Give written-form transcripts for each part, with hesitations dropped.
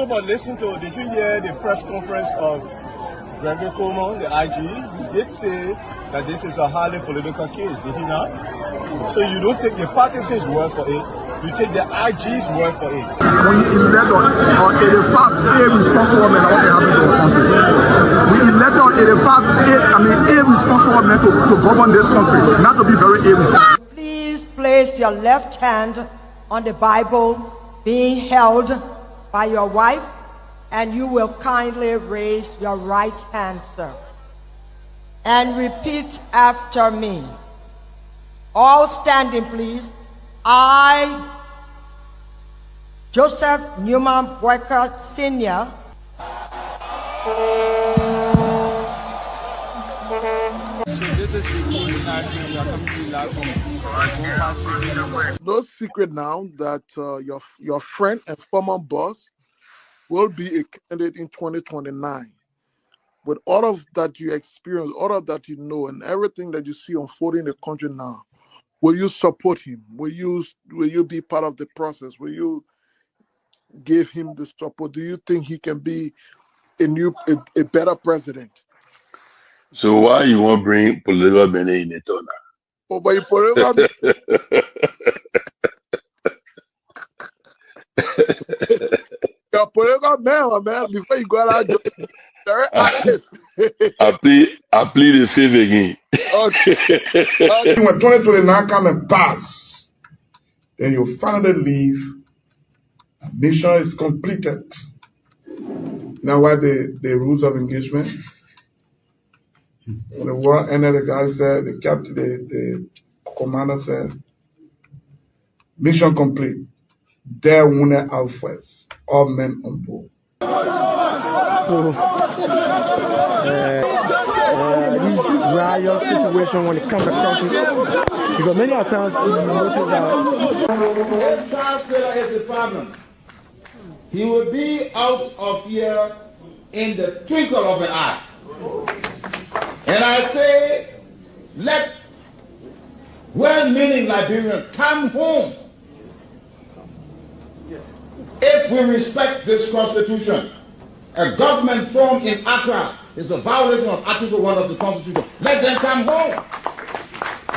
No, but listen to, did you hear the press conference of Seleke Kromah, the IG? He did say that this is a highly political case, did he not? So you don't take the party's word for it, you take the IG's word for it. We elect on 85 irresponsible men what happened to our country. We elect on 85 irresponsible men to govern this country, not to be very irresponsible. Please place your left hand on the Bible being held by your wife, and you will kindly raise your right hand, sir, and repeat after me. All standing, please. I, Joseph Newman Boyka Sr. No secret now that your friend and former boss will be a candidate in 2029. With all of that you experience, all of that you know, and everything that you see unfolding in the country now, will you support him? Will you be part of the process? Will you give him the support? Do you think he can be a better president? So why you want to bring political money in it now? Oh, but you political you're political man, before you go out, very active. I plead the fifth again. Okay. When 2029 come and pass, then you finally leave. Mission is completed. Now, what the rules of engagement? When the war ended, the guy said, the captain, the commander said, mission complete. There winner out first. All men on board. So, this riot situation when it comes to countries, because many times you notice that if Charles Taylor is the problem, he will be out of here in the twinkle of an eye. And I say, let well-meaning Liberians come home. If we respect this constitution, a government formed in Accra is a violation of Article 1 of the Constitution. Let them come home.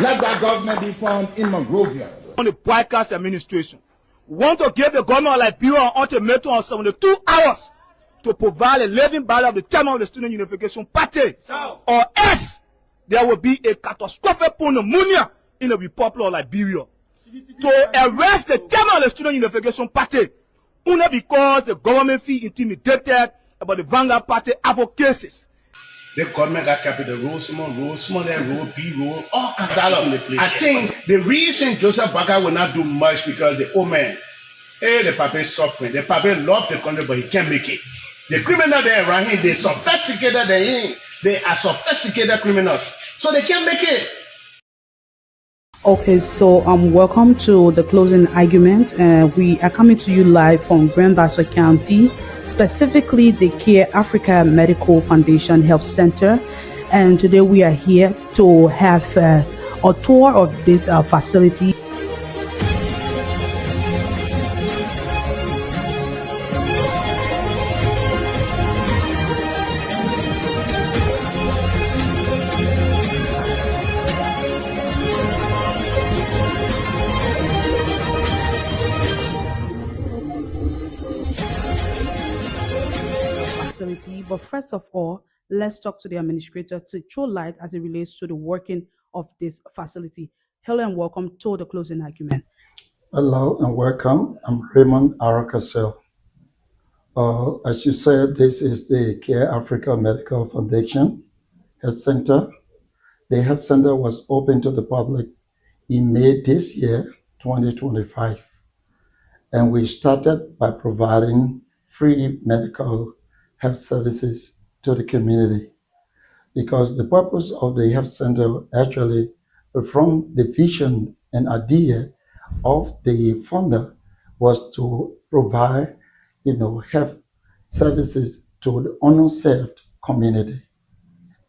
Let that government be formed in Monrovia. On the Boyka's administration, we want to give the government of Liberia an ultimatum of 72 hours to provide a living ballot of the chairman of the Student Unification Party, or else there will be a catastrophic pneumonia in the Republic of Liberia. To arrest the chairman of the Student Unification Party, only because the government feel intimidated about the Vanguard Party advocacies. The government got kept the road, small, B road, all kinds of the place. I think the reason Joseph Boyka will not do much because the old man, the papa is suffering. The papa loves the country, but he can't make it. The criminal there around him, they sophisticated than him. They are sophisticated criminals, so they can't make it. Okay, so welcome to the closing argument. We are coming to you live from Grand Bassa County, specifically the Care Africa Medical Foundation Health Center. And today we are here to have a tour of this facility. But first of all, let's talk to the administrator to throw light as it relates to the working of this facility. Hello and welcome to the closing argument. Hello and welcome. I'm Raymond Arakasel. As you said, this is the Care Africa Medical Foundation Health Center. The health center was open to the public in May this year, 2025. And we started by providing free medical health services to the community, because the purpose of the health center actually from the vision and idea of the founder was to provide, health services to the unserved community.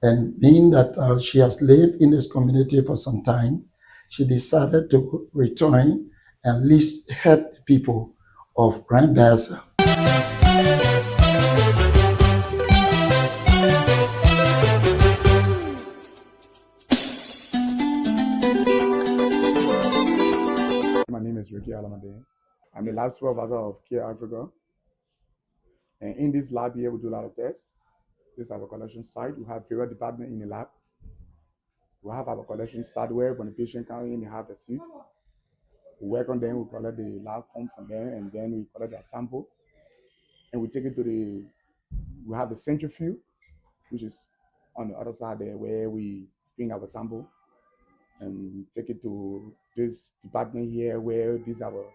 And being that she has lived in this community for some time, she decided to return and help people of Grand Bassa. lab supervisor of Care Africa. And in this lab here, we do a lot of tests. This is our collection site. We have various departments in the lab. We have our collection site where when the patient comes in, they have the seat. We work on them, we collect the lab form from them, and then we collect their sample. And we take it to we have the centrifuge, which is on the other side there where we spin our sample and take it to this department here where this is our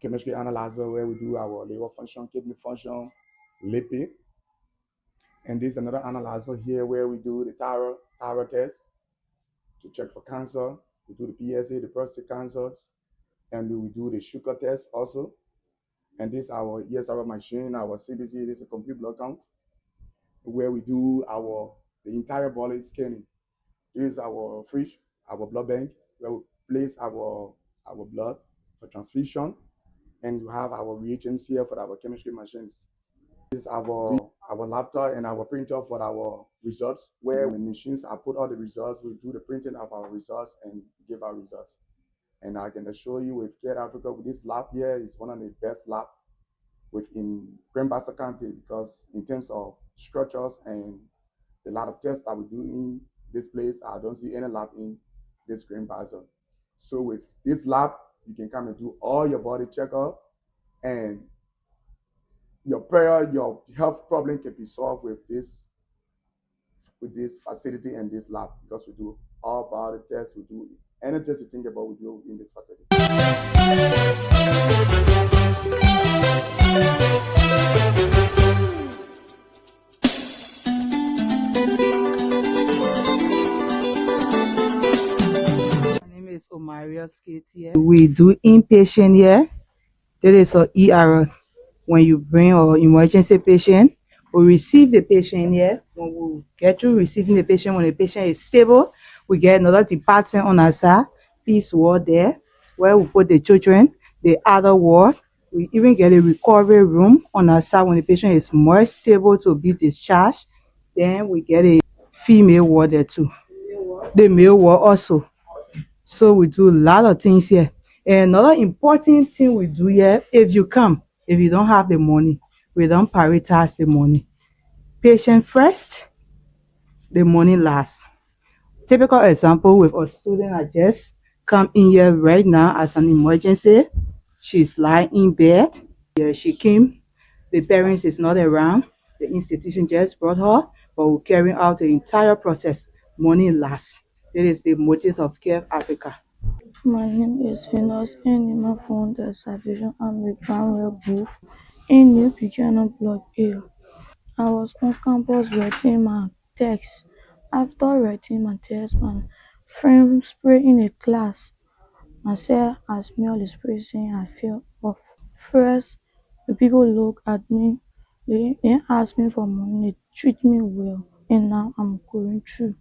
chemistry analyzer where we do our liver function, kidney function, lipid. And this is another analyzer here where we do the thyroid test to check for cancer. We do the PSA, the prostate cancers, and we do the sugar test also. And this is our ESR machine, our CBC, this is a complete blood count, where we do the entire body scanning. This is our fridge, our blood bank, where we place our blood for transfusion, and we have our reagents here for our chemistry machines. This is our laptop and our printer for our results, where when machines are put all the results, we do the printing of our results and give our results. And I can assure you with Care Africa, with this lab here is one of the best labs within Grand Bassa County, because in terms of structures and a lot of tests that we do in this place, I don't see any lab in this Grand Bassa. So with this lab, you can come and do all your body checkup, and your health problem can be solved with this facility and this lab, because we do all body tests, we do any test you think about, we do in this facility. My name is Omaria Skate here. We do inpatient here. There is an ER when you bring an emergency patient. We receive the patient here. When we get through receiving the patient, when the patient is stable, we get another department on our side, peace ward there, where we put the children, the other ward. We even get a recovery room on our side when the patient is more stable to be discharged. Then we get a female ward there too. The male ward also. So we do a lot of things here. And another important thing we do here, if you don't have the money, we don't prioritize the money. Patient first, the money last. Typical example with a student that just come in here right now as an emergency. She's lying in bed. Yeah, she came. The parents is not around. The institution just brought her, but we're carrying out the entire process. Money last. That is the motive of Care Africa. My name is Venus Enima from the Salvation Army Bramwell booth in New Buchanan Block A. I was on campus writing my text. After writing my text, my friend sprayed in a class. I said I smell the spray saying I feel off. First, the people look at me, they ask me for money, they treat me well, and now I'm going through.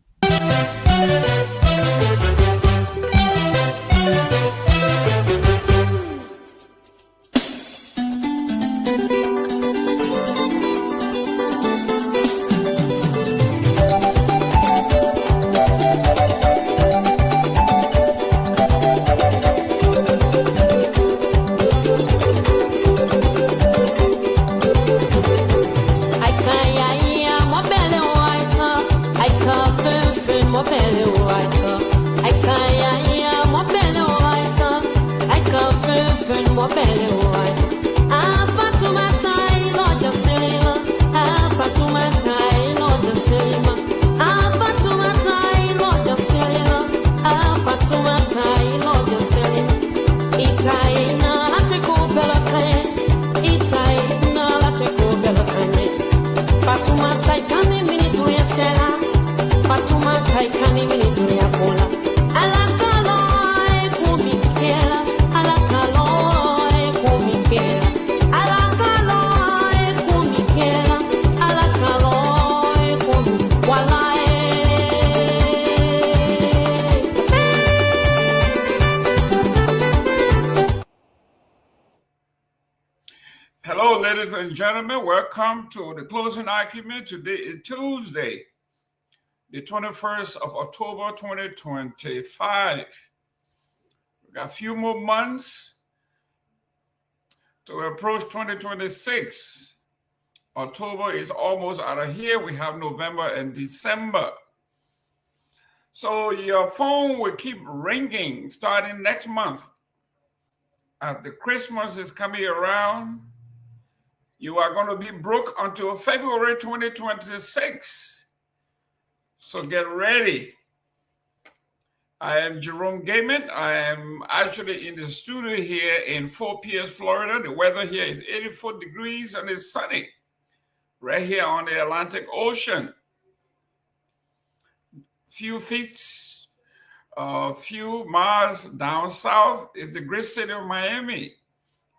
Hello, ladies and gentlemen. Welcome to the closing argument. Today is Tuesday, the 21st of October, 2025. We got a few more months to approach 2026. October is almost out of here. We have November and December. So your phone will keep ringing starting next month. As the Christmas is coming around, you are going to be broke until February 2026. So get ready. I am Jerome Gayman. I am actually in the studio here in Fort Pierce, Florida. The weather here is 84 degrees and it's sunny right here on the Atlantic Ocean. Few miles down south is the great city of Miami.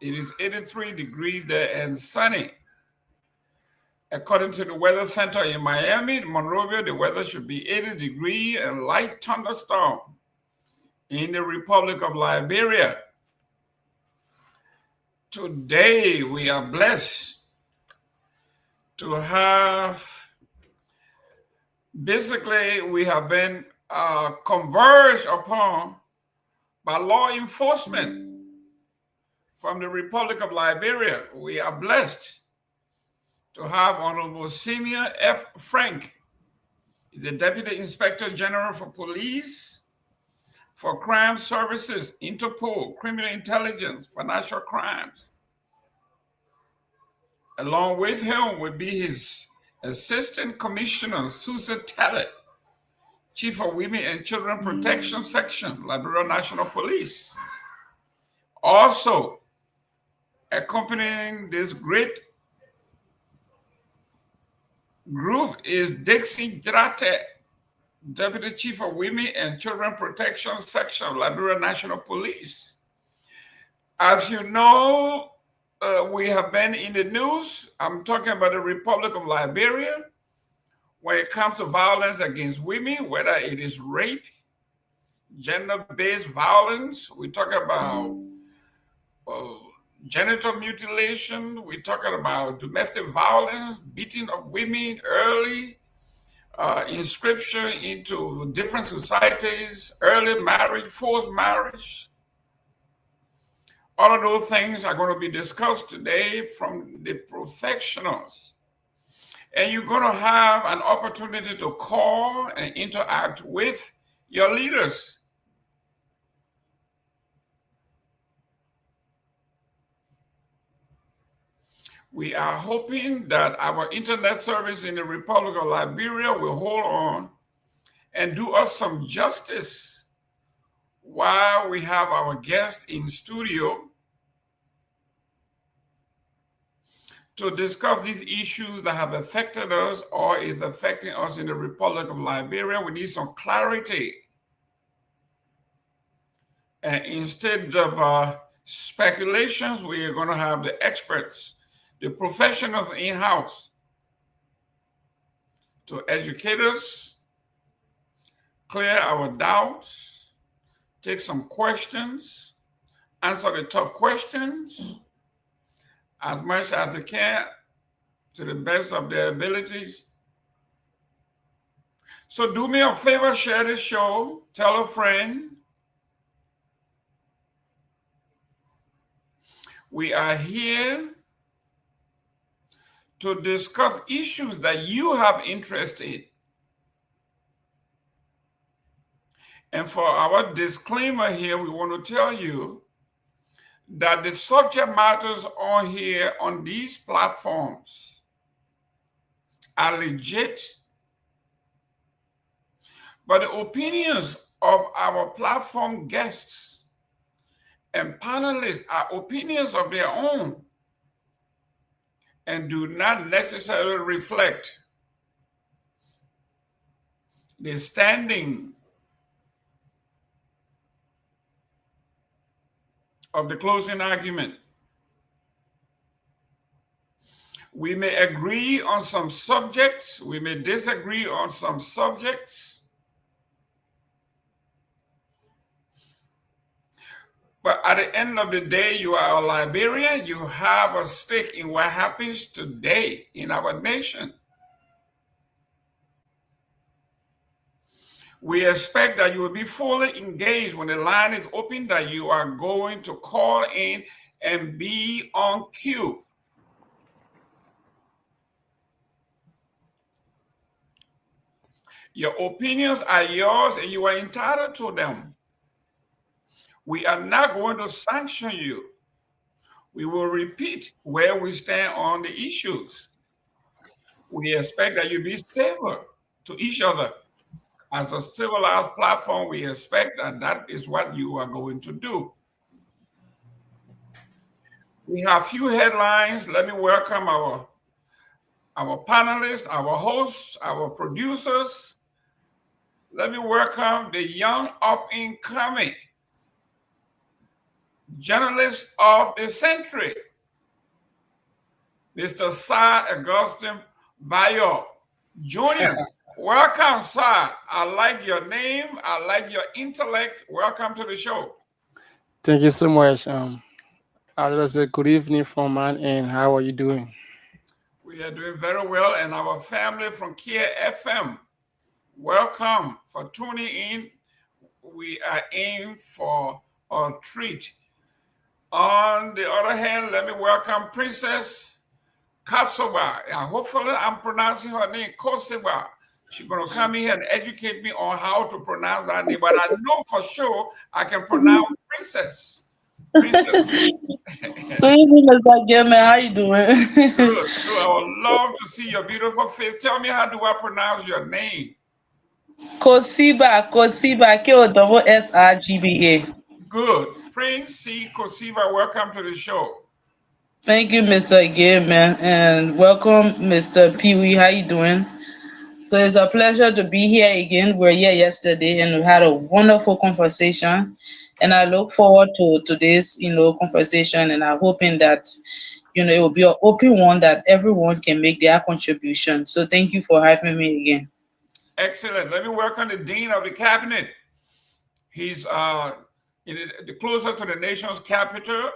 It is 83 degrees there and sunny. According to the weather center in Miami, Monrovia, the weather should be 80 degrees and light thunderstorm. In the Republic of Liberia, today we are blessed to have, basically we have been converged upon by law enforcement from the Republic of Liberia. We are blessed to have Honorable Senior F. Frank, the Deputy Inspector General for Police, for Crime Services, Interpol, Criminal Intelligence, Financial Crimes. Along with him will be his Assistant Commissioner, Susan Tallett, Chief of Women and Children Protection Section, Liberia National Police. Also, accompanying this great group is Dixie Drate, Deputy Chief of Women and Children Protection Section of Liberia National Police. As you know, we have been in the news. I'm talking about the Republic of Liberia. When it comes to violence against women, whether it is rape, gender-based violence, we talk about genital mutilation, we talking about domestic violence, beating of women early, inscription into different societies, early marriage, forced marriage. All of those things are going to be discussed today from the professionals. And you're going to have an opportunity to call and interact with your leaders. We are hoping that our internet service in the Republic of Liberia will hold on and do us some justice while we have our guest in studio to discuss these issues that have affected us or is affecting us in the Republic of Liberia. We need some clarity. And instead of speculations, we are going to have the experts, the professionals in-house to educate us, clear our doubts, take some questions, answer the tough questions as much as they can to the best of their abilities. So do me a favor, share this show, tell a friend. We are here to discuss issues that you have interest in. And for our disclaimer here, we want to tell you that the subject matters on here on these platforms are legit, but the opinions of our platform guests and panelists are opinions of their own and do not necessarily reflect the standing of the closing argument. We may agree on some subjects, we may disagree on some subjects, but at the end of the day, you are a Liberian, you have a stake in what happens today in our nation. We expect that you will be fully engaged when the line is open, that you are going to call in and be on cue. Your opinions are yours and you are entitled to them. We are not going to sanction you. We will repeat where we stand on the issues. We expect that you be civil to each other. As a civilized platform, we expect that is what you are going to do. We have few headlines. Let me welcome our panelists, our hosts, our producers. Let me welcome the young up-and-coming journalist of the century, Mr. Sir Augustine Bayo Jr. Welcome, sir. I like your name. I like your intellect. Welcome to the show. Thank you so much. I will say good evening from man, and how are you doing? We are doing very well, and our family from Kia FM, welcome for tuning in. We are in for a treat. On the other hand, let me welcome Princess Kasoba. Hopefully, I'm pronouncing her name Kosoba. She's going to come here and educate me on how to pronounce that name, but I know for sure I can pronounce Princess. Princess. Good evening, Mr. Gayman. How you doing? Good. I would love to see your beautiful face. Tell me, how do I pronounce your name? Kosiba, KOSSRGBA. Good. Prince C. Kosiba, welcome to the show. Thank you, Mr. Gayman, and welcome, Mr. Pewee. How you doing? So it's a pleasure to be here again. We were here yesterday, and we had a wonderful conversation. And I look forward to today's, conversation, and I'm hoping that, it will be an open one that everyone can make their contribution. So thank you for having me again. Excellent. Let me welcome the Dean of the Cabinet. He's the closer to the nation's capital,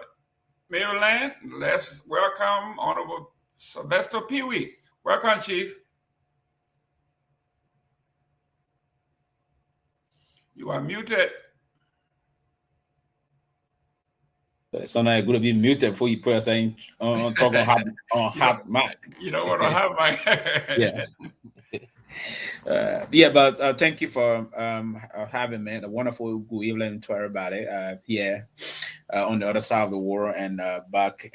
Maryland. Let's welcome Honorable Sylvester Pewee. Welcome, Chief. You are muted. So now I'm going to be muted before you press saying talk on hot mic. You don't want to have mic. Yeah. But thank you for having me. A wonderful good evening to everybody here on the other side of the world and back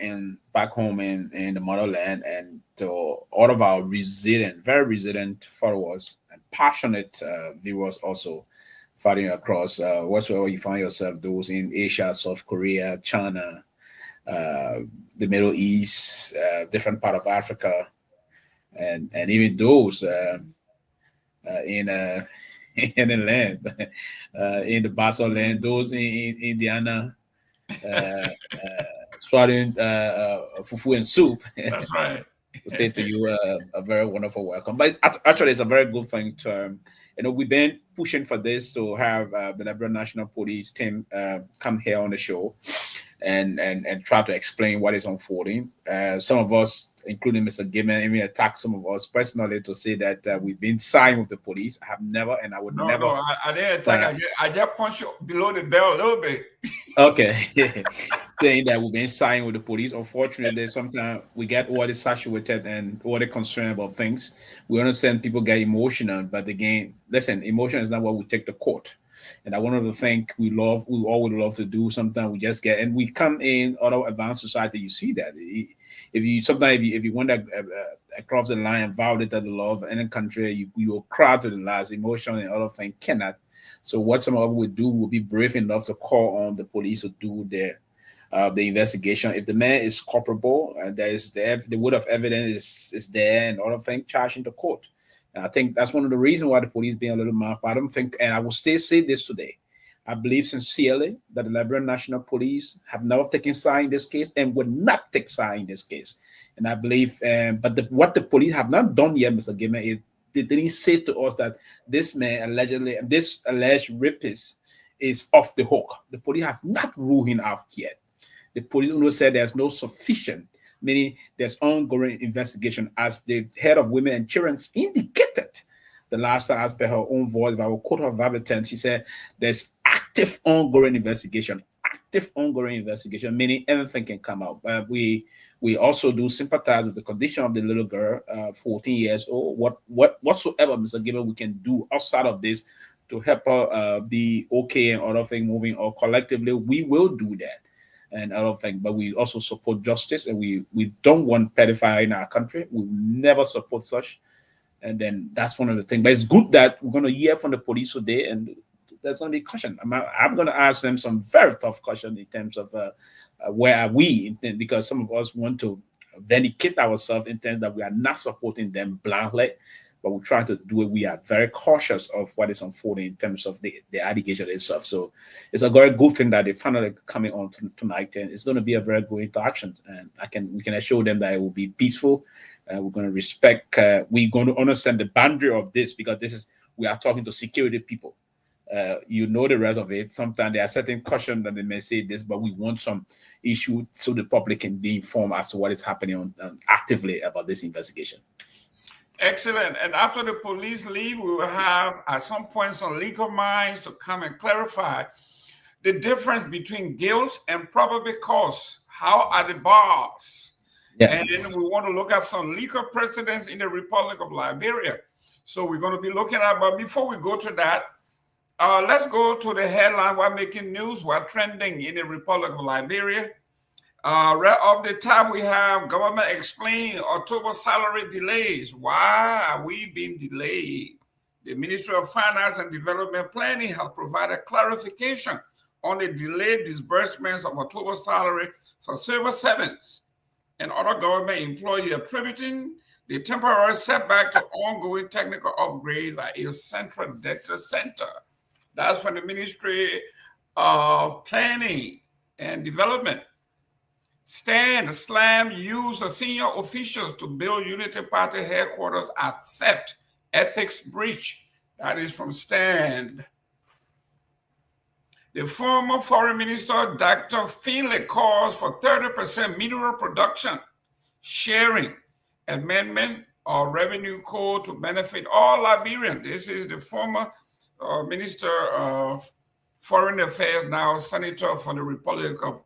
home in the motherland, and to all of our very resilient followers and passionate viewers also fighting across whatsoever you find yourself, those in Asia, South Korea, China, the Middle East, different part of Africa, and even those in the land, in the Basel land, those in Indiana, swallowing fufu and soup. That's right. To say to you a very wonderful welcome. But actually, it's a very good thing to, we've been pushing for this to have the Liberia National Police team come here on the show and try to explain what is unfolding. Some of us, including Mr. Gayman, even attacked some of us personally to say that we've been signed with the police. I have never, and I would never. No, I didn't attack. I just punched you below the belt a little bit. Okay. Saying that we've been signed with the police. Unfortunately, sometimes we get all saturated and all concerned about things. We understand people get emotional, but again, listen, emotion is not what we take to court. And I one of the things we all would love to do. Sometimes we just get, and we come in other advanced society. You see that if you want to cross the line and violate the law of any country, you will cry to the last. Emotion and other things cannot. So what some of us would do will be brave enough to call on the police to do the investigation. If the man is culpable, there is the wood of evidence is there, and other things, charged into court. And I think that's one of the reasons why the police being a little mouth. But I don't think, and I will still say this today, I believe sincerely that the Liberia National Police have never taken side in this case and would not take side in this case. And I believe, what the police have not done yet, Mr. Gayman, is they didn't say to us that this man this alleged rapist is off the hook. The police have not ruled him out yet. The police only said there's no sufficient, meaning there's ongoing investigation, as the head of Women and Children indicated the last time, as per her own voice, if I will quote her verbatim, she said there's active ongoing investigation. active ongoing investigation, meaning anything can come out. We also do sympathize with the condition of the little girl, 14 years old. Whatsoever, Mr. Gayman, we can do outside of this to help her be okay and other things moving, or collectively, we will do that and other things. But we also support justice, and we don't want pedophilia in our country. We will never support such. And then that's one of the things. But it's good that we're going to hear from the police today, and there's going to be caution. I'm going to ask them some very tough question in terms of where are we, because some of us want to vindicate ourselves in terms that we are not supporting them blindly, but we're trying to do it. We are very cautious of what is unfolding in terms of the allegation itself. So it's a very good thing that they're finally coming on tonight, and it's going to be a very good interaction. And we can assure them that it will be peaceful. We're going to respect. We're going to understand the boundary of this, because we are talking to security people. You know the rest of it. Sometimes there are certain cautions that they may say this, but we want some issue so the public can be informed as to what is happening actively about this investigation. Excellent. And after the police leave, we will have at some point some legal minds to come and clarify the difference between guilt and probable cause. How are the bars? Yeah. And then we want to look at some legal precedents in the Republic of Liberia. So we're going to be looking at, but before we go to that, let's go to the headline. We're making news. We're trending in the Republic of Liberia. Right off the top, we have government explain October salary delays. Why are we being delayed? The Ministry of Finance and Development Planning has provided clarification on the delayed disbursements of October salary for civil servants and other government employees, attributing the temporary setback to ongoing technical upgrades at a central data center. That's from the Ministry of Planning and Development. SLAM used the senior officials to build Unity Party headquarters at theft, ethics breach. That is from STAND. The former Foreign Minister, Dr. Finlay, calls for 30% mineral production sharing amendment or revenue code to benefit all Liberians. This is the former Minister of Foreign Affairs, now Senator for the Republic of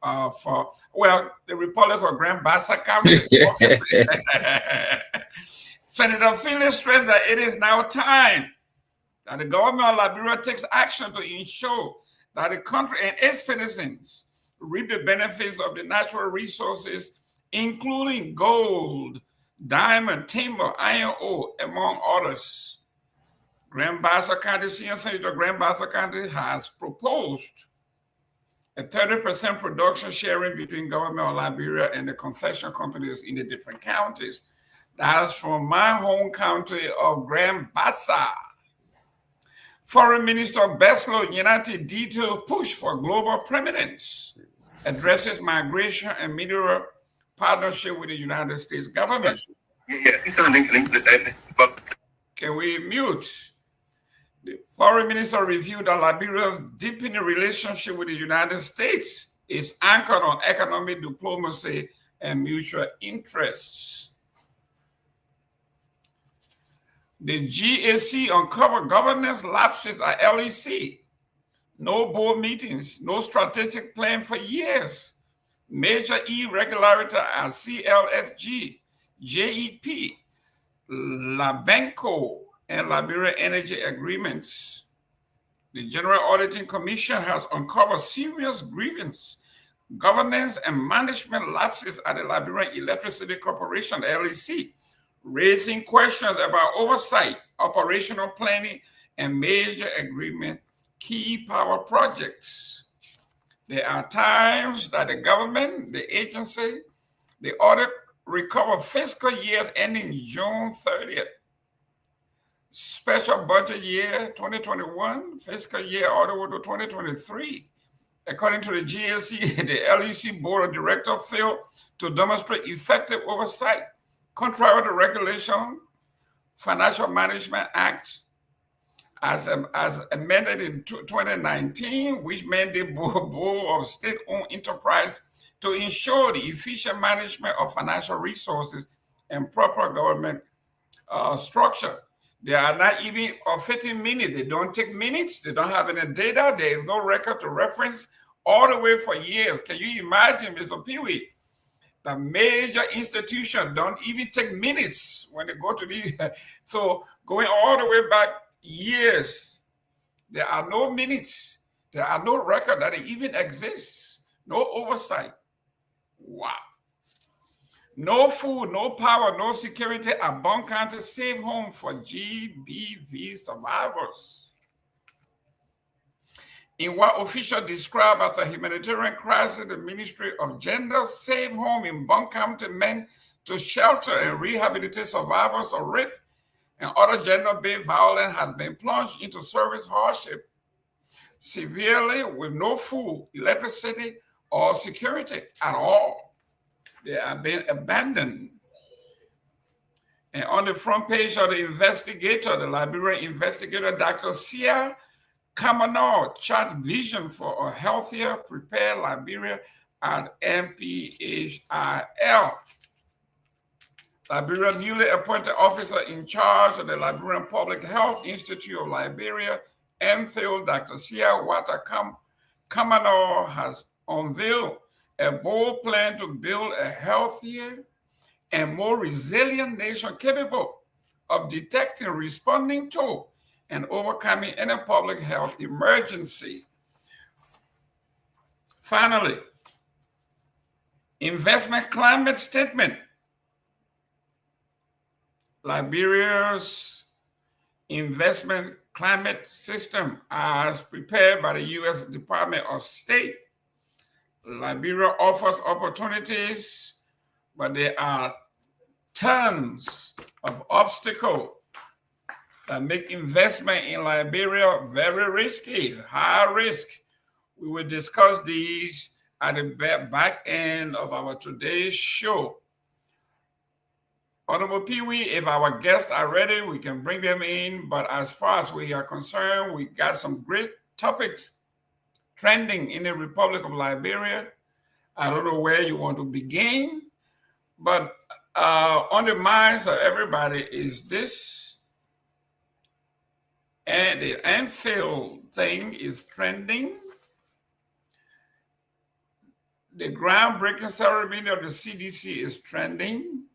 the Republic of Grand Bassa County. Senator Finlay stressed that it is now time that the government of Liberia takes action to ensure that the country and its citizens reap the benefits of the natural resources, including gold, diamond, timber, iron ore, among others. Grand Bassa County, Senior Senator Grand Bassa County has proposed a 30% production sharing between government of Liberia and the concession companies in the different counties. That's from my home county of Grand Bassa. Foreign Minister Beslo United details push for global preeminence, addresses migration and mineral partnership with the United States government. Can we mute? The Foreign Minister reviewed that Liberia's deepening relationship with the United States is anchored on economic diplomacy and mutual interests. The GAC uncovered governance lapses at LEC. No board meetings, no strategic plan for years. Major irregularity at CLFG, JEP, Labenco, and Liberia Energy Agreements. The General Auditing Commission has uncovered serious grievance, governance, and management lapses at the Liberian Electricity Corporation, LEC, raising questions about oversight, operational planning, and major agreement key power projects. There are times that the government, the agency, the audit recover fiscal year ending June 30th. Special budget year 2021, fiscal year order 2023. According to the GLC, the LEC Board of Directors failed to demonstrate effective oversight, contrary to regulation, Financial Management Act, as amended in 2019, which mandated Board of State-owned enterprise to ensure the efficient management of financial resources and proper government structure. They are not even of 15 minutes. They don't take minutes. They don't have any data. There is no record to reference all the way for years. Can you imagine, Mr. Pewee? The major institutions don't even take minutes when they go to the. So going all the way back years, there are no minutes. There are no record that it even exists. No oversight. Wow. No food, no power, no security at Bon County Safe Home for GBV survivors. In what officials describe as a humanitarian crisis, the Ministry of Gender Safe Home in Bon County meant to shelter and rehabilitate survivors of rape and other gender-based violence has been plunged into service hardship severely with no food, electricity, or security at all. They are being abandoned. And on the front page of the investigator, the Liberian investigator, Dr. Sia Kamara, chart vision for a healthier, prepared Liberia at MPHIL. Liberia newly appointed officer in charge of the Liberian Public Health Institute of Liberia, MPhil, Dr. Sia Wata Kamara, has unveiled a bold plan to build a healthier and more resilient nation capable of detecting, responding to, and overcoming any public health emergency. Finally, investment climate statement. Liberia's investment climate system as prepared by the U.S. Department of State. Liberia offers opportunities, but there are tons of obstacles that make investment in Liberia very risky, high risk. We will discuss these at the back end of our today's show. Honorable Pewee, if our guests are ready, we can bring them in. But as far as we are concerned, we got some great topics trending in the Republic of Liberia. I don't know where you want to begin, but on the minds of everybody is this, and the MPhil thing is trending. The groundbreaking ceremony of the CDC is trending.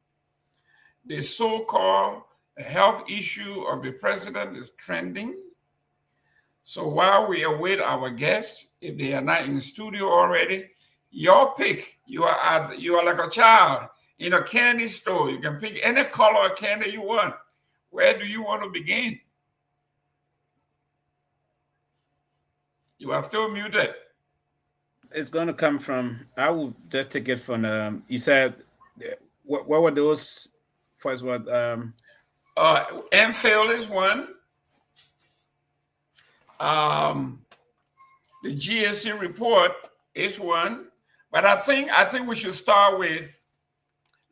The so-called health issue of the president is trending. So while we await our guests, if they are not in the studio already, your pick. You are like a child in a candy store. You can pick any color of candy you want. Where do you want to begin? You are still muted. It's going to come from, I will just take it from, you said, what were those first what? MPhil is one. The GSC report is one. But I think we should start with,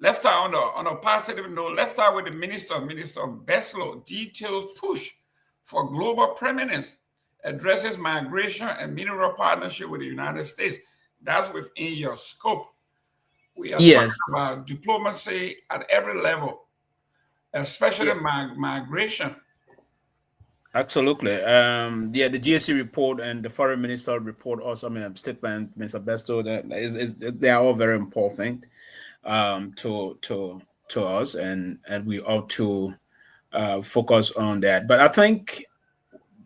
let's start on a positive note. Let's start with the Minister Beslow, detailed push for global preeminence, addresses migration and mineral partnership with the United States. That's within your scope. We are talking about diplomacy at every level, especially migration. Absolutely. The GSC report and the Foreign Minister report also, statement, Mr. Besto, they are all very important to us, and we ought to focus on that. But I think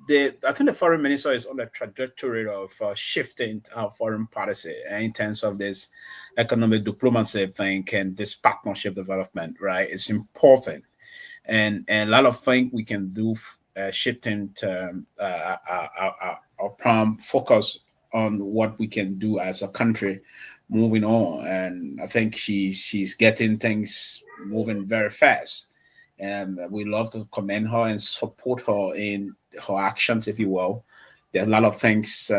the Foreign Minister is on the trajectory of shifting our foreign policy in terms of this economic diplomacy thing and this partnership development, right? It's important, and a lot of things we can do. Shifting to our prime focus on what we can do as a country moving on, and I think she's getting things moving very fast, and we love to commend her and support her in her actions, if you will. There are a lot of things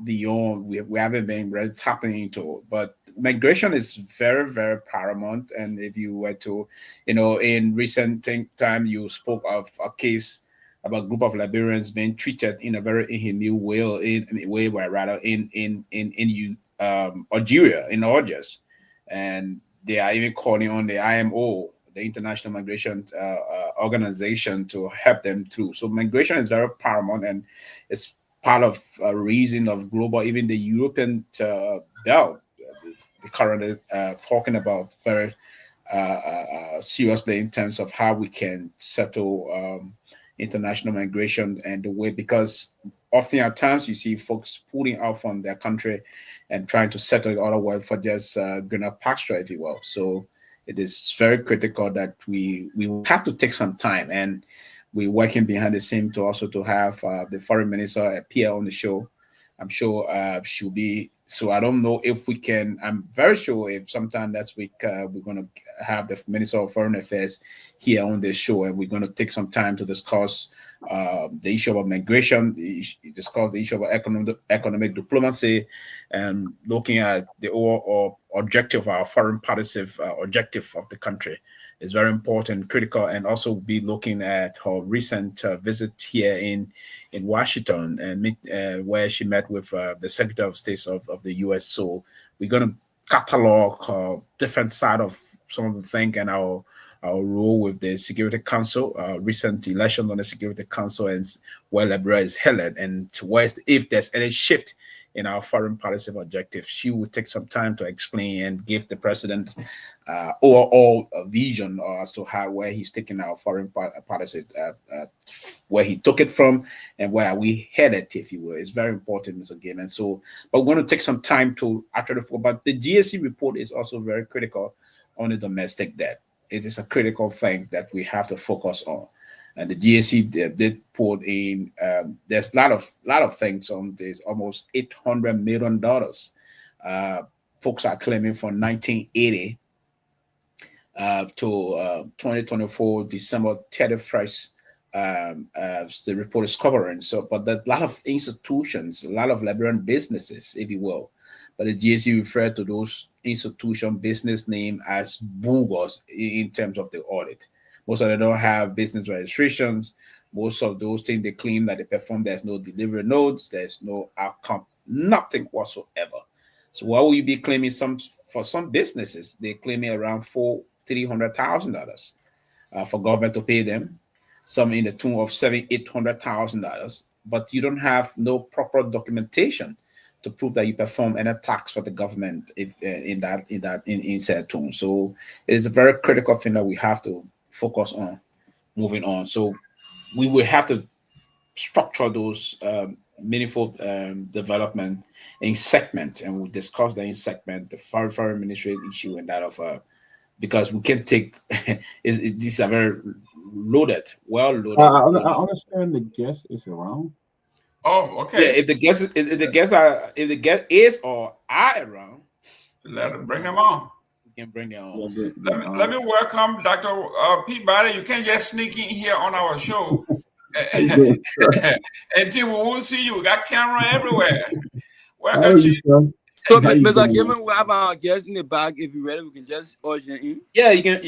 beyond we haven't been really tapping into, but migration is very, very paramount. And if you were to, in recent time, you spoke of a case about a group of Liberians being treated in a very inhumane way, in Algeria, in Algiers, and they are even calling on the IMO, the International Migration Organization, to help them through. So migration is very paramount, and it's part of reason of global, even the European belt, the current talking about very seriously in terms of how we can settle international migration and the way, because often at times you see folks pulling out from their country and trying to settle it otherwise for just greener pasture, if you will. So it is very critical that we have to take some time, and we're working behind the scene to also to have the foreign minister appear on the show. I'm sure she'll be. So I don't know if we can. I'm very sure if sometime next week we're going to have the Minister of Foreign Affairs here on the show, and we're going to take some time to discuss the issue of migration, discuss the issue of economic diplomacy, and looking at the overall objective, our foreign policy objective of the country is very important, critical, and also be looking at her recent visit here in Washington and where she met with the Secretary of State of the U.S. So we're going to catalog different side of some of the things and our role with the Security Council, recent election on the Security Council, and where Liberia is held, and if there's any shift in our foreign policy objective. She will take some time to explain and give the president overall vision as to where he's taking our foreign policy, where he took it from, and where we headed, if you will. It's very important, Mr. Gayman. So, but we're going to take some time to actually, but the GSC report is also very critical on the domestic debt. It is a critical thing that we have to focus on. And the GSC did put in, there's a lot of things on this, almost $800 million. Folks are claiming from 1980 to 2024, December 31st, the report is covering. So, but there's a lot of institutions, a lot of Liberian businesses, if you will. But the GSC referred to those institution business name as bogus in terms of the audit. Most of them don't have business registrations. Most of those things they claim that they perform, there's no delivery notes, there's no outcome, nothing whatsoever. So what will you be claiming? For some businesses, they're claiming around $300,000 for government to pay them. Some in the tune of $800,000, but you don't have no proper documentation to prove that you perform any tax for the government in said tune. So it is a very critical thing that we have to focus on moving on. So we will have to structure those meaningful development in segment, and we'll discuss that in segment, the foreign administrative issue and that of because we can take these are very loaded, well loaded. I understand the guest is around. Oh, okay. Yeah, if the guest is or are around, bring them on. Can bring them on. Let me welcome Dr. Peabody. You can't just sneak in here on our show. Until we won't see you. We got camera everywhere. Welcome, Chief. So, Mr. Gayman, we have our guest in the back. If you're ready, we can just usher in. Yeah, you can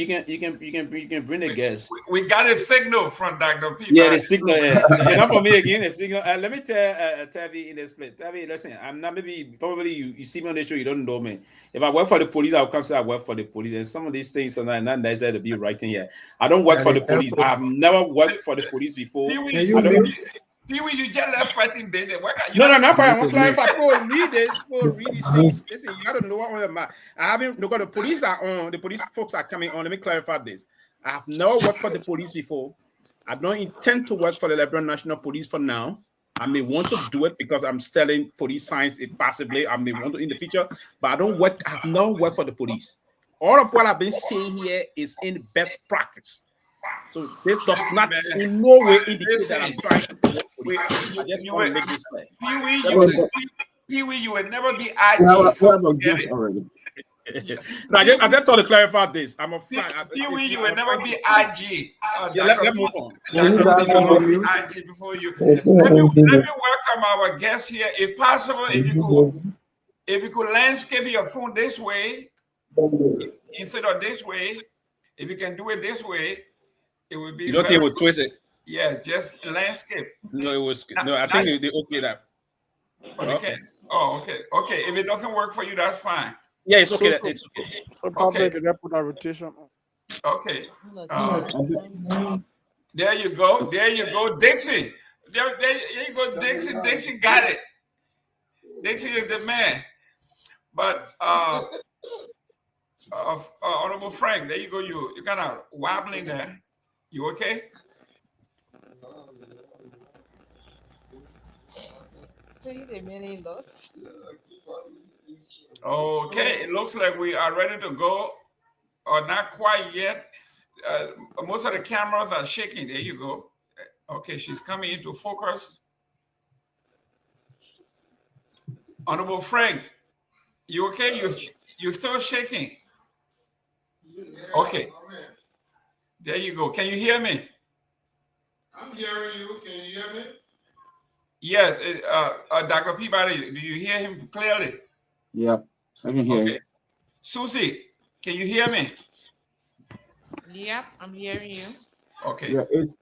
bring the guest. We got a signal from Dr. Peabody. Yeah, the signal. Enough for me again. The signal. Let me tell Tavi in this place. Tavi, listen. I'm not probably you see me on the show. You don't know me. If I work for the police, I'll come say I work for the police. And some of these things are not necessary to be writing here. I don't work for the police. I've never worked for the police before. Pewee, you just left fighting baby. No, not fighting. I want to clarify. People read this. People read these things. Listen, you gotta know what on your mind. I haven't look at the police are on. The police folks are coming on. Let me clarify this. I have never worked for the police before. I don't intend to work for the Liberian National Police for now. I may want to do it because I'm studying police science. It possibly I may want to in the future, but I don't work. I have never worked for the police. All of what I've been saying here is in best practice. So this does not in no way indicate that I'm trying to do it. I just want to make this play. Pewee, you would never be IG. I just thought to clarify this. I'm a fan. Pewee, you would never be IG. Let's move on. IG before you. Let me welcome our guest here. If possible, if you could landscape your phone this way instead of this way, if you can do it this way. It would be. You don't think it would twist it? Yeah, just landscape. No, it was. No, I think they okay that. Okay. Oh, okay. Okay. If it doesn't work for you, that's fine. Yeah, it's okay. It's okay. Okay. Put a rotation. Okay. There you go. There you go, Dixie. There you go, Dixie. Dixie got it. Dixie is the man. But Honorable Frank, there you go. You kind of wobbling there. You okay? Okay, it looks like we are ready to go, or not quite yet. Most of the cameras are shaking. There you go. Okay, she's coming into focus. Honorable Frank, you okay? You're still shaking. Okay. There you go. Can you hear me? I'm hearing you. Can you hear me? Yeah, Dr. Peabody, do you hear him clearly? Yeah, I can hear you. Susie, can you hear me? Yep, I'm hearing you. Okay. Yeah, if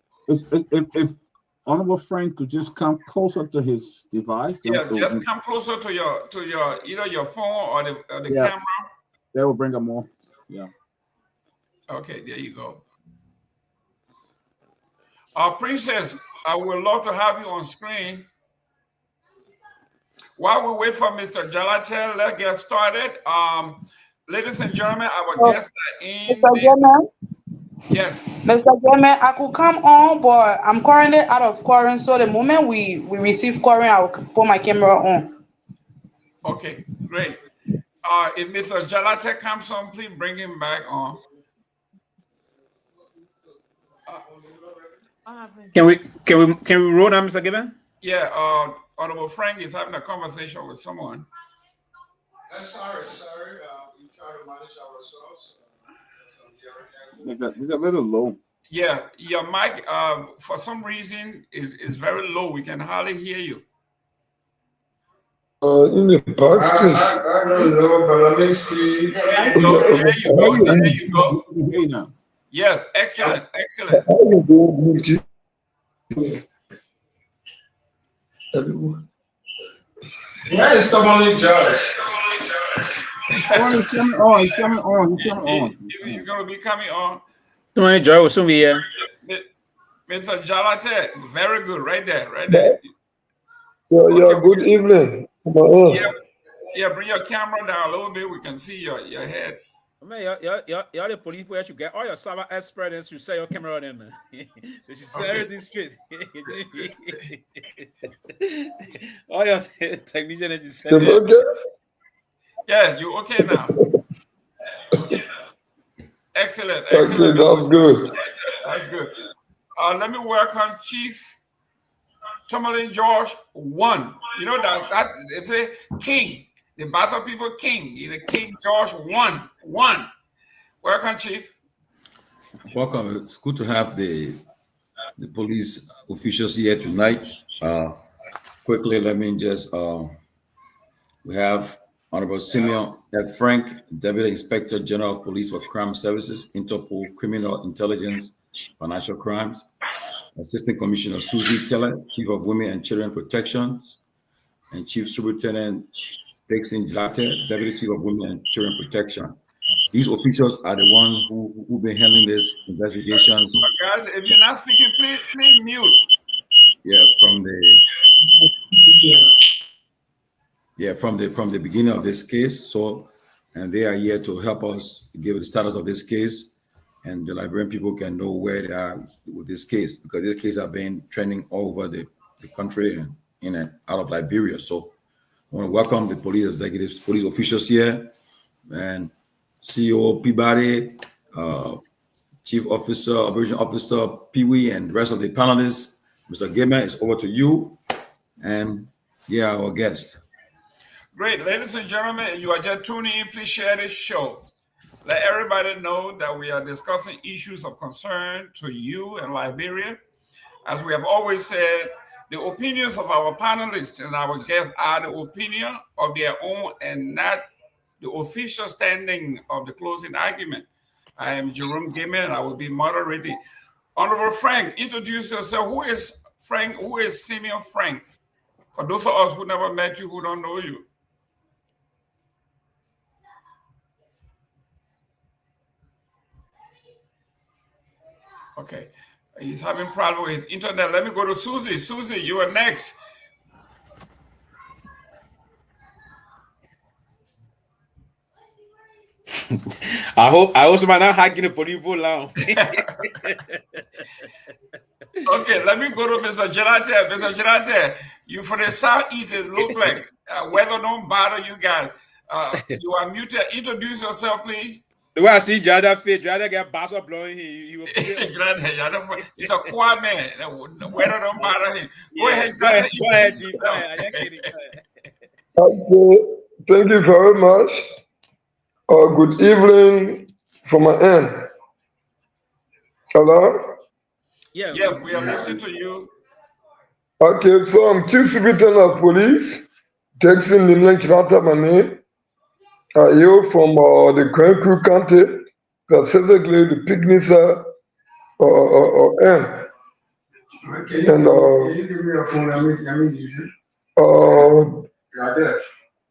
Honorable Frank could just come closer to his device. Yeah, just come closer to your either your phone or the Yeah. camera. That will bring up more. Yeah. Okay, there you go. Princess, I would love to have you on screen. While we wait for Mr. Jalate, let's get started. Ladies and gentlemen, our guests are in. Mr. Gayman? Yes. Mr. Gayman, I could come on, but I'm currently out of quarantine. So the moment we receive quarantine, I will put my camera on. Okay, great. If Mr. Jalate comes on, please bring him back on. Can we roll down, Mr. Gayman? Yeah, Honorable Frank is having a conversation with someone. Sorry. We try to manage ourselves. It's a little low. Yeah, your mic, for some reason, is very low. We can hardly hear you. In the past, I don't know, but let me see. There you go. Hey, now. Yes, excellent. Everyone. Where is Tomalin Judge? He's coming on. He's going to be coming on. Tomalin Joy will soon be here. Mr. Jalate, very good, right there. Yeah, good evening. Yeah, bring your camera down a little bit. We can see your head. Man, y'all the police where you get all your cyber experts to say your camera on them, man. They should say everything straight. All your technicians you say. Yeah, you okay now? Excellent. That's good. That's good. Let me welcome Chief Tomalin George 1. You know that it's a king. The Bassa people king. He's a King George 1. Welcome, Chief. Welcome. It's good to have the police officials here tonight. Quickly, let me just we have Honorable Simeon F. Frank, Deputy Inspector General of Police for Crime Services, Interpol, Criminal Intelligence, Financial Crimes. Assistant Commissioner Susie Teller, Chief of Women and Children Protection, and Chief Superintendent Dixon Jalate, Deputy Chief of Women and Children Protection. These officials are the ones who've been handling this investigation. Guys, if you're not speaking, please mute. Yeah, from the beginning of this case. So, and they are here to help us give the status of this case, and the Liberian people can know where they are with this case, because this case has been trending all over the country and in and out of Liberia. So I want to welcome the police executives, police officials here, and CEO Peabody, Chief Officer, Operation Officer Pewee, and the rest of the panelists. Mr. Gayman, it's over to you, and our guest. Great, ladies and gentlemen, you are just tuning in. Please share this show. Let everybody know that we are discussing issues of concern to you and Liberia. As we have always said, the opinions of our panelists and our guests are the opinion of their own and not the official standing of the closing argument. I am Jerome Gayman, and I will be moderating. Honorable Frank, introduce yourself. Who is Frank? Who is Simeon Frank? For those of us who never met you, who don't know you. Okay. He's having problem with his internet. Let me go to Susie. Susie, you are next. I hope somebody not hacking the police now. Okay, let me go to Mr. Jarate. Mr. Jarate, you from the southeast, it looks like weather don't bother you guys. You are muted. Introduce yourself, please. The way I see Jada face, Jada get bass up blowing. He will He's a quiet man. Weather don't bother him. Go ahead, Go ahead, Go ahead. I'm kidding. Okay, thank you very much. Good evening from my end. Hello? Yes, we are listening to you. Okay, so I'm Chief Superintendent of Police, Texan Nimlan Chirata, my name. I hail from the Grand Crew County, specifically the Pignisa end. And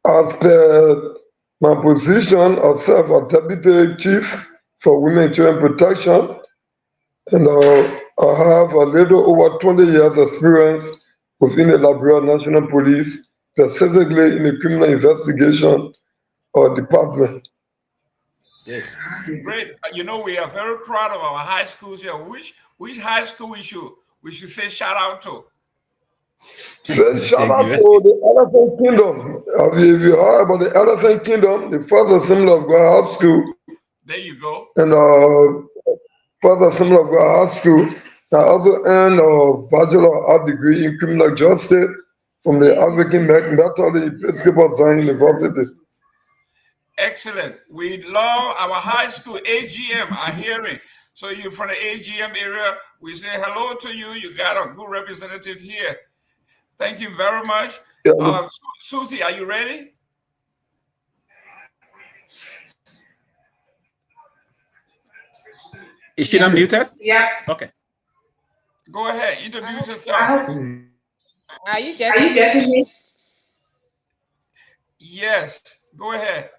as per my position, I serve as Deputy Chief for Women and Children Protection, and I have a little over 20 years experience within the Liberia National Police, specifically in the criminal investigation department. Great. You know, we are very proud of our high schools here. Which high school we should say shout out to? Say shout out to the Elephant Kingdom. If you heard about the Elephant Kingdom, the First Assembly of God High School. There you go. And First Assembly of God High School. I also earned a Bachelor of Art degree in criminal justice from the African Methodist Episcopal Zion University. Excellent. We love our high school. AGM are hearing. So you're from the AGM area. We say hello to you. You got a good representative here. Thank you very much. Susie, are you ready? Is she not muted? Yeah. Okay. Go ahead. Introduce yourself. Are you getting me? Yes. Go ahead.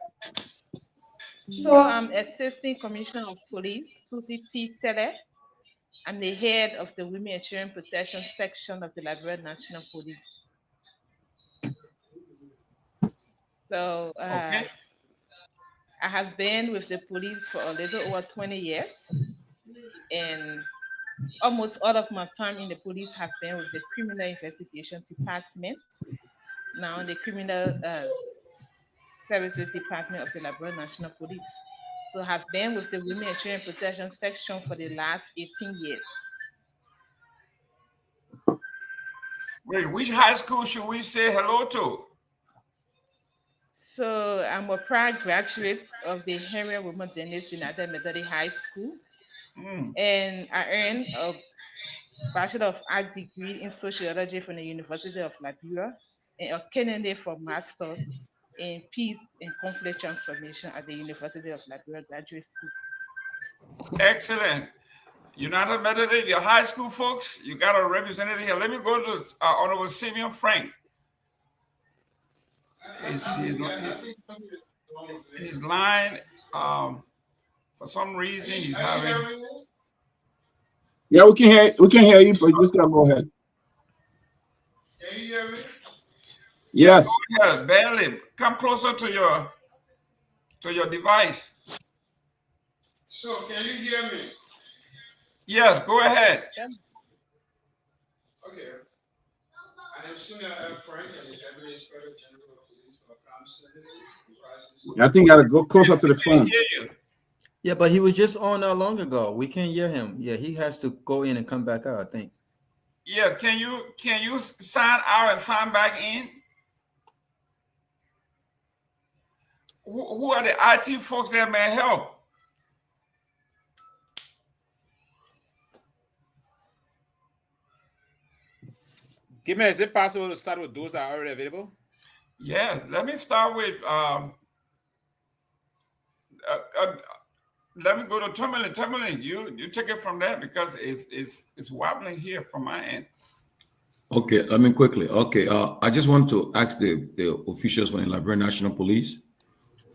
So I'm Assistant Commissioner of Police, Susie T. Tele. I'm the head of the Women and Children Protection Section of the Liberia National Police. So I have been with the police for a little over 20 years. And almost all of my time in the police have been with the Criminal Investigation Department, now the Criminal Services Department of the Liberia National Police. So I have been with the Women and Children Protection Section for the last 18 years. Wait, which high school should we say hello to? So I'm a proud graduate of the Henry Women Dennis United Methodist High School. And I earned a Bachelor of Arts degree in Sociology from the University of Liberia and a Kennedy for Master in Peace and Conflict Transformation at the University of Liberia Graduate School. Excellent. United Methodist, your high school folks, you got a representative here. Let me go to Honorable Simeon Frank. His line, for some reason, he's having. Yeah, we can hear you, but just gotta go ahead. Can you hear me? Yes. Yeah, barely. Come closer to your device. So, can you hear me? Yes, go ahead. Okay. I am Senior Frank and the Deputy Inspector General of Police for Crime Services. I think you gotta go closer to the phone. Yeah, but he was just on long ago. We can't hear him. Yeah, he has to go in and come back out, I think. Yeah, can you sign out and sign back in? Who are the IT folks that may help? Give me, is it possible to start with those that are already available? Yeah, let me start with let me go to Tomalin. Tomalin, you take it from there because it's wobbling here from my end. Okay, let me quickly. Okay, I just want to ask the officials from the Liberia National Police.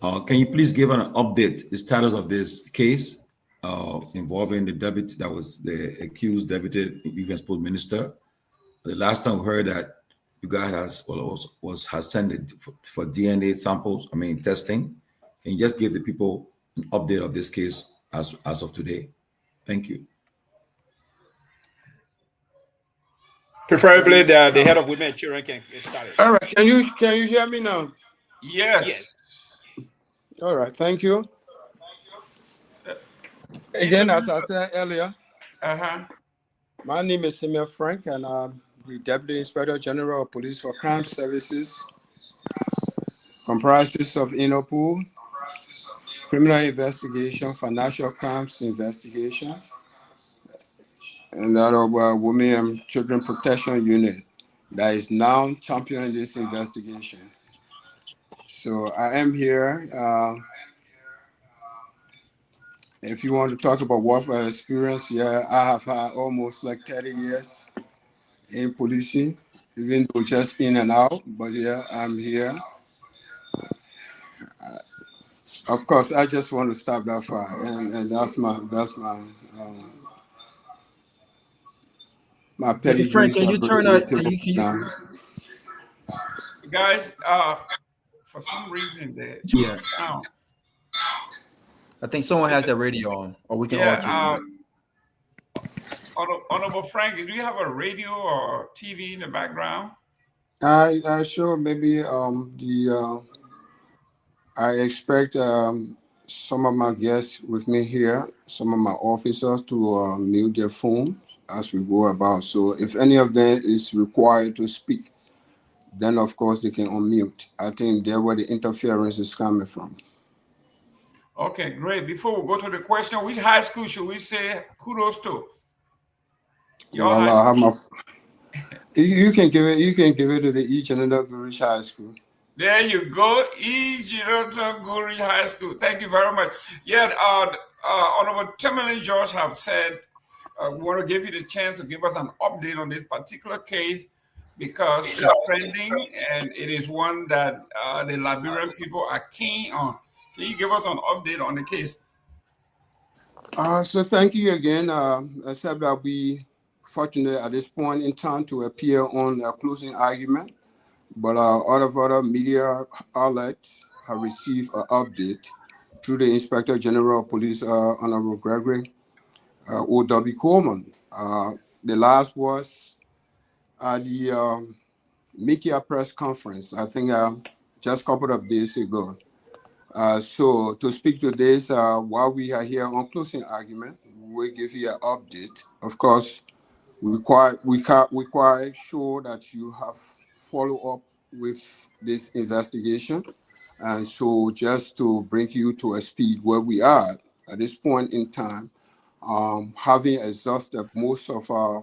Can you please give an update, the status of this case? involving the deputy that was the accused deputy defense post minister. The last time we heard that you guys has sent it for DNA samples, testing. Can you just give the people an update of this case as of today? Thank you. Preferably the head of women and children can start it. All right, can you hear me now? Yes. All right, thank you. Again, as I said earlier, my name is Samuel Frank, and I'm the Deputy Inspector General of Police for Crime Services, comprises of Interpol, criminal investigation, financial crimes investigation, and that of Women and Children Protection Unit that is now championing this investigation. So I am here. If you want to talk about warfare experience, yeah, I have had almost like 30 years in policing, even though just in and out, but yeah, I'm here. Of course, I just want to stop that far, and that's my pedigree. Frank, can you turn on? Can you? Guys, for some reason the sound. I think someone has their radio on, or we can all just. Honorable Frank, do you have a radio or TV in the background? I sure maybe I expect some of my guests with me here, some of my officers to mute their phones as we go about. So if any of them is required to speak, then of course they can unmute. I think that's where the interference is coming from. Okay, great. Before we go to the question, which high school should we say kudos to? Your high school. You can give it to the each and another high school. There you go, Guru High School. Thank you very much. Yeah, Honorable Tomalin George have said we want to give you the chance to give us an update on this particular case because it's trending and it is one that the Liberian people are keen on. Can you give us an update on the case? So thank you again. Except that we fortunate at this point in time to appear on a closing argument. But all of other media outlets have received an update through the Inspector General of Police, Honorable Gregory O.W. Coleman. The last was the Myean press conference, I think just a couple of days ago. So to speak to this, while we are here on closing argument, we'll give you an update. Of course, we require sure that you have follow up with this investigation. And so just to bring you to a speed where we are at this point in time, having exhausted most of our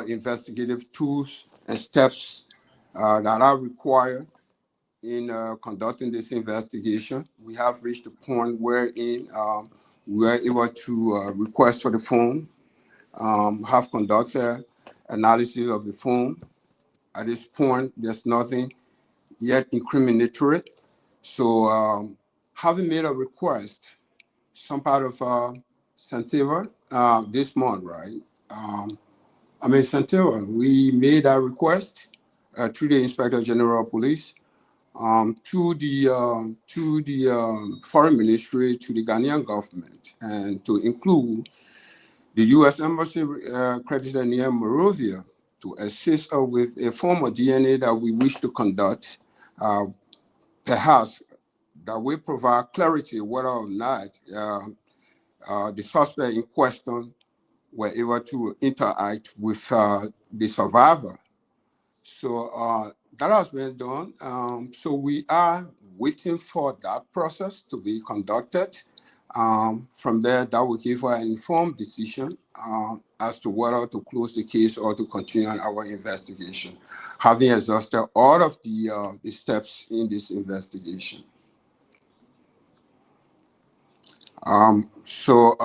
investigative tools and steps that are required in conducting this investigation, we have reached a point wherein we are able to request for the phone, have conducted analysis of the phone. At this point, there's nothing yet incriminatory. So having made a request, some part of Santiva this month, right? Santiva, we made a request through the Inspector General of Police to the Foreign Ministry, to the Ghanaian government, and to include the U.S. Embassy credited near Monrovia to assist us with a form of DNA that we wish to conduct, perhaps that will provide clarity whether or not the suspect in question were able to interact with the survivor. So that has been done. So we are waiting for that process to be conducted. From there, that will give us an informed decision as to whether to close the case or to continue on our investigation, having exhausted all of the steps in this investigation. So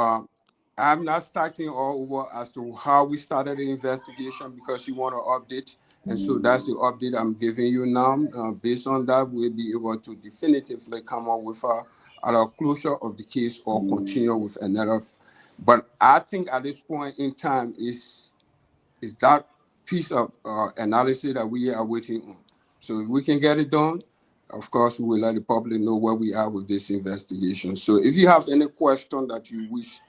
I'm not starting all over as to how we started the investigation because you want to update. And so that's the update I'm giving you now. Based on that, we'll be able to definitively come up with either closure of the case or continue with another. But I think at this point in time is that piece of analysis that we are waiting on. So if we can get it done, of course, we will let the public know where we are with this investigation. So if you have any question that you wish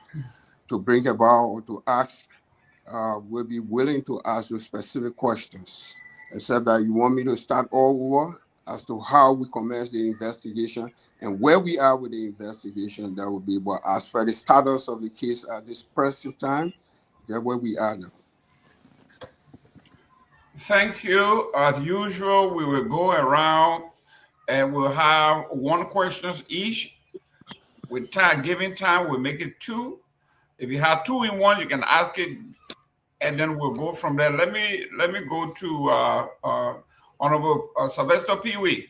to bring about or to ask, we'll be willing to ask those specific questions, except that you want me to start all over as to how we commence the investigation and where we are with the investigation. That will be, but as for the status of the case at this present time, that's where we are now. Thank you. As usual, we will go around and we'll have one question each. With time, giving time, we'll make it two. If you have two in one, you can ask it, and then we'll go from there. Let me go to Honorable Sylvester Pewee.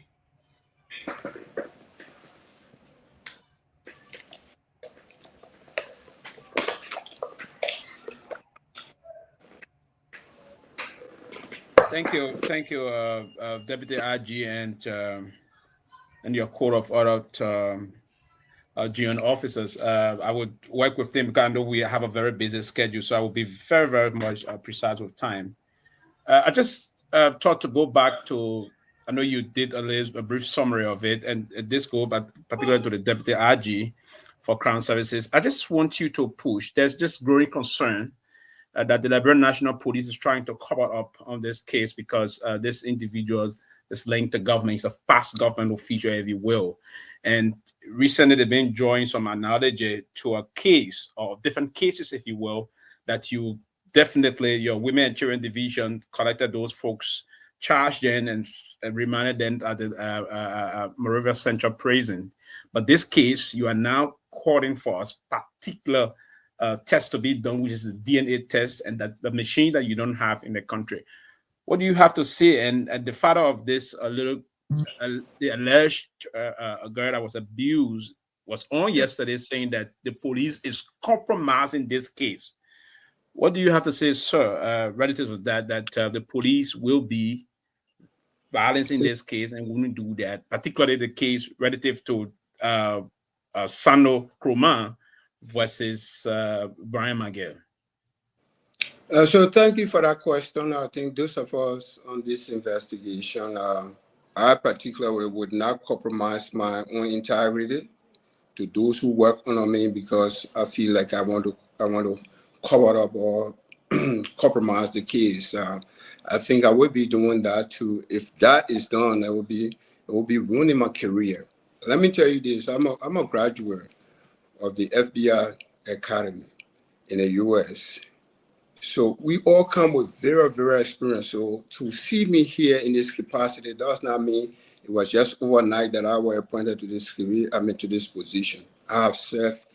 Thank you, Deputy RG and your court of other GN officers. I would work with them because I know we have a very busy schedule, so I will be very, very much precise with time. I just thought to go back to, I know you did a brief summary of it, and this go back particularly to the Deputy RG for Crown Services. I just want you to push. There's just growing concern that the Liberian National Police is trying to cover up on this case because this individual is linked to government. He's a past government official, if you will. And recently they've been drawing some analogy to a case, or different cases, if you will, that you definitely, your Women and Children Division collected those folks, charged them and remanded them at the Monrovia Central Prison. But this case, you are now calling for a particular test to be done, which is the DNA test, and that the machine that you don't have in the country. What do you have to say? And the father of this the alleged girl that was abused was on yesterday saying that the police is compromising this case. What do you have to say, sir, relative to that the police will be balancing this case and wouldn't do that, particularly the case relative to Seleke Kromah versus Brian Miguel? So thank you for that question. I think those of us on this investigation, I particularly would not compromise my own integrity to those who work under me because I feel like I want to cover up or compromise the case. I think I would be doing that too. If that is done, it will be ruining my career. Let me tell you this: I'm a graduate of the FBI Academy in the U.S. So we all come with very, very experience. So to see me here in this capacity does not mean it was just overnight that I was appointed to this career. To this position. I have served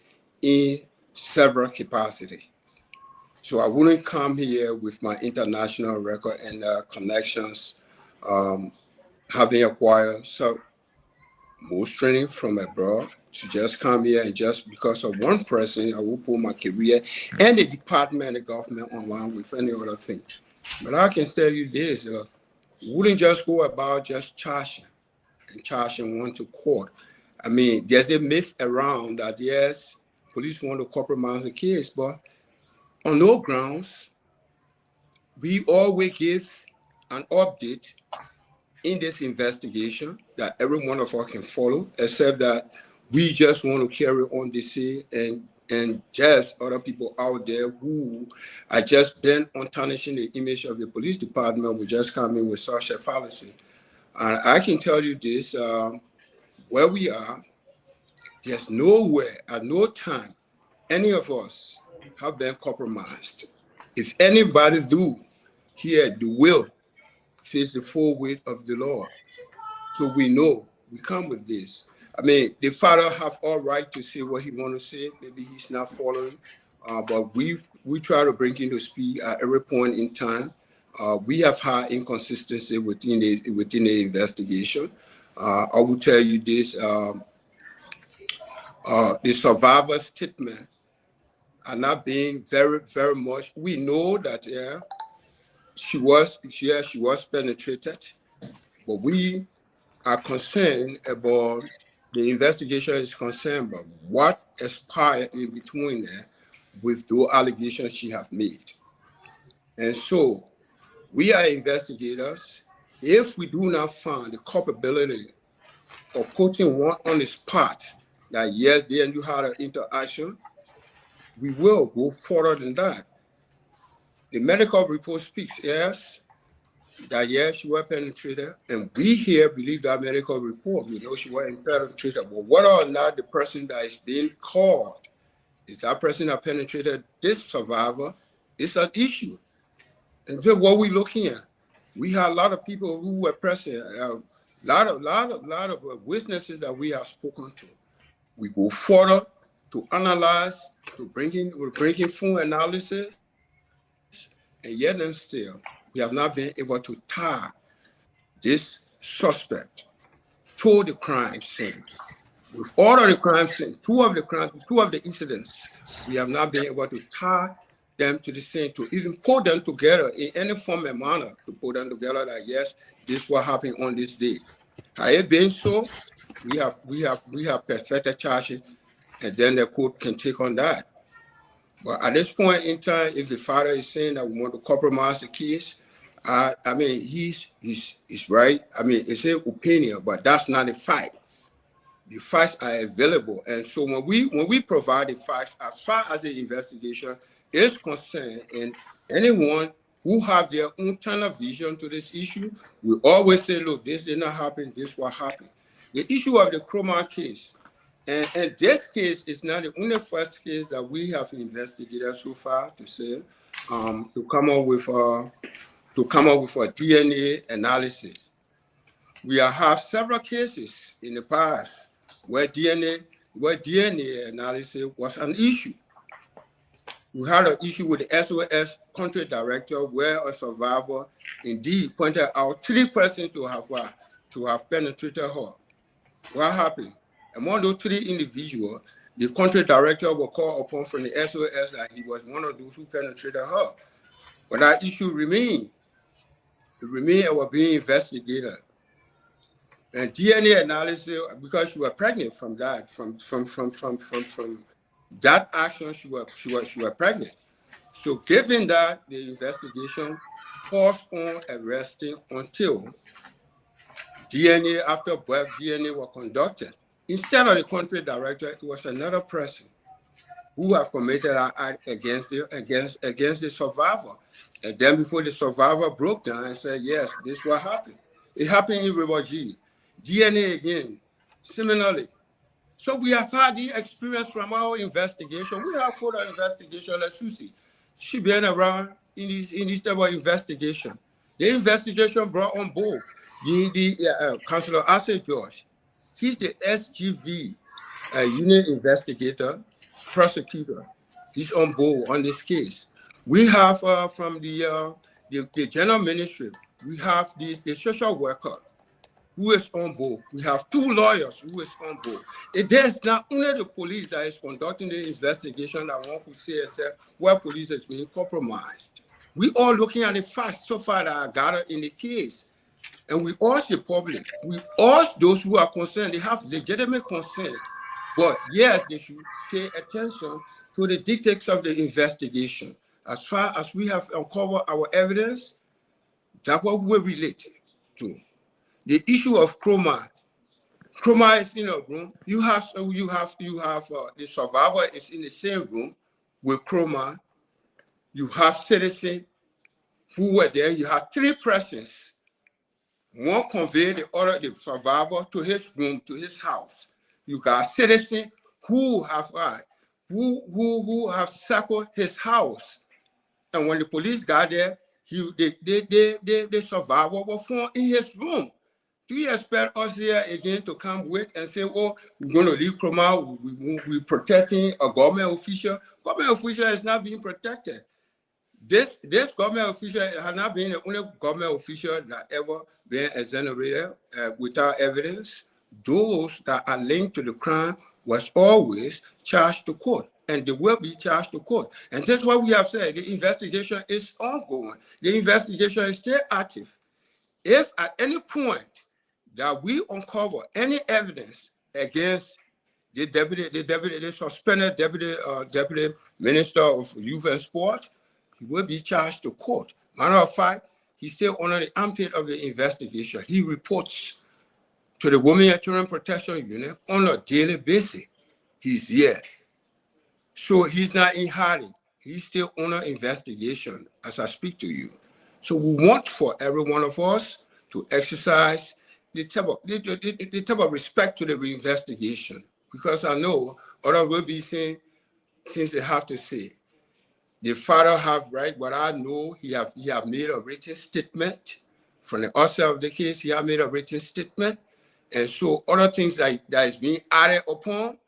in several capacities. So I wouldn't come here with my international record and connections, having acquired most training from abroad, to just come here and just because of one person, I will put my career and the department and the government on line with any other thing. But I can tell you this, wouldn't just go about just charging one to court. I mean, there's a myth around that, yes, police want to compromise the case, but on no grounds, we always give an update in this investigation that every one of us can follow, except that we just want to carry on the scene and just other people out there who are just bent on tarnishing the image of the police department will just come in with such a fallacy. And I can tell you this, where we are, there's nowhere at no time any of us have been compromised. If anybody do here, they will face the full weight of the law. So we know we come with this. I mean, the father have all right to say what he want to say. Maybe he's not following, but we try to bring him to speed at every point in time. We have had inconsistency within the investigation. I will tell you this: the survivor statement are not being very, very much. We know that she was penetrated, but we are concerned about the investigation is concerned, but what expired in between there with those allegations she have made. And so we are investigators. If we do not find the culpability of putting one on the spot that yes, then you had an interaction, we will go further than that. The medical report speaks, yes, that yes, she was penetrated, and we here believe that medical report. We know she was penetrated, but whether or not the person that is being called is that person that penetrated this survivor is an issue. And just what we're looking at, we have a lot of people who were present, a lot of witnesses that we have spoken to. We go further to analyze, we're bringing full analysis, and yet and still, we have not been able to tie this suspect to the crime scene. With all of the crime scene, two of the incidents, we have not been able to tie them to the scene, to even put them together in any form and manner, to put them together that yes, this is what happened on this day. Had it been so, we have perfected charges, and then the court can take on that. But at this point in time, if the father is saying that we want to compromise the case, I mean, he's right. I mean, it's his opinion, but that's not the facts. The facts are available, and so when we provide the facts, as far as the investigation is concerned, and anyone who have their own tunnel vision to this issue, we always say, look, this did not happen. This what happened. The issue of the Kromah case. And this case is not the only first case that we have investigated so far to say to come up with a DNA analysis. We have several cases in the past where DNA analysis was an issue. We had an issue with the SOS country director where a survivor indeed pointed out 3 persons to have penetrated her. What happened? Among those 3 individuals, the country director was called upon from the SOS that he was one of those who penetrated her. But that issue remained. It remained and was being investigated. And DNA analysis, because she was pregnant from that, from that action, she was pregnant. So given that, the investigation paused on arresting until DNA after birth DNA was conducted. Instead of the country director, it was another person who have committed an act against the survivor. And then before the survivor broke down and said, yes, this is what happened. It happened in River G. DNA again, similarly. So we have had the experience from our investigation. We have put an investigation like Susie. She been around in this type of investigation. The investigation brought on board the Councillor Asa George. He's the SGV unit investigator, prosecutor. He's on board on this case. We have from the general ministry, we have the social worker who is on board. We have 2 lawyers who is on board. It is not only the police that is conducting the investigation that one could say where police is being compromised. We are looking at the facts so far that are gathered in the case. And we urge the public, we urge those who are concerned, they have legitimate concern. But yes, they should pay attention to the details of the investigation. As far as we have uncovered our evidence, that's what we're related to. The issue of Kromah. Kromah is in a room. You have the survivor is in the same room with Kromah. You have citizens who were there. You have 3 persons. One conveyed the survivor to his room, to his house. You got citizens who have circled his house, and when the police got there, the survivor was found in his room. Do you expect us here again to come with and say, "Oh, we're going to leave Kromah, we're protecting a government official"? Government official is not being protected. This government official has not been the only government official that ever been exonerated without evidence. Those that are linked to the crime was always charged to court, and they will be charged to court. And that's what we have said. The investigation is ongoing. The investigation is still active. If at any point that we uncover any evidence, against the suspended deputy minister of youth and sport. He will be charged to court. Matter of fact, he's still under the armpit of the investigation. He reports to the Women and Children Protection Unit on a daily basis. He's here. So he's not in hiding. He's still under investigation as I speak to you. So we want for every one of us to exercise the type of respect to the investigation, because I know others will be saying things they have to say. The father have right, but I know he have made a written statement from the author of the case. He have made a written statement, and so other things that is being added upon,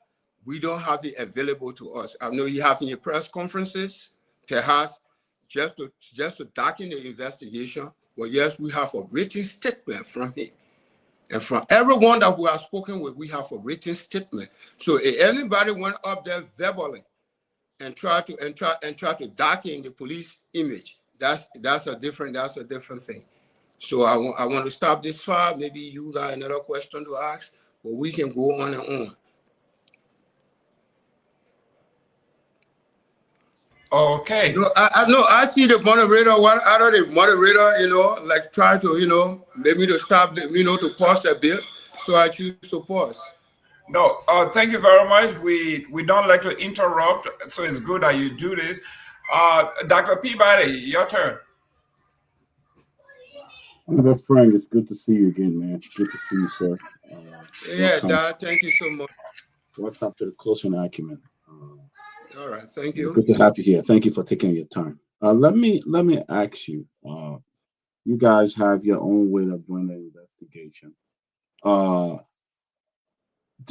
we don't have it available to us. I know you have in your press conferences, perhaps just to darken the investigation. But yes, we have a written statement from him. And from everyone that we have spoken with, we have a written statement. So if anybody went up there verbally and try to darken the police image, that's a different thing. So I want to stop this far. Maybe you got another question to ask, but we can go on and on. Okay. No, I see the moderator. What other the moderator, like try to, maybe to stop, to pause a bit. So I choose to pause. No, thank you very much. We don't like to interrupt, so it's good that you do this. Dr. Peabody, your turn. Honorable Frank, it's good to see you again, man. Good to see you, sir. Yeah, Dad, thank you so much. Welcome to the Closing Acumen. All right, thank you. Good to have you here. Thank you for taking your time. Let me ask you. You guys have your own way of doing the investigation. Do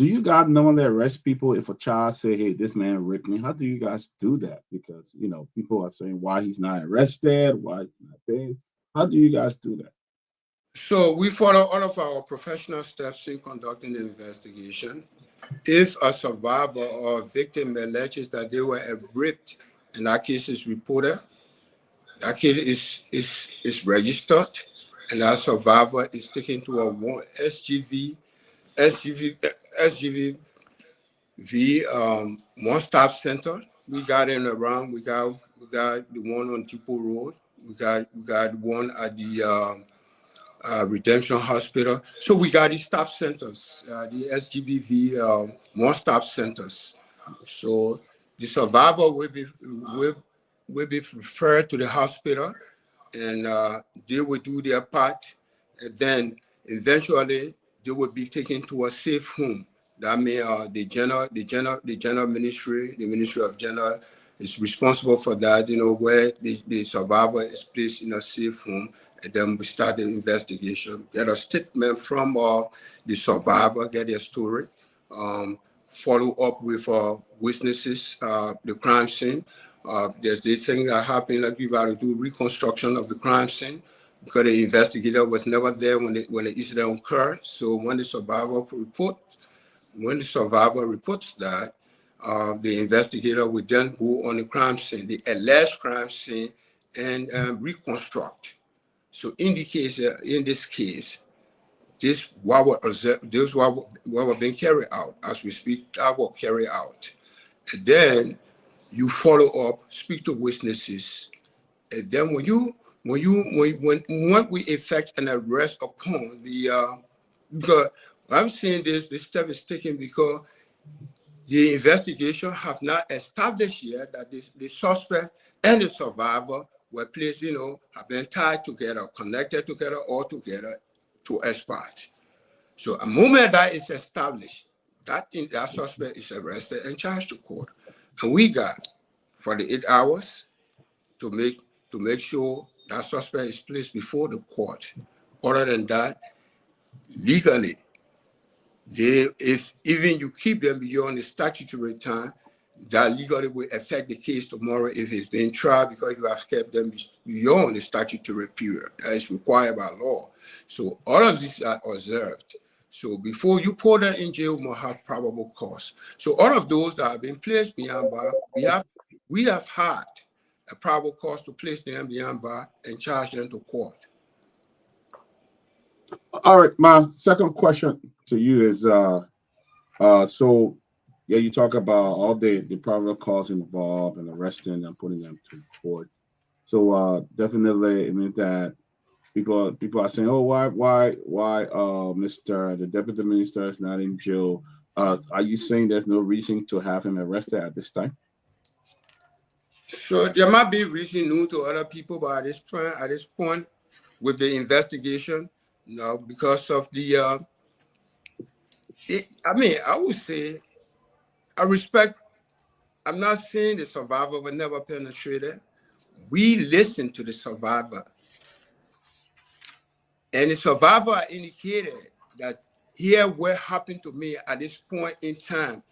you guys normally arrest people if a child say, "Hey, this man raped me"? How do you guys do that? Because people are saying why he's not arrested, why he's not there. How do you guys do that? So we follow all of our professional steps in conducting the investigation. If a survivor or a victim alleges that they were raped and that case is reported, that case is registered, and that survivor is taken to a SGV one-stop center. We got in around. We got the one on Dopoh Road. We got one at the Redemption Hospital. So we got these stop centers, the SGBV one-stop centers. So the survivor will be referred to the hospital, and they will do their part, and then eventually they will be taken to a safe home. That means the general ministry, the Ministry of General, is responsible for that. Where the survivor is placed in a safe home. And then we start the investigation, get a statement from the survivor, get their story, follow up with witnesses, the crime scene. There's this thing that happened, like you got to do reconstruction of the crime scene because the investigator was never there when the incident occurred. So when the survivor reports that, the investigator would then go on the crime scene, the alleged crime scene, and reconstruct. So in this case, this what were being carried out as we speak. That will carry out, and then you follow up, speak to witnesses, and then when we effect an arrest upon the because I'm saying this step is taken because the investigation have not established yet that the suspect and the survivor were placed, have been tied together, connected together, all together to a spot. So a moment that is established, that suspect is arrested and charged to court. And we got 48 hours to make sure that suspect is placed before the court. Other than that, legally, if even you keep them beyond the statutory time, that legally will affect the case tomorrow if it's been tried because you have kept them beyond the statutory period that is required by law. So all of these are observed. So before you put them in jail, must have probable cause. So all of those that have been placed behind bar, we have had a probable cause to place them behind bar and charge them to court. All right, my second question to you is So yeah, you talk about all the probable cause involved and arresting and putting them to court. So definitely, I mean that people are saying, oh, why Mr. the deputy minister is not in jail? Are you saying there's no reason to have him arrested at this time? So there might be reason new to other people, but at this point, with the investigation, no, because of the, I would say, I respect. I'm not saying the survivor will never penetrated. We listen to the survivor, and the survivor indicated that here what happened to me at this point in time.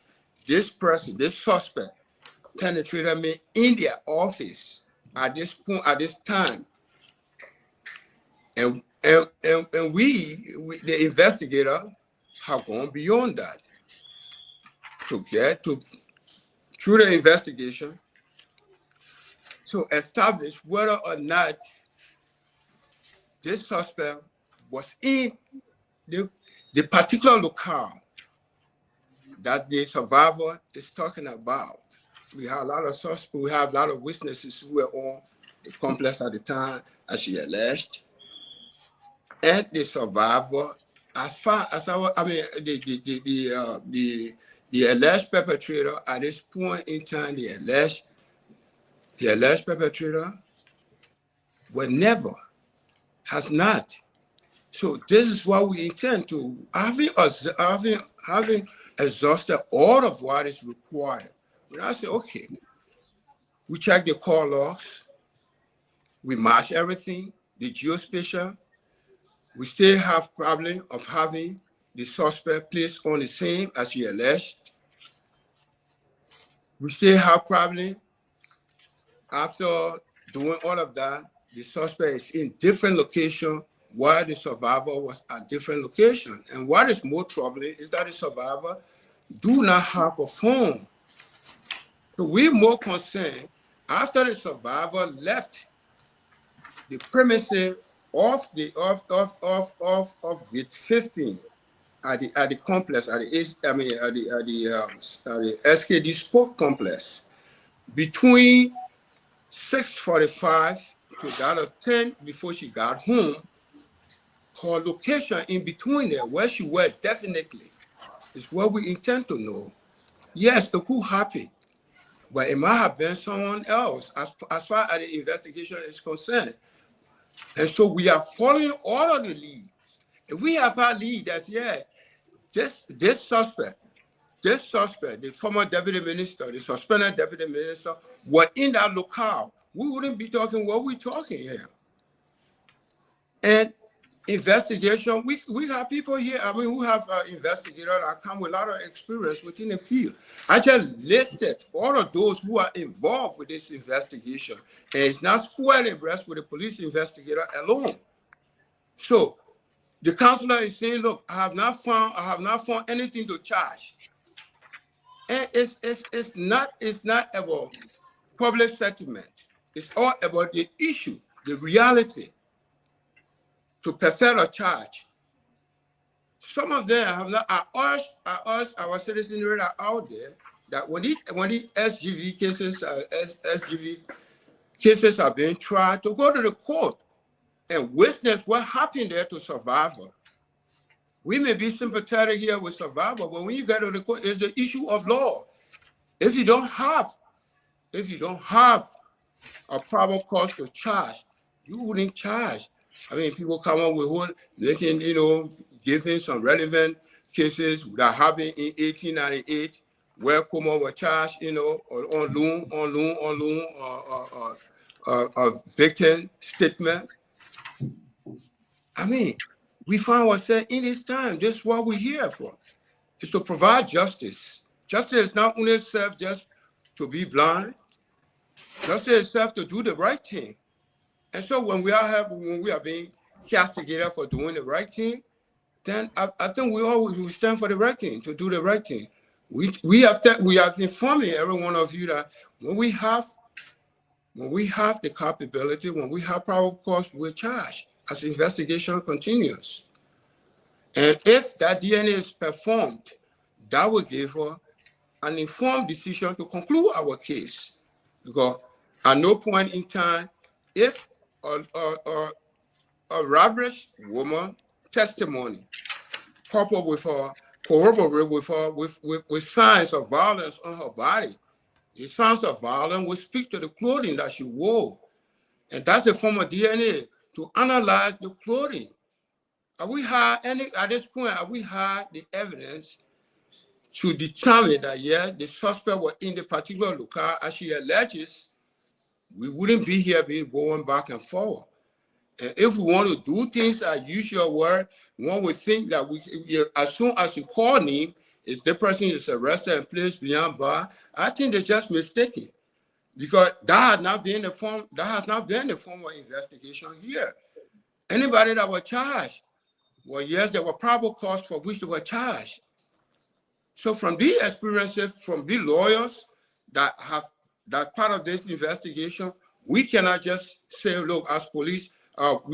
This person, this suspect, penetrated me in their office at this point, at this time. And we, the investigator, have gone beyond that to get to, through the investigation, to establish whether or not this suspect was in the particular locale that the survivor is talking about. We have a lot of suspects, we have a lot of witnesses who were on the complex at the time, as she alleged. And the survivor, as far as the alleged perpetrator at this point in time, the alleged perpetrator has not. So this is what we intend to, having exhausted all of what is required. When I say, okay, we check the call logs, we match everything, the geospatial. We still have problem of having the suspect placed on the scene as he alleged. We still have problem after doing all of that. The suspect is in different location while the survivor was at different location. And what is more troubling is that the survivor do not have a phone. So we're more concerned after the survivor left the premises of the gate 15 at the complex at the SKD Sport Complex between 6:45 to that of 10 before she got home. Her location in between there, where she was definitely, is what we intend to know. Yes, it could happen, but it might have been someone else as far as the investigation is concerned. And so we are following all of the leads. If we have our lead that's, this suspect, the former deputy minister, the suspended deputy minister, were in that locale, we wouldn't be talking what we're talking here. And investigation, we have people here, who have investigators that come with a lot of experience within the field. I just listed all of those who are involved with this investigation, and it's not squarely abreast with the police investigator alone. So the counselor is saying, look, I have not found anything to charge. And it's not about public settlement. It's all about the issue, the reality, to perfect a charge. Some of them have not. I urge our citizens that are out there that when the SGV cases are being tried, to go to the court and witness what happened there to survivor. We may be sympathetic here with survivor, but when you get to the court, it's the issue of law. If you don't have a probable cause to charge, you wouldn't charge. People come up with giving some relevant cases that happened in 1898, where Kromah was charged, on loan, a victim statement. We find ourselves in this time. This is what we're here for. Is to provide justice. Justice is not only served just to be blind. Justice is served to do the right thing. And so when we are being castigated for doing the right thing, then I think we always will stand for the right thing, to do the right thing. We have informing every one of you that when we have the capability, when we have probable cause, we're charged as the investigation continues. And if that DNA is performed, that will give us an informed decision to conclude our case. Because at no point in time, if a ravaged woman testimony coupled with her, corroborate with her, with signs of violence on her body, the signs of violence will speak to the clothing that she wore. And that's a form of DNA to analyze the clothing. Have we had at this point, have we had the evidence to determine that, yeah, the suspect was in the particular locale as she alleges? We wouldn't be here going back and forth. And if we want to do things as usual word, one would think that as soon as you call him, if the person is arrested and placed behind bar, I think they're just mistaken. Because that has not been the form of investigation here. Anybody that was charged, well, yes, there were probable cause for which they were charged. So from these experiences, from these lawyers that part of this investigation, we cannot just say, look, as police,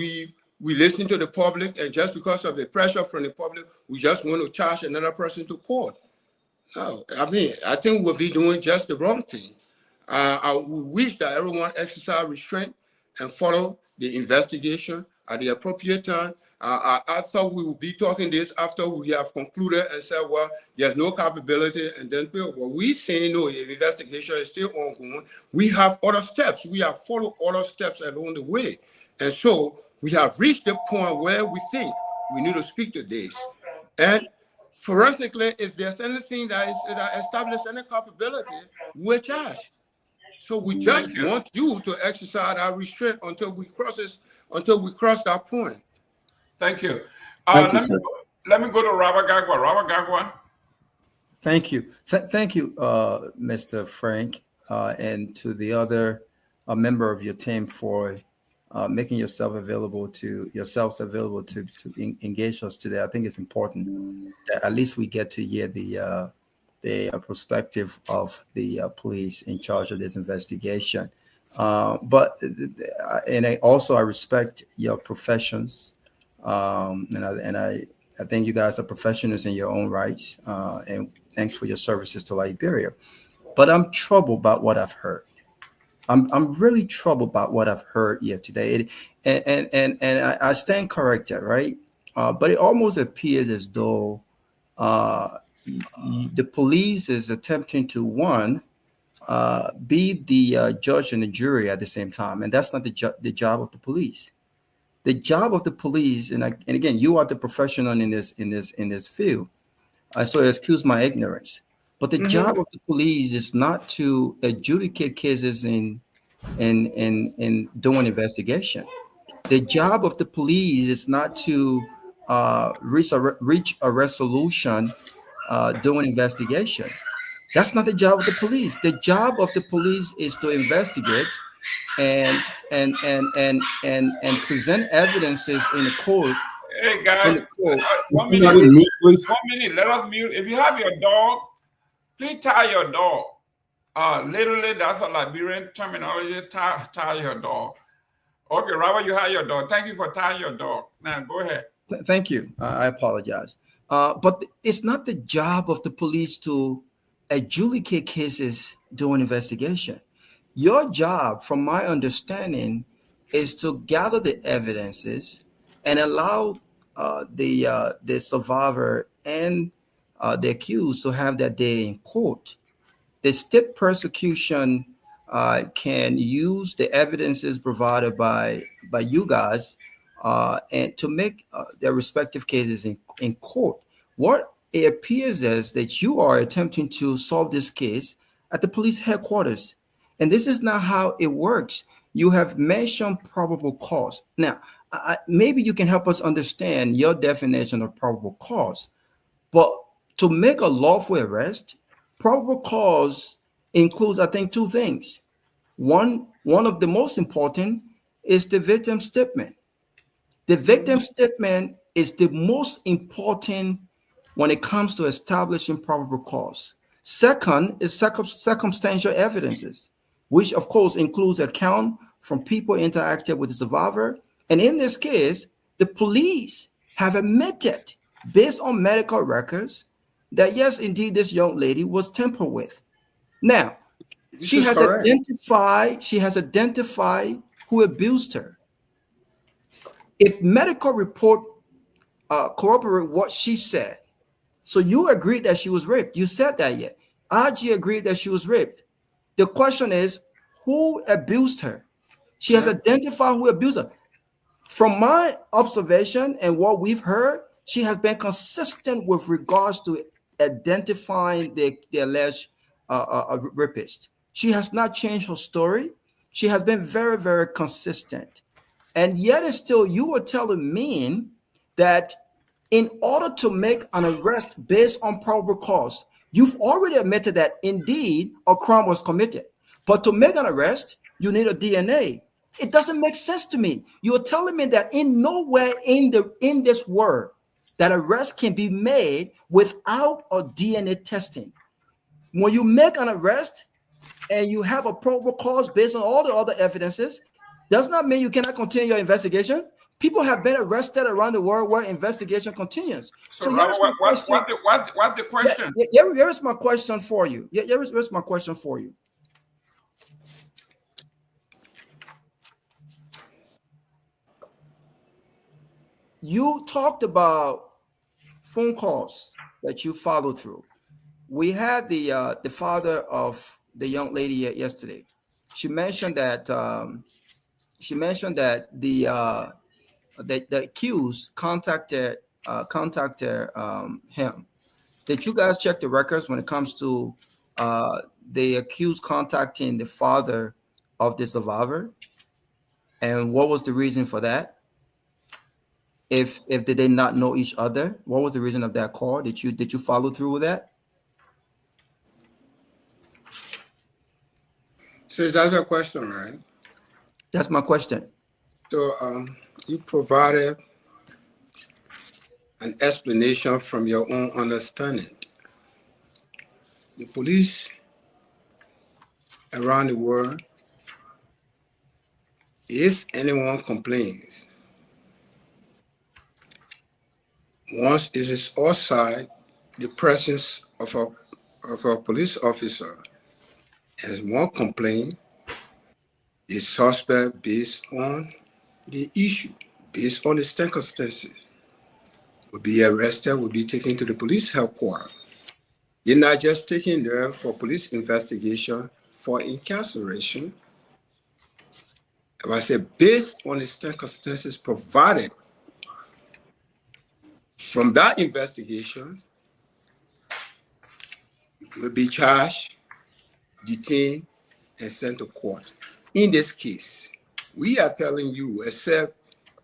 we listen to the public, and just because of the pressure from the public, we just want to charge another person to court. No, I mean, I think we'll be doing just the wrong thing. I wish that everyone exercise restraint and follow the investigation at the appropriate time. I thought we would be talking this after we have concluded and said, well, there's no culpability, and then, well, we say no, the investigation is still ongoing. We have other steps. We have followed other steps along the way. And so we have reached the point where we think we need to speak to this. And forensically, if there's anything that establishes any culpability, we're charged. So we just want you to exercise our restraint until we cross that point. Thank you. Let me go to Robert Garguah. Robert Garguah. Thank you. Thank you, Mr. Frank, and to the other member of your team for making yourselves available to engage us today. I think it's important that at least we get to hear the perspective of the police in charge of this investigation. But I respect your professions, and I think you guys are professionals in your own rights. And thanks for your services to Liberia. But I'm troubled about what I've heard. I'm really troubled about what I've heard here today, and I stand corrected, right? But it almost appears as though the police is attempting to be the judge and the jury at the same time, and that's not the job of the police. The job of the police, and again, you are the professional in this field, so excuse my ignorance. But the job of the police is not to adjudicate cases in doing investigation. The job of the police is not to reach a resolution doing investigation. That's not the job of the police. The job of the police is to investigate and present evidences in the court. Hey guys, 1 minute. 1 minute. Let us mute. If you have your dog, please tie your dog. Literally, that's a Liberian terminology. Tie your dog. Okay, Robert, you have your dog. Thank you for tying your dog. Now, go ahead. Thank you. I apologize. But it's not the job of the police to adjudicate cases during investigation. Your job, from my understanding, is to gather the evidences and allow the survivor and the accused to have that day in court. The state prosecution can use the evidences provided by you guys and to make their respective cases in court. What it appears is that you are attempting to solve this case at the police headquarters, and this is not how it works. You have mentioned probable cause. Now, maybe you can help us understand your definition of probable cause, but to make a lawful arrest, probable cause includes, I think, two things. One of the most important is the victim's statement. The victim's statement is the most important when it comes to establishing probable cause. Second is circumstantial evidences, which of course includes account from people interacting with the survivor. And in this case, the police have admitted, based on medical records, that yes, indeed, this young lady was tampered with. Now, she has identified who abused her. If medical report corroborate what she said, so you agreed that she was raped. You said that yet. RG agreed that she was raped. The question is, who abused her? She has identified who abused her. From my observation and what we've heard, she has been consistent with regards to identifying the alleged rapist. She has not changed her story. She has been very, very consistent. And yet and still, you were telling me that in order to make an arrest based on probable cause, you've already admitted that indeed a crime was committed. But to make an arrest, you need a DNA. It doesn't make sense to me. You're telling me that in nowhere in this world that arrest can be made without a DNA testing. When you make an arrest and you have a probable cause based on all the other evidences, does not mean you cannot continue your investigation. People have been arrested around the world where investigation continues. So Robert, what's the question? Here is my question for you. Here's my question for you. You talked about phone calls that you followed through. We had the father of the young lady yesterday. She mentioned that the accused contacted him. Did you guys check the records when it comes to the accused contacting the father of the survivor? And what was the reason for that? If they did not know each other, what was the reason of that call? Did you follow through with that? So is that your question, right? That's my question. So you provided an explanation from your own understanding. The police around the world, if anyone complains, once it is outside the presence of a police officer, as one complaint, the suspect, based on the issue, based on the circumstances, will be arrested, will be taken to the police headquarters. You're not just taken there for police investigation, for incarceration. As I said, based on the circumstances provided from that investigation, will be charged, detained, and sent to court. In this case, we are telling you, except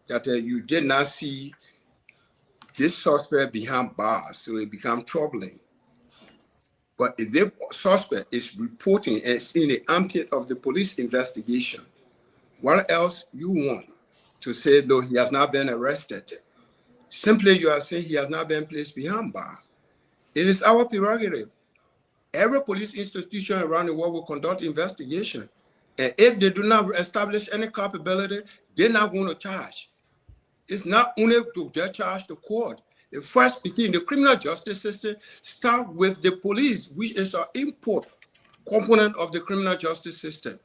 that you did not see this suspect behind bars, so it becomes troubling. But if the suspect is reporting and in the ambit of the police investigation, what else you want to say, no, he has not been arrested? Simply you are saying he has not been placed behind bar. It is our prerogative. Every police institution around the world will conduct investigation. And if they do not establish any culpability, they're not going to charge. It's not only to just charge the court. The first begin, the criminal justice system start with the police, which is an import component of the criminal justice system.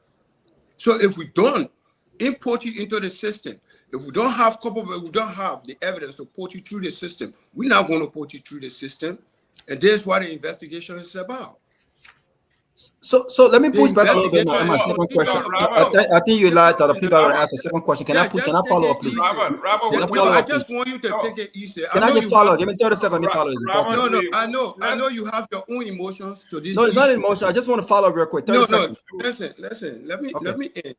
So if we don't import it into the system, if we don't have the evidence to put you through the system, we're not going to put you through the system. And that's what the investigation is about. So let me push back a little bit on my second question. I think you lied to the people that asked a second question. Can I follow up, please? I just want you to take it easy. Can I just follow? Give me 30 seconds. Let me follow. No, I know you have your own emotions to this. No, it's not emotional. I just want to follow real quick. 30 seconds. Listen. Let me end.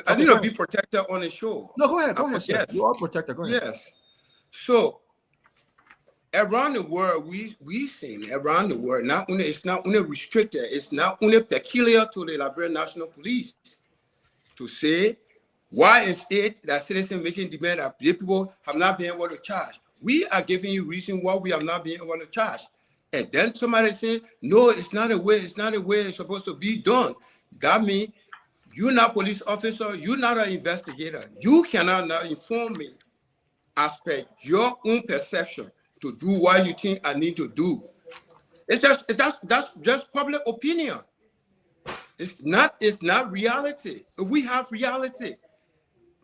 I need to be protected on the show. No, go ahead, sir. You are protected. Go ahead. Yes. So around the world, we seen around the world, it's not only restricted, it's not only peculiar to the Liberia National Police to say, why is it that citizens making demand that people have not been able to charge? We are giving you reason why we have not been able to charge. And then somebody saying, no, it's not a way it's supposed to be done. That means you're not a police officer, you're not an investigator. You cannot now inform me as per your own perception to do what you think I need to do. That's just public opinion. It's not reality. If we have reality,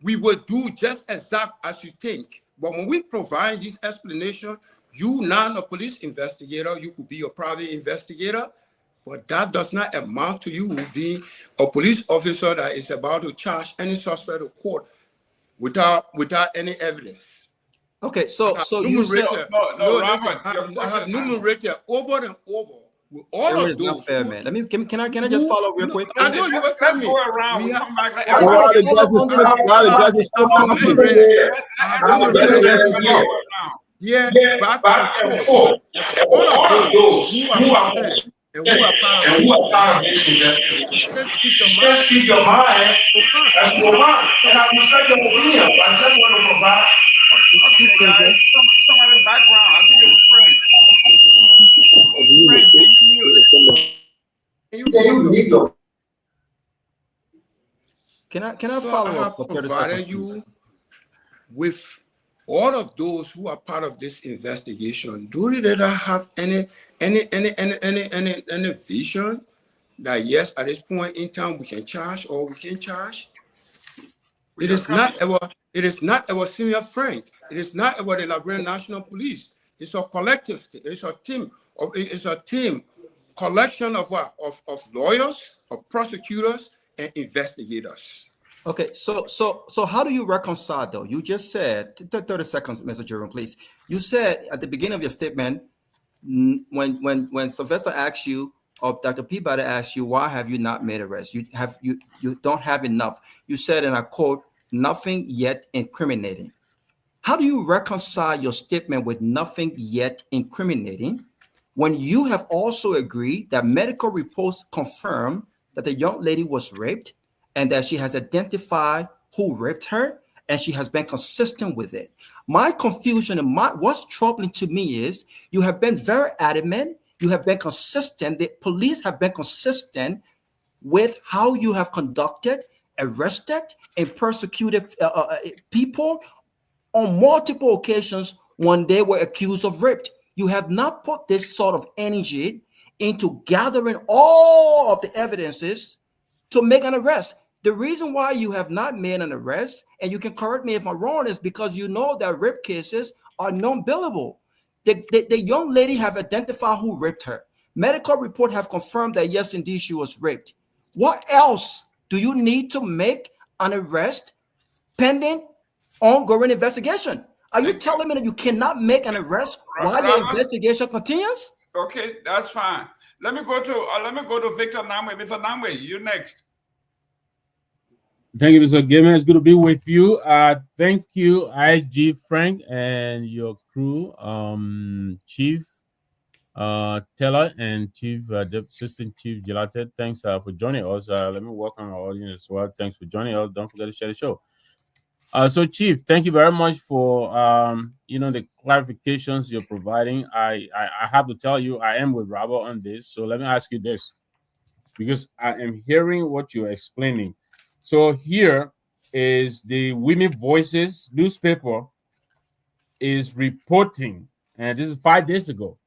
we will do just exact as you think. But when we provide this explanation, you not a police investigator, you could be a private investigator, but that does not amount to you being a police officer that is about to charge any suspect to court without any evidence. Okay, so you said Robert, I have numerated over and over with all of is those. Not fair, man. Can I just follow real quick? I know you were Let's go around. We come back. Back and forth. All of those who are part of this investigation. Just keep your mind as you go on. And I respect your opinion, but I just want to provide. Okay, guys. Somebody background. I think it's Frank. Frank, can you mute? Can I follow up for 30 seconds? You with all of those who are part of this investigation. Do they not have any vision that yes, at this point in time we can charge or we can charge? It is not our senior Frank. It is not about the Liberian National Police. It's a collective. It's a team. Collection of lawyers, of prosecutors, and investigators. Okay, so how do you reconcile though? You just said 30 seconds, Mr. Jerome, please. You said at the beginning of your statement, when Sylvester asked you, or Dr. Peabody asked you, why have you not made arrests? You don't have enough. You said, and I quote, nothing yet incriminating. How do you reconcile your statement with nothing yet incriminating when you have also agreed that medical reports confirm that the young lady was raped and that she has identified who raped her and she has been consistent with it? My confusion and what's troubling to me is you have been very adamant, you have been consistent, the police have been consistent with how you have conducted, arrested, and persecuted people on multiple occasions when they were accused of rape. You have not put this sort of energy into gathering all of the evidences to make an arrest. The reason why you have not made an arrest, and you can correct me if I'm wrong, is because you know that rape cases are non-billable. The young lady have identified who raped her. Medical report have confirmed that yes, indeed, she was raped. What else do you need to make an arrest pending ongoing investigation? Are you telling me that you cannot make an arrest while your investigation continues? Okay, that's fine. Let me go to Victor Nagbe. Mr. Nagbe, you next. Thank you, Mr. Gayman. It's good to be with you. Thank you, IG Frank and your crew, Chief Taylor and Chief Assistant Chief Gelate. Thanks for joining us. Let me welcome our audience as well. Thanks for joining us. Don't forget to share the show. So, Chief, thank you very much for the clarifications you're providing. I have to tell you, I am with Robert on this. So let me ask you this, because I am hearing what you're explaining. So here is the Women Voices newspaper is reporting, and this is 5 days ago.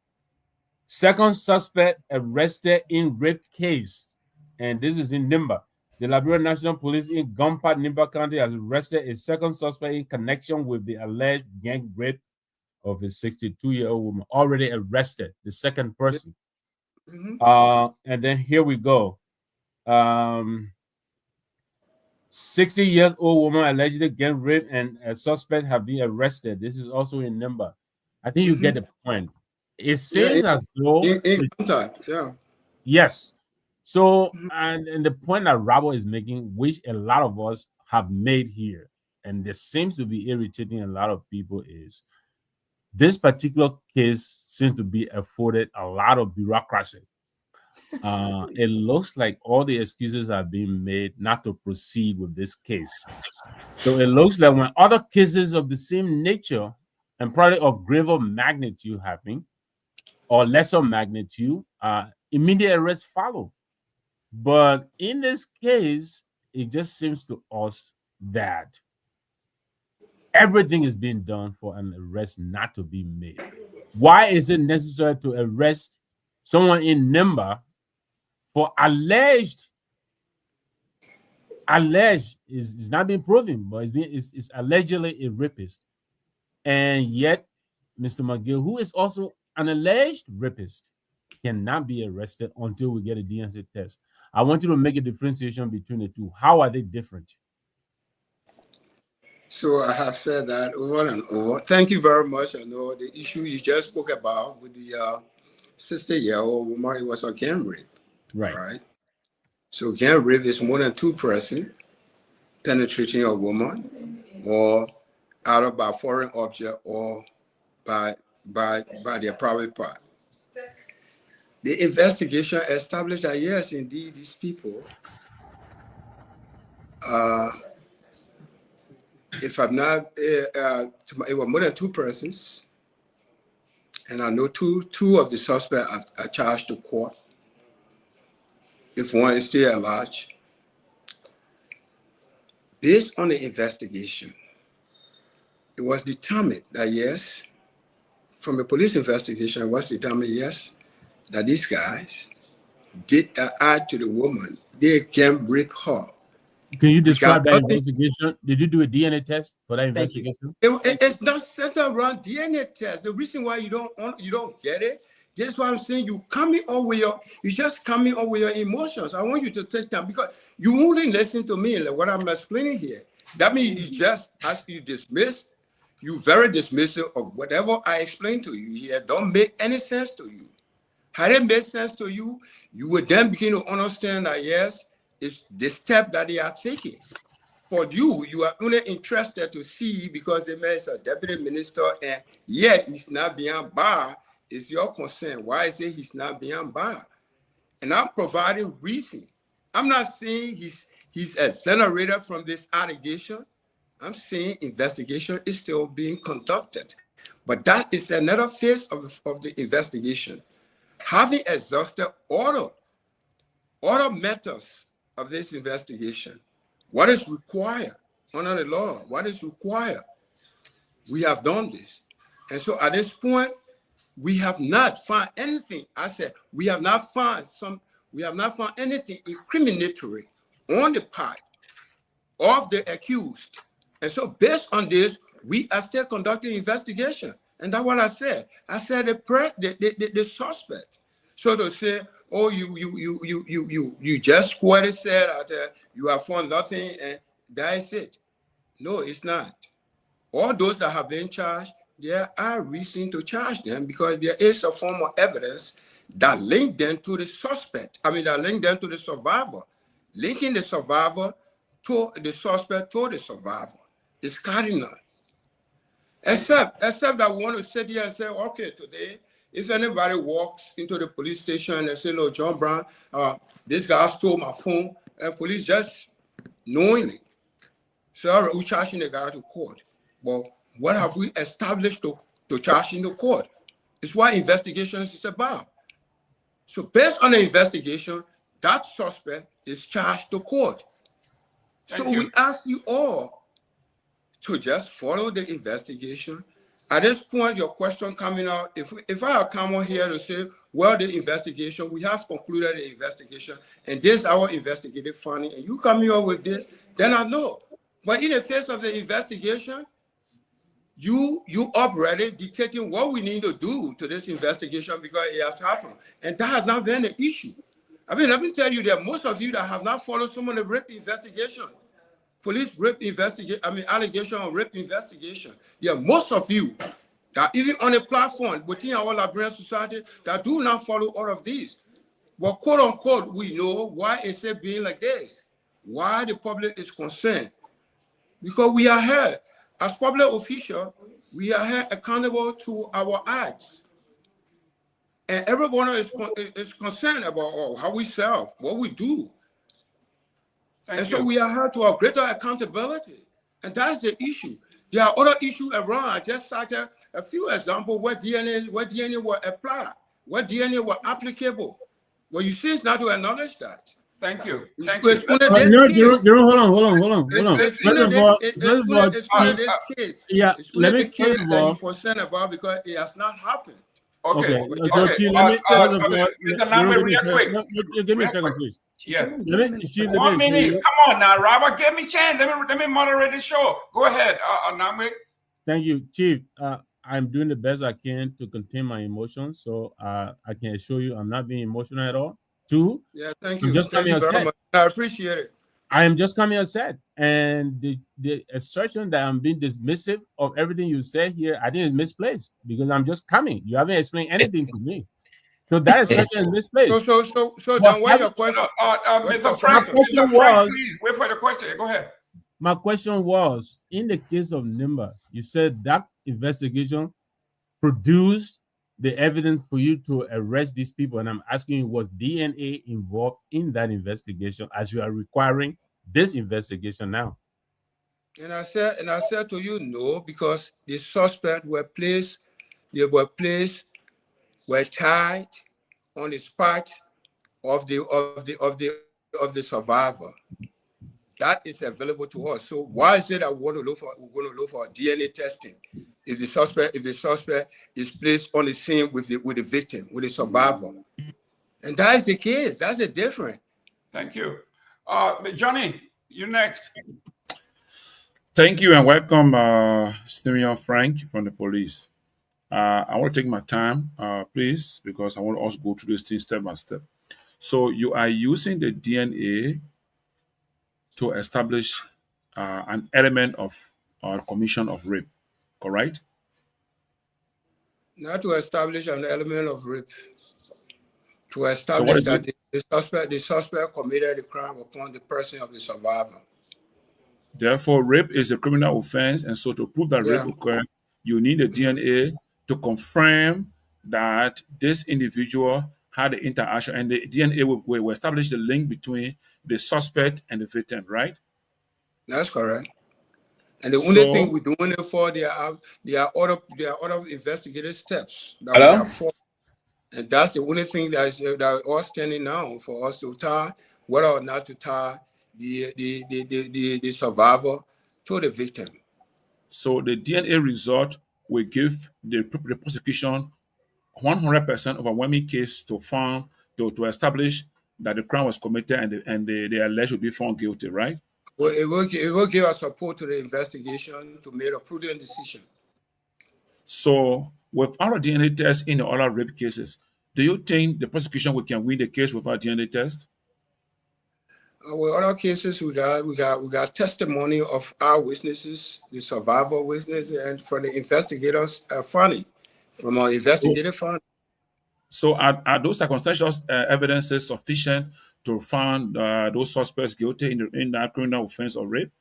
Second suspect arrested in rape case, and this is in Nimba. The Liberia National Police in Gumpa, Nimba County has arrested a second suspect in connection with the alleged gang rape of a 62-year-old woman. Already arrested, the second person. And then here we go. 60-year-old woman allegedly gang raped and a suspect have been arrested. This is also in Nimba. I think you get the point. It seems as though yes. So and the point that Rabo is making, which a lot of us have made here, and this seems to be irritating a lot of people, is this particular case seems to be afforded a lot of bureaucracy. It looks like all the excuses are being made not to proceed with this case. So it looks like when other cases of the same nature and probably of graver magnitude happen or lesser magnitude, immediate arrests follow. But in this case, it just seems to us that everything is being done for an arrest not to be made. Why is it necessary to arrest someone in Nimba for alleged is not being proven, but it's allegedly a rapist. And yet, Mr. McGill, who is also an alleged rapist, cannot be arrested until we get a DNA test. I want you to make a differentiation between the two. How are they different? So I have said that over and over. Thank you very much. I know the issue you just spoke about with the 60-year-old woman, it was a gang rape. Right. So gang rape is more than two persons penetrating a woman, or either by foreign object or by their private part. The investigation established that yes, indeed, these people, if I'm not, it was more than two persons, and I know two of the suspects are charged to court. If one is still at large, based on the investigation, it was determined that yes, from a police investigation, it was determined yes, that these guys did that act to the woman. They can rape her. Can you describe that investigation? Did you do a DNA test for that investigation? It's not centered around DNA test. The reason why you don't get it, that's why I'm saying you just coming up with your emotions. I want you to take time because you only listen to me like what I'm explaining here. That means you just as you dismiss, you very dismissive of whatever I explained to you here. Don't make any sense to you. Had it made sense to you, you would then begin to understand that yes, it's the step that they are taking. For you, you are only interested to see because the man is a deputy minister and yet he's not being barred. It's your concern. Why is it he's not being barred? And I'm providing reason. I'm not saying he's exonerated from this allegation. I'm saying investigation is still being conducted. But that is another phase of the investigation. Having exhausted all methods of this investigation, what is required under the law? What is required? We have done this. And so at this point, we have not found anything. I said, we have not found anything incriminatory on the part of the accused. And so based on this, we are still conducting investigation. And that's what I said. I said the suspect. So to say, oh, you just squarely said that you have found nothing and that is it. No, it's not. All those that have been charged, there are reason to charge them because there is a form of evidence that link them to the suspect. I mean, that link them to the survivor. Linking the survivor to the suspect to the survivor is cardinal. Except that we want to sit here and say, okay, today, if anybody walks into the police station and say, "Look, John Brown, this guy stole my phone," and police just knowingly say, "All right, we're charging the guy to court." Well, what have we established to charge in the court? It's what investigations is about. So based on the investigation, that suspect is charged to court. So we ask you all to just follow the investigation. At this point, your question coming out, if I have come on here to say, well, the investigation, we have concluded the investigation, and this is our investigative finding, and you coming up with this, then I know. But in the face of the investigation, you already dictating what we need to do to this investigation because it has happened. And that has not been the issue. I mean, let me tell you that most of you that have not followed some of the rape investigation, police rape investigation, allegation of rape investigation. Yeah, most of you that even on a platform within our Liberian society that do not follow all of these. Well, quote unquote, we know why it's being like this, why the public is concerned. Because we are here, as public officials, we are here accountable to our acts. And everyone is concerned about how we serve, what we do. So we are here to a greater accountability. And that's the issue. There are other issues around. I just cited a few examples where DNA were applied, where DNA were applicable. Well, you seem not to acknowledge that. Thank you. Jerome, hold on. It's only this case. Yeah, it's only the case that you're concerned about because it has not happened. Okay. So, Chief, let me first of all, Mr. Nagbe, real quick. Give me a second, please. Yeah. Chief, 1 minute. Come on now, Robert. Give me a chance. Let me moderate the show. Go ahead, Nagbe. Thank you, Chief. I'm doing the best I can to contain my emotions, so I can assure you I'm not being emotional at all. Two, Yeah, thank I'm you. just Thank coming you very upset. much. I appreciate it. I am just coming upset, and the assertion that I'm being dismissive of everything you said here, I think is misplaced because I'm just coming. You haven't explained anything to me, so that assertion is misplaced. So then what your question? Mr. Frank, please wait for the question. Go ahead. My question was, in the case of Nimba, you said that investigation produced the evidence for you to arrest these people, and I'm asking you, was DNA involved in that investigation as you are requiring this investigation now? And I said to you, no, because the suspect were tied on the spot of the survivor. That is available to us. So why is it that we're going to look for DNA testing if the suspect is placed on the scene with the victim, with the survivor? And that is the case. That's the difference. Thank you. Johnny, you next. Thank you and welcome, Simeon Frank from the police. I want to take my time, please, because I want to also go through this thing step by step. So you are using the DNA to establish an element of commission of rape, correct? Not to establish an element of rape. To establish that the suspect committed the crime upon the person of the survivor. Therefore, rape is a criminal offense, and so to prove that rape occurred, you need the DNA to confirm that this individual had the interaction, and the DNA will establish the link between the suspect and the victim, right? That's correct. And the only thing we're doing it for, there are other investigative steps that we have for, and that's the only thing that is all standing now for us to tie whether or not to tie the survivor to the victim. So the DNA result will give the prosecution 100% overwhelming case to establish that the crime was committed and the alleged will be found guilty, right? Well, it will give us support to the investigation to make a prudent decision. So without a DNA test in the other rape cases, do you think the prosecution can win the case without DNA test? With other cases, we got testimony of our witnesses, the survivor witnesses, and from the investigators, from our investigative finding. So are those circumstantial evidences sufficient to find those suspects guilty in that criminal offense of rape?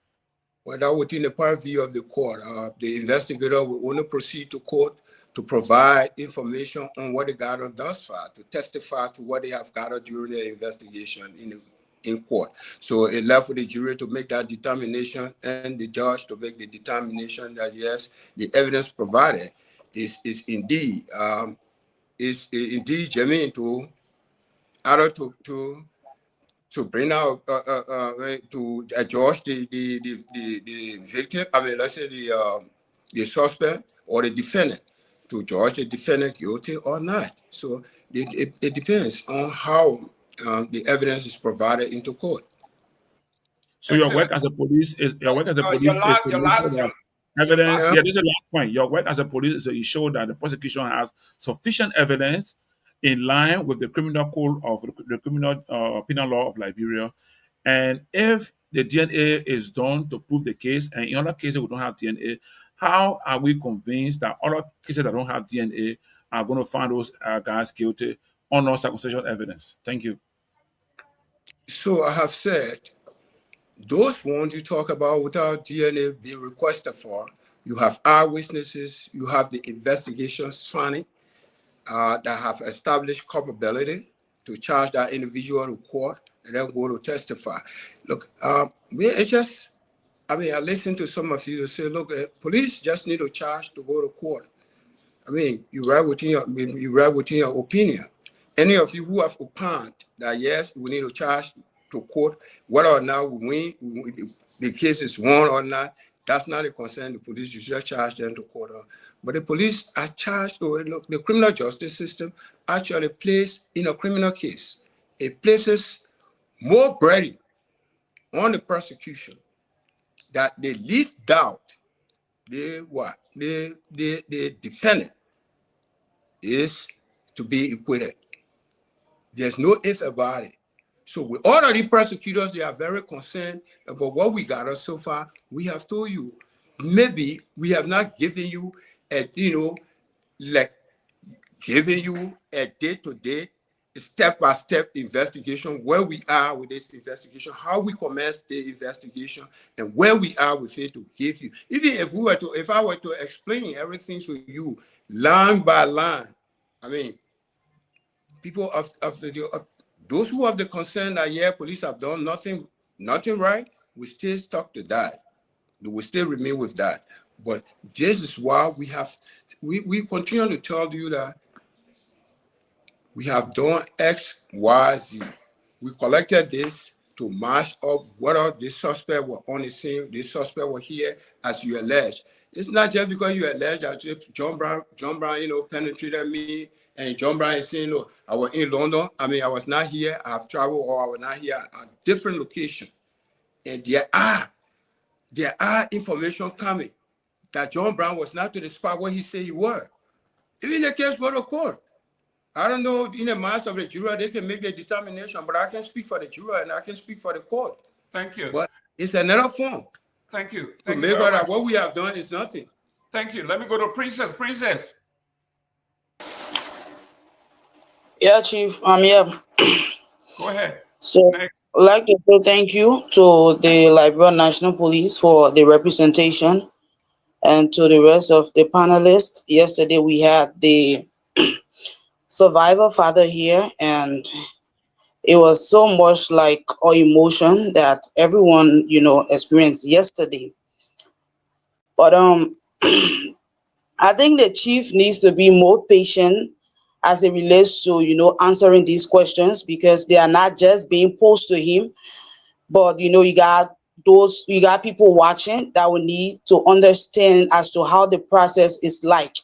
Well, that within the point of view of the court, the investigator will only proceed to court to provide information on what they gathered thus far, to testify to what they have gathered during their investigation in court. So it left with the jury to make that determination and the judge to make the determination that yes, the evidence provided is indeed germane to either to bring out to adjudge the victim. I mean, let's say the suspect or the defendant, to judge the defendant guilty or not. So it depends on how the evidence is provided into court. So your work as a police is to ensure that evidence. Yeah, this is the last point. Your work as a police is to ensure that the prosecution has sufficient evidence in line with the criminal code of the criminal penal law of Liberia. And if the DNA is done to prove the case, and in other cases we don't have DNA, how are we convinced that other cases that don't have DNA are going to find those guys guilty on no circumstantial evidence? Thank you. So I have said, those ones you talk about without DNA being requested for, you have eyewitnesses, you have the investigations finding that have established culpability to charge that individual to court and then go to testify. Look, I listen to some of you say, look, police just need to charge to go to court. I mean, you write within your opinion. Any of you who have opined that yes, we need to charge to court, whether or not we win, the case is won or not, That's not a concern. The police, you just charge them to court. But the police are charged, look, the criminal justice system actually plays in a criminal case. It places more burden on the prosecution that the least doubt the defendant is to be acquitted. There's no if about it. So with all of the prosecutors, they are very concerned about what we got us so far. We have told you, maybe we have not given you a, like giving you a day-to-day, step-by-step investigation, where we are with this investigation, how we commence the investigation, and where we are with it to give you. Even if I were to explain everything to you line by line, I mean, people of those who have the concern that police have done nothing right, we still stuck to that. They will still remain with that. But this is why we continue to tell you that we have done X, Y, Z. We collected this to match up whether this suspect were on the scene, this suspect were here, as you allege. It's not just because you allege that John Brown, penetrated me, and John Brown is saying, look, I was in London. I mean, I was not here. I've traveled, or I was not here at different location. And there are information coming that John Brown was not to the spot where he said you were. Even the case go to court. I don't know, in the minds of the juror, they can make the determination, but I can speak for the juror and I can speak for the court. Thank you. But it's another form. Thank you. To make sure that what we have done is nothing. Thank you. Let me go to Princess. Princess. Yeah, Chief, I'm here. Go ahead. So, I'd like to say thank you to the Liberia National Police for the representation and to the rest of the panelists. Yesterday, we had the survivor father here, and it was so much like our emotion that everyone, experienced yesterday. But I think the chief needs to be more patient as it relates to, answering these questions, because they are not just being posed to him, but, you got people watching that will need to understand as to how the process is like.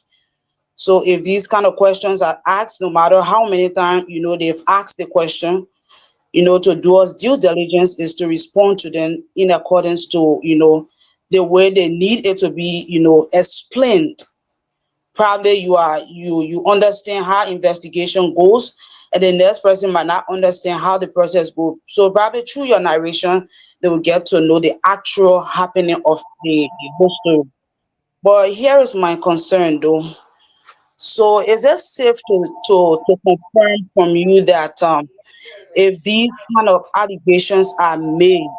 So if these kind of questions are asked, no matter how many times, they've asked the question, to do us due diligence is to respond to them in accordance to, the way they need it to be, explained. Probably you understand how investigation goes, and the next person might not understand how the process goes. So probably through your narration, they will get to know the actual happening of the whole story. But here is my concern, though. So is it safe to confirm from you that if these kind of allegations are made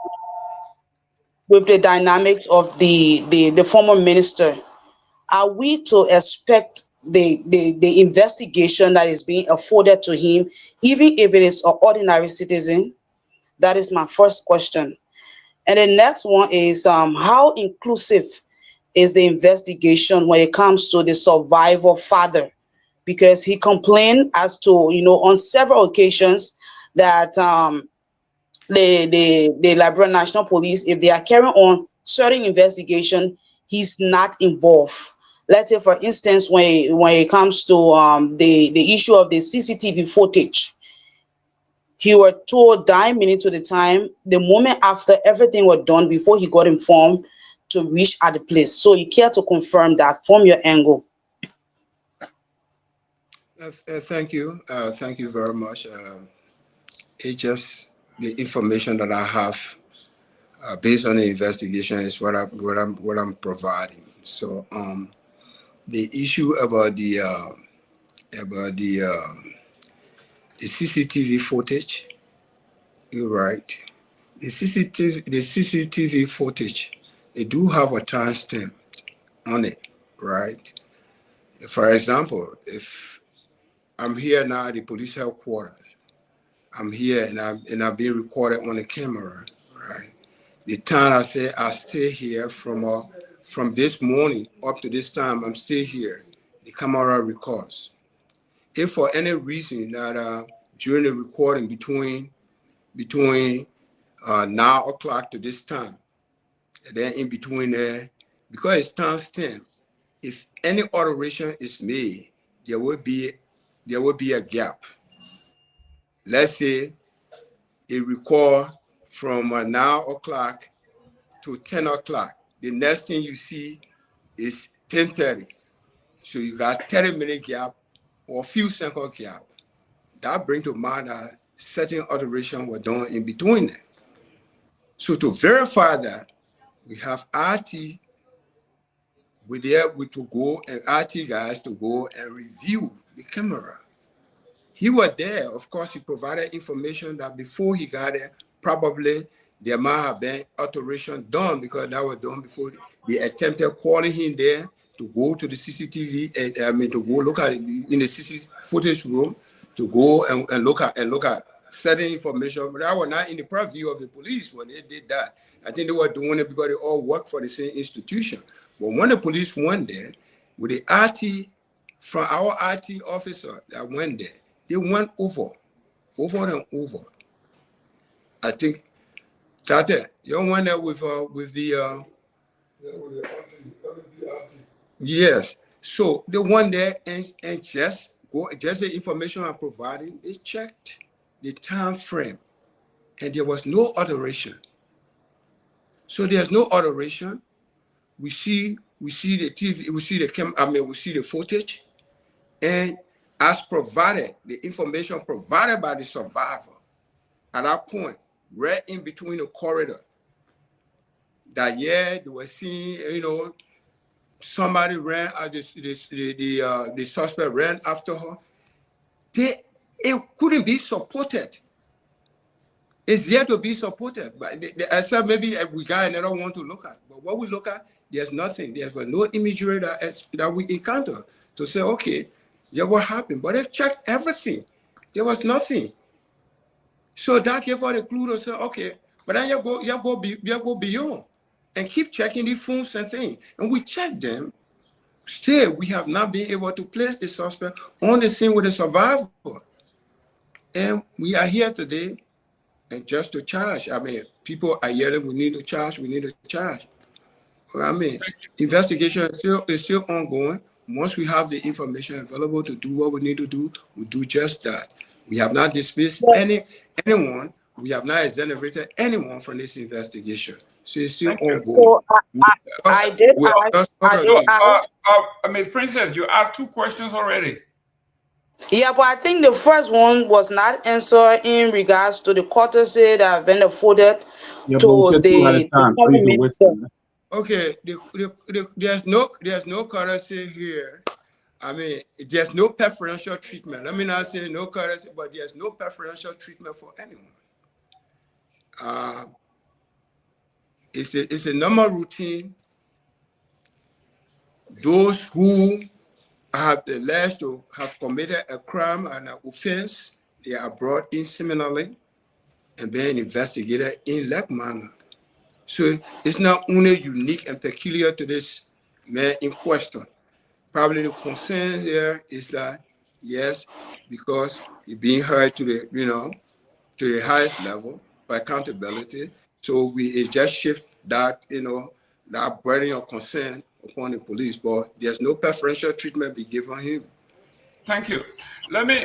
with the dynamics of the former minister, are we to expect the investigation that is being afforded to him, even if it is an ordinary citizen? That is my first question. And the next one is how inclusive is the investigation when it comes to the survivor father? Because he complained as to, on several occasions that the Liberia National Police, if they are carrying on certain investigation, he's not involved. Let's say, for instance, when it comes to the issue of the CCTV footage, he was told 9 minutes to the time, the moment after everything was done, before he got informed to reach at the place. So you care to confirm that from your angle? Thank you. Thank you very much. It's just the information that I have based on the investigation is what I'm providing. So the issue about the CCTV footage, you're right. The CCTV footage, they do have a timestamp on it, right? For example, if I'm here now at the police headquarters, I'm here and I'm being recorded on the camera, right? The time I say I stay here from this morning up to this time, I'm still here. The camera records. If for any reason that during the recording between 9 o'clock to this time, and then in between there, because it's timestamp, if any alteration is made, there will be a gap. Let's say a record from 9 o'clock to 10 o'clock. The next thing you see is 10:30. So you got 30-minute gap or a few second gap. That brings to mind that certain alteration were done in between them. So to verify that, we have RT to go and RT guys to go and review the camera. He was there. Of course, he provided information that before he got there, probably there might have been alteration done because that was done before they attempted calling him there to go to the CCTV, to go look at it in the CCTV footage room, to go and look at certain information. But that was not in the purview of the police when they did that. I think they were doing it because they all work for the same institution. But when the police went there, with the RT, from our RT officer that went there, they went over and over. I think that you went there with the yes. So they went there and just the information I'm providing, they checked the time frame, and there was no alteration. So there's no alteration. We see the TV, we see the footage, and as provided, the information provided by the survivor at that point, right in between the corridor, that they were seeing, somebody ran, the suspect ran after her. It couldn't be supported. It's there to be supported, but except maybe we got another one to look at. But what we look at, there's nothing. There's no imagery that we encounter to say, okay, yeah, what happened? But they checked everything. There was nothing. So that gave us a clue to say, okay, but then you go beyond and keep checking the phones and things. And we checked them. Still, we have not been able to place the suspect on the scene with the survivor. And we are here today, and just to charge. People are yelling, we need to charge. Investigation is still ongoing. Once we have the information available to do what we need to do, we do just that. We have not dismissed anyone. We have not exonerated anyone from this investigation. So it's still ongoing. Ms. Princess, you asked 2 questions already. Yeah, but I think the first one was not answered in regards to the courtesy that have been afforded to the Okay, there's no courtesy here. There's no preferential treatment. Let me not say no courtesy, but there's no preferential treatment for anyone. It's a normal routine. Those who have the alleged to have committed a crime and an offense, they are brought in similarly and then investigated in like manner. So it's not only unique and peculiar to this man in question. Probably the concern here is that, yes, because he's being heard to the highest level by accountability. So it just shift that, that burden of concern upon the police, but there's no preferential treatment be given him. Thank you. Let's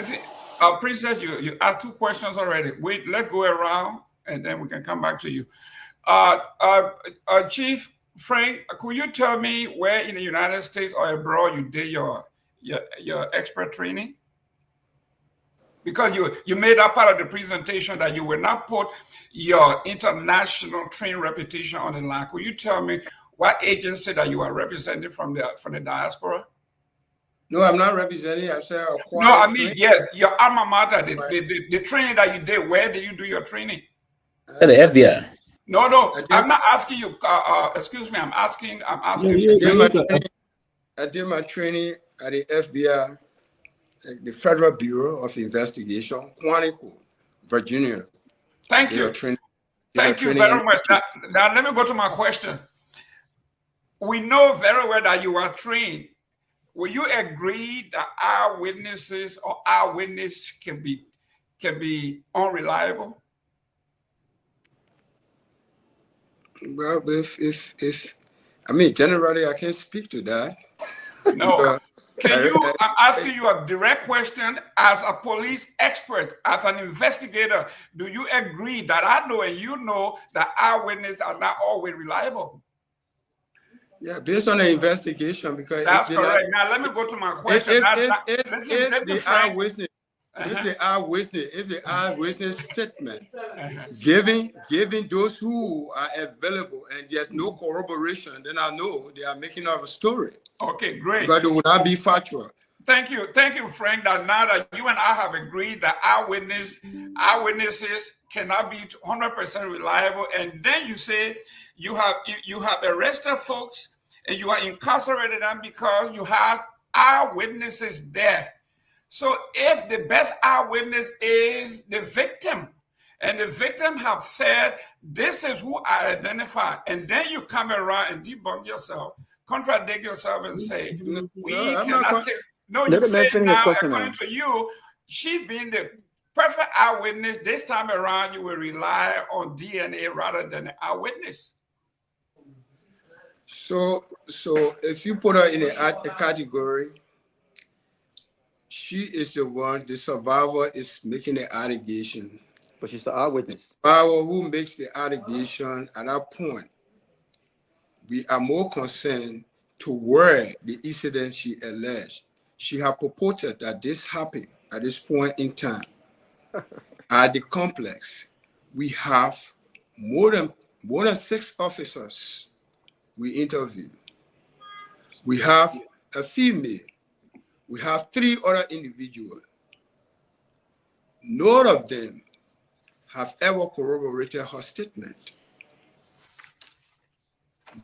see. Princess, you asked 2 questions already. Wait, let's go around and then we can come back to you. Chief Frank, could you tell me where in the United States or abroad you did your expert training? Because you made that part of the presentation that you will not put your international training reputation on the line. Could you tell me what agency that you are representing from the diaspora? No, I'm not representing. I'm saying yes, your alma mater, the training that you did. Where did you do your training? At the FBI. No, I'm not asking you. Excuse me, I'm asking. I did my training at the FBI, the Federal Bureau of Investigation, Quantico, Virginia. Thank you. Thank you very much. Now, let me go to my question. We know very well that you are trained. Will you agree that our witnesses or our witness can be unreliable? Well, if I mean, generally, I can't speak to that. No. I'm asking you a direct question as a police expert, as an investigator. Do you agree that I know and you know that eyewitnesses are not always reliable? Yeah, based on the investigation, because that's correct. Now let me go to my question. If the eyewitness statement giving those who are available and there's no corroboration, then I know they are making up a story. Okay, great. But it will not be factual. Thank you, Frank. That now that you and I have agreed that eyewitnesses cannot be 100% reliable, and then you say you have arrested folks and you are incarcerated them because you have eyewitnesses there. So if the best eyewitness is the victim, and the victim have said, this is who I identify, and then you come around and debunk yourself, contradict yourself and say, we cannot take... No, you say now, according to you, she being the perfect eyewitness, this time around you will rely on DNA rather than an eyewitness. So if you put her in a category, she is the one, the survivor is making the allegation. But she's the eyewitness. The survivor who makes the allegation, at that point, we are more concerned to where the incident she alleged. She has purported that this happened at this point in time. At the complex, we have more than 6 officers we interviewed. We have a female. We have 3 other individuals. None of them have ever corroborated her statement.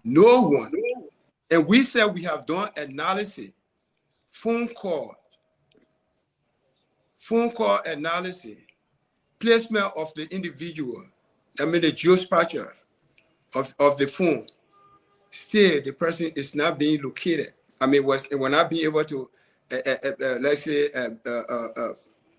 No one. And we said we have done analysis, phone call analysis, placement of the individual, I mean the geospatial of the phone. Still, the person is not being located. I mean, we're not being able to, let's say,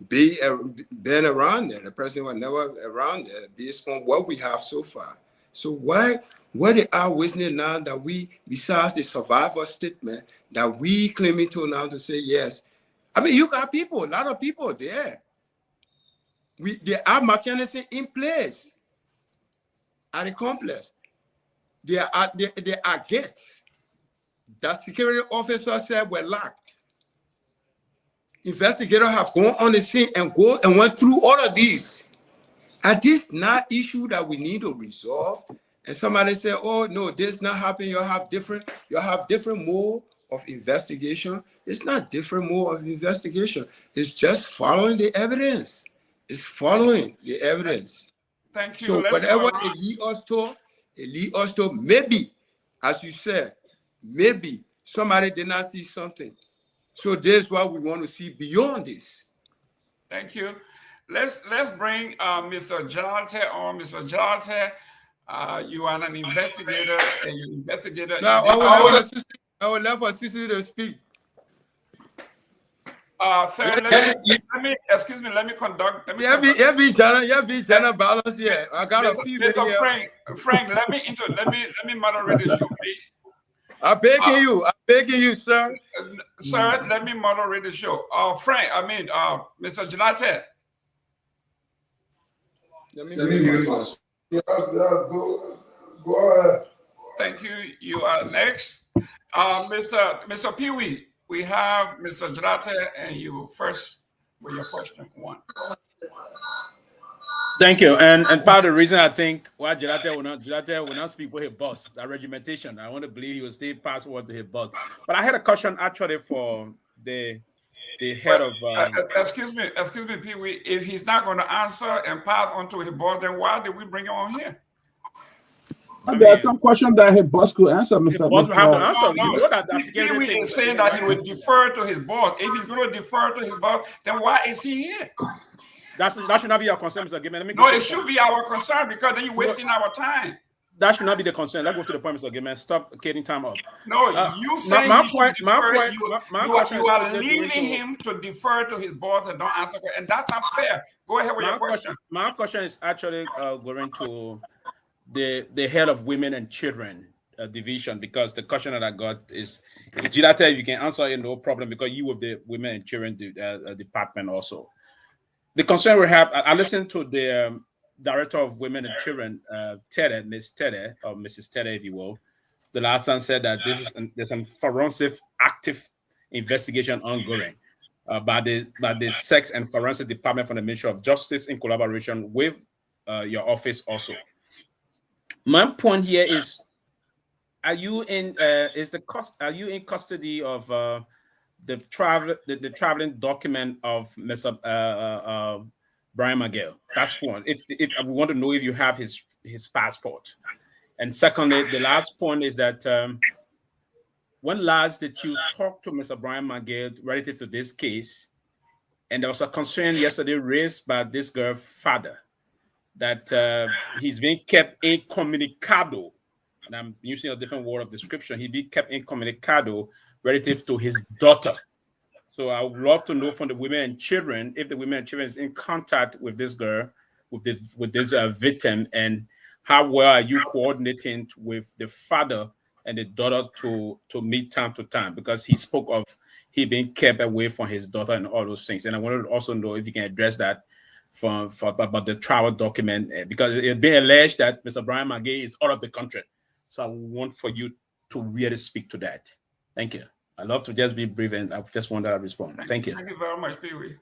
been around there. The person was never around there based on what we have so far. So why the eyewitness now that we, besides the survivor statement, that we claiming to now to say yes? I mean, you got people, a lot of people there. There are mechanisms in place at the complex. There are gates that security officers said were locked. Investigators have gone on the scene and went through all of these. And this not issue that we need to resolve. And somebody say, "Oh no, this not happening. You have different mode of investigation." It's not different mode of investigation. It's just following the evidence. It's following the evidence. Thank you. So whatever it lead us to maybe, as you said, maybe somebody did not see something. So this is what we want to see beyond this. Thank you. Let's bring Mr. Jalate on. Mr. Jalate, you are an investigator, and you investigated. Now I would love for Sissy to speak. Sir, let me conduct. Be general balance here. I got a few minutes here. Frank, let me moderate the show, please. I'm begging you, sir. Sir, let me moderate the show. Frank, Mr. Jalate. Let me first. Yes, go ahead. Thank you. You are next. Mr. Pewee, we have Mr. Jalate and you first with your question. 1. Thank you. And part of the reason I think why Jalate will not speak for his boss, that regimentation. I want to believe he will still pass word to his boss. But I had a question actually for the head of excuse me, Pewee. If he's not going to answer and pass on to his boss, then why did we bring him on here? There are some questions that his boss could answer, Mr. Boss will have to answer. Pewee is saying that he would defer to his boss. If he's going to defer to his boss, then why is he here? That should not be our concern, Mr. Gayman. No, it should be our concern because then you're wasting our time. That should not be the concern. Let's go to the point, Mr. Gayman. Stop kidding time up. No, you say you are leading him to defer to his boss and don't answer, and that's not fair. Go ahead with your question. My question is actually going to the head of women and children division, because the question that I got is, Jidata, you can answer it, no problem, because you with the women and children department also. The concern we have, I listened to the director of women and children, Tere, Miss Tere, or Mrs. Tere, if you will. The last time said that there's a forensic active investigation ongoing by the Sex and Forensic Department from the Ministry of Justice in collaboration with your office also. My point here is, are you in custody of the traveling document of Mr. Brian Miguel? That's one. If we want to know if you have his passport. And secondly, the last point is that when last did you talk to Mr. Brian Miguel relative to this case? And there was a concern yesterday raised by this girl's father that he's being kept incommunicado, and I'm using a different word of description. He'd be kept incommunicado relative to his daughter. So I would love to know from the women and children if the women and children is in contact with this girl, with this victim, and how well are you coordinating with the father and the daughter to meet time to time, because he spoke of he being kept away from his daughter and all those things. And I wanted to also know if you can address that about the travel document, because it's been alleged that Mr. Brian Miguel is out of the country. So I want for you to really speak to that. Thank you. I love to just be brief, and I just want to respond. Thank you. Thank you very much, Pewee.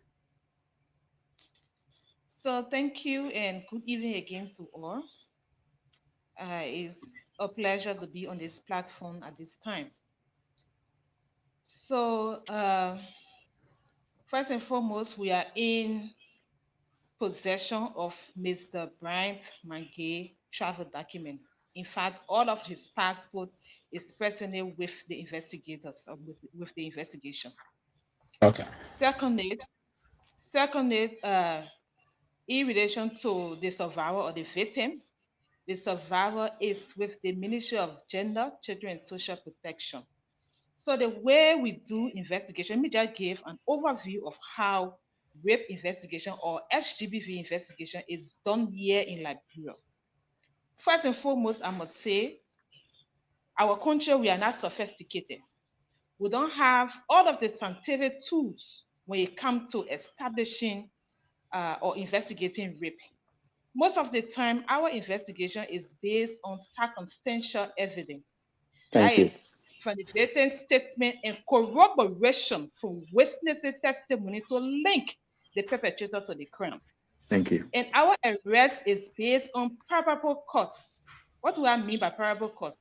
So thank you and good evening again to all. It's a pleasure to be on this platform at this time. So first and foremost, we are in possession of Mr. Brian Miguel travel document. In fact, all of his passport is presently with the investigators, with the investigation. Okay. Secondly, in relation to the survivor or the victim, the survivor is with the Ministry of Gender, Children and Social Protection. So the way we do investigation, let me just give an overview of how rape investigation or SGBV investigation is done here in Liberia. First and foremost, I must say, our country, we are not sophisticated. We don't have all of the scientific tools when it comes to establishing or investigating rape. Most of the time, our investigation is based on circumstantial evidence. Thank you. From the victim's statement and corroboration from witnesses' testimony to link the perpetrator to the crime. Thank you. And our arrest is based on probable cause. What do I mean by probable cause?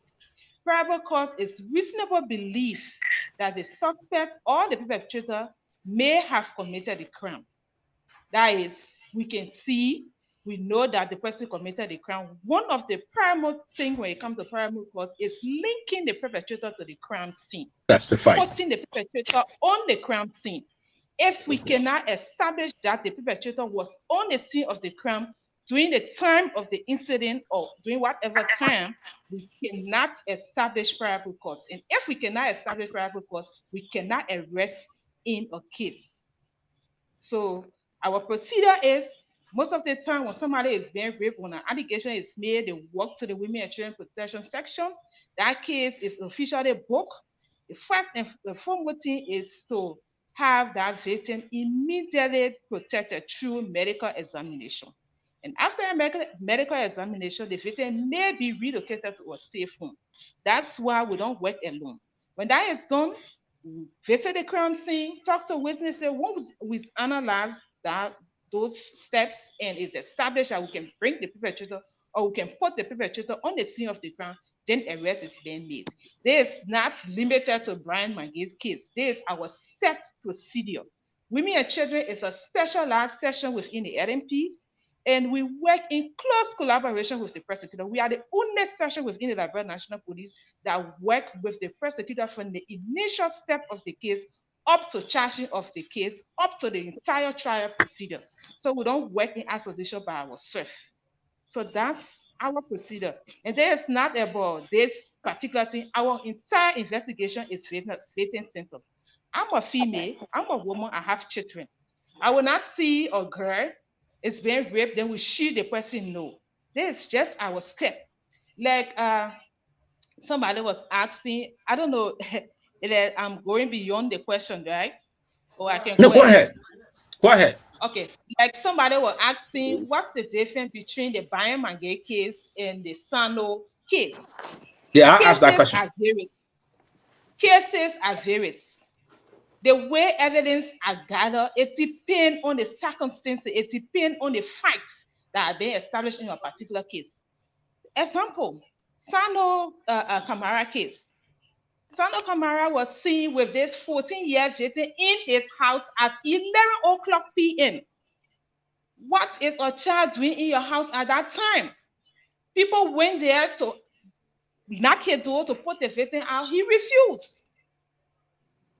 Probable cause is reasonable belief that the suspect or the perpetrator may have committed the crime. That is, we can see, we know that the person committed the crime. One of the primary things when it comes to probable cause is linking the perpetrator to the crime scene. That's the fight. Putting the perpetrator on the crime scene. If we cannot establish that the perpetrator was on the scene of the crime during the time of the incident or during whatever time, we cannot establish probable cause. And if we cannot establish probable cause, we cannot arrest in a case. So our procedure is, most of the time when somebody is being raped, when an allegation is made, they walk to the Women and Children Protection section. That case is officially booked. The first and foremost thing is to have that victim immediately protected through medical examination. And after a medical examination, the victim may be relocated to a safe home. That's why we don't work alone. When that is done, we visit the crime scene, talk to witnesses. Once we analyze those steps and it's established that we can bring the perpetrator or we can put the perpetrator on the scene of the crime, then arrest is being made. This is not limited to Brian Miguel's case. This is our set procedure. Women and Children is a specialized section within the RMP, and we work in close collaboration with the prosecutor. We are the only section within the Liberia National Police that work with the prosecutor from the initial step of the case up to charging of the case, up to the entire trial procedure. So we don't work in isolation by ourselves. So that's our procedure. And there is not about this particular thing. Our entire investigation is victim-centered. I'm a female, I'm a woman, I have children. I will not see a girl is being raped, then we shoot the person. No. This is just our step. Like somebody was asking, I don't know, I'm going beyond the question, right? Or I can No, go go ahead. ahead. Go ahead. Okay, like somebody was asking, what's the difference between the Biomangue case and the Sano case? Yeah, I asked that Cases question. are various. Cases are various. The way evidence are gathered, it depends on the circumstances, it depends on the facts that are being established in a particular case. Example, Sano Kamara case. Sano Kamara was seen with this 14-year victim in his house at 11 o'clock p.m. What is a child doing in your house at that time? People went there to knock his door to put the victim out. He refused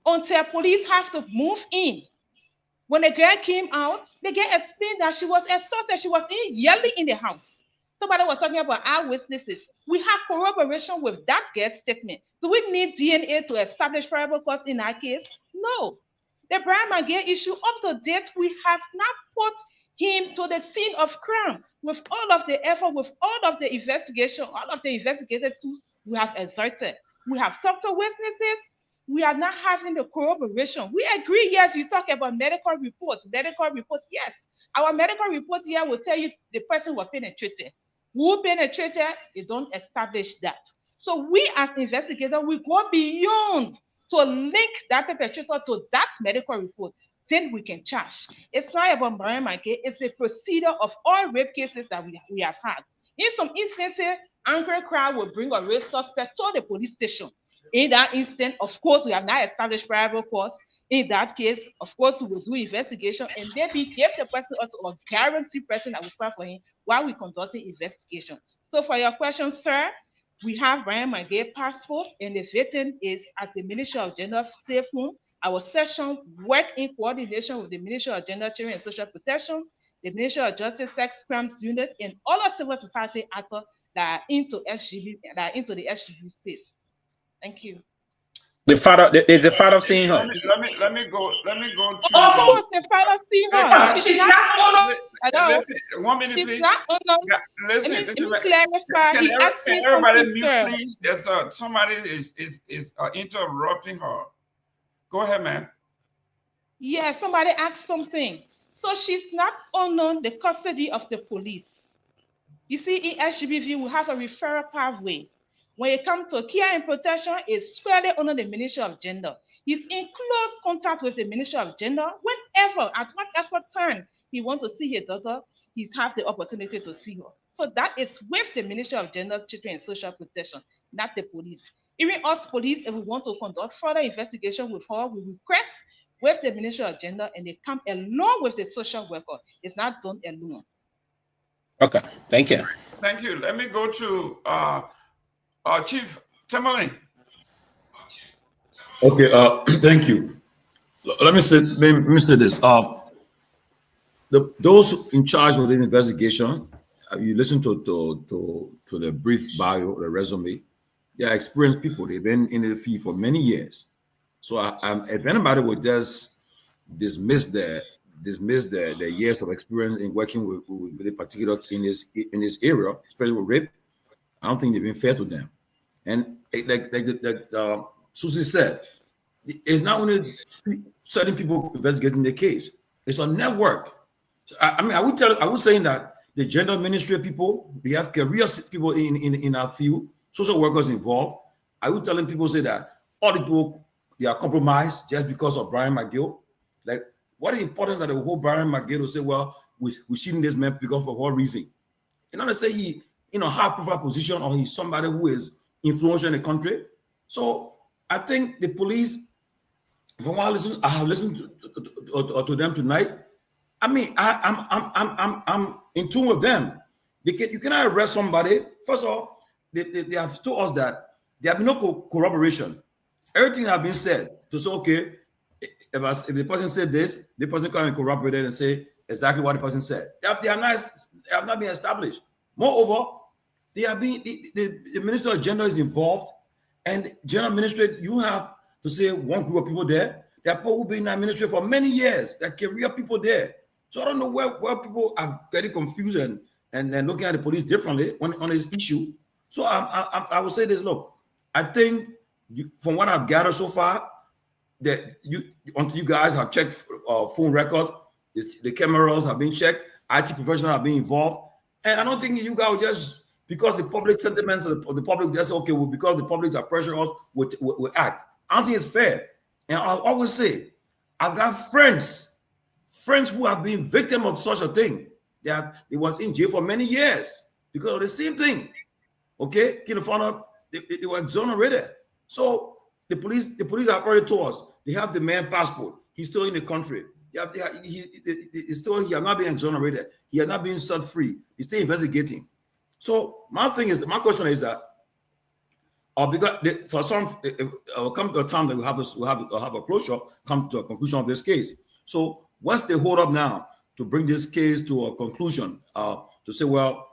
until police have to move in. When the girl came out, the girl explained that she was assaulted. She was yelling in the house. Somebody was talking about eyewitnesses. We have corroboration with that girl's statement. Do we need DNA to establish probable cause in our case? No. The Brian Magee issue, up to date, we have not put him to the scene of crime with all of the effort, with all of the investigation, all of the investigative tools we have exerted. We have talked to witnesses. We are not having the corroboration. We agree, yes, you talk about medical reports. Medical report, yes. Our medical report here will tell you the person was penetrated. Who penetrated, they don't establish that. So we as investigators, we go beyond to link that perpetrator to that medical report. Then we can charge. It's not about Myean Magee, it's the procedure of all rape cases that we have had. In some instances, angry crowd will bring a rape suspect to the police station. In that instance, of course, we have not established probable cause. In that case, of course, we will do investigation and maybe give the person also a guaranteed person that will stand for him while we conducting investigation. So for your question, sir, we have Myean Magee passport and the victim is at the Ministry of Gender Safe Home. Our session work in coordination with the Ministry of Gender, Children and Social Protection, the Ministry of Justice, Sex Crimes Unit, and all of civil society actors that are into SGB, that are into the SGB space. Thank you. The father is the father seeing her. Let me go to of course, the father seeing her. She's not on. Listen, 1 minute, please. She's not on. Listen, let me clarify. Can everybody mute, please? There's somebody is interrupting her. Go ahead, man. Yeah, somebody asked something. So she's not under the custody of the police. You see, in SGBV, we have a referral pathway. When it comes to care and protection, it's squarely under the Ministry of Gender. He's in close contact with the Ministry of Gender. Whenever, at whatever time he wants to see his daughter, he has the opportunity to see her. So that is with the Ministry of Gender, Children and Social Protection, not the police. Even us police, if we want to conduct further investigation with her, we request with the Ministry of Gender and they come along with the social worker. It's not done alone. Okay, thank you. Thank you. Let me go to Chief Tomalin. Okay, thank you. Let me say this. Those in charge of this investigation, you listen to the brief bio, the resume. They are experienced people. They've been in the field for many years. So if anybody would just dismiss the years of experience in working with a particular in this area, especially with rape, I don't think they've been fair to them. And like Susie said, it's not only certain people investigating the case; it's a network. So, I mean, I would say that the gender ministry people, we have career people in our field, social workers involved. I would tell them people say that all the people they are compromised just because of Brian Magee. Like, what is important that the whole Brian Magee will say, well, we're shooting this man because of what reason? You know, they say he high profile position or he's somebody who is influential in the country. So I think the police, from what I have listened to them tonight. I mean, I'm in tune with them. You cannot arrest somebody. First of all, they have told us that there have been no corroboration. Everything has been said to say, okay, if the person said this, the person can corroborate it and say exactly what the person said. They have not been established. Moreover, the Minister of Gender is involved, and General Ministry, you have to say one group of people there. There are people who've been in that ministry for many years. There are career people there. So I don't know where people are getting confused and looking at the police differently on this issue. So I will say this. Look, I think from what I've gathered so far, that until you guys have checked phone records, the cameras have been checked, IT professionals have been involved, and I don't think you guys will just, because the public sentiments of the public just okay, well, because the public are pressuring us, we act. I don't think it's fair. And I'll always say, I've got friends who have been victims of such a thing. They was in jail for many years because of the same thing. Okay, Fofana, they were exonerated. So the police have already told us they have the man passport. He's still in the country. He's has not been exonerated. He has not been set free. He's still investigating. So my question is that, because for some, will come to a time that we'll have a closure, come to a conclusion of this case. So what's the hold up now to bring this case to a conclusion? To say, well,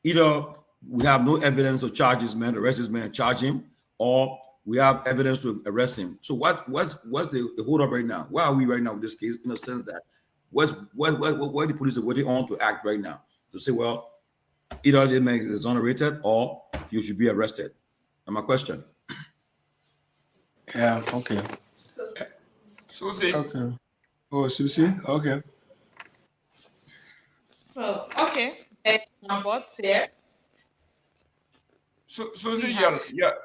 either we have no evidence to charge this man, arrest this man, and charge him, or we have evidence to arrest him. So what's the hold up right now? Where are we right now with this case? In a sense that where the police were they on to act right now to say, well, either the man is exonerated or you should be arrested. And my question. Yeah. Okay. Susie. Okay. Oh, Susie. Okay. So okay, my boss here. Susie,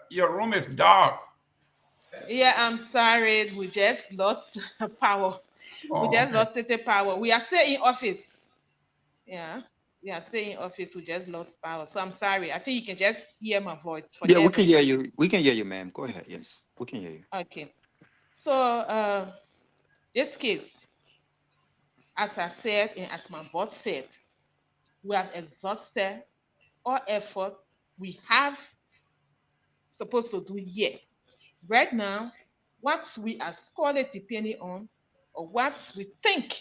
your room is dark. Yeah, I'm sorry. We just lost power. Oh, we just lost the power. We are still in office. Yeah, we are still in office. We just lost power. So I'm sorry. I think you can just hear my voice. Yeah, we can hear you. We can hear you, ma'am. Go ahead. Yes, we can hear you. Okay. So this case, as I said, and as my boss said, we have exhausted all effort we have supposed to do here. Right now, what we are squarely depending on, or what we think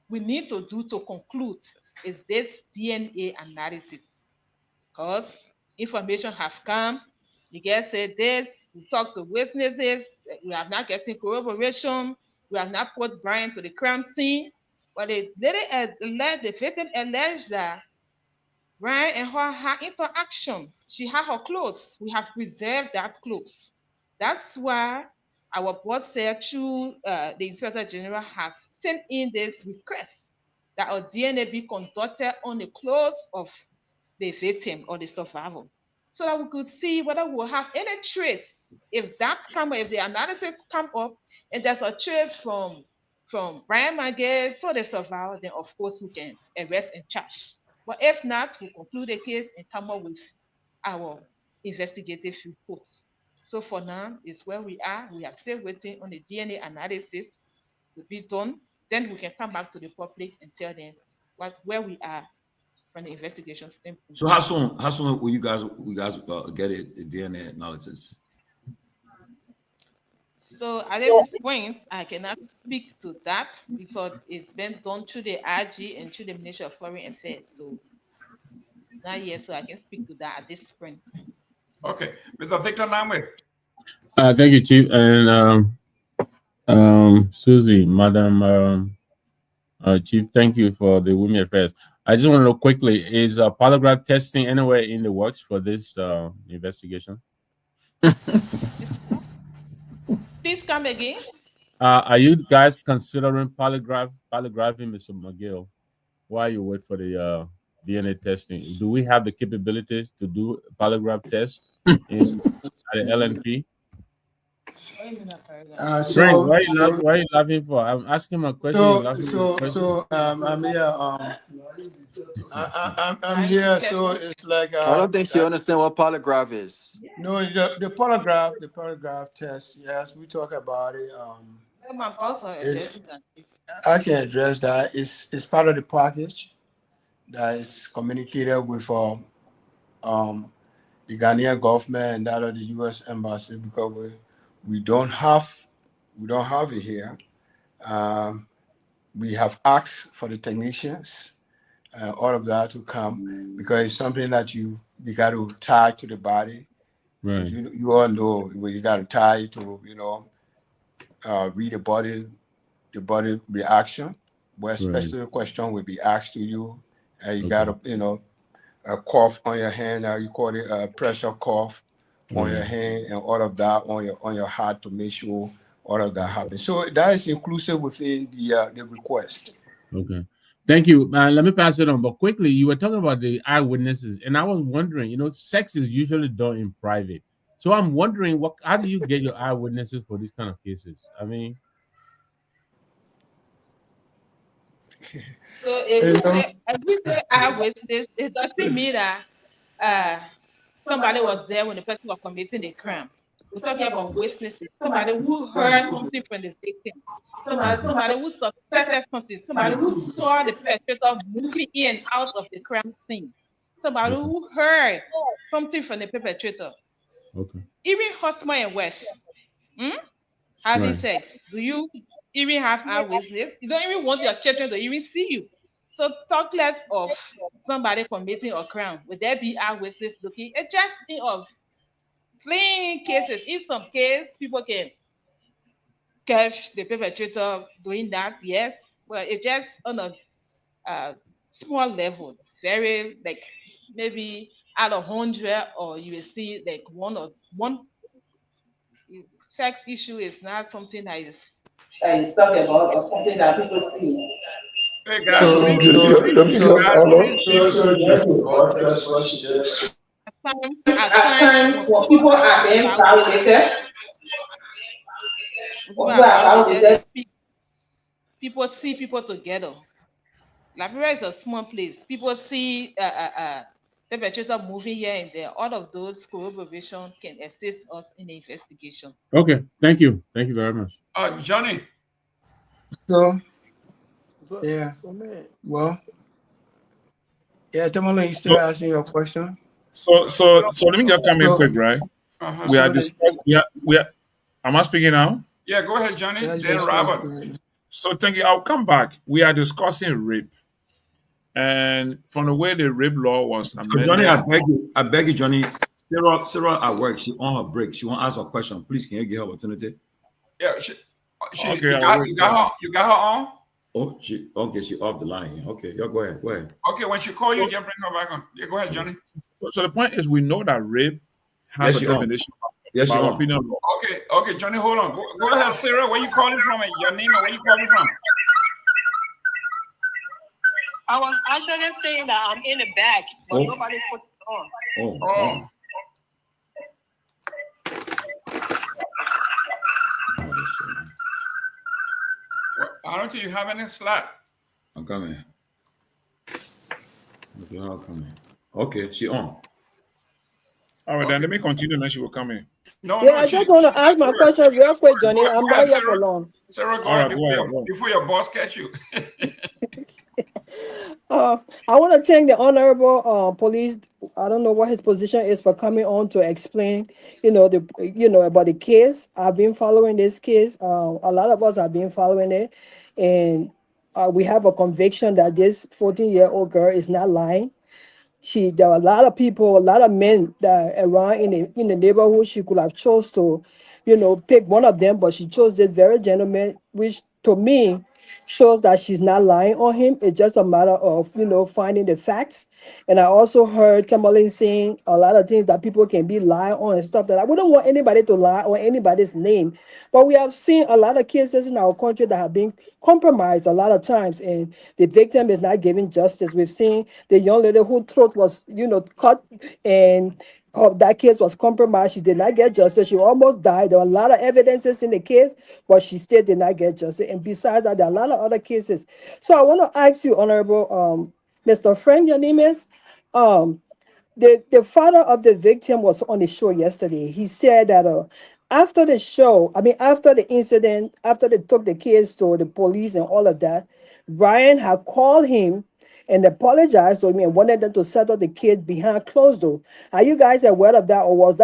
we need to do to conclude, is this DNA analysis. Because information have come, you guys said this, we talked to witnesses, we have not getting corroboration, we have not put Brian to the crime scene, but the victim alleged that Brian and her had interaction. She had her clothes. We have preserved that clothes. That's why our boss said through the Inspector General have sent in this request that a DNA be conducted on the clothes of the victim or the survivor, so that we could see whether we'll have any trace. If the analysis come up and there's a trace from Brian Nagbe to the survivor, then of course we can arrest and charge. But if not, we'll conclude the case and come up with our investigative report. So for now, it's where we are. We are still waiting on the DNA analysis to be done. Then we can come back to the public and tell them where we are from the investigation standpoint. So how soon will you guys get a DNA analysis? So at this point, I cannot speak to that because it's been done through the RG and through the Ministry of Foreign Affairs. So not yet, so I can speak to that at this point. Okay, Mr. Victor Nagbe. Thank you, Chief, and Susie, Madam Chief. Thank you for the Women Affairs. I just want to know quickly: is polygraph testing anywhere in the works for this investigation? Please come again. Are you guys considering polygraphing Mr. McGill while you wait for the DNA testing? Do we have the capabilities to do polygraph tests at the LNP? So, why are you laughing for? I'm asking my question. I'm here. I'm here. So it's like I don't think you understand what polygraph is. No, it's the polygraph test. Yes, we talk about it. I can address that. It's part of the package that is communicated with the Ghanaian government and that of the U.S. Embassy, because we don't have it here. We have asked for the technicians, all of that to come, because it's something that you got to tie to the body. Right. You all know where you got to tie to, read the body reaction, where specific question will be asked to you, and you got to, a cough on your hand, you call it a pressure cough on your hand, and all of that on your heart to make sure all of that happens. So that is inclusive within the request. Okay. Thank you. Let me pass it on. But quickly, you were talking about the eyewitnesses, and I was wondering, sex is usually done in private. So I'm wondering, how do you get your eyewitnesses for these kind of cases? I mean, So if we say eyewitness, it doesn't mean that somebody was there when the person was committing the crime. We're talking about witnesses, somebody who heard something from the victim, somebody who suspected something, somebody who saw the perpetrator moving in and out of the crime scene, somebody who heard something from the perpetrator. Okay. Even husband and wife having sex, do you even have eyewitness? You don't even want your children to even see you. So talk less of somebody committing a crime. Would there be eyewitness looking? It's just of plain cases. In some case, people can catch the perpetrator doing that, yes. Well, it's just on a small level, very like maybe out of 100, or you will see like one. Sex issue is not something that is talked about or something that people see. Hey guys, please at times when people are being violated, people see people together. Liberia is a small place. People see perpetrator moving here and there. All of those corroboration can assist us in the investigation. Okay, thank you very much. Johnny. So, yeah. Well, yeah, Tomalin, you still asking your question? So let me just come in quick, right? We are discussing. We are. Am I speaking now? Yeah, go ahead, Johnny. Then Robert. So thank you. I'll come back. We are discussing rape, and from the way the rape law was amended. Johnny, I beg you, Johnny. Sarah at work. She on her break. She want to ask a question. Please, can you give her opportunity? Yeah, Okay, you got her on. Oh, she off the line. Okay, yeah, go ahead. Okay, when she call you, just bring her back on. Yeah, go ahead, Johnny. So the point is, we know that rape has a definition by our opinion law. Okay, Johnny, hold on. Go ahead, Sarah. Where you calling from? Your name and where you calling from? I was actually saying that I'm in the back, but nobody put it on. Oh. I don't think you have any slack. I'm coming. Okay, she on. All right, then let me continue, and then she will come in. I just want to ask my question real quick, Johnny. I'm not here for long. Sarah, go ahead before your boss catch you. I want to thank the honorable police. I don't know what his position is for coming on to explain, about the case. I've been following this case. A lot of us have been following it, and we have a conviction that this 14-year-old girl is not lying. There are a lot of people, a lot of men that around in the neighborhood. She could have chose to, pick one of them, but she chose this very gentleman, which to me shows that she's not lying on him. It's just a matter of, finding the facts. And I also heard Tomalin saying a lot of things that people can be lying on and stuff we don't want anybody to lie on anybody's name. But we have seen a lot of cases in our country that have been compromised a lot of times, and the victim is not given justice. We've seen the young lady whose throat was, cut, and that case was compromised. She did not get justice. She almost died. There were a lot of evidences in the case, but she still did not get justice. And besides that, there are a lot of other cases. So I want to ask you, Honorable Mr. Frank, your name is, the father of the victim was on the show yesterday. He said that after the incident, after they took the case to the police and all of that, Brian had called him and apologized to him and wanted them to settle the case behind closed door. Are you guys aware of that, or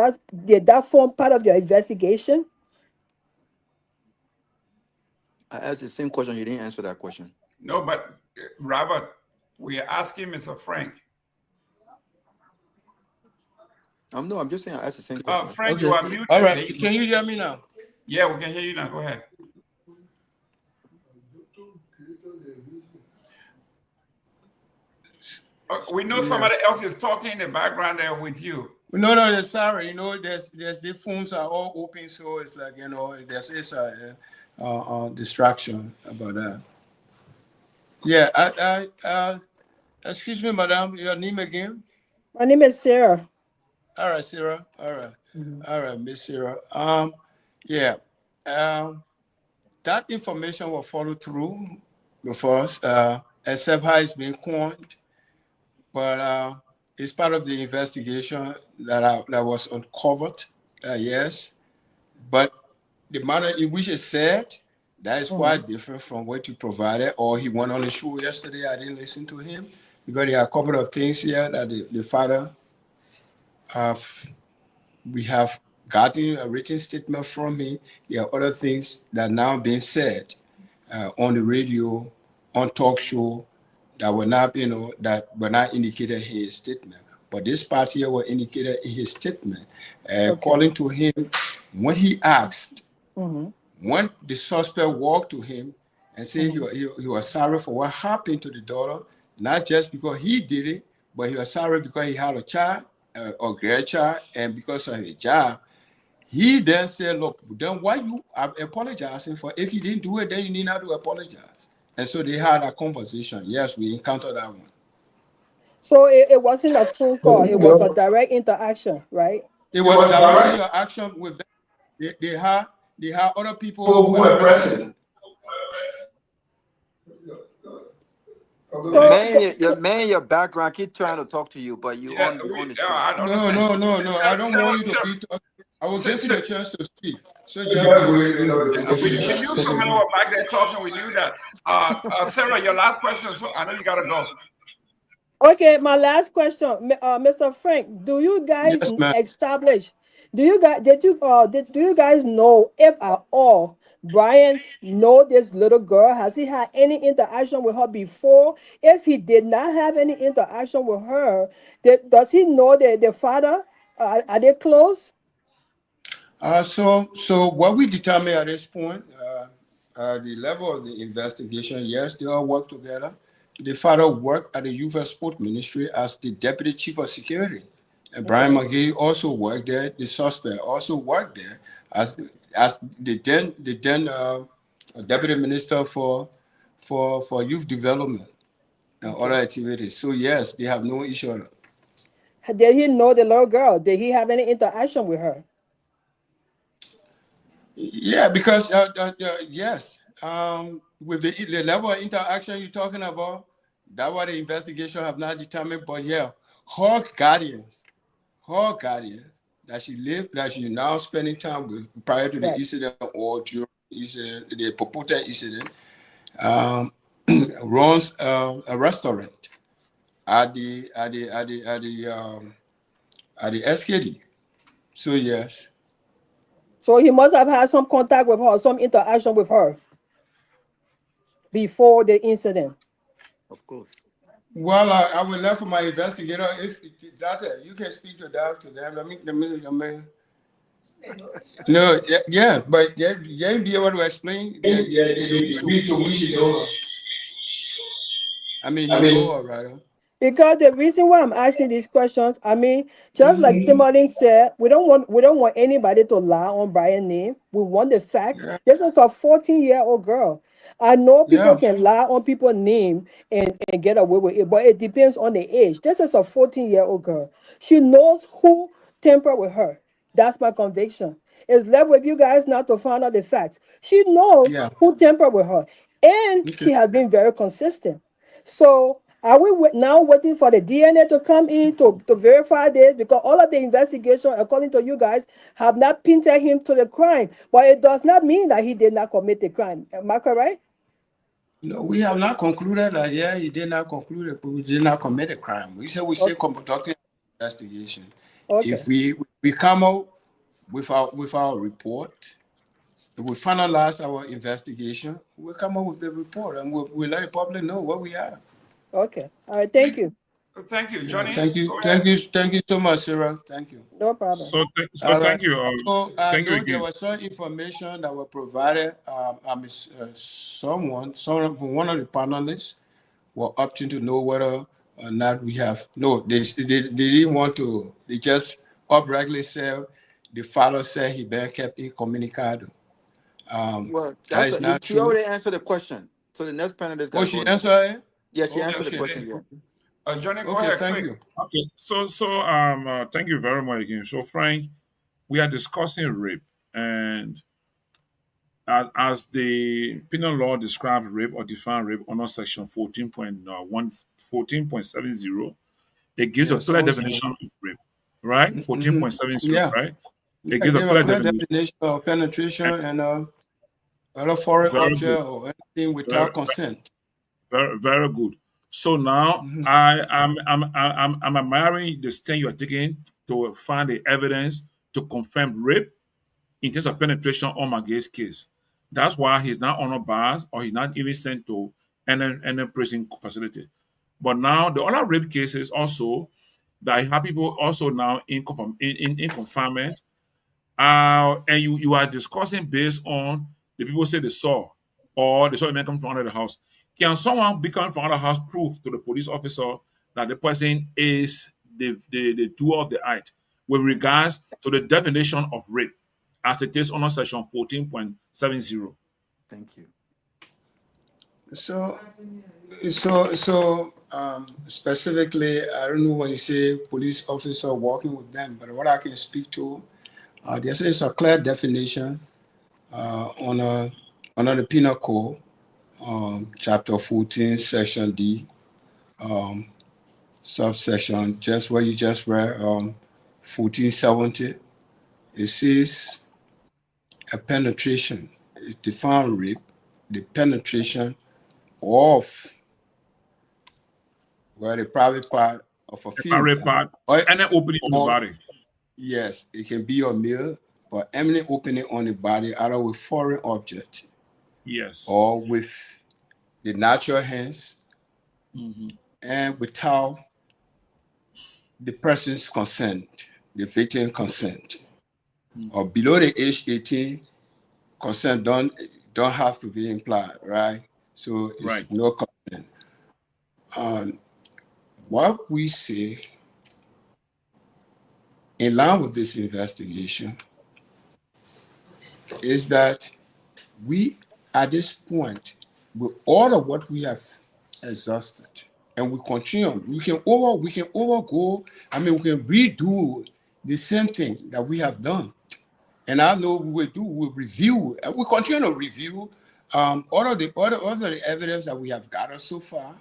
did that form part of your investigation? I asked the same question. You didn't answer that question. No, but Robert, we are asking Mr. Frank. No, I'm just saying I asked the same question. Frank, you are muted. All right, can you hear me now? Yeah, we can hear you now. Go ahead. We know somebody else is talking in the background there with you. No, sorry. You know, there's the phones are all open, so it's like, you know, there's this distraction about that. Yeah, excuse me, madam, your name again? My name is Sarah. All right, Sarah. All right. All right, Miss Sarah. That information will follow through with us, except how it's been coined. But it's part of the investigation that was uncovered. Yes, but the manner in which it's said, that is quite different from what you provided. Or he went on the show yesterday. I didn't listen to him because there are a couple of things here that the father we have gotten a written statement from him. There are other things that are now being said on the radio, on talk show, that were not, that were not indicated in his statement. But this part here was indicated in his statement, calling to him when he asked, when the suspect walked to him and said he was sorry for what happened to the daughter, not just because he did it, but he was sorry because he had a child, or grandchild, and because of his job. He then said, look, then why you are apologizing for? If you didn't do it, then you need not to apologize. And so they had a conversation. Yes, we encountered that one. So it wasn't a phone call. It was a direct interaction, right? It was a direct interaction with them. They had other people who were present. Man, your background keep trying to talk to you, but you on the show. No. I don't want you to be talking. I will give you the chance to speak. So we knew somebody was back there talking. We knew that. Sarah, your last question. So I know you gotta go. Okay, my last question, Mr. Frank. Do you guys establish? Do you guys know, if at all, Brian know this little girl? Has he had any interaction with her before? If he did not have any interaction with her, does he know the father? Are they close? So what we determine at this point, the level of the investigation, yes, they all work together. The father worked at the Youth and Sport Ministry as the Deputy Chief of Security. And Brian McGee also worked there. The suspect also worked there as the then Deputy Minister for Youth Development and other activities. So yes, they have no issue. Did he know the little girl? Did he have any interaction with her? Yeah, because yes, with the level of interaction you're talking about, that's what the investigation have not determined. But yeah, her guardians that she lived, that she now spending time with prior to the incident or during the purported incident, runs a restaurant at the SKD. So yes. So he must have had some contact with her, some interaction with her before the incident. Of course. Well, I will left for my investigator. If that you can speak to that to them. Let me. No, yeah, but you be able to explain. I mean, you know, right? Because the reason why I'm asking these questions, I mean, just like Tomalin said, we don't want anybody to lie on Brian's name. We want the facts. Yeah. This is a 14-year-old girl. I know people can lie on people's name and get away with it, but it depends on the age. This is a 14-year-old girl. She knows who tampered with her. That's my conviction. It's left with you guys now to find out the facts. She knows who tampered with her, and she has been very consistent. So are we now waiting for the DNA to come in to verify this? Because all of the investigation, according to you guys, have not pinned him to the crime. But it does not mean that he did not commit the crime. Am I correct? No, we have not concluded that, he did not conclude it, but we did not commit a crime. We said we still conducting investigation. Okay. If we come out with our report, if we finalize our investigation, we'll come up with the report and we'll let the public know what we have. Okay. All right. Thank you. Thank you, Johnny. Thank you so much, Sarah. Thank you. No problem. So thank you. So I know there was some information that was provided. One of the panelists were opting to know whether or not. We have no. They didn't want to. They just uprightly said the father said he been kept incommunicado. Well, That is not she true. already answered the question. So the next panelist got. Oh, she answered it? Yeah, she answered the question. Yeah. Johnny, go Okay, ahead. thank quick. you. Okay, so thank you very much again. So Frank, we are discussing rape, and as the penal law describes rape or define rape under section 14.70, it gives a clear definition of rape, right? 14.70, Yeah. right? It gives a clear definition of penetration and other foreign object or anything without consent. Very, very good. So now I'm admiring the stand you are taking to find the evidence to confirm rape in terms of penetration on Maga's case. That's why he's not on a bars or he's not even sent to any prison facility. But now the other rape cases also that you have people also now in confinement, and you are discussing based on the people say they saw or they saw the man come from under the house. Can someone be coming from under the house prove to the police officer that the person is the doer of the act with regards to the definition of rape as it is under section 14.70? Thank you. So specifically, I don't know when you say police officer working with them, but what I can speak to, there is a clear definition under the Penal Code, Chapter 14, Section D, subsection, just what you just read, 1470. It says a penetration. It defines rape, the penetration of the private part of a female. Private part, any opening on the body. Yes, it can be a male, but any opening on the body, either with foreign object, yes, or with the natural hands, and without the person's consent, the victim's consent, or below the age 18, consent don't have to be implied, right? So it's no consent. What we say in line with this investigation is that we, at this point, with all of what we have exhausted, and we continue, we can overgo, I mean, we can redo the same thing that we have done. And I know we'll review, and we continue to review all of the evidence that we have gathered so far.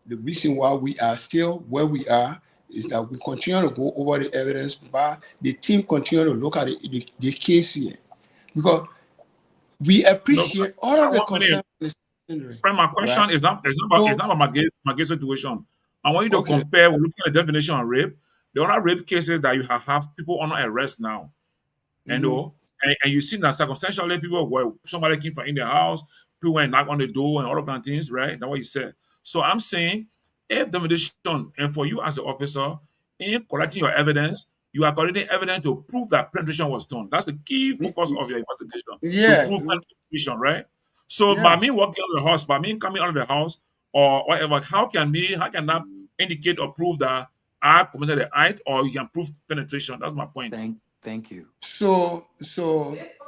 The reason why we are still where we are is that we continue to go over the evidence, but the team continue to look at the case here. Because we appreciate all of the concerns. Friend, my question is not about my situation. I want you to compare, we're looking at the definition of rape, the other rape cases that you have people under arrest now. And you see that circumstantially people were, somebody came from in their house, people went knock on the door and all of that things, right? That's what you said. So I'm saying, if definition, and for you as an officer, in collecting your evidence, you are collecting evidence to prove that penetration was done. That's the key focus of your investigation. To prove penetration, right? So by me walking out of the house, by me coming out of the house, or whatever, how can that indicate or prove that I committed the act, or you can prove penetration? That's my point. Thank you. So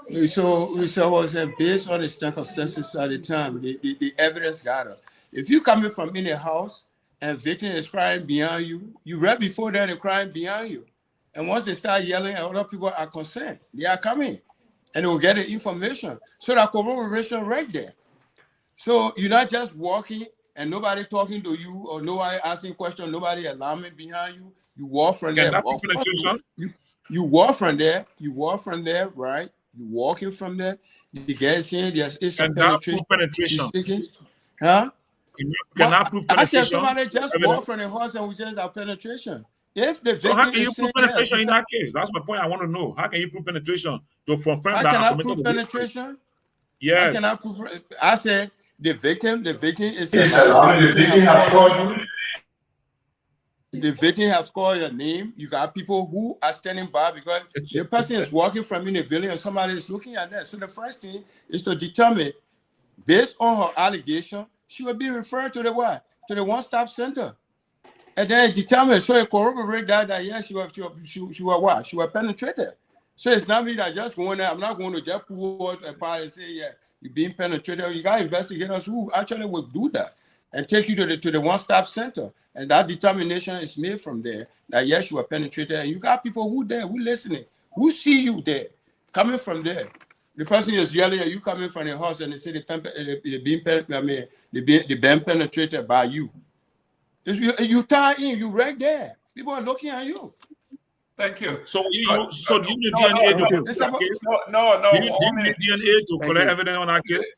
based on the circumstances at the time, the evidence gathered. If you coming from in a house and victim is crying behind you, you read before then they're crying behind you. And once they start yelling, other people are concerned. They are coming. And they will get the information. So that corroboration right there. So you're not just walking and nobody talking to you or nobody asking questions, nobody alarming behind you. You walk from there. You walk from there, right? You walking from there. You get saying it's a penetration. Huh? Cannot prove penetration. I tell somebody just walk from the house and we just have penetration. If the so how can you prove penetration in that case? That's my point. I want to know. How can you prove penetration to confirm that? How can I prove penetration? Yes. How can I prove? I said the victim is. The victim has called your name. You got people who are standing by because the person is walking from in a building and somebody is looking at that. So the first thing is to determine, based on her allegation, she will be referred to the what? To the one-stop center. And then determine, so it corroborate that yes, she was what? She was penetrated. So it's not me that just going there. I'm not going to just pull a part and say, yeah, you're being penetrated. You got investigators who actually will do that and take you to the one-stop center. And that determination is made from there that yes, you were penetrated. And you got people who there, who listening, who see you there, coming from there. The person is yelling at you coming from the house and they say they're being penetrated by you. You tie in, you right there. People are looking at you. Thank you. So do you need DNA to collect case? No. Do you need DNA to collect evidence on our case?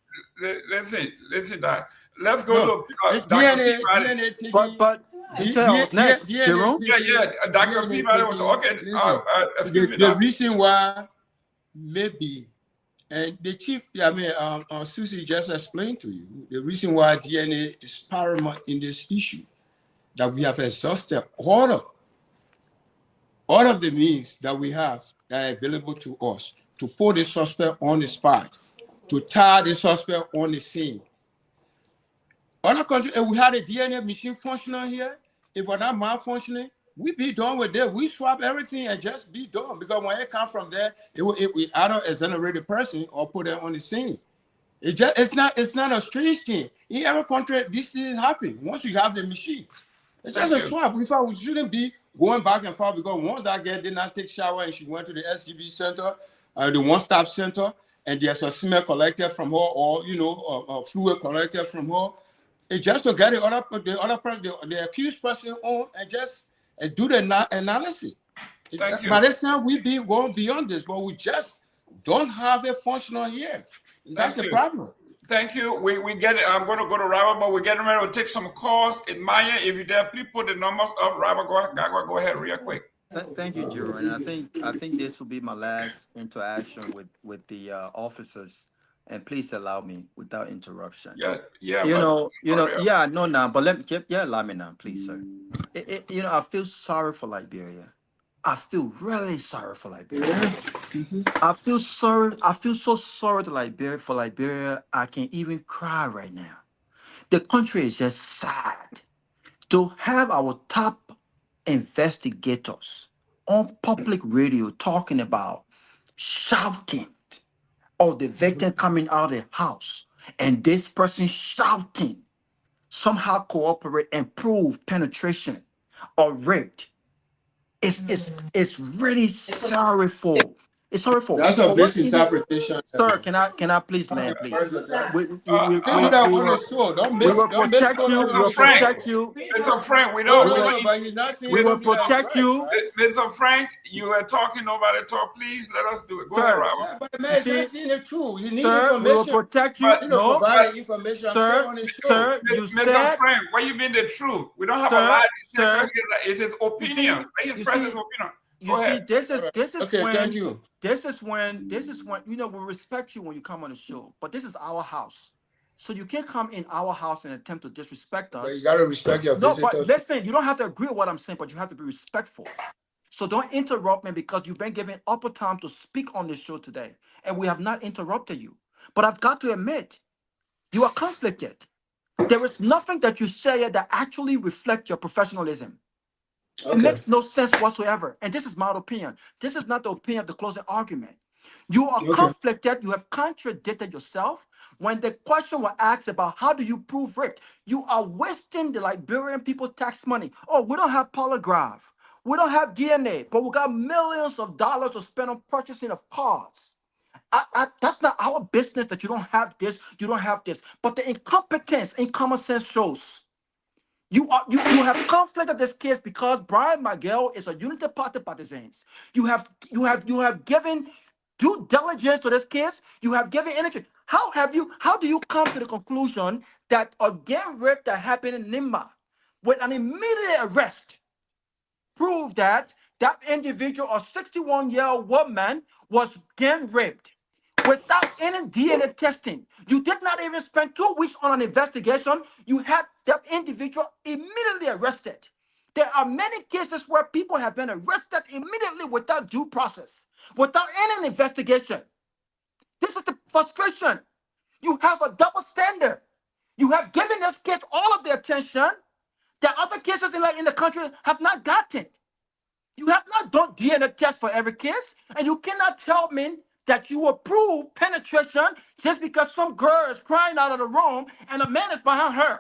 Listen that. Let's go to DNA. But next, Jerome. Yeah. Dr. Peabody was okay. Excuse me. The reason why maybe, and the chief, Susie just explained to you, the reason why DNA is paramount in this issue, that we have exhausted all of the means that we have that are available to us to put the suspect on the spot, to tie the suspect on the scene. Other countries, if we had a DNA machine functional here, if we're not malfunctioning, we be done with it. We swap everything and just be done. Because when it comes from there, it will either exonerate the person or put it on the scene. It's not a strange thing. In every country, this thing happen. Once you have the machine, it's just a swap. We thought we shouldn't be going back and forth because once that girl did not take shower and she went to the SGB center, the one-stop center, and there's a smell collected from her or fluid collected from her. It's just to get the accused person on and just do the analysis. Thank you. By this time, we be going beyond this, but we just don't have a functional here. That's the problem. Thank you. We get it. I'm going to go to Robert, but we're getting ready to take some calls. Myean, if you're there, please put the numbers up. Robert, go ahead real quick. Thank you, Jerome. I think this will be my last interaction with the officers. And please allow me without interruption. Yeah. But allow me now, please, sir. I feel sorry for Liberia. I feel really sorry for Liberia. I feel so sorry for Liberia. I can't even cry right now. The country is just sad to have our top investigators on public radio talking about shouting or the victim coming out of the house and this person shouting somehow cooperate and prove penetration or rape. It's really sorrowful. It's sorrowful. That's a misinterpretation. Sir, can I please land, please? We will protect you. Mr. Frank, we will protect you. Mr. Frank, you are talking, nobody talk. Please let us do it. Go ahead, Robert. But the man is not seeing the truth. You need sir, information. We will protect you. Provide information. Sir, you Mr. said, Frank, why you mean the truth? We don't have a lie. It's his opinion. He expressed his opinion. You see, this is okay, when thank you. This is when we respect you when you come on the show, but this is our house, so you can't come in our house and attempt to disrespect us. But you gotta respect your visitors. But listen, you don't have to agree with what I'm saying, but you have to be respectful. So don't interrupt me because you've been given ample time to speak on this show today, and we have not interrupted you. But I've got to admit, you are conflicted. There is nothing that you say that actually reflects your professionalism. Okay. It makes no sense whatsoever. And this is my opinion. This is not the opinion of the closing argument. You are conflicted. You have contradicted yourself. When the question was asked about how do you prove rape, you are wasting the Liberian people tax money. Oh, we don't have polygraph. We don't have DNA, but we got millions of dollars to spend on purchasing of cars. That's not our business that you don't have this, you don't have this. But the incompetence in common sense shows. You have conflicted this case because Brian Miguel is a unity party partisans. You have given due diligence to this case. You have given energy. How do you come to the conclusion that a gang rape that happened in Nimba with an immediate arrest proved that that individual, a 61-year-old woman, was gang raped without any DNA testing? You did not even spend 2 weeks on an investigation. You had that individual immediately arrested. There are many cases where people have been arrested immediately without due process, without any investigation. This is the frustration. You have a double standard. You have given this case all of the attention. There are other cases in the country have not gotten. You have not done DNA tests for every case, and you cannot tell me that you approve penetration just because some girl is crying out of the room and a man is behind her.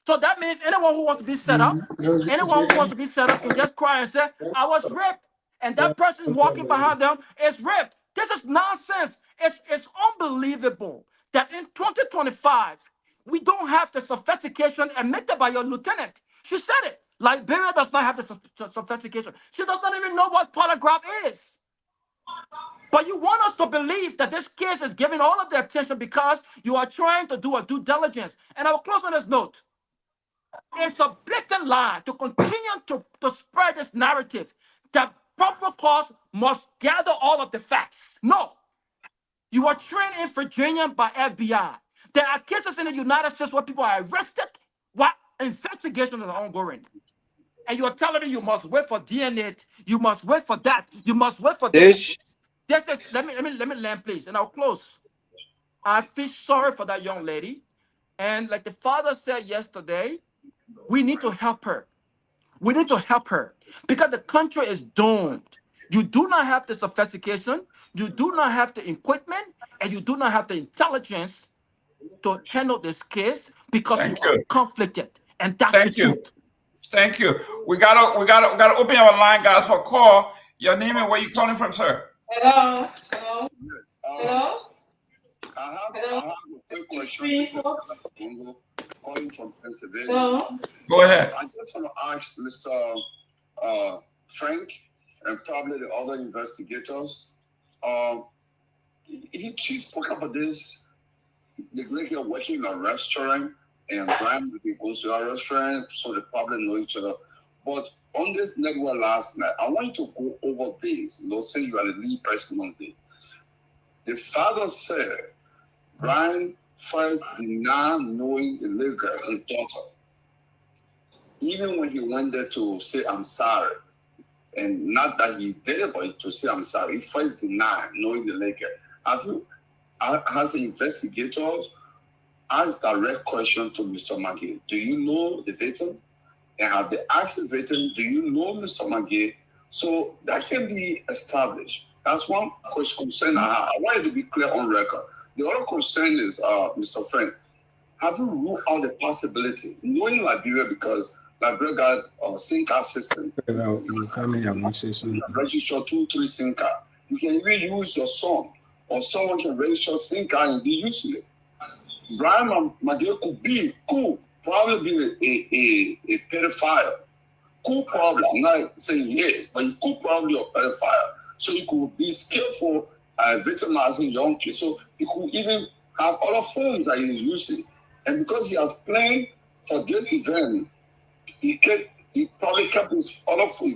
So that means anyone who wants to be set up, can just cry and say, I was raped. And that person walking behind them is raped. This is nonsense. It's unbelievable that in 2025, we don't have the sophistication admitted by your lieutenant. She said it. Liberia does not have the sophistication. She does not even know what polygraph is. But you want us to believe that this case is giving all of the attention because you are trying to do a due diligence. And I will close on this note. It's a blatant lie to continue to spread this narrative that probable cause must gather all of the facts. No. You are trained in Virginia by FBI. There are cases in the United States where people are arrested while investigations are ongoing. And you are telling me you must wait for DNA, you must wait for that, you must wait for this. Let me land, please, and I'll close. I feel sorry for that young lady. And like the father said yesterday, we need to help her. We need to help her because the country is doomed. You do not have the sophistication, you do not have the equipment, and you do not have the intelligence to handle this case because you are conflicted. And that's the truth. Thank you. We gotta open our line, guys, for a call. Your name and where you calling from, sir? Hello. Yes. Hello. I have a quick question. This is calling from Pennsylvania. Go ahead. I just want to ask Mr. Frank and probably the other investigators. He spoke about this. The lady working in a restaurant, and Brian goes to a restaurant, so they probably know each other. But on this network last night, I want you to go over this. Say you are the lead person on this. The father said Brian first denied knowing the little girl, his daughter. Even when he went there to say, I'm sorry, and not that he did it, but to say, I'm sorry, he first denied knowing the little girl. As an investigator, ask direct question to Mr. McGee. Do you know the victim? And have they asked the victim, do you know Mr. McGee? So that can be established. That's one concern I have. I want it to be clear on record. The other concern is, Mr. Frank, have you ruled out the possibility, knowing Liberia, because Liberia got a SIM card system. Register 2-3 SIM card. You can even use your son, or someone can register SIM card and be using it. Brian McGee could probably be a pedophile. Could probably, I'm not saying he is, but he could probably be a pedophile. So he could be skillful at victimizing young kids. So he could even have other phones that he's using. And because he has planned for this event, he probably kept his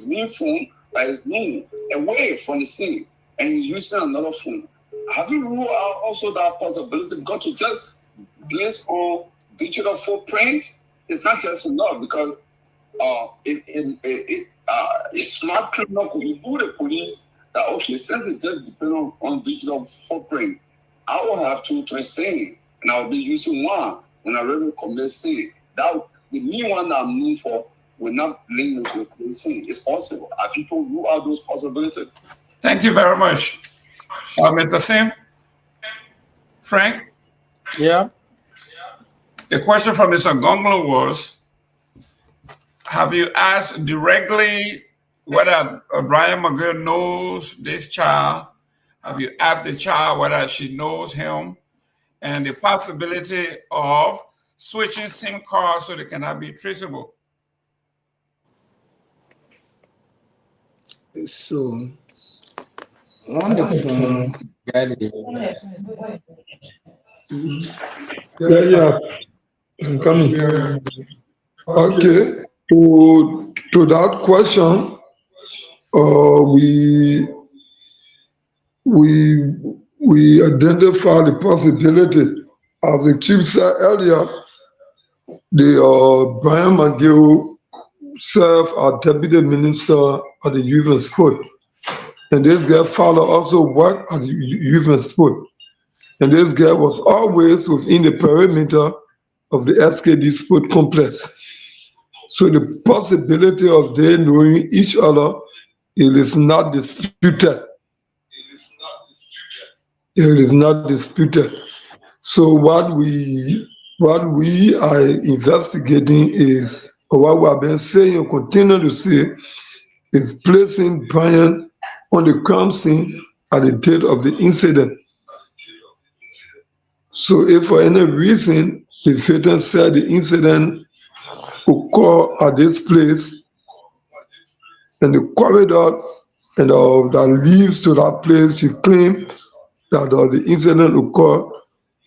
main phone, like his moon, away from the scene. And he's using another phone. Have you ruled out also that possibility? Because to just place on digital footprint, it's not just enough, because a smart criminal could do the police that, okay, since it just depends on digital footprint, I will have 2-3 SIM, and I'll be using one when I really commit sin. That the new one that I'm known for will not link into the police sin. It's possible. Are people who are those possibilities? Thank you very much. Mr. Sim? Frank? Yeah. The question from Mr. Gongloe was, have you asked directly whether Brian McGee knows this child? Have you asked the child whether she knows him? And the possibility of switching SIM cards so they cannot be traceable? So, on the phone, Yeah, I'm coming. Okay, to that question, we identify the possibility, as the chief said earlier, the Brian McGee served as deputy minister at the Youth and Sport, and this guy father also worked at the Youth and Sport, and this guy was always within the perimeter of the SKD Sport complex. So the possibility of they knowing each other, it is not disputed. It is not disputed. So what we are investigating is, or what we have been saying and continue to say, is placing Brian on the crime scene at the date of the incident. So if for any reason the victim said the incident occurred at this place, and the corridor and that leads to that place, she claimed that the incident occurred,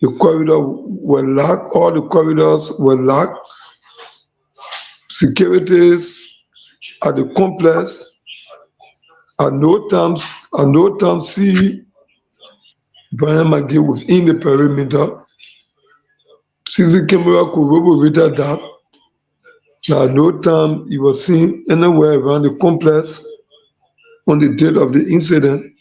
the corridor were locked, all the corridors were locked, securities at the complex at no time see Brian McGee within the perimeter. CC camera corroborated that. At no time he was seen anywhere around the complex on the date of the incident.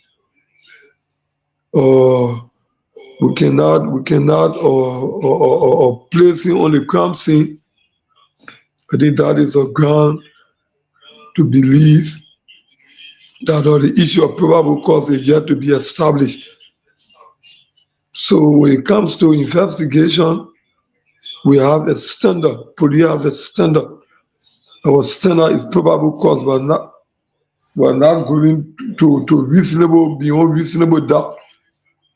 We cannot or place him on the crime scene. I think that is a ground to believe that the issue of probable cause is yet to be established. So when it comes to investigation, we have a standard. Police have a standard. Our standard is probable cause. We're not going to beyond reasonable doubt.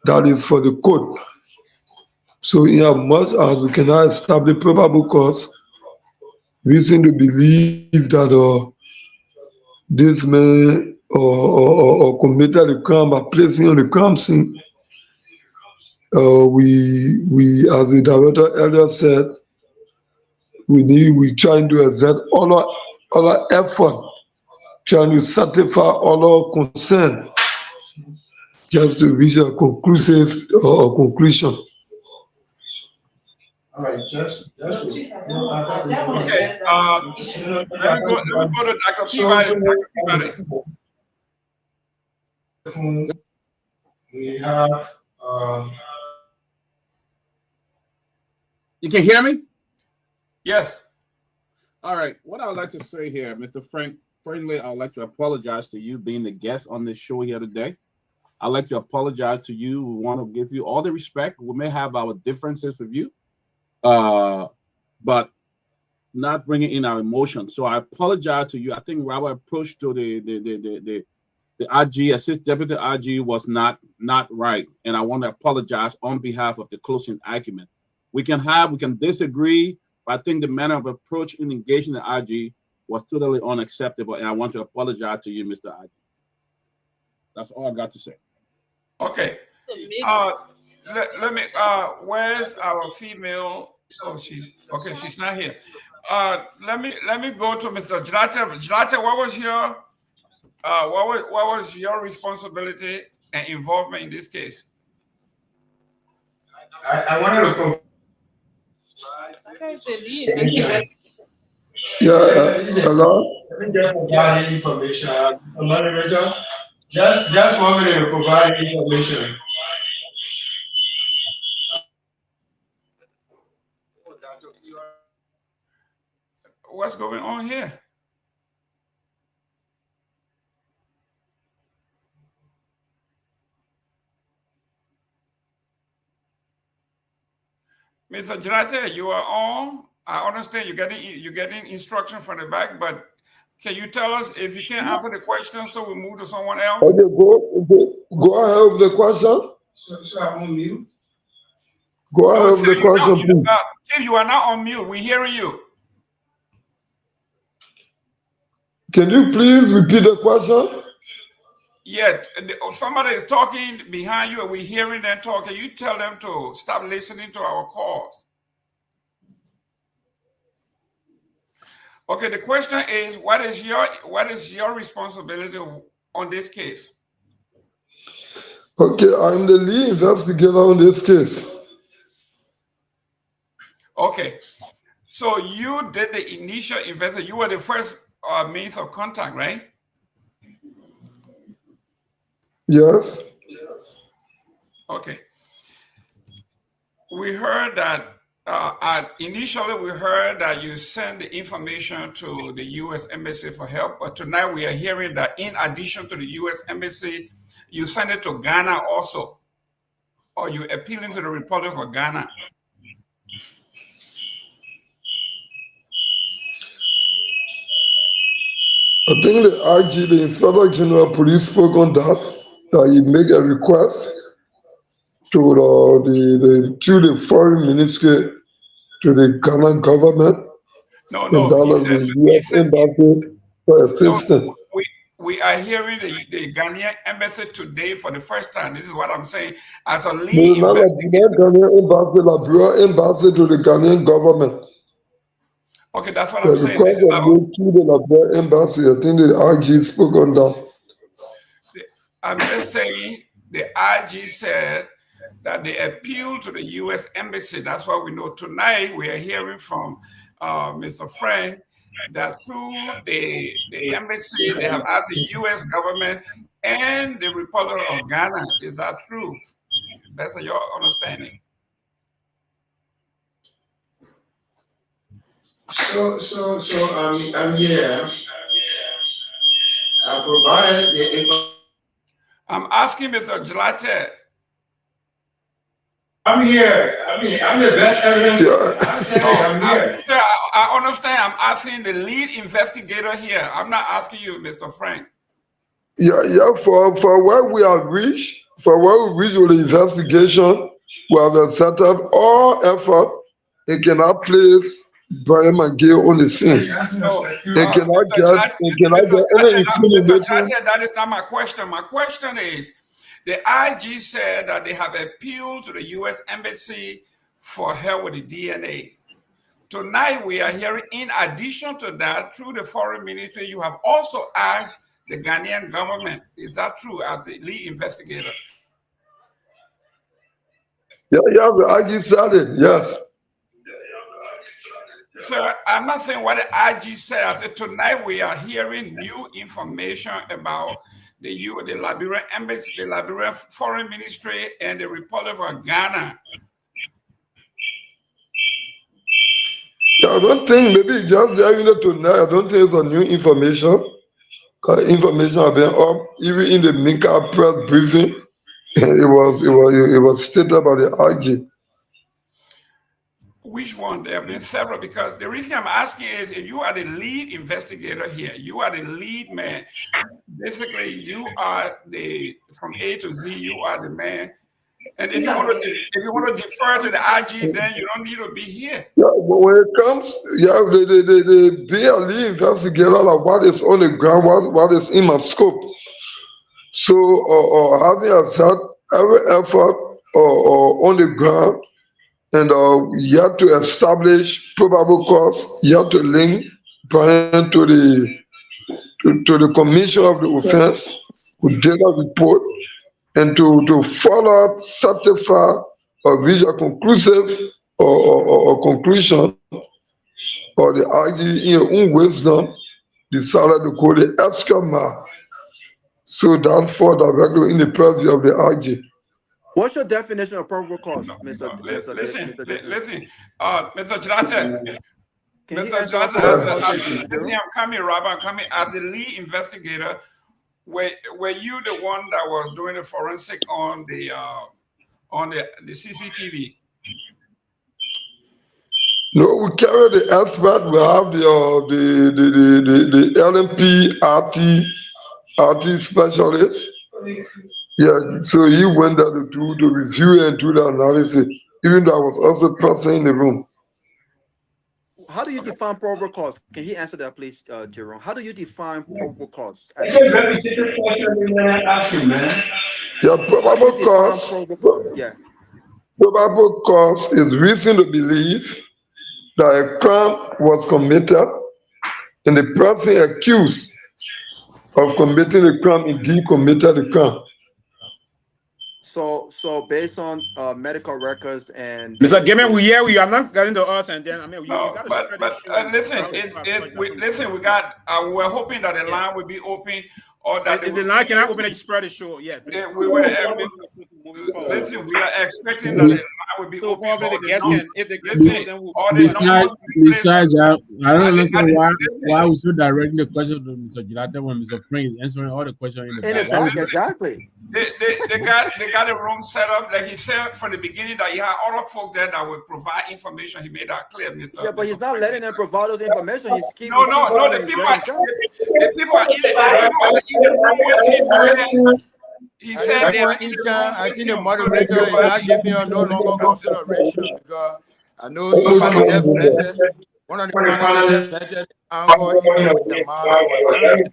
That is for the court. So in as much as we cannot establish probable cause, reason to believe that this man or committed a crime by placing on the crime scene, we as the director earlier said, we trying to exert all our effort trying to satisfy all our concern just to reach a conclusive conclusion. All right, just okay. Let me go to Dr. Peabody. Dr. Peabody. We have. You can hear me? Yes. All right. What I would like to say here, Mr. Frank, firstly, I would like to apologize to you being the guest on this show here today. I'd like to apologize to you. We want to give you all the respect. We may have our differences with you, but not bringing in our emotions. So I apologize to you. I think our approach to the RG, Assistant Deputy RG, was not right, and I want to apologize on behalf of the closing argument. We can disagree, but I think the manner of approach in engaging the RG was totally unacceptable, and I want to apologize to you, Mr. RG. That's all I got to say. Okay. Let me. Where's our female? Oh, she's not here. Let me go to Mr. Jlata. Jlata, what was your responsibility and involvement in this case? I wanted to confirm. Hello? Let me just provide information. Moderator, just 1 minute to provide information. What's going on here? Mr. Jlata, you are on. I understand you're getting instruction from the back, but can you tell us if you can't answer the question, so we move to someone else? Okay, go ahead with the question. So I'm on mute. Go ahead with the question, please. If you are not on mute, we're hearing you. Can you please repeat the question? Yeah, somebody is talking behind you and we're hearing them talk. Can you tell them to stop listening to our calls? Okay, the question is, what is your responsibility on this case? Okay, I'm the lead investigator on this case. Okay, so you did the initial investigation. You were the first means of contact, right? Yes. Okay. We heard that Initially, we heard that you sent the information to the U.S. Embassy for help, but tonight we are hearing that in addition to the U.S. Embassy, you sent it to Ghana also, or you appealing to the Republic of Ghana. I think the IG, the Inspector General Police, spoke on that he make a request to the foreign ministry, to the Ghana government, and the U.S. Embassy for assistance. We are hearing the Ghanaian embassy today for the first time. This is what I'm saying. As a lead investigator, Ghanaian embassy, Liberia embassy to the Ghanaian government. Okay, that's what I'm saying. Because to the Liberia embassy, I think the IG spoke on that. I'm just saying the IG said that they appealed to the U.S. Embassy. That's what we know. Tonight we are hearing from Mr. Frank that through the embassy, they have asked the U.S. government and the Republic of Ghana. Is that true? That's your understanding. So I'm here. I provided the information. I'm asking Mr. Jalate. I'm here. I'm the best evidence. I'm here. I understand. I'm asking the lead investigator here. I'm not asking you, Mr. Frank. Yeah. For where we have reached, with the investigation, we have set up all effort. It cannot place Brian McGill on the scene. It cannot get any Mr. That is not my question. My question is, the IG said that they have appealed to the U.S. Embassy for help with the DNA. Tonight, we are hearing, in addition to that, through the foreign ministry, you have also asked the Ghanaian government. Is that true, as the lead investigator? Yeah, the IG said it, yes. Sir, I'm not saying what the IG said. I said tonight we are hearing new information about the Liberian Embassy, the Liberian Foreign Ministry, and the Republic of Ghana. Yeah, I don't think, maybe just hearing it tonight, I don't think it's a new information. Information have been up, even in the Minka press briefing, it was stated by the IG. Which one? There have been several, because the reason I'm asking is, if you are the lead investigator here, you are the lead man. Basically, you are from A to Z, you are the man. And if you want to defer to the IG, then you don't need to be here. Yeah, but when it comes, the be a lead investigator, like what is on the ground, what is in my scope. So, having said every effort on the ground, and you have to establish probable cause, you have to link Brian to the commission of the offense with data report, and to follow up, certify, or reach a conclusive or conclusion, or the IG in your own wisdom decided to call the Escama. So that fall directly in the purview of the IG. What's your definition of probable cause, Mr. Listen, Mr. Jalate. Listen, I'm coming, Robert. I'm coming as the lead investigator. Were you the one that was doing the forensic on the CCTV? No, we carry the expert. We have the LMP RT specialist. Yeah, so he went there to do the review and do the analysis, even though I was also present in the room. How do you define probable cause? Can he answer that, please, Jerome? How do you define probable cause? It's a very different question than I asked you, man. Yeah, probable cause. Yeah. Probable cause is reason to believe that a crime was committed and the person accused of committing the crime indeed committed the crime. So based on medical records and Mr. Gayman, we are not getting to us, and then you got to spread the show. Listen, we're hoping that the line will be open, or that if the line cannot open, spread the show. Yeah, we are expecting that the line will be So open. probably the guests can, if the guests Listen, then will all the numbers Besides that, I don't And understand listen, why we still directing the question to Mr. Gilate when Mr. Frank is answering all the questions in the back. Why we just- exactly. They got a room set up. Like he said from the beginning that he had other folks there that would provide information. He made that clear, Mr. Yeah, but he's Mr. not letting them provide those information. He's keeping No. The people are in the room with him. Man. He said they are in the room I with think the him. moderator is not giving her no longer consideration because I know somebody just vented. One of the panelists just vented angle in the mouth was very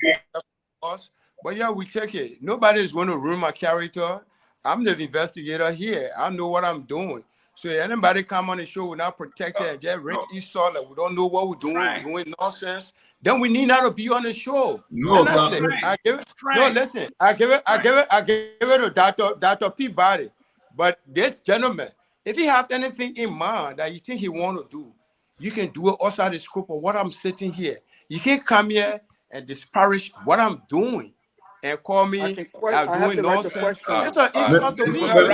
us. But yeah, we take it. Nobody is going to ruin my character. I'm the investigator here. I know what I'm doing. So if anybody come on the show without protected and just rip Esau, like we don't know what we're doing, we're doing nonsense, then we need not to be on the show. No, listen, I give it. No, listen, I give it to Dr. Peabody. But this gentleman, if he have anything in mind that you think he want to do, you can do it outside the scope of what I'm sitting here. You can't come here and disparage what I'm doing and call me doing nonsense. It's an insult to me. Let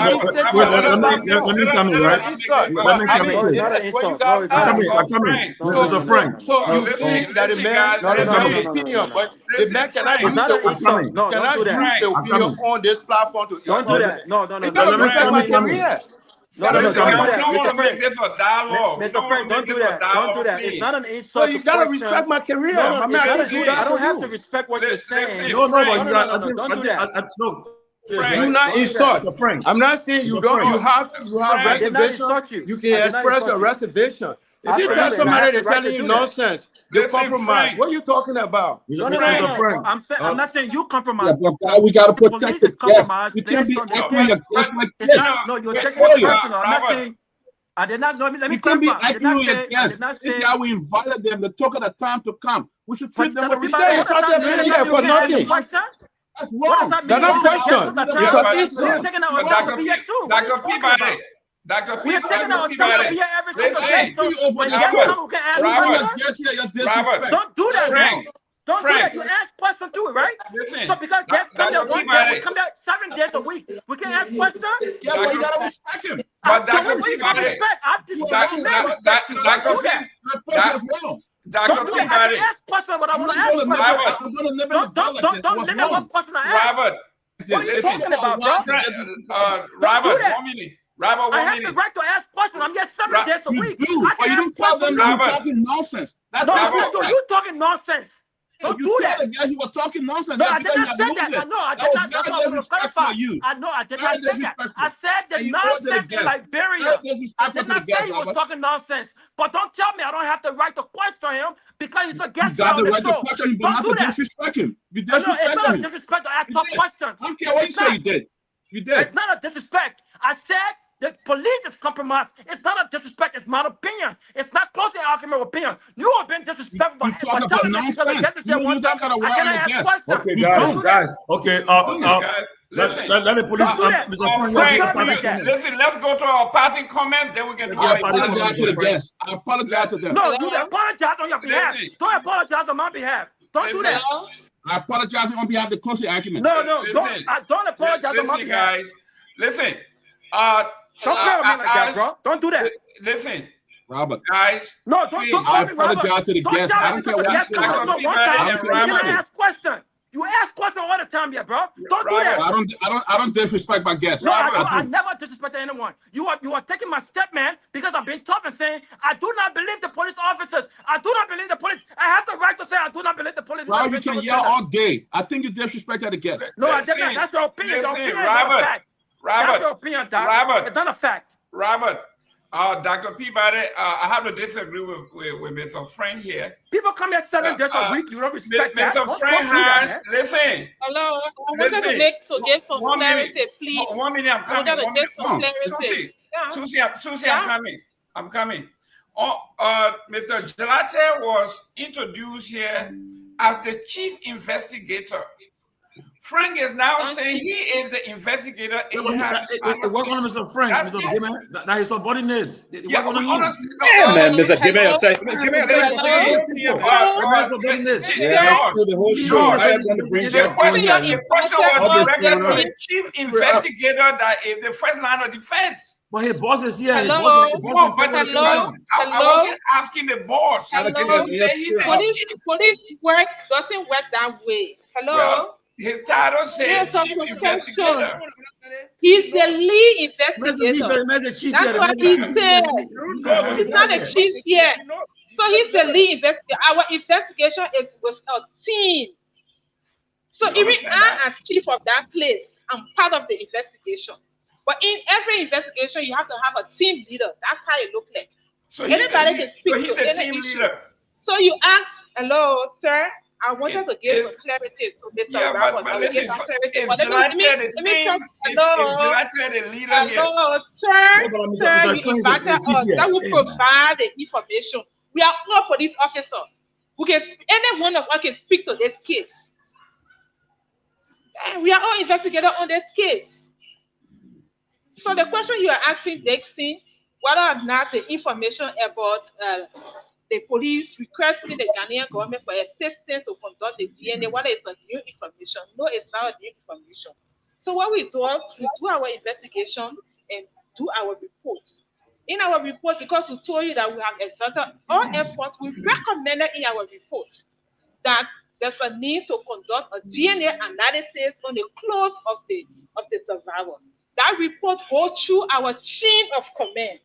me come in, right? Let me come in. Mr. Frank. So you think that the man has his opinion, but the man cannot use the opinion on this platform to don't do that. No. You gotta respect my career. We don't want to make this a dialogue. Mr. Frank, don't do that. Don't do that. It's not an insult. So you gotta respect my career. I don't have to respect what you're saying. No, don't do that. Do not insult. I'm not saying you don't. You have reservation. You can express a reservation. If you tell somebody they're telling you nonsense, you compromise. What are you talking about? No. I'm not saying you compromise. Yeah, but we gotta protect the guests. We can't be acting like guests like this. No, you're taking it personal. I'm not saying. I did not. Let me can't be clarify. acting like guests. This is how we invited them. They took the time to come. We should treat them with respect. For nothing. That's wrong. They're not questions. Dr. Peabody. Dr. We're taking our time here every single day. So when guests come, who can ask questions, don't do that. Don't do that. You ask questions too, right? So because guests come there one day, we come there 7 days a week. We can ask questions. Yeah, but you gotta respect him. But Dr. Peabody, Dr. Peabody, ask questions, but I want to ask questions. Don't limit what question I ask. Robert, what are you talking about, bro? Robert, 1 minute. Robert, I have the right to ask questions. I'm here 7 days a week. But you don't tell them you're talking nonsense. You're talking nonsense. Don't do that. You were talking nonsense. No, I did not say that. No, I did not. That's what I was clarify. I did not say that. I said the nonsense in Liberia. I did not say he was talking nonsense. But don't tell me I don't have the right to question him because he's a guest. You got the right to question him, but not to disrespect him. You disrespect him. It's not a disrespect to ask tough questions. I don't care what you say. You did. You did. It's not a disrespect. I said the police is compromised. It's not a disrespect. It's my opinion. It's not closely argument with opinion. You have been disrespectful. You talk about nonsense. You that kind of way on the guest. Okay, guys. Okay, let the police. Listen, let's go to our parting comments. Then we can. I apologize to the guests. I apologize to them. No, you apologize on your behalf. Don't apologize on my behalf. Don't do that. I apologize on behalf of the closely argument. No, don't apologize on my behalf. Guys, listen. Don't play with me like that, bro. Don't do that. Listen, Robert. Guys. No, don't I apologize to the guests. I don't care what you say. You ask questions. You ask questions all the time, yeah, bro. Don't do that. I don't disrespect my guests. No, I never disrespect anyone. You are taking my step, man, because I'm being tough and saying I do not believe the police officers. I do not believe the police. I have the right to say I do not believe the police. Bro, you can yell all day. I think you disrespected the guests. No, I did not. That's your opinion. Your opinion is not a fact. That's your opinion, Doc. Robert, it's not a fact. Robert, Dr. Peabody, I have to disagree with Mr. Frank here. People come here 7 days a week. You don't respect that. Mr. Frank has, listen. Hello, I wanted to give some clarity, please. 1 minute, I'm coming. Susie, I'm coming. Mr. Gilate was introduced here as the chief investigator. Frank is now saying he is the investigator. It work on Mr. Frank, Mr. Gayman. That is subordinates. Yeah, man, Mr. Gayman, the whole show. The question was directed to the chief investigator that is the first line of defense. But his boss is here. Hello? No, but I wasn't asking the boss. Hello? He said he's the chief. Police work doesn't work that way. Hello? Well, his title says It's a chief profession. investigator. He's the lead investigator. That's what he said. He's not a chief yet. So he's the lead investigator. Our investigation is with a team. So even I, as chief of that place, I'm part of the investigation. But in every investigation, you have to have a team leader. That's how it looks like. So anybody can speak he's to the any team issue. leader. So you ask, hello, sir. I wanted to give some clarity to Mr. Yeah, Robert. but listen, Is July the leader here? Hello, sir, you invited us. That will provide the information. We are all police officers. We can, any one of us can speak to this case. And we are all investigators on this case. So the question you are asking, Dixon, whether or not the information about the police requesting the Ghanaian government for assistance to conduct the DNA, whether it's a new information. No, it's not a new information. So what we do is we do our investigation and do our reports. In our report, because we told you that we have exerted all efforts, we recommended in our report that there's a need to conduct a DNA analysis on the clothes of the survivor. That report goes through our chain of command,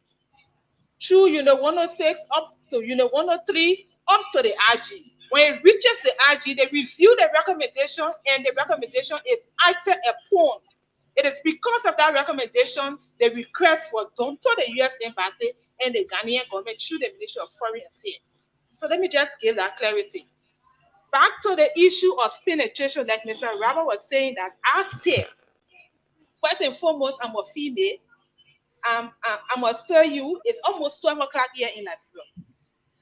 through Unit 106 up to Unit 103, up to the RG. When it reaches the RG, they review the recommendation, and the recommendation is acted upon. It is because of that recommendation the request was done to the U.S. Embassy and the Ghanaian government through the Ministry of Foreign Affairs. So let me just give that clarity. Back to the issue of penetration, like Mr. Robert was saying, that I said, first and foremost, I'm a female. I must tell you, it's almost 12 o'clock here in Liberia.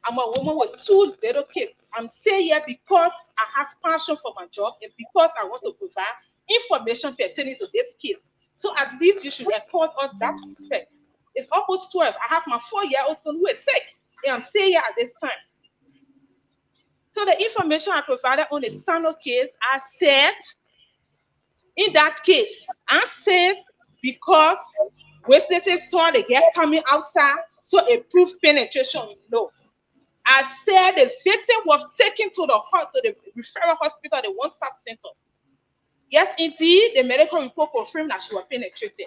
I'm a woman with 2 little kids. I'm still here because I have passion for my job and because I want to provide information pertaining to this case. So at least you should accord us that respect. It's almost 12. I have my 4-year-old son who is sick, and I'm still here at this time. So the information I provided on the Sano case, I said, in that case, I said because witnesses saw the girl coming outside, so it proved penetration. No. I said the victim was taken to the referral hospital, the one-stop center. Yes, indeed, the medical report confirmed that she was penetrated.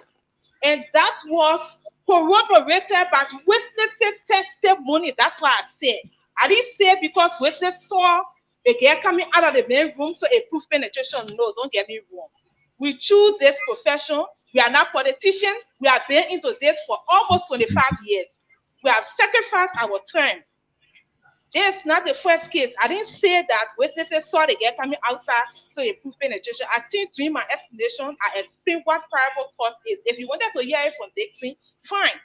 And that was corroborated by witnesses' testimony. That's why I said. I didn't say because witnesses saw the girl coming out of the main room, so it proved penetration. No, don't get me wrong. We choose this profession. We are not politicians. We have been into this for almost 25 years. We have sacrificed our time. This is not the first case. I didn't say that witnesses saw the girl coming outside, so it proved penetration. I think during my explanation, I explained what probable cause is. If you wanted to hear it from Dixon, fine.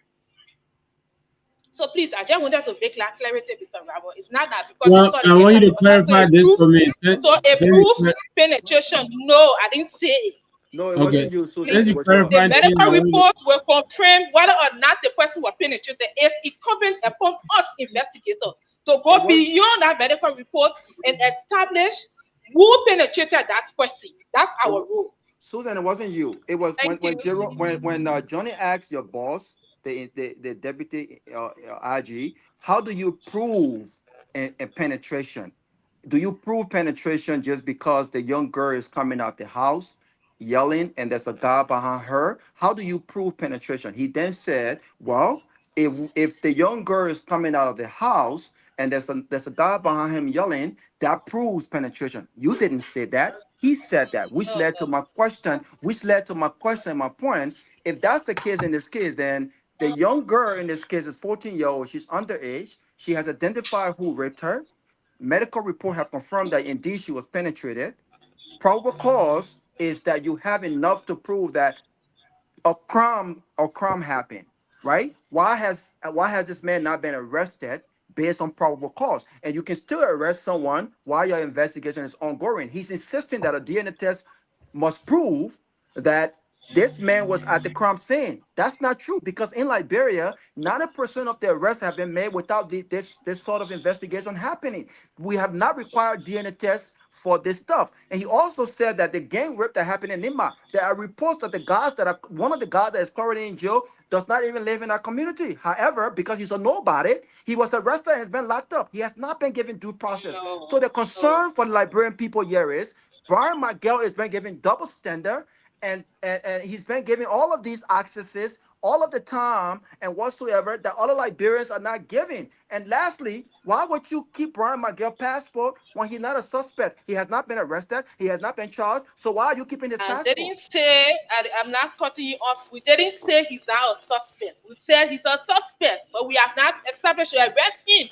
So please, I just wanted to make that clarity, Mr. Rabo. It's not that because well, I want you to clarify this for me. So it proves penetration. No, I didn't say it. No, it wasn't you, Susan. The medical report will confirm whether or not the person was penetrated. It's incumbent upon us investigators to go beyond that medical report and establish who penetrated that person. That's our role. Susan, it wasn't you. It was when Johnny asked your boss, the deputy IG, how do you prove a penetration? Do you prove penetration just because the young girl is coming out the house yelling and there's a guy behind her? How do you prove penetration? He then said, well, if the young girl is coming out of the house and there's a guy behind him yelling, that proves penetration. You didn't say that. He said that, which led to my question, my point. If that's the case in this case, then the young girl in this case is 14-year-old. She's underage. She has identified who raped her. Medical report have confirmed that indeed she was penetrated. Probable cause is that you have enough to prove that a crime happened, right? Why has this man not been arrested based on probable cause? And you can still arrest someone while your investigation is ongoing. He's insisting that a DNA test must prove that this man was at the crime scene. That's not true, because in Liberia, 90% of the arrests have been made without this sort of investigation happening. We have not required DNA tests for this stuff. And he also said that the gang rape that happened in Nima, there are reports that one of the guys that is currently in jail does not even live in our community. However, because he's a nobody, he was arrested and has been locked up. He has not been given due process. So the concern for the Liberian people here is Brian Miguel has been given double standard, and he's been given all of these accesses all of the time and whatsoever that other Liberians are not giving. And lastly, why would you keep Brian Miguel's passport when he's not a suspect? He has not been arrested. He has not been charged. So why are you keeping his passport? I didn't say, I'm not cutting you off. We didn't say he's now a suspect. We said he's a suspect, but we have not established to arrest him.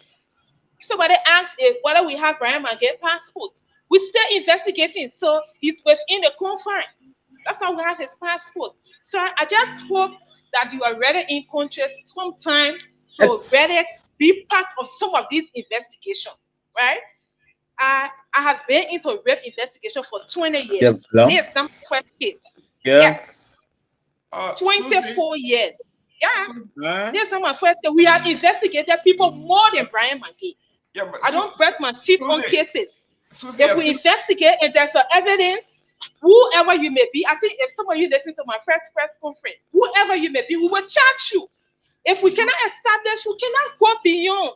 Somebody asked whether we have Brian Miguel's passport. We're still investigating, so he's within the confines. That's how we have his passport. So I just hope that you are ready in country sometime to really be part of some of these investigations, right? I have been into rape investigation for 20 years. This is not my first case. Yeah. 24 years. Yeah. This is not my first case. We have investigated people more than Brian Miguel. Yeah, but I don't press my teeth on cases. Susie, if we investigate and there's evidence, whoever you may be, I think if some of you listen to my first press conference, whoever you may be, we will charge you. If we cannot establish, we cannot go beyond.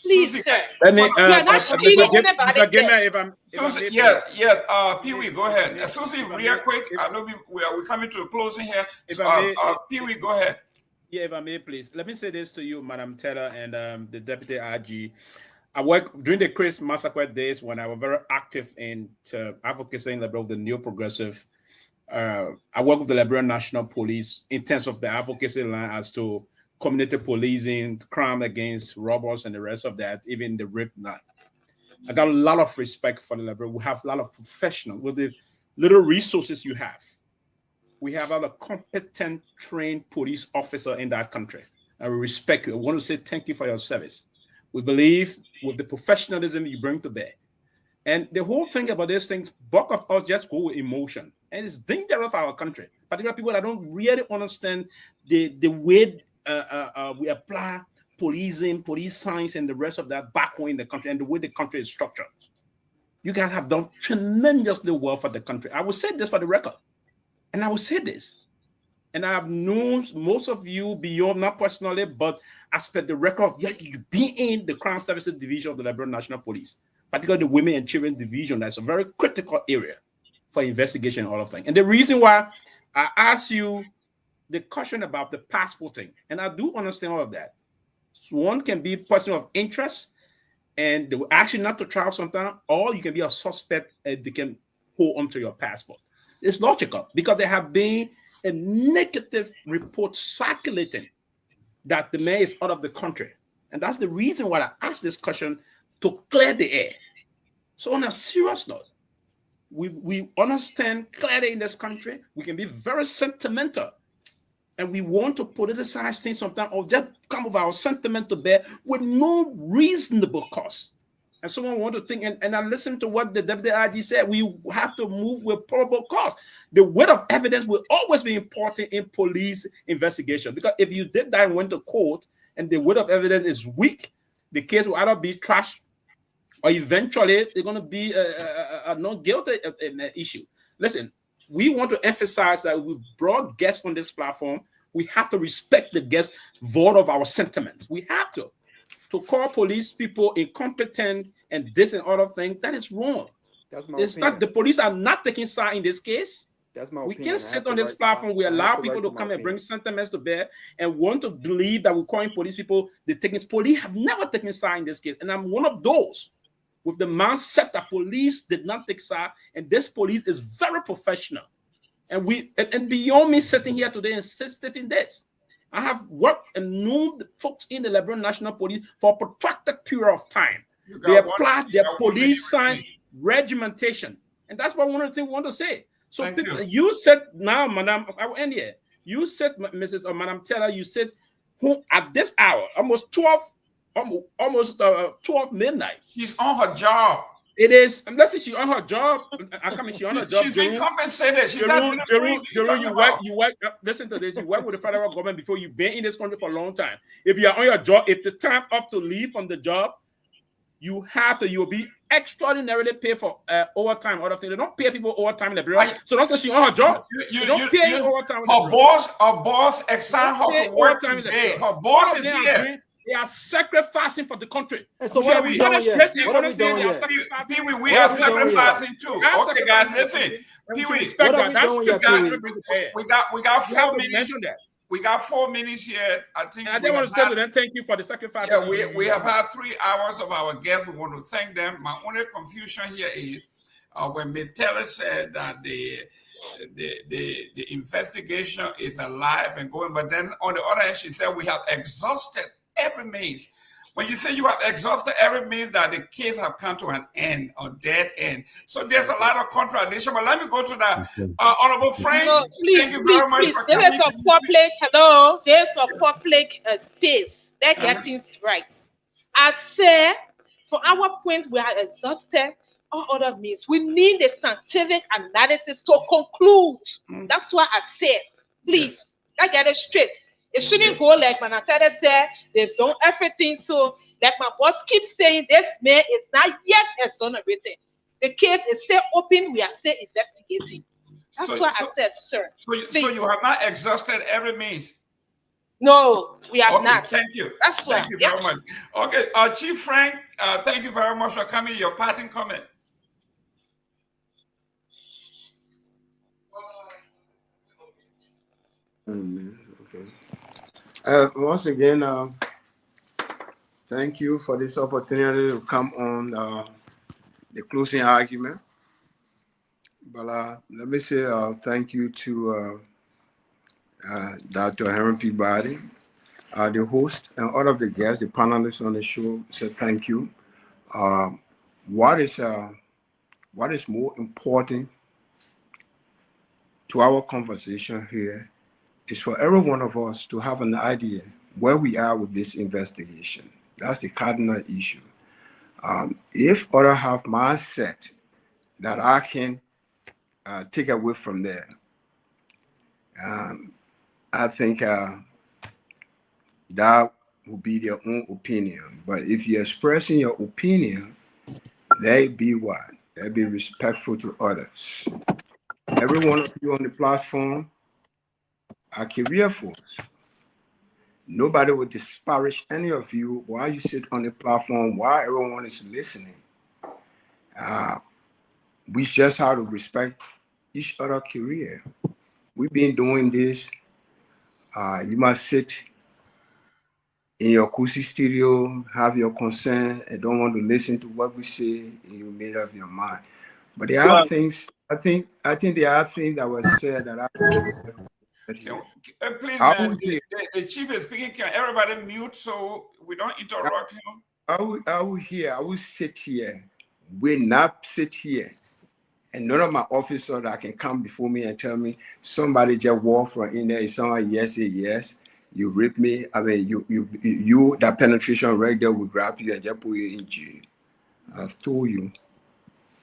Please, Susie, sir. Let me, we are not cheating anybody. Pewee, go ahead. Susie, real quick, I know we're coming to a closing here. Pewee, go ahead. Yeah, if I may, please. Let me say this to you, Madam Teller and the Deputy RG. I worked during the Chris Massacre days when I was very active in advocacy in Liberia, the New Progressive. I worked with the Liberian National Police in terms of the advocacy line as to community policing, crime against robbers, and the rest of that, even the rape line. I got a lot of respect for the Liberia. We have a lot of professionals with the little resources you have. We have a lot of competent, trained police officers in that country. And we respect you. I want to say thank you for your service. We believe with the professionalism you bring to bear. And the whole thing about these things, bulk of us just go with emotion. And it's dangerous for our country. Particularly people that don't really understand the way we apply policing, police science, and the rest of that back home in the country and the way the country is structured. You guys have done tremendously well for the country. I will say this for the record. And I will say this. And I have known most of you beyond, not personally, but as per the record of you being in the Crime Services Division of the Liberian National Police, particularly the Women and Children Division. That's a very critical area for investigation and all of things. And the reason why I ask you the question about the passport thing, and I do understand all of that. So one can be a person of interest, and they will ask you not to travel sometime, or you can be a suspect and they can hold onto your passport. It's logical because there have been a negative report circulating that the man is out of the country. And that's the reason why I asked this question, to clear the air. So on a serious note, we understand clearly in this country, we can be very sentimental. And we want to politicize things sometimes or just come with our sentiment to bear with no reasonable cause. And someone want to think, and I listened to what the WIG said, we have to move with probable cause. The weight of evidence will always be important in police investigation, because if you did that and went to court and the weight of evidence is weak, the case will either be trashed or eventually they're going to be a not guilty issue. Listen, we want to emphasize that we brought guests on this platform. We have to respect the guests' vote of our sentiments. We have to. To call police people incompetent and this and other things, that is wrong. That's my it's opinion. not, the police are not taking side in this case. That's my we opinion. can't sit on this platform. We allow people to come and bring sentiments to bear and want to believe that we're calling police people. Police have never taken side in this case. And I'm one of those with the mindset that police did not take side. And this police is very professional. And beyond me sitting here today and stating this, I have worked and known the folks in the Liberian National Police for a protracted period of time. They applied their police science regimentation. And that's what one of the things we want to say. So people, you said now, Madam, I will end here. You said, Mrs. or Madam Teller, you said, who at this hour, almost 12 midnight. She's on her job. It is, unless she's on her job. She's on her job. She's been compensated. She's Jerome, you work. Listen to this. You work with the federal government before. You've been in this country for a long time. If you're on your job, if the time up to leave from the job, you will be extraordinarily pay for overtime, other things. They don't pay people overtime in Liberia. So don't say she on her job. They don't pay you overtime. Her boss assigned her to work today. Her boss is here. They are sacrificing for the country. So what are we doing here? What are we doing here? Pewee, we are sacrificing too. Okay, guys, listen. Pewee, what are we doing here, Pewee? We got 4 minutes. We got 4 minutes here. I think. And I want to say to them, thank you for the sacrifice. Yeah, we have had 3 hours of our guests. We want to thank them. My only confusion here is when Ms. Taylor said that the investigation is alive and going, but then on the other hand, she said we have exhausted every means. When you say you have exhausted every means, that the case have come to an end or dead end. So there's a lot of contradiction. But let me go to that. Honorable Frank, thank you very much for coming. There's a public, hello, there's a public space. Let's get things right. I said, for our point, we are exhausted all other means. We need a scientific analysis to conclude. That's what I said. Please, let's get it straight. It shouldn't go like Manatara said, they've done everything. So, like my boss keeps saying, this man is not yet exonerated. The case is still open. We are still investigating. That's what I said, sir. So you have not exhausted every means? No, we have not. Thank you. That's thank you very much. Okay, Chief Frank, thank you very much for coming. Your parting comment. Once again, thank you for this opportunity to come on the closing argument. But let me say thank you to Dr. Henry Peabody, the host, and all of the guests, the panelists on the show. Say thank you. What is more important to our conversation here is for every one of us to have an idea where we are with this investigation. That's the cardinal issue. If others have mindset that I can take away from there, I think that will be their own opinion. But if you're expressing your opinion, they be what? They be respectful to others. Every one of you on the platform are career folks. Nobody will disparage any of you while you sit on the platform, while everyone is listening. We just have to respect each other's career. We've been doing this. You must sit in your cozy studio, have your concern, and don't want to listen to what we say, and you made up your mind. But there are things, I think there are things that were said that I please, man, the chief is speaking. Can everybody mute so we don't interrupt him? I will sit here. Will not sit here. And none of my officers that can come before me and tell me somebody just walked from in there. Someone yes, you rip me. I mean, you that penetration right there will grab you and just put you in jail. I've told you,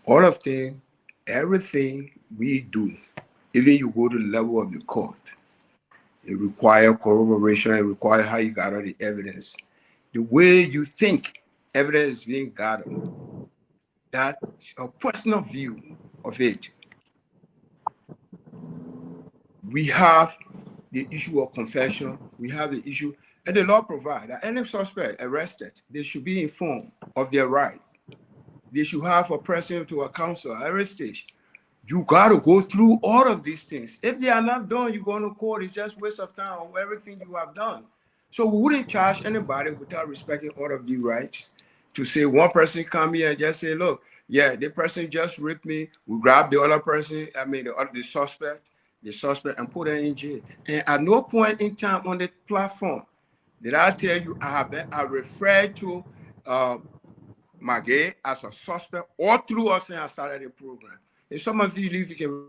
all of them, everything we do, even you go to the level of the court, it requires corroboration, it requires how you gather the evidence. The way you think evidence is being gathered, that's a personal view of it. We have the issue of confession, we have the issue, and the law provides that any suspect arrested, they should be informed of their right. They should have a person to a counsel at every stage. You got to go through all of these things. If they are not done, you go to court. It's just waste of time on everything you have done. So we wouldn't charge anybody without respecting all of the rights. To say one person come here and just say, look, yeah, the person just ripped me. We grab the other person, the suspect, and put her in jail. And at no point in time on the platform did I tell you I referred to Nagbe as a suspect or through us and I started the program. If some of you leave, you can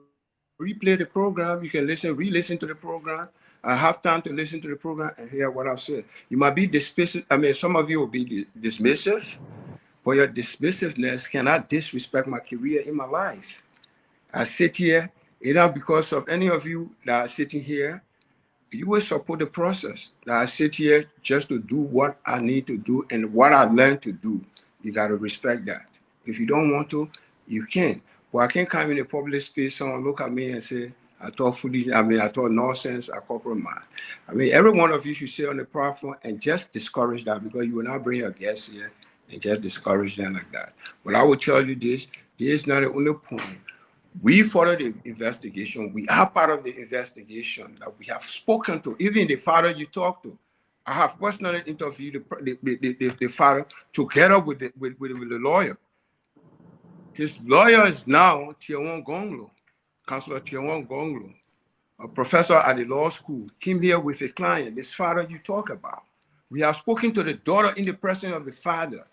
replay the program, you can re-listen to the program. I have time to listen to the program and hear what I've said. You might be dismissive. Some of you will be dismissive, but your dismissiveness cannot disrespect my career in my life. I sit here, either because of any of you that are sitting here, you will support the process. That I sit here just to do what I need to do and what I learned to do. You got to respect that. If you don't want to, you can. But I can't come in a public space, someone look at me and say, I talk nonsense, I compromise. I mean, every one of you should sit on the platform and just discourage that, because you will not bring your guests here and just discourage them like that. But I will tell you this is not the only point. We follow the investigation. We are part of the investigation that we have spoken to, even the father you talked to. I have personally interviewed the father together with the lawyer. His lawyer is now Kehleboe Gongloe, Councillor Kehleboe Gongloe, a professor at the law school, came here with a client, this father you talk about. We have spoken to the daughter in the presence of the father.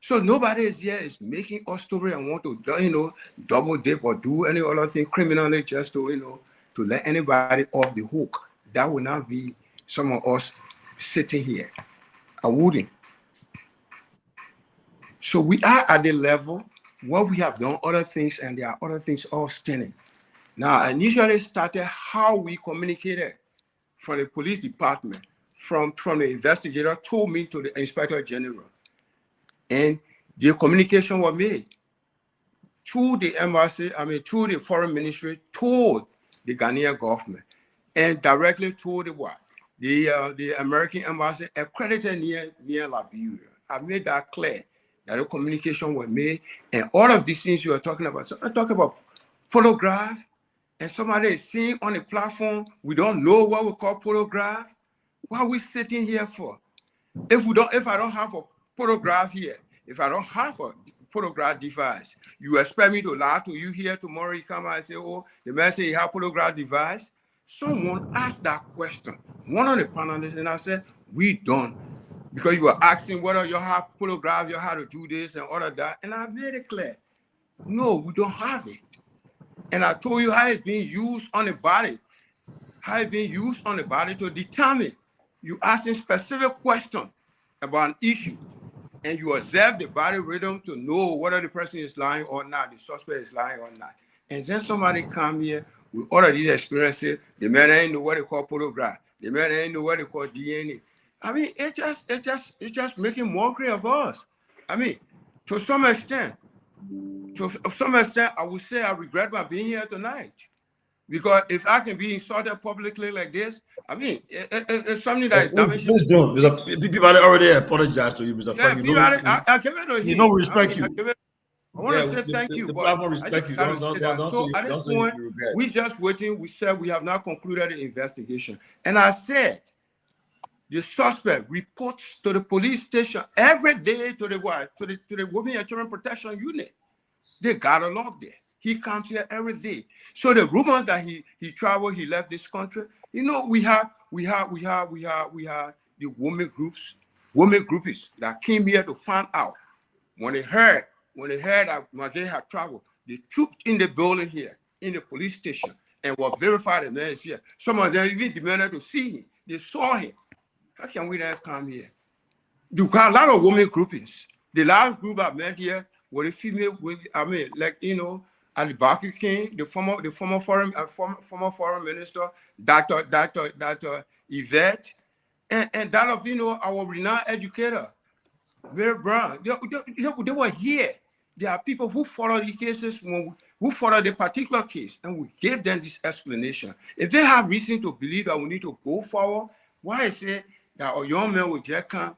So nobody is here is making a story and want to, double dip or do any other thing criminally just to, to let anybody off the hook. That would not be some of us sitting here. I wouldn't. So we are at the level where we have done other things, and there are other things all standing. Now, I initially started how we communicated from the police department, from the investigator told me to the inspector general. And the communication was made to the embassy, to the foreign ministry, told the Ghanaian government, and directly to the American embassy accredited near Liberia. I made that clear that the communication was made, and all of these things you are talking about. So I talk about photograph, and somebody is seeing on the platform, we don't know what we call photograph. What are we sitting here for? If I don't have a photograph here, if I don't have a photograph device, you expect me to lie to you here tomorrow? You come out and say, oh, the man say you have photograph device. Someone asked that question, one of the panelists, and I said, we don't. Because you were asking whether you have photograph, you how to do this and all of that. And I made it clear, no, we don't have it. And I told you how it's being used on the body, how it's being used on the body to determine. You asking specific questions about an issue, and you observe the body rhythm to know whether the person is lying or not, the suspect is lying or not. And then somebody come here with all of these experiences, the man ain't know what they call photograph, the man ain't know what they call DNA. I mean, it's just making mockery of us. I mean, to some extent, I would say I regret my being here tonight. Because if I can be insulted publicly like this, I mean, it's something that is damaging. Please don't. People already apologize to you, Mr. Frank. I give it to you. Don't respect you. I want to say thank you. The platform respect you. So at this point, we just waiting. We said we have not concluded the investigation. And I said, the suspect reports to the police station every day to the Women and Children Protection Unit. They got a log there. He comes here every day. So the rumors that he traveled, he left this country. We have the women groupies that came here to find out. When they heard that Nagbe had traveled, they trooped in the building here, in the police station, and were verified the man is here. Some of them even demanded to see him. They saw him. How can we then come here? You got a lot of women groupings. The last group I met here were the female, Ali Bakri King, the former foreign minister, Dr. Yvette, and that of our renowned educator, Mary Brown. They were here. There are people who follow the cases, who follow the particular case, and we gave them this explanation. If they have reason to believe that we need to go forward, why is it that a young man with just can't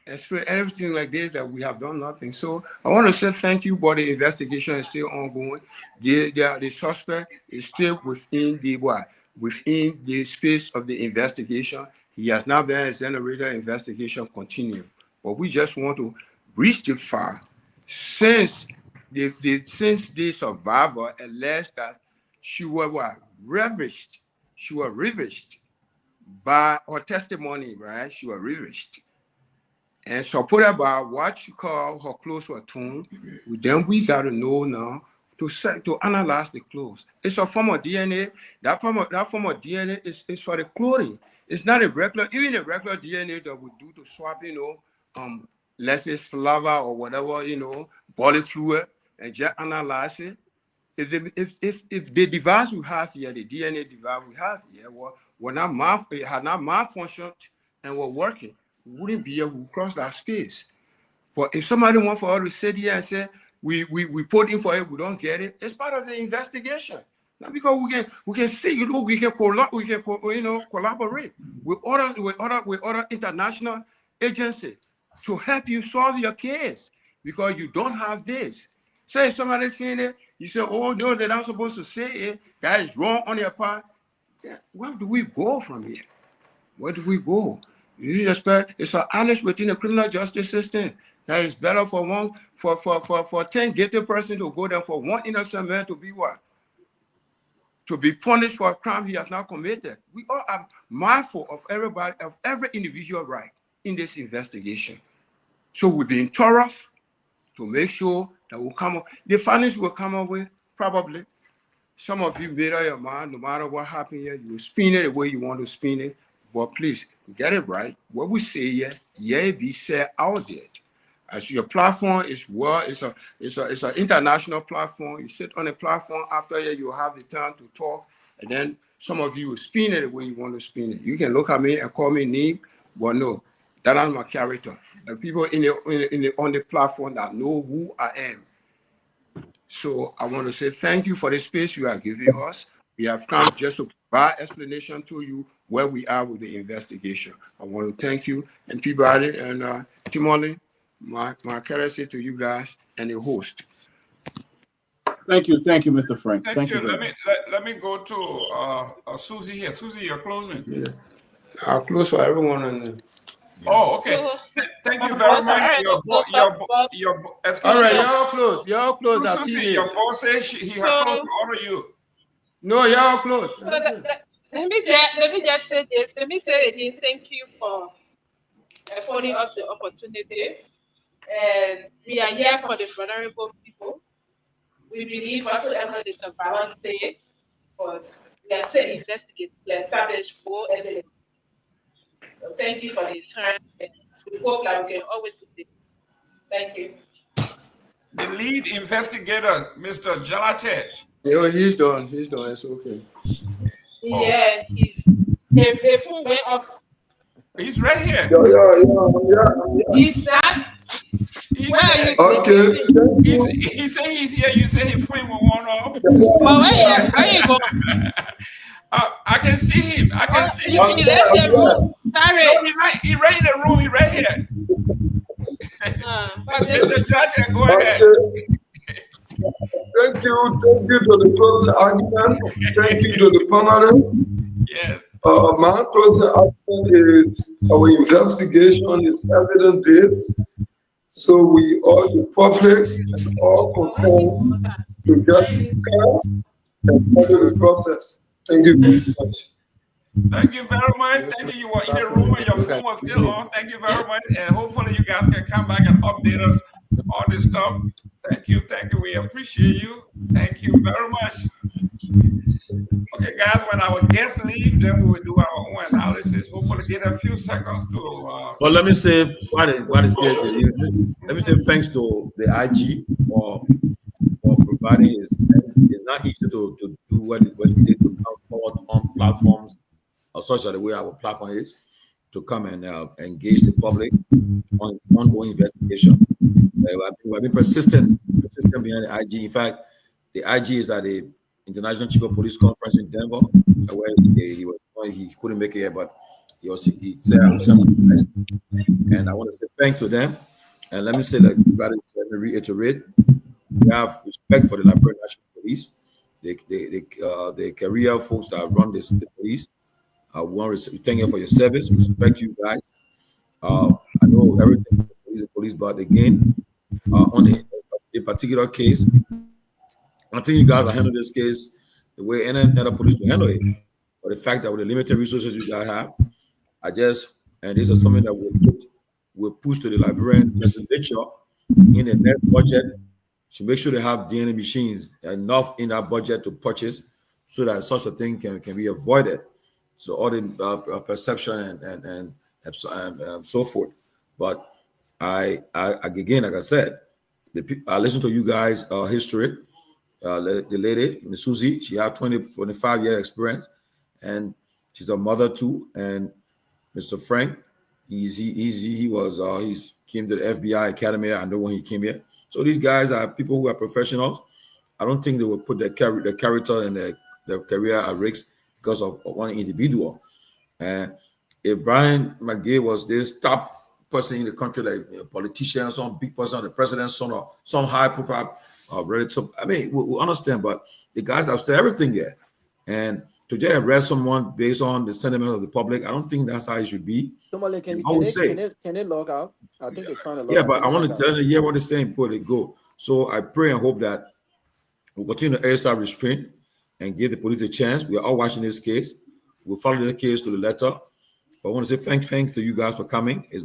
explain everything like this, that we have done nothing? So I want to say thank you, but the investigation is still ongoing. The suspect is still within the space of the investigation. He has not been exonerated. Investigation continue, but we just want to reach the far since the survivor alleged that she was ravished. She was ravished by her testimony, right? She was ravished and supported by what she called her clothes were torn. Then we got to know now to analyze the clothes. It's a form of DNA. That form of DNA is for the clothing. It's not even a regular DNA that we do to swap, let's say saliva or whatever, body fluid, and just analyze it. If the device we have here, the DNA device we have here, had not malfunctioned and were working, we wouldn't be able to cross that space. But if somebody wants for us to sit here and say we put in for it, we don't get it, it's part of the investigation. Now because we can see, we can collaborate with other international agencies to help you solve your case because you don't have this. Say if somebody's saying it, you say, oh no, they're not supposed to say it. That is wrong on your part. Where do we go from here? Where do we go? You expect it's an Alice within the criminal justice system. That is better for 10 guilty persons to go than for one innocent man to be what? To be punished for a crime he has not committed. We all are mindful of everybody, of every individual right in this investigation. So we're being thorough to make sure that we'll come up. The findings will come up with probably. Some of you made up your mind, no matter what happened here, you will spin it the way you want to spin it. But please get it right. What we say here, yeah, be said out there. As your platform is it's an international platform. You sit on a platform after you have the time to talk, and then some of you will spin it the way you want to spin it. You can look at me and call me name, but no, that's my character. The people on the platform that know who I am. So I want to say thank you for the space you are giving us. We have come just to provide explanation to you where we are with the investigation. I want to thank you and Peabody and Tomalin, my courtesy to you guys and the host. Thank you, Mr. Frank. Thank you. Let me go to Susie here. Susie, you're closing. Yeah. I'll close for everyone. Oh, okay. Thank you very much. All right, y'all close. Y'all close. Susie, your boss says he has closed to order you. No, y'all close. So let me just say this. Let me say again, thank you for affording us the opportunity. And we are here for the vulnerable people. We believe whatsoever is a balance day, but we are still investigating to establish full evidence. So thank you for the time. We hope that we can always do this. Thank you. The lead investigator, Mr. Jalate. Yeah, he's done. He's done. It's okay. Yeah, his phone went off. He's right here. Yeah. He's not. Where are you? Okay. He said he's here. You say his phone went off. Well, where you go? I can see him. I can see him. He left the room. Sorry. No, he right in the room. He right here. Mr. Judge, go ahead. Thank you to the closing argument. Thank you to the panelists. Yes. My closing argument is our investigation is evidence-based, so we urge the public and all concerned to get fair and follow the process. Thank you very much. Thank you very much. Thank you. You were in the room and your phone was still on. Thank you very much. And hopefully you guys can come back and update us on this stuff. Thank you. Thank you. We appreciate you. Thank you very much. Okay, guys, when our guests leave, then we will do our own analysis. Hopefully get a few seconds to... Well, let me say, let me say thanks to the IG for providing his. It's not easy to do what it did to come forward on platforms such as the way our platform is, to come and engage the public on ongoing investigation. We've been persistent behind the IG. In fact, the IG is at the International Chief of Police Conference in Denver, where he couldn't make it here, but he said, and I want to say thanks to them. And let me say that let me reiterate, we have respect for the Liberia National Police, the career folks that run the police. We want to thank you for your service. We respect you guys. I know everything is the police, but again, on a particular case, I think you guys are handling this case the way any other police will handle it. But the fact that with the limited resources you guys have, and this is something that we'll push to the Liberian legislature in the next budget to make sure they have DNA machines enough in that budget to purchase so that such a thing can be avoided. So all the perception and so forth. But I again, like I said, I listened to you guys' history. The lady, Miss Susie, she had 25-year experience, and she's a mother too. And Mr. Frank, he's came to the FBI Academy. I know when he came here. So these guys are people who are professionals. I don't think they will put their character and their career at risk because of one individual. And if Brian McGee was this top person in the country, like a politician, some big person, the president's son, or some high profile relative, I mean, we understand, but the guys have said everything there. And to just arrest someone based on the sentiment of the public, I don't think that's how it should be. Tomalin, can they log out? I think they're trying to log out. Yeah, but I want to tell them to hear what they're saying before they go. So I pray and hope that we'll continue to exercise restraint and give the police a chance. We are all watching this case. We'll follow the case to the letter. But I want to say thanks to you guys for coming. It's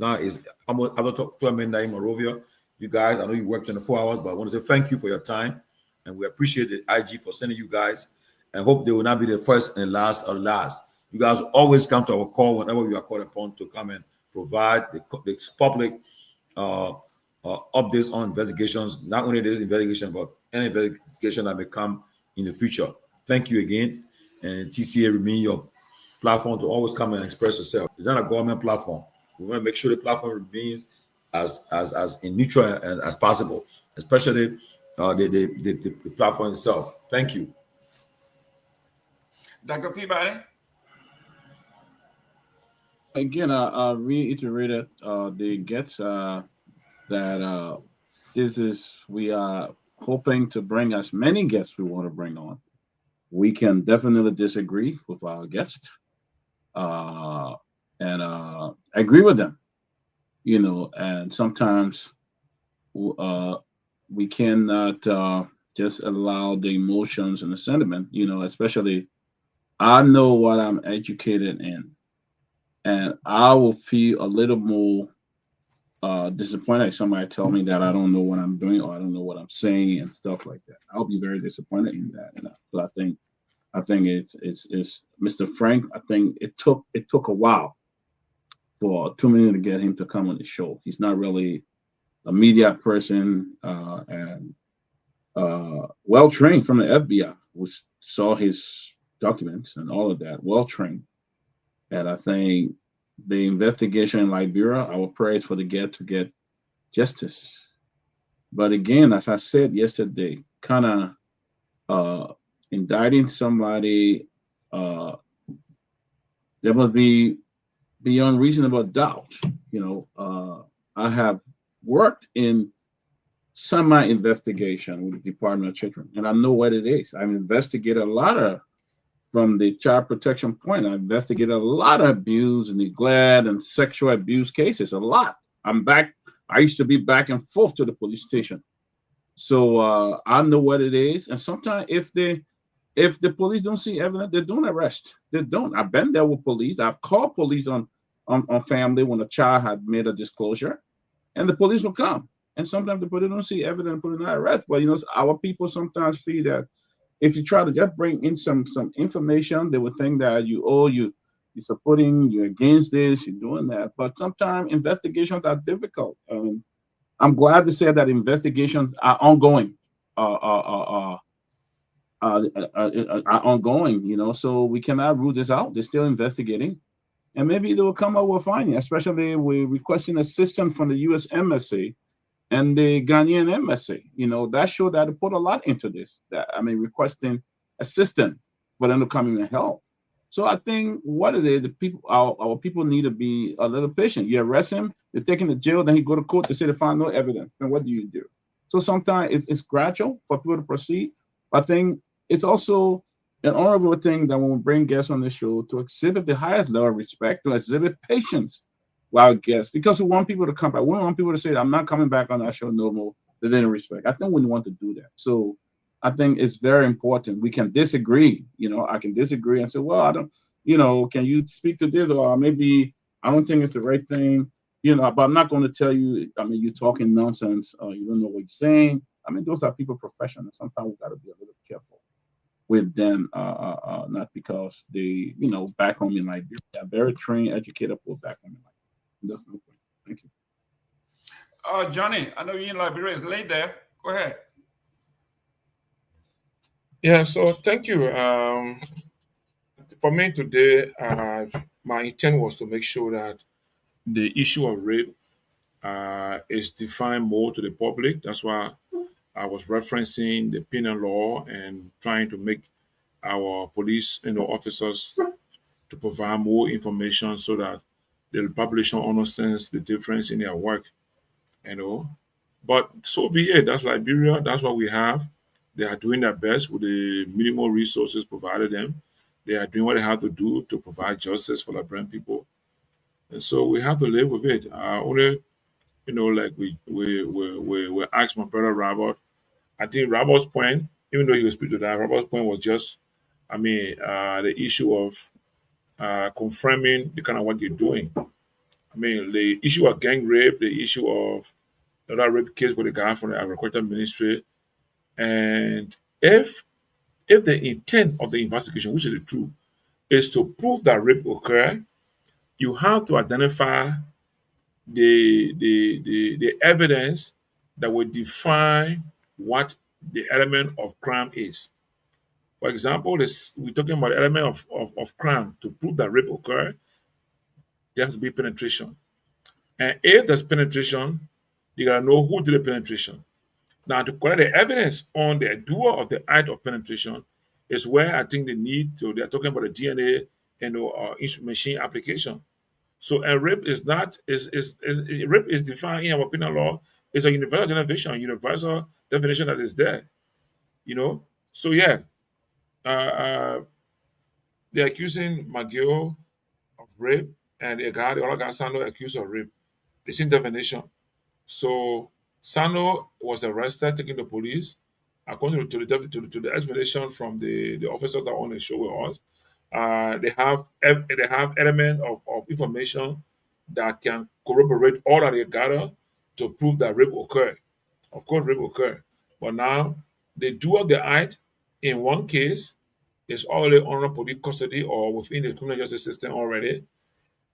almost after 12 midnight in Monrovia. You guys, I know you worked 24 hours, but I want to say thank you for your time. And we appreciate the IG for sending you guys. And hope they will not be the first and last or last. You guys always come to our call whenever we are called upon to come and provide the public updates on investigations, not only this investigation, but any investigation that may come in the future. Thank you again. And TCA remain your platform to always come and express yourself. It's not a government platform. We want to make sure the platform remains as in neutral as possible, especially the platform itself. Thank you. Dr. Peabody? Again, I reiterated the guests that we are hoping to bring as many guests we want to bring on. We can definitely disagree with our guests and agree with them, and sometimes we cannot just allow the emotions and the sentiment, especially I know what I'm educated in, and I will feel a little more disappointed if somebody tell me that I don't know what I'm doing or I don't know what I'm saying and stuff like that. I'll be very disappointed in that. But I think it's Mr. Frank. I think it took a while for too many to get him to come on the show. He's not really a media person and well trained from the FBI. We saw his documents and all of that, well trained. And I think the investigation in Liberia, our prayers for the to get justice. But again, as I said yesterday, kind of indicting somebody, there must be beyond reasonable doubt. I have worked in semi-investigation with the Department of Children, and I know what it is. I've investigated a lot of, from the child protection point, I investigated a lot of abuse and neglect and sexual abuse cases, a lot. I used to be back and forth to the police station. So I know what it is. And sometimes if the police don't see evidence, they don't arrest. They don't. I've been there with police. I've called police on family when a child had made a disclosure, and the police will come. And sometimes the police don't see evidence and put in arrest. But our people sometimes feel that if you try to just bring in some information, they would think that you're supporting, you're against this, you're doing that. But sometimes investigations are difficult. And I'm glad to say that investigations are ongoing. Are ongoing, so we cannot rule this out. They're still investigating. And maybe they will come up with finding, especially we're requesting assistance from the US Embassy and the Ghanaian Embassy. That showed that they put a lot into this. Requesting assistance for them to come in and help. So I think what it is, the people, our people need to be a little patient. You arrest him, they take him to jail, then he go to court to say they find no evidence. Then what do you do? So sometimes it's gradual for people to proceed. I think it's also an honorable thing that when we bring guests on the show to exhibit the highest level of respect, to exhibit patience with our guests, because we want people to come back. We don't want people to say, I'm not coming back on that show no more. They didn't respect. I think we want to do that. So I think it's very important. We can disagree. I can disagree and say, well, I don't, can you speak to this? Or maybe I don't think it's the right thing, but I'm not going to tell you, you're talking nonsense. You don't know what you're saying. Those are people professionals. Sometimes we got to be a little careful with them, not because they, back home in Liberia, they are very trained, educated people back home in Liberia. That's my point. Thank you. Johnny, I know you're in Liberia. It's late there. Go ahead. Yeah, so thank you. For me today, my intent was to make sure that the issue of rape is defined more to the public. That's why I was referencing the penal law and trying to make our police officers to provide more information so that the population understands the difference in their work, you know. But so be it. That's Liberia. That's what we have. They are doing their best with the minimal resources provided them. They are doing what they have to do to provide justice for Liberian people. And so we have to live with it. Only, like we asked my brother Robert. I think Robert's point, even though he was speak to that, Robert's point was just, the issue of confirming the kind of what you're doing. The issue of gang rape, the issue of another rape case with the guy from the agriculture ministry, and if the intent of the investigation, which is the truth, is to prove that rape occurred, you have to identify the evidence that will define what the element of crime is. For example, we're talking about the element of crime. To prove that rape occurred, there has to be penetration. And if there's penetration, you gotta know who did the penetration. Now, to collect the evidence on the doer of the act of penetration is where I think they're talking about the DNA and machine application. So a rape is not rape is defined in our penal law. It's a universal definition that is there. So yeah, uh, they're accusing McGill of rape, and the other guy Sano accused of rape. The same definition. So Sano was arrested, taken to police. According to the explanation from the officers that were on the show with us, they have element of information that can corroborate all that they gather to prove that rape occurred. Of course, rape occurred, but now the doer of the act in one case is already under police custody or within the criminal justice system already,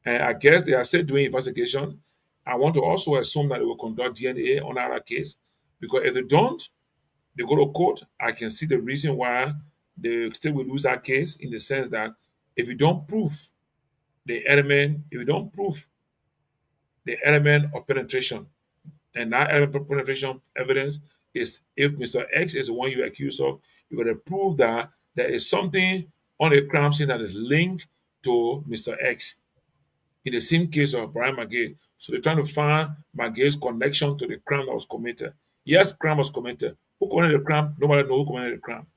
and I guess they are still doing investigation. I want to also assume that they will conduct DNA on our case, because if they don't, they go to court. I can see the reason why they still will lose that case, in the sense that if you don't prove the element of penetration, and that element of penetration evidence is, if Mr. X is the one you accuse of, you got to prove that there is something on the crime scene that is linked to Mr. X. In the same case of Brian McGill. So they're trying to find McGill's connection to the crime that was committed. Yes, crime was committed. Who committed the crime? Nobody knows who committed the crime.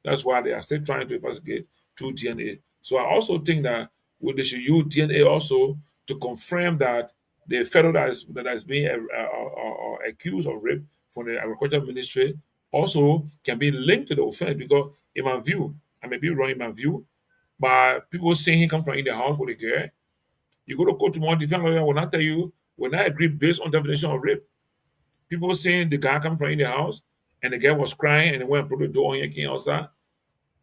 That's why they are still trying to investigate through DNA. So I also think that they should use DNA also to confirm that the fellow that is being accused of rape from the agriculture ministry also can be linked to the offense, because in my view, I may be wrong in my view, but people seeing him come from in the house with a girl, you go to court tomorrow, defense lawyer will not tell you, will not agree based on definition of rape. People saying the guy come from in the house and the girl was crying and they went and put the door on your outside.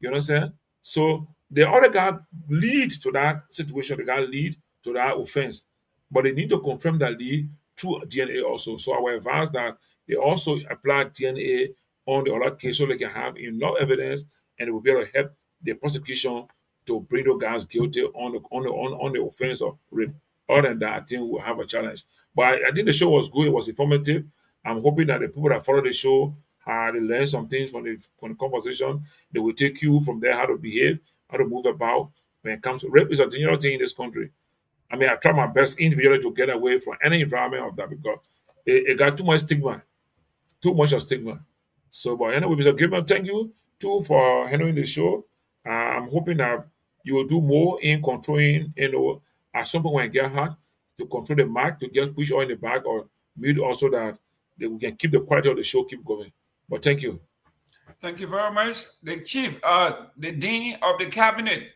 You understand? So the other guy lead to that situation, the guy lead to that offense. But they need to confirm that lead through DNA also. So I will advise that they also apply DNA on the other case so they can have enough evidence, and it will be able to help the prosecution to bring those guys guilty on the offense of rape. Other than that, I think we'll have a challenge. But I think the show was good, it was informative. I'm hoping that the people that follow the show they learn some things from the conversation. They will take you from there how to behave, how to move about when it comes to rape. Is a dangerous thing in this country. I try my best individually to get away from any environment of that, because it got too much stigma, too much of stigma. So, but anyway, Mr. Gilman, thank you too for handling the show. I'm hoping that you will do more in controlling, at some point when I get hot, to control the mic, to just push all in the back or mute also, that we can keep the quality of the show keep going. But thank you. Thank you very much. The chief, the dean of the cabinet,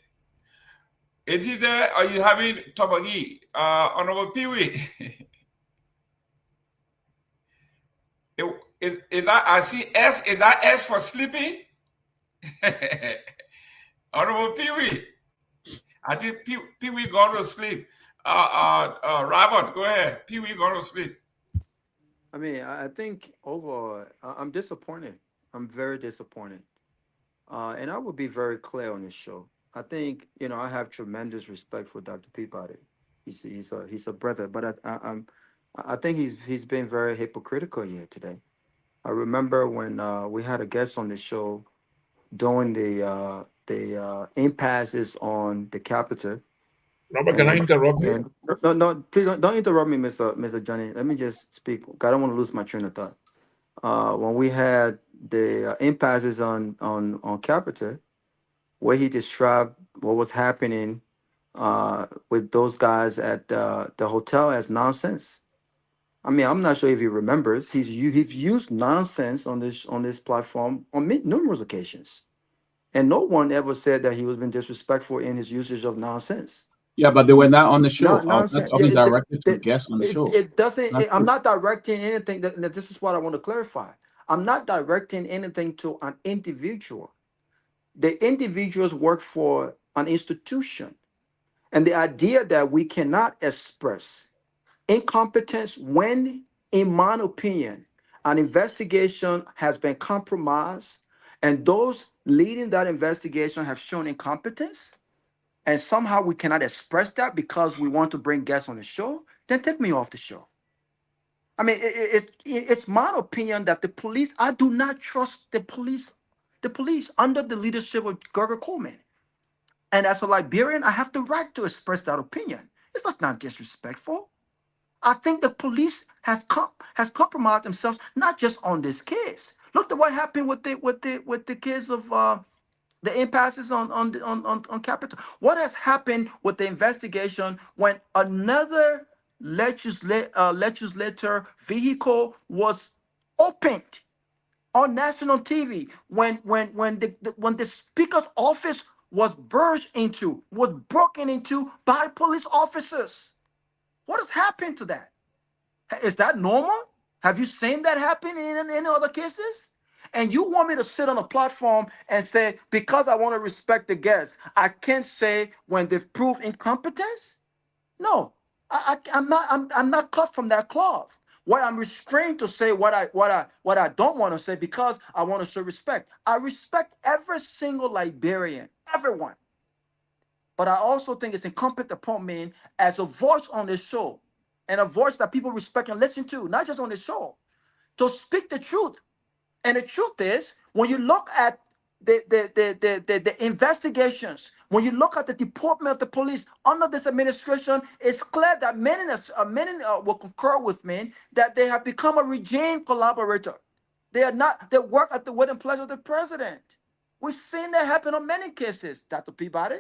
is he there? Are you having Tobagi, Honorable Pewee? Is that, I see S, is that S for sleeping? Honorable Pewee. I think Pewee gone to sleep. Robert, go ahead. Pewee gone to sleep. I think overall, I'm disappointed. I'm very disappointed. And I will be very clear on this show. I think, I have tremendous respect for Dr. Peabody. He's a brother. But I'm I think he's been very hypocritical here today. I remember when we had a guest on the show during the impasses on the Capitol. Robert, can I interrupt you? And no, please don't interrupt me, Mr. Johnny. Let me just speak. I don't want to lose my train of thought. When we had the impasses on Capitol, where he described what was happening with those guys at the hotel as nonsense. I mean, I'm not sure if he remembers. He's used nonsense on this platform on numerous occasions, and no one ever said that he was being disrespectful in his usage of nonsense. Yeah, but they were not on the show. Not nonsense. That's Yeah, only directed to guests on the show. it doesn't. I'm not directing anything. This is what I want to clarify. I'm not directing anything to an individual. The individuals work for an institution, and the idea that we cannot express incompetence when, in my opinion, an investigation has been compromised and those leading that investigation have shown incompetence, and somehow we cannot express that because we want to bring guests on the show, then take me off the show. I mean, it's my opinion that the police, I do not trust the police under the leadership of Garguah Coleman. And as a Liberian, I have the right to express that opinion. It's not disrespectful. I think the police has compromised themselves not just on this case. Look at what happened with the case of the impasses on Capitol. What has happened with the investigation when another legislator vehicle was opened on national TV, when the speaker's office was broken into by police officers? What has happened to that? Is that normal? Have you seen that happen in any other cases? And you want me to sit on a platform and say, because I want to respect the guests, I can't say when they've proved incompetence? No, I'm not cut from that cloth. Why I'm restrained to say what I don't want to say because I want to show respect. I respect every single Liberian, everyone. But I also think it's incumbent upon me as a voice on this show, and a voice that people respect and listen to, not just on the show, to speak the truth. And the truth is, when you look at the investigations, when you look at the department of the police under this administration, it's clear that many will concur with me that they have become a regime collaborator. They are not. They work at the will and pleasure of the president. We've seen that happen on many cases, Dr. Peabody.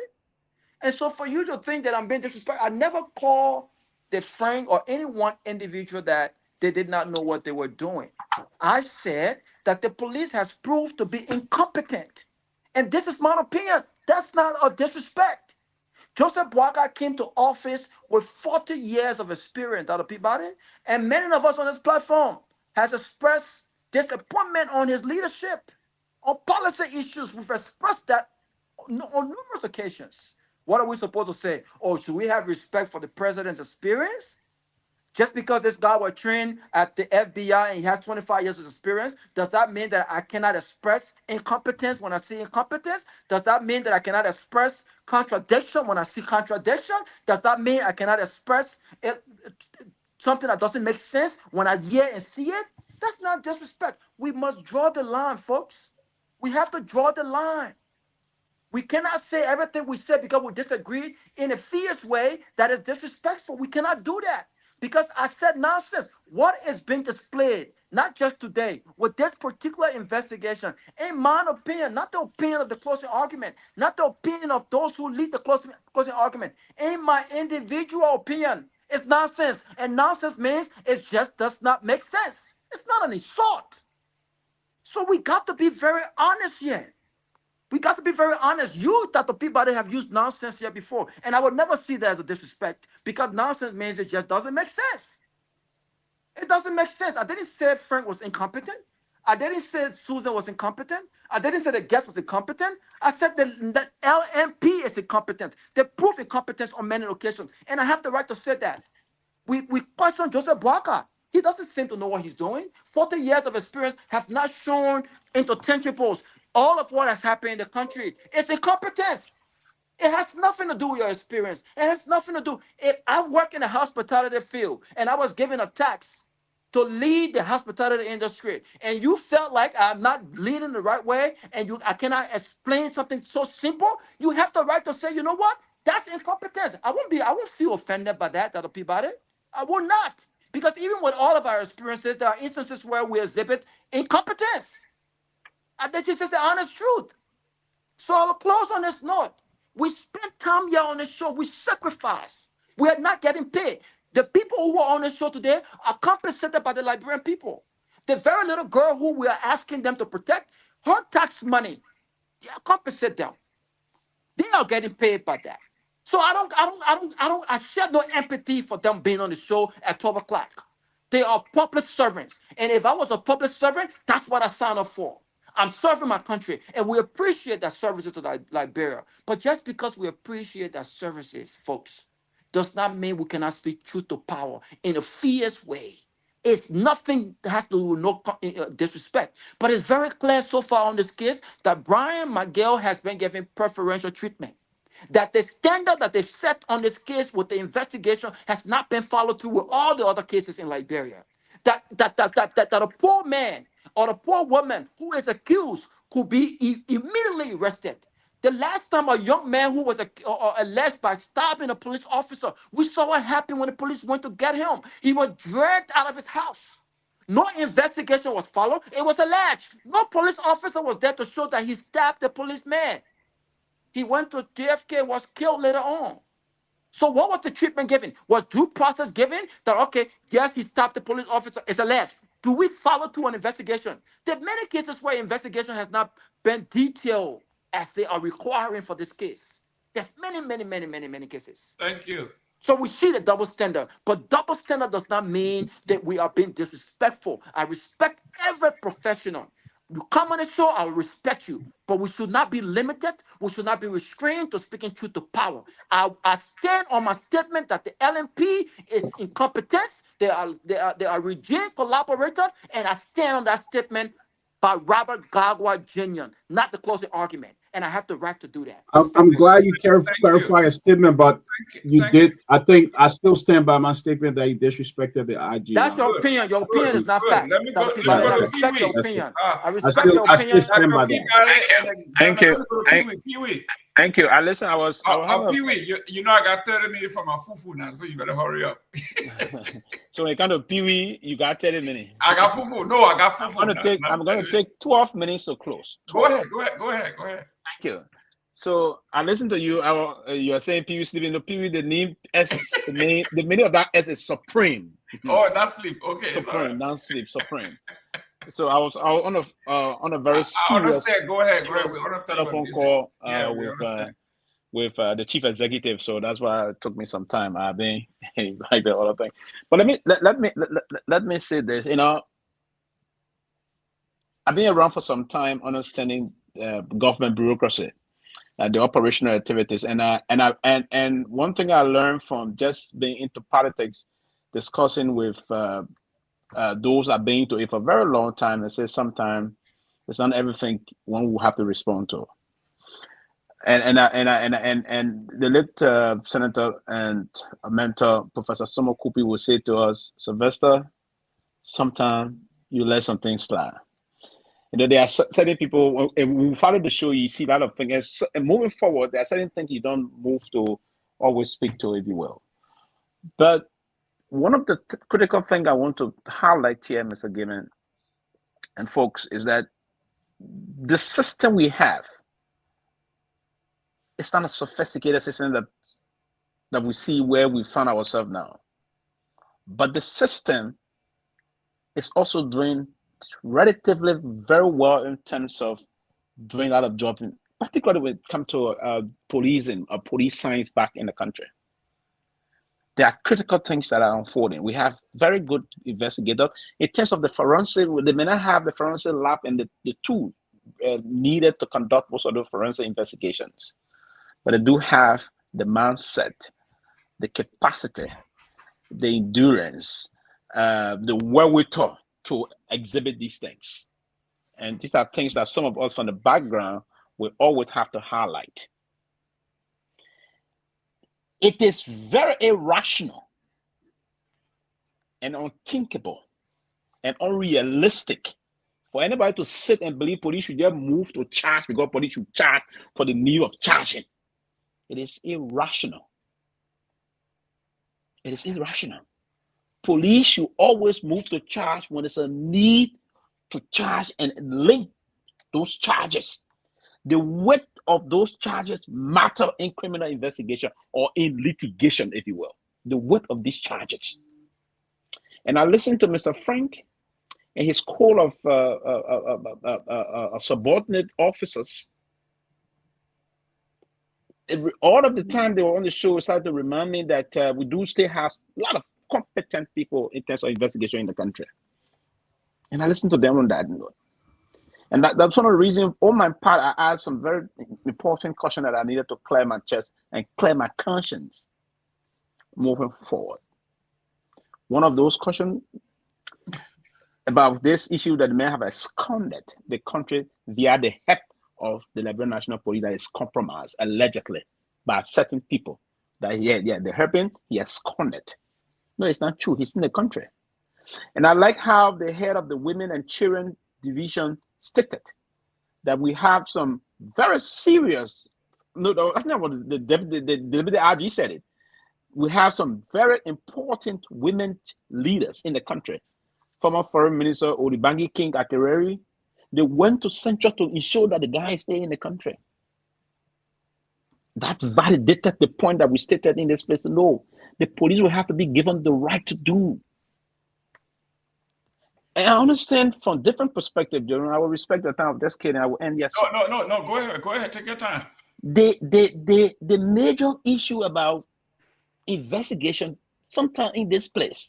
And so for you to think that I'm being disrespectful, I never call the Frank or any one individual that they did not know what they were doing. I said that the police has proved to be incompetent. And this is my opinion. That's not a disrespect. Joseph Boakai came to office with 40 years of experience, Dr. Peabody, and many of us on this platform has expressed disappointment on his leadership. On policy issues, we've expressed that on numerous occasions. What are we supposed to say? Oh, should we have respect for the president's experience? Just because this guy was trained at the FBI and he has 25 years of experience, does that mean that I cannot express incompetence when I see incompetence? Does that mean that I cannot express contradiction when I see contradiction? Does that mean I cannot express something that doesn't make sense when I hear and see it? That's not disrespect. We must draw the line, folks. We have to draw the line. We cannot say everything we said because we disagree in a fierce way that is disrespectful. We cannot do that because I said nonsense. What is being displayed, not just today, with this particular investigation, in my opinion, not the opinion of the closing argument, not the opinion of those who lead the closing argument, in my individual opinion, it's nonsense. And nonsense means it just does not make sense. It's not an insult. So we got to be very honest here. We got to be very honest. You, Dr. Peabody, have used nonsense here before. And I would never see that as a disrespect because nonsense means it just doesn't make sense. It doesn't make sense. I didn't say Frank was incompetent. I didn't say Susan was incompetent. I didn't say the guest was incompetent. I said that LMP is incompetent. They prove incompetence on many occasions. And I have the right to say that. We question Joseph Boakai. He doesn't seem to know what he's doing. 40 years of experience have not shown interchangeables. All of what has happened in the country is incompetence. It has nothing to do with your experience. It has nothing to do. If I work in the hospitality field and I was given a tax to lead the hospitality industry, and you felt like I'm not leading the right way, and I cannot explain something so simple, you have the right to say, you know what? That's incompetence. I won't feel offended by that, Dr. Peabody. I will not. Because even with all of our experiences, there are instances where we exhibit incompetence. And that's just the honest truth. So I will close on this note. We spent time here on the show. We sacrifice. We are not getting paid. The people who are on the show today are compensated by the Liberian people. The very little girl who we are asking them to protect, her tax money, compensate them. They are getting paid by that. So I share no empathy for them being on the show at 12 o'clock. They are public servants. And if I was a public servant, that's what I signed up for. I'm serving my country, and we appreciate that services to Liberia. But just because we appreciate that services, folks, does not mean we cannot speak truth to power in a fierce way. It's nothing that has to do with no disrespect. But it's very clear so far on this case that Brian Miguel has been given preferential treatment. That the standard that they set on this case with the investigation has not been followed through with all the other cases in Liberia. That a poor man or a poor woman who is accused could be immediately arrested. The last time a young man who was alleged by stabbing a police officer, we saw what happened when the police went to get him. He was dragged out of his house. No investigation was followed. It was alleged. No police officer was there to show that he stabbed the policeman. He went to JFK and was killed later on. So what was the treatment given? Was due process given? That, okay, yes, he stopped the police officer. It's alleged. Do we follow through an investigation? There are many cases where investigation has not been detailed as they are requiring for this case. There's many cases. Thank you. So we see the double standard, but double standard does not mean that we are being disrespectful. I respect every professional. You come on the show, I'll respect you. But we should not be limited. We should not be restrained to speaking truth to power. I stand on my statement that the LNP is incompetence. They are regime collaborators, and I stand on that statement by Robert Garguah Jr., not the closing argument. And I have the right to do that. I'm glad you clarified a statement, but you did. I think I still stand by my statement that you disrespected the IG. That's your opinion. Your opinion is not fact. Let me go I respect your opinion. I respect your opinion. I stand by that. Thank you. Thank you. Listen, Pewee, you know I got 30 minutes for my fufu now, so you better hurry up. So when it comes to Pewee, you got 30 minutes. I got fufu. No, I got fufu. I'm going to take 12 minutes to close. Go ahead. Thank you. So I listened to you. You are saying Pewee sleeping. No, Pewee, the name S, the meaning of that S is supreme. Oh, not sleep. Okay. Supreme, not sleep. Supreme. So I was on a very serious. Go ahead. Telephone call with the chief executive. So that's why it took me some time. I've been like the other thing. But let me say this. You know, I've been around for some time, understanding government bureaucracy, the operational activities, and one thing I learned from just being into politics, discussing with those I've been to it for a very long time, and say sometimes it's not everything one will have to respond to. And the late senator and mentor, Professor Somo Kupi, will say to us, Sylvester, sometimes you let some things slide. You know, there are certain people, when we follow the show, you see a lot of things. And moving forward, there are certain things you don't move to always speak to, if you will. But one of the critical things I want to highlight here, Mr. Gayman and folks, is that the system we have, it's not a sophisticated system that we see where we find ourselves now. But the system is also doing relatively very well in terms of doing a lot of jobs, particularly when it comes to policing or police science back in the country. There are critical things that are unfolding. We have very good investigators. In terms of the forensic, they may not have the forensic lab and the tool needed to conduct most of the forensic investigations. But they do have the mindset, the capacity, the endurance, the wherewithal to exhibit these things. And these are things that some of us from the background will always have to highlight. It is very irrational and unthinkable and unrealistic for anybody to sit and believe police should just move to charge because police should charge for the need of charging. It is irrational. It is irrational. Police should always move to charge when there's a need to charge and link those charges. The weight of those charges matter in criminal investigation or in litigation, if you will. The weight of these charges. And I listened to Mr. Frank and his call of subordinate officers. All of the time they were on the show, started to remind me that we do still have a lot of competent people in terms of investigation in the country. And I listened to them on that note. And that's one of the reasons, on my part, I asked some very important questions that I needed to clear my chest and clear my conscience moving forward. One of those questions about this issue that may have absconded the country via the help of the Liberian National Police that is compromised, allegedly, by certain people. That, they're helping, he absconded. No, it's not true. He's in the country. And I like how the head of the Women and Children Division stated that we have some very serious, I think that was the deputy RG said it. We have some very important women leaders in the country. Former Foreign Minister Odibangi King Akereri, they went to Central to ensure that the guy stay in the country. That validated the point that we stated in this place. No, the police will have to be given the right to do. And I understand from different perspectives, Jerome. I will respect the time of this kid and I will end. Yes. No. Go ahead. Take your time. The major issue about investigation, sometimes in this place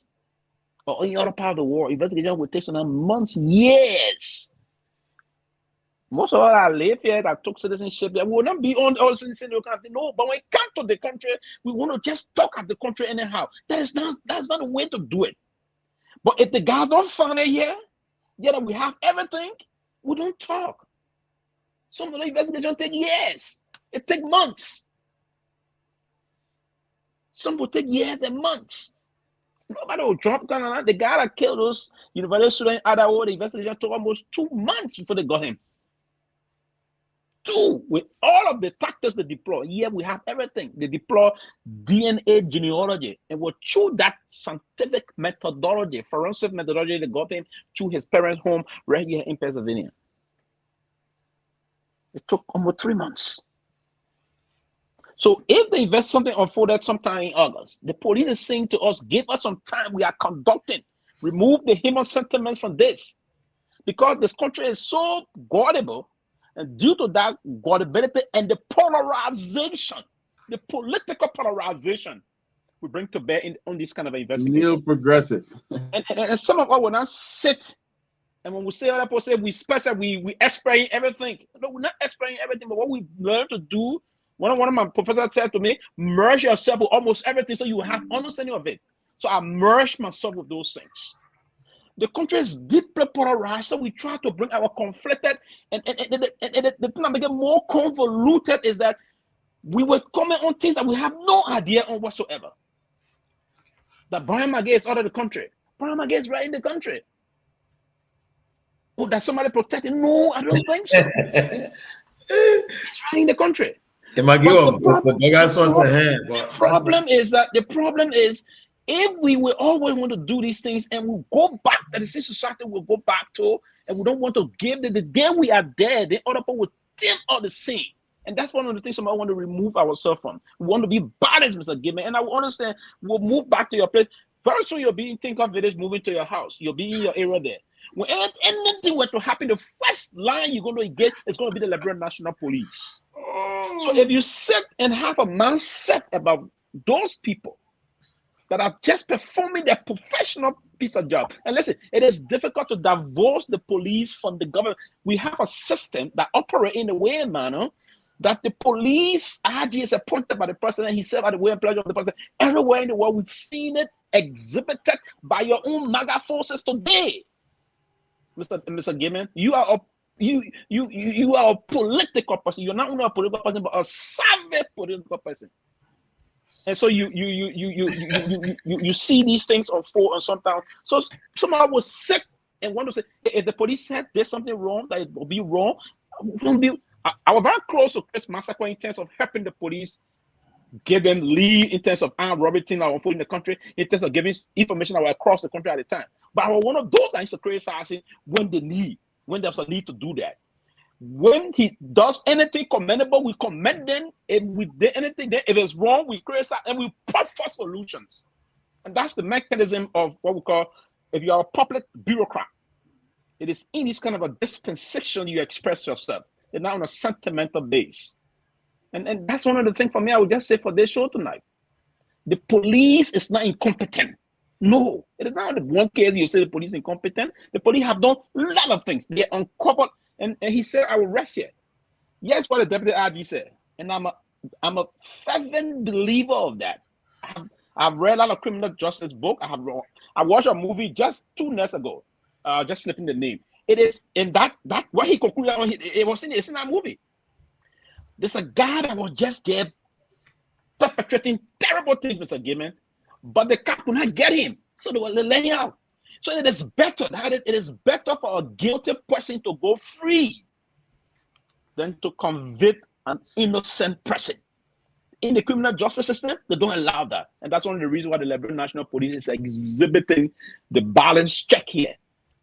or in other part of the world, investigation will take some months, years. Most of all I live here that took citizenship, that will not be on all citizenship country. No, but when it comes to the country, we want to just talk at the country anyhow. That's not a way to do it. But if the guys don't find it here, that we have everything, we don't talk. Some of the investigation take years. It take months. Some will take years and months. Nobody will drop gun. The guy that killed those university students at our the investigation took almost 2 months before they got him. 2, with all of the tactics they deploy. Here we have everything. They deploy DNA genealogy. And we'll through that scientific methodology, forensic methodology, they got him to his parents' home right here in Pennsylvania. It took almost 3 months. So if they invest something unfolded sometime in August, the police is saying to us, give us some time, we are conducting. Remove the human sentiments from this. Because this country is so gullible, and due to that gullibility and the polarization, the political polarization we bring to bear on this kind of investigation. Neo-progressive. and some of us will not sit, and when we say other people say we special, we explain everything. No, we're not explaining everything, but what we learn to do, one of my professors said to me, merge yourself with almost everything so you will have understanding of it. So I merged myself with those things. The country is deeply polarized, so we try to bring our conflicted, and the thing that makes it more convoluted is that we were coming on things that we have no idea on whatsoever. That Brian McGee is out of the country. Brian McGee is right in the country. Oh, that somebody protecting? No, I don't think so. He's right in the country. The problem is, if we will always want to do these things and we'll go back, that the society will go back to, and we don't want to give the day we are there, the other people will dim out the scene. And that's one of the things I want to remove ourselves from. We want to be balanced, Mr. Gayman. And I will understand, we'll move back to your place. Very soon you'll be in Tinker Village, moving to your house. You'll be in your area there. When anything were to happen, the first line you're going to get is going to be the Liberian National Police. So if you sit and have a mindset about those people that are just performing their professional piece of job. And listen, it is difficult to divorce the police from the government. We have a system that operates in a way and manner that the police RG is appointed by the president. He serves at the will and pleasure of the president. Everywhere in the world, we've seen it exhibited by your own MAGA forces today. Mr. Gayman, you are a political person. You're not only a political person, but a savvy political person. And so you see these things unfold, and sometimes so someone was sick and want to say, if the police says there's something wrong, that it will be wrong. I was very close to Chris Massacre in terms of helping the police give them lead in terms of armed robbery things that were unfolding in the country, in terms of giving information that were across the country at the time. But I was one of those that used to criticize him when there's a need to do that. When he does anything commendable, we commend them. If we did anything, if it's wrong, we criticize and we put for solutions. And that's the mechanism of what we call, if you are a public bureaucrat, it is in this kind of a dispensation you express yourself. It's not on a sentimental base. And that's one of the things for me, I would just say for this show tonight. The police is not incompetent. No, it is not the one case you say the police incompetent. The police have done a lot of things. They uncovered, and he said, I will rest here. Yes, what the deputy RD said. And I'm a fervent believer of that. I've read a lot of criminal justice book. I watched a movie just 2 nights ago, just slipping the name. It is in that what he concluded on, it's in that movie. There's a guy that was just there perpetrating terrible things, Mr. Gayman, but the cop could not get him, so they were letting him out. So it is better for a guilty person to go free than to convict an innocent person. In the criminal justice system, they don't allow that, and that's one of the reasons why the Liberian National Police is exhibiting the balance check here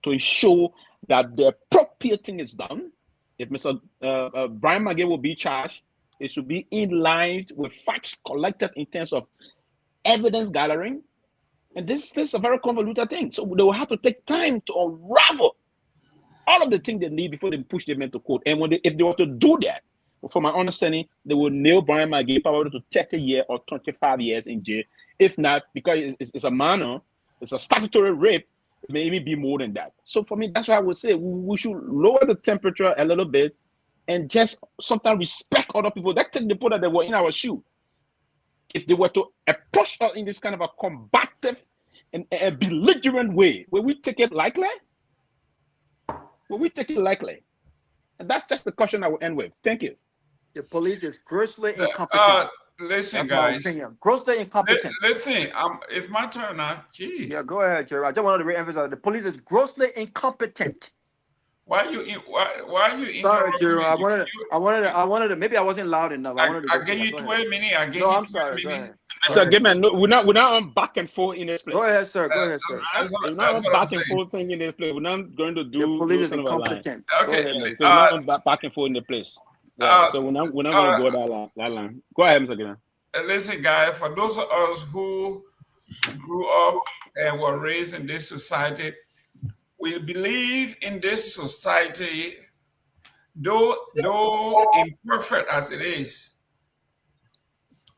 to ensure that the appropriate thing is done. If Mr. Brian Magee will be charged, it should be in line with facts collected in terms of evidence gathering. And this is a very convoluted thing. So they will have to take time to unravel all of the things they need before they push them into court. And if they were to do that, from my understanding, they will nail Brian Magee probably to 30 years or 25 years in jail. If not, because it's a minor, it's a statutory rape, it may even be more than that. So for me, that's why I would say we should lower the temperature a little bit and just sometimes respect other people. That take the people that they were in our shoe. If they were to approach us in this kind of a combative and a belligerent way, will we take it lightly? Will we take it lightly? And that's just the question I will end with. Thank you. The police is grossly incompetent. Listen, that's guys. Grossly incompetent. Listen, it's my turn now. Jeez. Yeah, go ahead, Jerry. I just wanted to re-emphasize the police is grossly incompetent. Why are you sorry, Jerry? I wanted to. Maybe I wasn't loud enough. I gave you 12 minutes. I'm sorry. Go ahead. Sir, Gayman, no, we're not on back and forth in this place. Go ahead, sir. We're not on back and forth thing in this place. We're not going to do. The police is incompetent. Okay. So we're not on back and forth in the place. Yeah, so we're not going to go that line. Go ahead, Mr. Gayman. Listen, guys, for those of us who grew up and were raised in this society, we believe in this society, though imperfect as it is,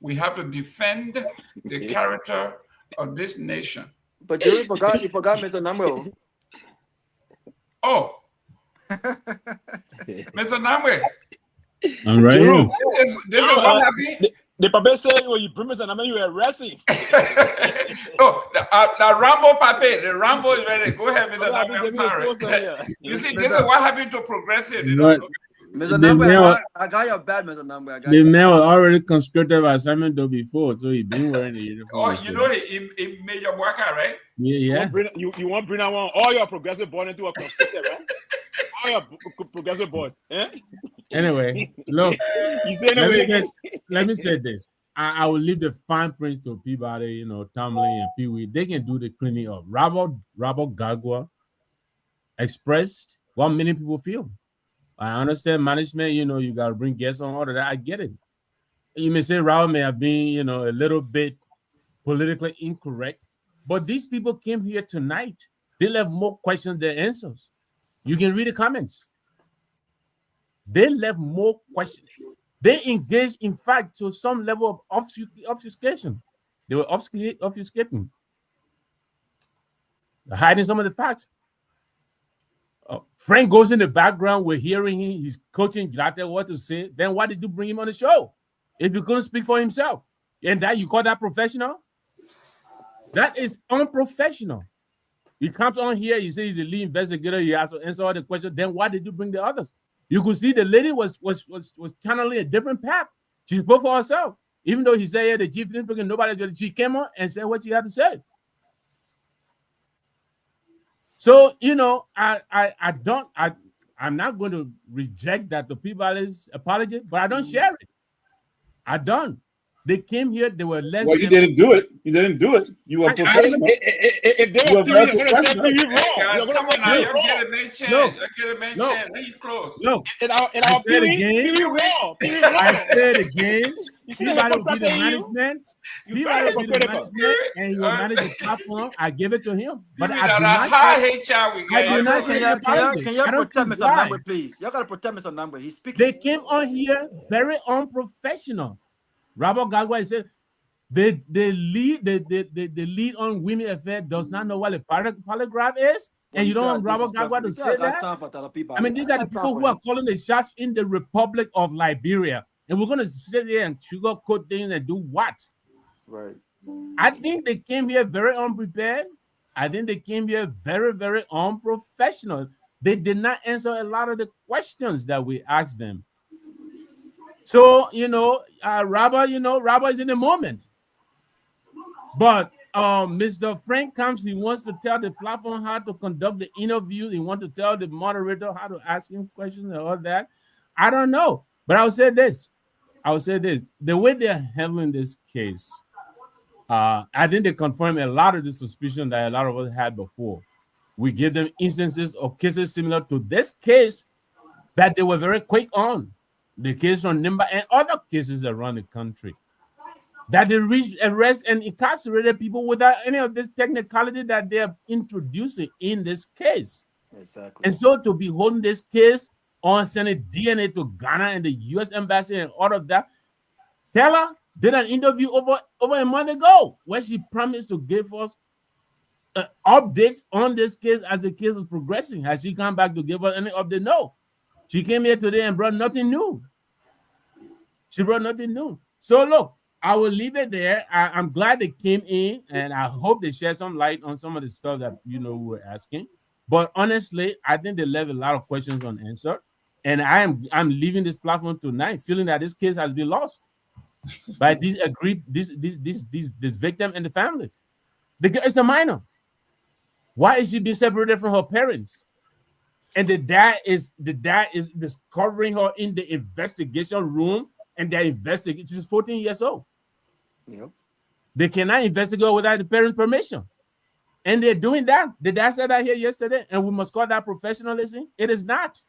we have to defend the character of this nation. But you forgot Mr. Nyenwolo. Oh, Mr. Nagbe. I'm right here. This is what happened. The Papa said when you bring Mr. Nyenwolo, you arrest him. Oh, the Rambo Pape, the Rambo is ready. Go ahead, Mr. Nagbe. I'm sorry. You see, this is what happened to progressive. Mr. Nagbe, I got your bad, Mr. Nagbe. The man was already conscripted by Simon though before, so he been wearing the uniform. Oh, you know, he made your worker, right? Yeah. You want to bring that one? All your progressive boys into a conscripted, right? All your progressive boys. Eh? Anyway, look. Let me say this. I will leave the fine print to Peabody, Tomalin and Pewee. They can do the cleaning up. Robert Garguah expressed what many people feel. I understand management, you got to bring guests on order. I get it. You may say Robert may have been, a little bit politically incorrect, but these people came here tonight. They left more questions than answers. You can read the comments. They left more questions. They engaged, in fact, to some level of obfuscation. They were obfuscating, hiding some of the facts. Frank goes in the background. We're hearing him. He's coaching Grate what to say. Then why did you bring him on the show if he couldn't speak for himself? And that you call that professional? That is unprofessional. He comes on here. He says he's a lead investigator. He has to answer all the questions. Then why did you bring the others? You could see the lady was channeling a different path. She spoke for herself. Even though he said, yeah, the chief didn't pick it, nobody, she came on and said what she had to say. So, you know, I'm not going to reject that the Peabody's apology, but I don't share it. I don't. They came here, they were less. Well, you didn't do it. You didn't do it. You were professional. If they were very professional, you're wrong. Come on now, you get a main chance. You get a main chance. Leave close. No. In our opinion, you're wrong. I said again. Peabody will be the management. Peabody will be the management, and he will manage the platform. I give it to him. But I do not say apology. Can you protect Mr. Nagbe, please? You got to protect Mr. Nagbe. He's speaking. They came on here very unprofessional. Robert Garguah said the lead on women affair does not know what a polygraph is, and you don't want Robert Garguah to say that. I mean, these are the people who are calling the shots in the Republic of Liberia, and we're going to sit here and sugarcoat things and do what? Right. I think they came here very unprepared. I think they came here very, very unprofessional. They did not answer a lot of the questions that we asked them. So, you know, Robert is in the moment. But Mr. Frank comes, he wants to tell the platform how to conduct the interview. He wants to tell the moderator how to ask him questions and all that. I don't know. But I'll say this. The way they're handling this case, I think they confirm a lot of the suspicion that a lot of us had before. We give them instances of cases similar to this case that they were very quick on. The case from Nimba and other cases around the country. That they arrest and incarcerated people without any of this technicality that they're introducing in this case. Exactly. And so to be holding this case on sending DNA to Ghana and the U.S. Embassy and all of that, Taylor did an interview over a month ago where she promised to give us updates on this case as the case was progressing. Has she come back to give us any update? No. She came here today and brought nothing new. So look, I will leave it there. I'm glad they came in, and I hope they shed some light on some of the stuff that we were asking. But honestly, I think they left a lot of questions unanswered, and I'm leaving this platform tonight feeling that this case has been lost by this victim and the family. It's a minor. Why is she being separated from her parents? And the dad is discovering her in the investigation room, and they're investigating. She's 14 years old. Yep. They cannot investigate without the parents' permission. And they're doing that. The dad said that here yesterday, and we must call that professionalism. It is not.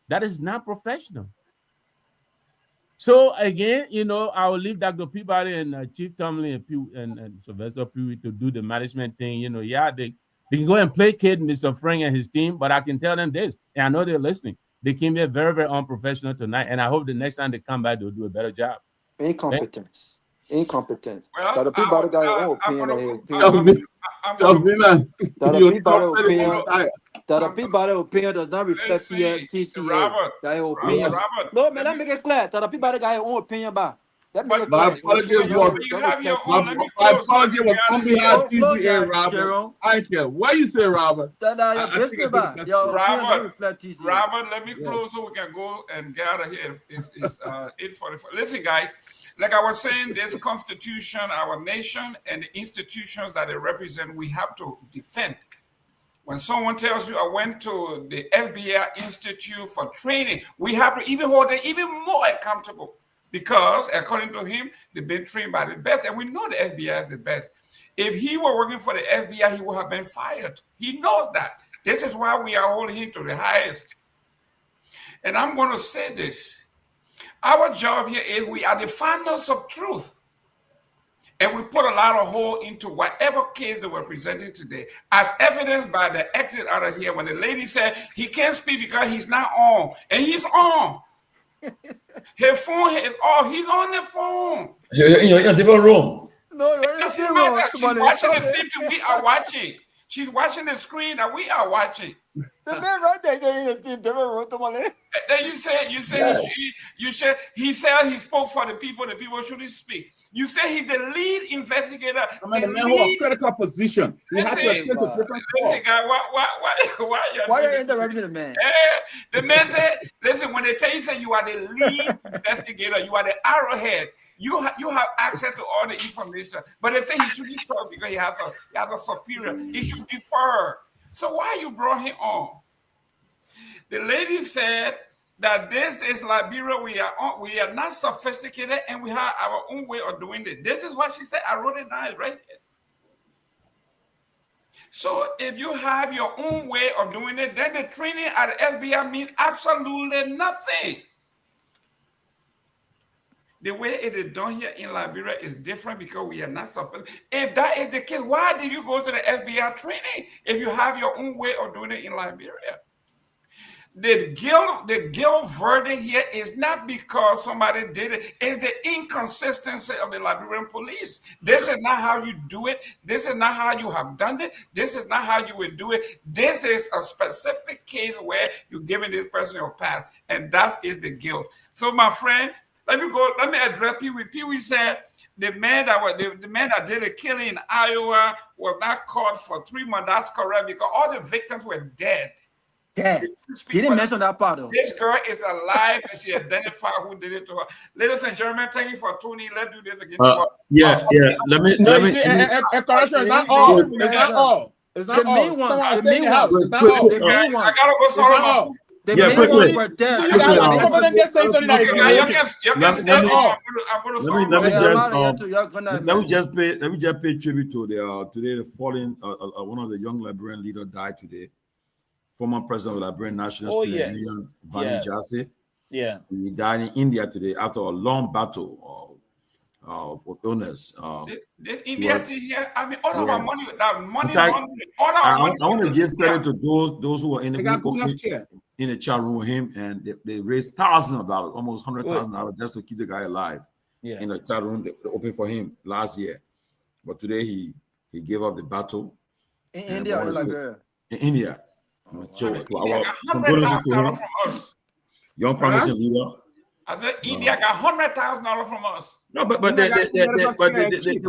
That is not professional. So again, I will leave Dr. Peabody and Chief Tomalin and Sylvester Pewee to do the management thing. They can go and placate Mr. Frank and his team, but I can tell them this, and I know they're listening. They came here very, very unprofessional tonight, and I hope the next time they come back, they'll do a better job. Incompetence. Well, Dr. Peabody got your own opinion here. Dr. Peabody opinion does not reflect TCA. No, man, let me get clear. Dr. Peabody got your own opinion about. My apology was on behalf of TCA, Robert. I care what you say, Robert. Robert, let me close so we can go and gather here. It's 8:44. Listen, guys, like I was saying, this Constitution, our nation, and the institutions that it represents, we have to defend. When someone tells you, I went to the FBI Institute for training, we have to even hold them even more accountable. Because, according to him, they've been trained by the best, and we know the FBI is the best. If he were working for the FBI, he would have been fired. He knows that. This is why we are holding him to the highest. And I'm going to say this. Our job here is we are the finders of truth. And we put a lot of hole into whatever case they were presenting today, as evidenced by the exit out of here when the lady said he can't speak because he's not on. And he's on. His phone is off. He's on the phone. You're in a different room. No, you're in the same room. She's watching the same thing we are watching. She's watching the screen that we are watching. The man right there in a different room. Tomalin. Then you said he said he spoke for the people shouldn't speak. You say he's the lead investigator. I mean, the man who has critical position. He has to attend to different listen, guy, why are you interrupting the man? The man said, listen, when they tell you say you are the lead investigator, you are the arrowhead. You have access to all the information. But they say he shouldn't talk because he has a superior. He should defer. So why you brought him on? The lady said that this is Liberia. We are not sophisticated, and we have our own way of doing it. This is what she said. I wrote it down right here. So if you have your own way of doing it, then the training at the FBI means absolutely nothing. The way it is done here in Liberia is different because we are not sophisticated. If that is the case, why did you go to the FBI training if you have your own way of doing it in Liberia? The guilt verdict here is not because somebody did it. It's the inconsistency of the Liberian police. This is not how you do it. This is not how you have done it. This is not how you would do it. This is a specific case where you're giving this person your pass, and that is the guilt. So, my friend, let me address Pewee. Pewee said the man that did the killing in Iowa was not caught for 3 months. That's correct because all the victims were dead. Dead. He didn't mention that part though. This girl is alive and she identified who did it to her. Ladies and gentlemen, thank you for tuning. Let's do this again. Yeah. Let me. Correction, it's not all. It's not all. It's not all. The main one. I gotta go sorry my sister. The main ones were dead. Let me just pay tribute to today the fallen one of the young Liberian leaders died today. Former president of the Liberian National Myean. Yeah. He died in India today after a long battle of illness. India here, I mean, all of our money, I want to give credit to those who were in the chat room with him, and they raised thousands of dollars, almost $100,000 just to keep the guy alive. Yeah. In the chat room, they opened for him last year, but today he gave up the battle. In India or Liberia? In India. So India got $100,000 from us. Young promising leader. I said India got $100,000 from us. No, but they're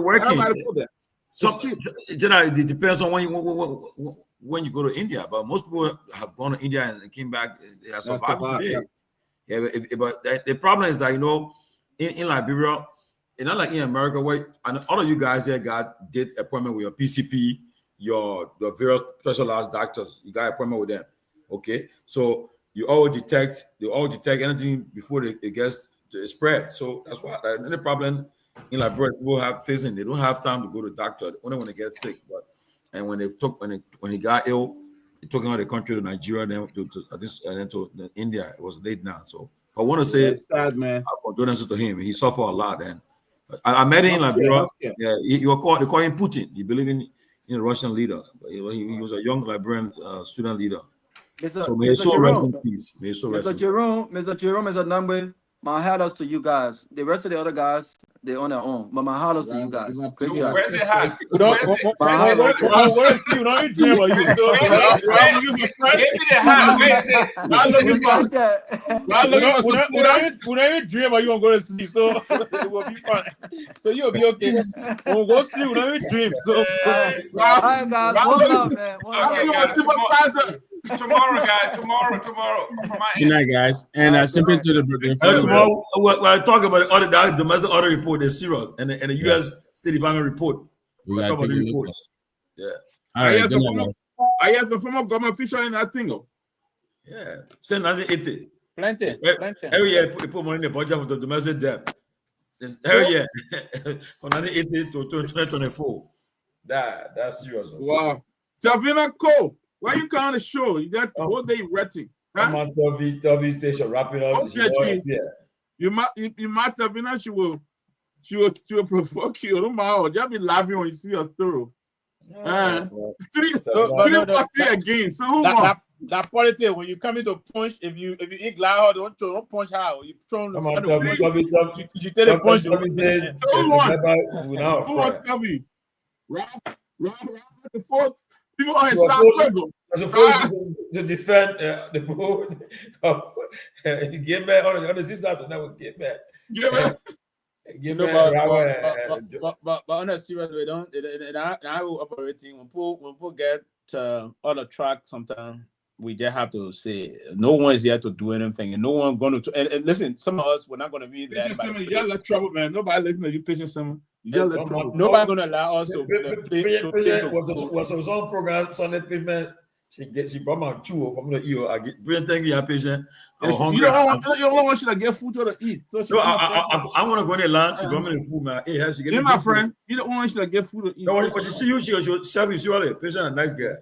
working. So it depends on when you go to India. But most people have gone to India and came back. They are surviving today. Yeah, but the problem is that in Liberia, it's not like in America where all of you guys here did appointment with your PCP. The various specialized doctors, you got appointment with them. Okay, so they all detect anything before it gets to spread. So that's why any problem in Liberia people have facing, they don't have time to go to the doctor only when they get sick. And when he got ill, they took him out of the country to Nigeria, then to India. It was late now. So I want to say condolences to him. He suffered a lot, and I met him in Liberia. Yeah, they call him Putin. He believed in a Russian leader. He was a young Liberian student leader. So may his soul rest in peace. May his soul rest in peace. Mr. Jerome, Mr. Nagbe, my hat outs to you guys. The rest of the other guys, they're on their own. But my hat outs to you guys. Great job. Where's the hat? Where's Steve? Don't you dream of you? Give me the hat. Where is it? We don't dream of you gonna go to sleep, so it will be fine. So you'll be okay. We'll go sleep. We don't dream. So all right, guys. One love, man. Tomorrow, guys. Tomorrow. Good night, guys. And simply to the tomorrow, we're talking about the domestic order report. They're serious, and the U.S. State Department report. We're talking about the reports. Yeah. I have the former government official in that thing. Yeah. Since 1980. Plenty. Every year, they put money in the budget for the domestic debt. Every year, from 1980 to 2024. That's serious. Wow. Tavina Cole. Why you can't show? You got what they renting? Come on, TV station, wrap it up. You might Tavina, she will provoke you. No matter, just be laughing when you see her through. 340 again. So who won? That politics when you come in to punch, if you eat loud, don't punch hard. You throw you take the punch. Who won? Tell me. Rob the fourth. People are supposed to defend the board. Get back on the six out and that would get back. But on a serious way, don't. I will operating when people get on the track sometimes. we just have to say no one is here to do anything, and no one going to. And listen, some of us we're not going to be there. Y'all let trouble, man. Nobody listening to you, patient someone. Y'all let trouble. Nobody going to allow us to play. Was on program Sunday payment. She brought my chew from the EO. I get bring thank you, patient. I'm hungry. You don't want you to get food to eat. So no, I want to go in the lunch. She brought me the food, man. Hey, how she get my friend? You don't want you to get food to eat. No, but she see you. She'll serve you. She only patient, a nice guy.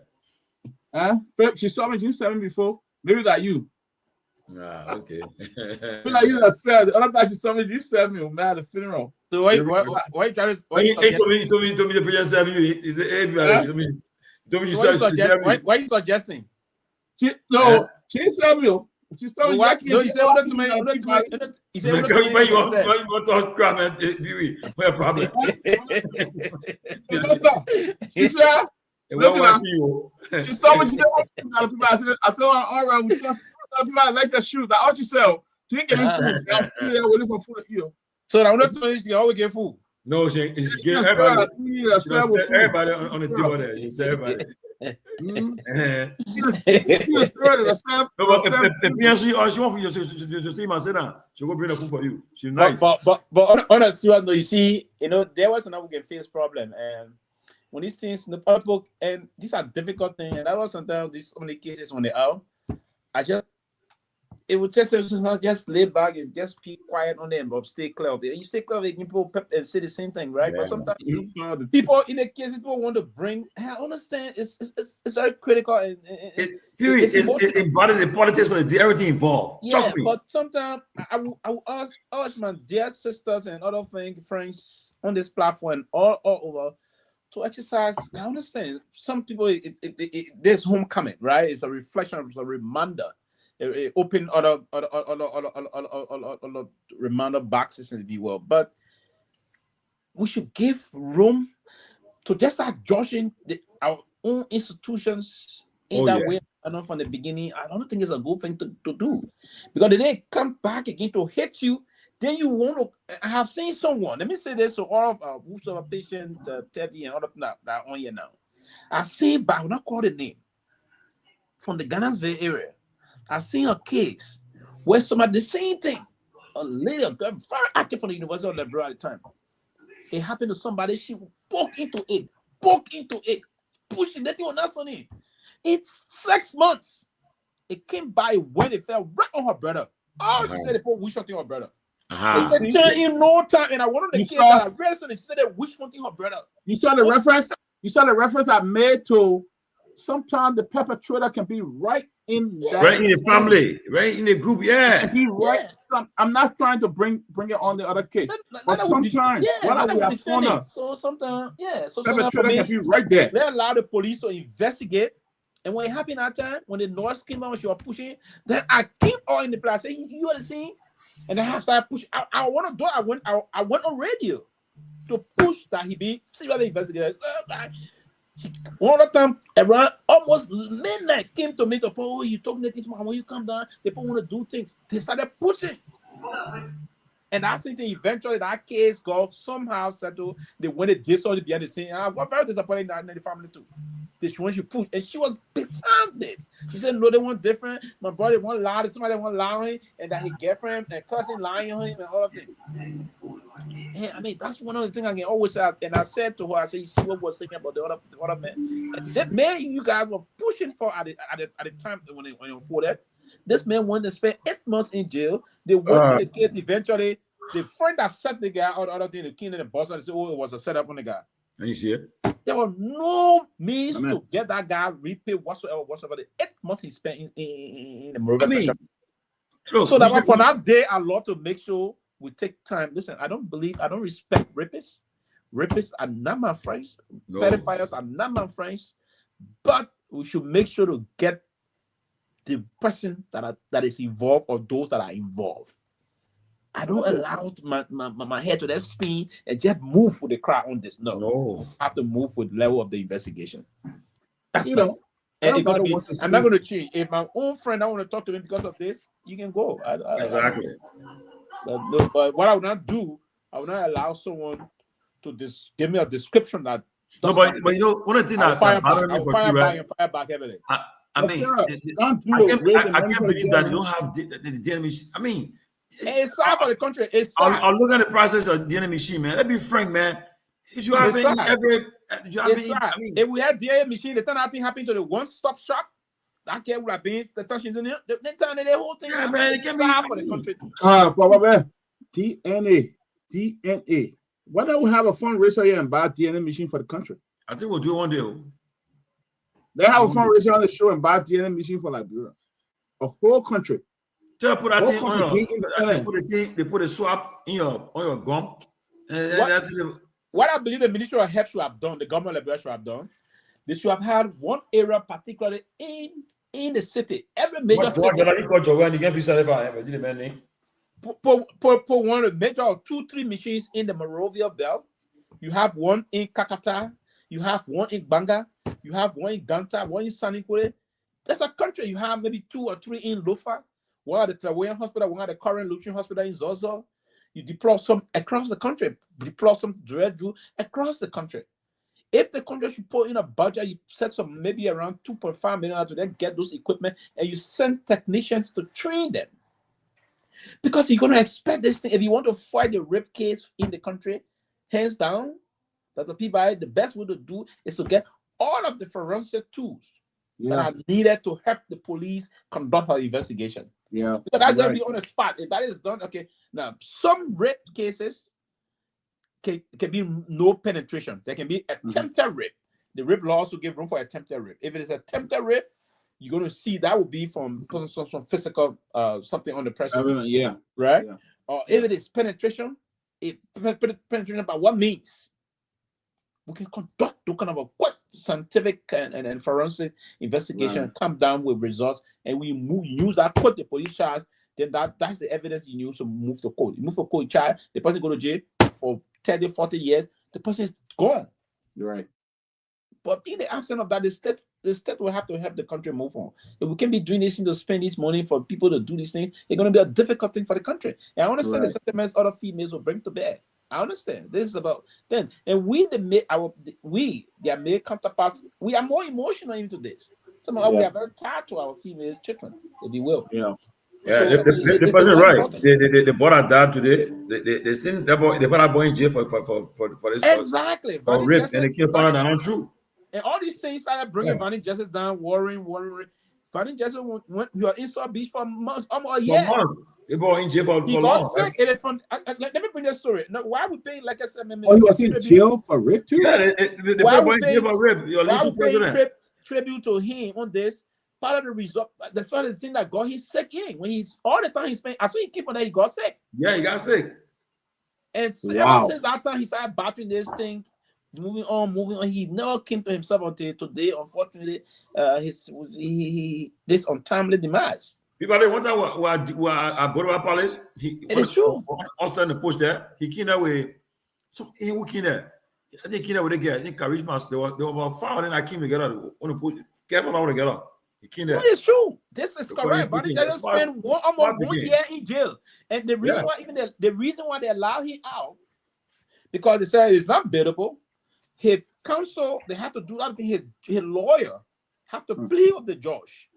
She saw me. She saw me before. Maybe that you. Nah, okay. Maybe that you that said. The other time she saw me, you served me. Man, at the funeral. So why you trying to? He told me the patient serve you. He said, "Hey, why are you suggesting? She served me. She saw me. No, he said to me. He said, "Why you want to grab and Pewee? What a problem?" She said. Listen, she saw me. She said, "I thought, all right, we can't. People like that shoes. Like, what you sell? She didn't give me food. I was waiting for food to eat." So I'm not saying she always get food. No, she gave everybody on the table there. You say everybody. She want for you. She see my center. She will bring the food for you. She's nice. But on a serious note, you see, there was another we can face problem, and when these things in the public, and these are difficult things, and that was sometimes these only cases when they are. It would just lay back and just be quiet on them, but stay clear of it. You stay clear of it, people and say the same thing, right? Yeah. But sometimes people in the cases people want to bring. I understand it's very critical and it's embodied the politics of everything involved. Yeah, trust me. But sometimes I will ask my dear sisters and other friends on this platform all over to exercise. I understand some people there's homecoming, right? It's a reflection, it's a reminder. It open other reminder boxes, if you will. But we should give room to just start judging our own institutions in that way. I know from the beginning, I don't think it's a good thing to do. Because if they come back again to hit you, then you want to. I have seen someone, let me say this to all of our whosoever patient, Teddy, and all of that are on here now. I've seen, but I will not call the name, from the Ghana's area. I've seen a case where somebody, the same thing, a lady, a girl, very active from the University of Liberia at the time. It happened to somebody, she broke into it, pushing that thing on us on it. It's 6 months. It came by when it fell right on her brother. Oh, she said they put wish on her brother. It turned in no time, and I wanted the kid that I read, so they said they wish on her brother. You saw the reference? You saw the reference I made to sometimes the perpetrator can be right in that, right in the family, right in the group, be right. Yeah. I'm not trying to bring it on the other case, but sometimes when we have fun, so sometimes, so perpetrator can be right there. They allow the police to investigate, and when it happened that time, when the noise came out, when she was pushing, then I came all in the place. I said, "You are the scene," and then I started pushing. I want to do. I went on radio to push that he be see what the investigators. One of the time around almost midnight came to me to oh, you talking to me when you come down, people want to do things. They started pushing. And I think eventually that case got somehow settled. They went to this or the behind the scene. I was very disappointed in the family too. This one she pushed and she was behind it. She said, "No, they want different. My brother want loud, somebody want loud, and that his girlfriend and cousin lying on him and all of that." Yeah, I mean, that's one of the things I can always say. And I said to her, I said, "You see what we're saying about the other man? And that man you guys were pushing for at the time when for that. This man wanted to spend 8 months in jail. They went to the case eventually. The friend that set the guy out, other thing, the king and the boss, and they said, "Oh, it was a setup on the guy." And you see it? There was no means to get that guy repaid whatsoever. The 8 months he spent in the murder. So that for that day, I love to make sure we take time. Listen, I don't respect rapists. Rapists are not my friends. No. Pedophiles are not my friends. But we should make sure to get the person that is involved or those that are involved. I don't allow my head to that spin and just move with the crowd on this. No. I have to move with the level of the investigation. That's and I'm not going to change. If my own friend, I want to talk to him because of this, you can go. Exactly. But what I would not do, I would not allow someone to give me a description that. No, but you know, one of the things that bothers me for you, right? Fire back everything. I mean, I can't believe that they don't have the DNA machine. I mean, it's sad for the country. It's sad. I'll look at the process of DNA machine, man. Let's be frank, man. It should happen every. If we had DNA machine, the time that thing happened to the one-stop shop, that kid would have been the touching in there. The time the whole thing. Yeah, man, it can be for the country. DNA. Why don't we have a fundraiser here and buy a DNA machine for the country? I think we'll do one day. They have a fundraiser on the show and buy a DNA machine for Liberia. A whole country. They put that thing on they put a swab on your gum. And what I believe the Ministry of Health should have done, the government of Liberia should have done, they should have had one area particularly in the city. Every major city. Put one of the major 2-3 machines in the Monrovia belt. You have one in Kakata, you have one in Banga, you have one in Ganta, one in Sanikure. That's a country. You have maybe 2 or 3 in Lofa, one at the Torgbean Hospital, one at the current Lutheran Hospital in Zozo. You deploy some across the country, deploy some Dreadru across the country. If the country should put in a budget, you set some maybe around 2.5 million to then get those equipment, and you send technicians to train them. Because you're going to expect this thing. If you want to fight the rape case in the country, hands down, that the Peabody, the best way to do is to get all of the forensic tools that are needed to help the police conduct her investigation. Yeah. Because that's going to be on the spot. If that is done, okay. Now, some rape cases can be no penetration. There can be attempted rape. The rape law also give room for attempted rape. If it is attempted rape, you're going to see that will be from some physical something on the person. Right? Yeah. Or if it is penetration, penetration by what means? We can conduct kind of a quick scientific and forensic investigation, come down with results, and we use that court the police charge. Then that's the evidence you use to move the court. You move the court charge, the person go to jail for 30, 40 years, the person is gone. You're right. But in the absence of that, the state will have to help the country move on. If we can be doing this thing to spend this money for people to do this thing, it's going to be a difficult thing for the country. And I understand the sentiments other females will bring to bear. I understand. This is about them. And their male counterparts, we are more emotional into this. Somehow we are very tied to our female children, if you will. Yeah. Yeah, the person right. They bought her dad today. They seen that boy. They put that boy in jail for this. Exactly. For rape, and they can't find out that untrue. And all these things started bringing Vanny Justice down, worrying. Vanny Justice went. We are in South Beach for months, almost a year. For months. They bought in jail for long. Sick. It is from. Let me bring this story. Now, why are we paying, like I said, he was in jail for rape too? Yeah, they put him in jail for rape. You're listening, president. Tribute to him on this. Part of the result, that's part of the thing that got him sick in. When he's all the time he spent, I saw he came from there, he got sick. Yeah, he got sick. And ever since that time, he started battling this thing, moving on. He never came to himself until today. Unfortunately, this untimely demise. People they wonder what Border Palace. It is true. Austin the post there. He came that way. So he came there. I think he came there with the guy. I think Charisma. They were about 5 and I came together on the post. Careful now together. No, it's true. This is correct. But they just spent almost 1 year in jail, and the reason why the reason why they allow him out, because they said it's not biddable. His counsel, they have to do that. His lawyer have to plead with the judge.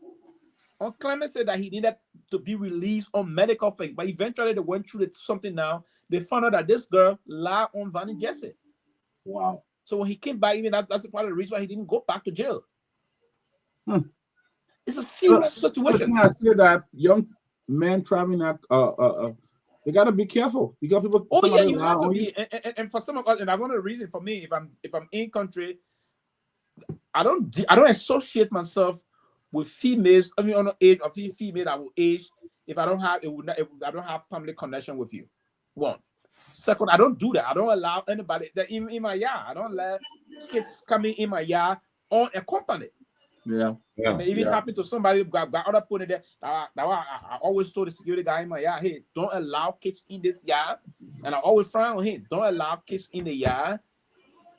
Clement said that he needed to be released on medical thing, but eventually they went through something. Now they found out that this girl lied on Vanny Jesse. Wow. So when he came back, even that's part of the reason why he didn't go back to jail. It's a serious situation. I say that young men traveling they gotta be careful. You got people. Oh yeah, you have to be. And for some of us, and one of the reasons for me, if I'm in country, I don't associate myself with females. I mean, on age of female that will age. If I don't have I don't have family connection with you. One. Second, I don't do that. I don't allow anybody that in my yard. I don't let kids coming in my yard unaccompanied. Yeah. I mean, even happened to somebody who got other put in there. I always told the security guy in my yard, hey, don't allow kids in this yard. And I always frown on him, don't allow kids in the yard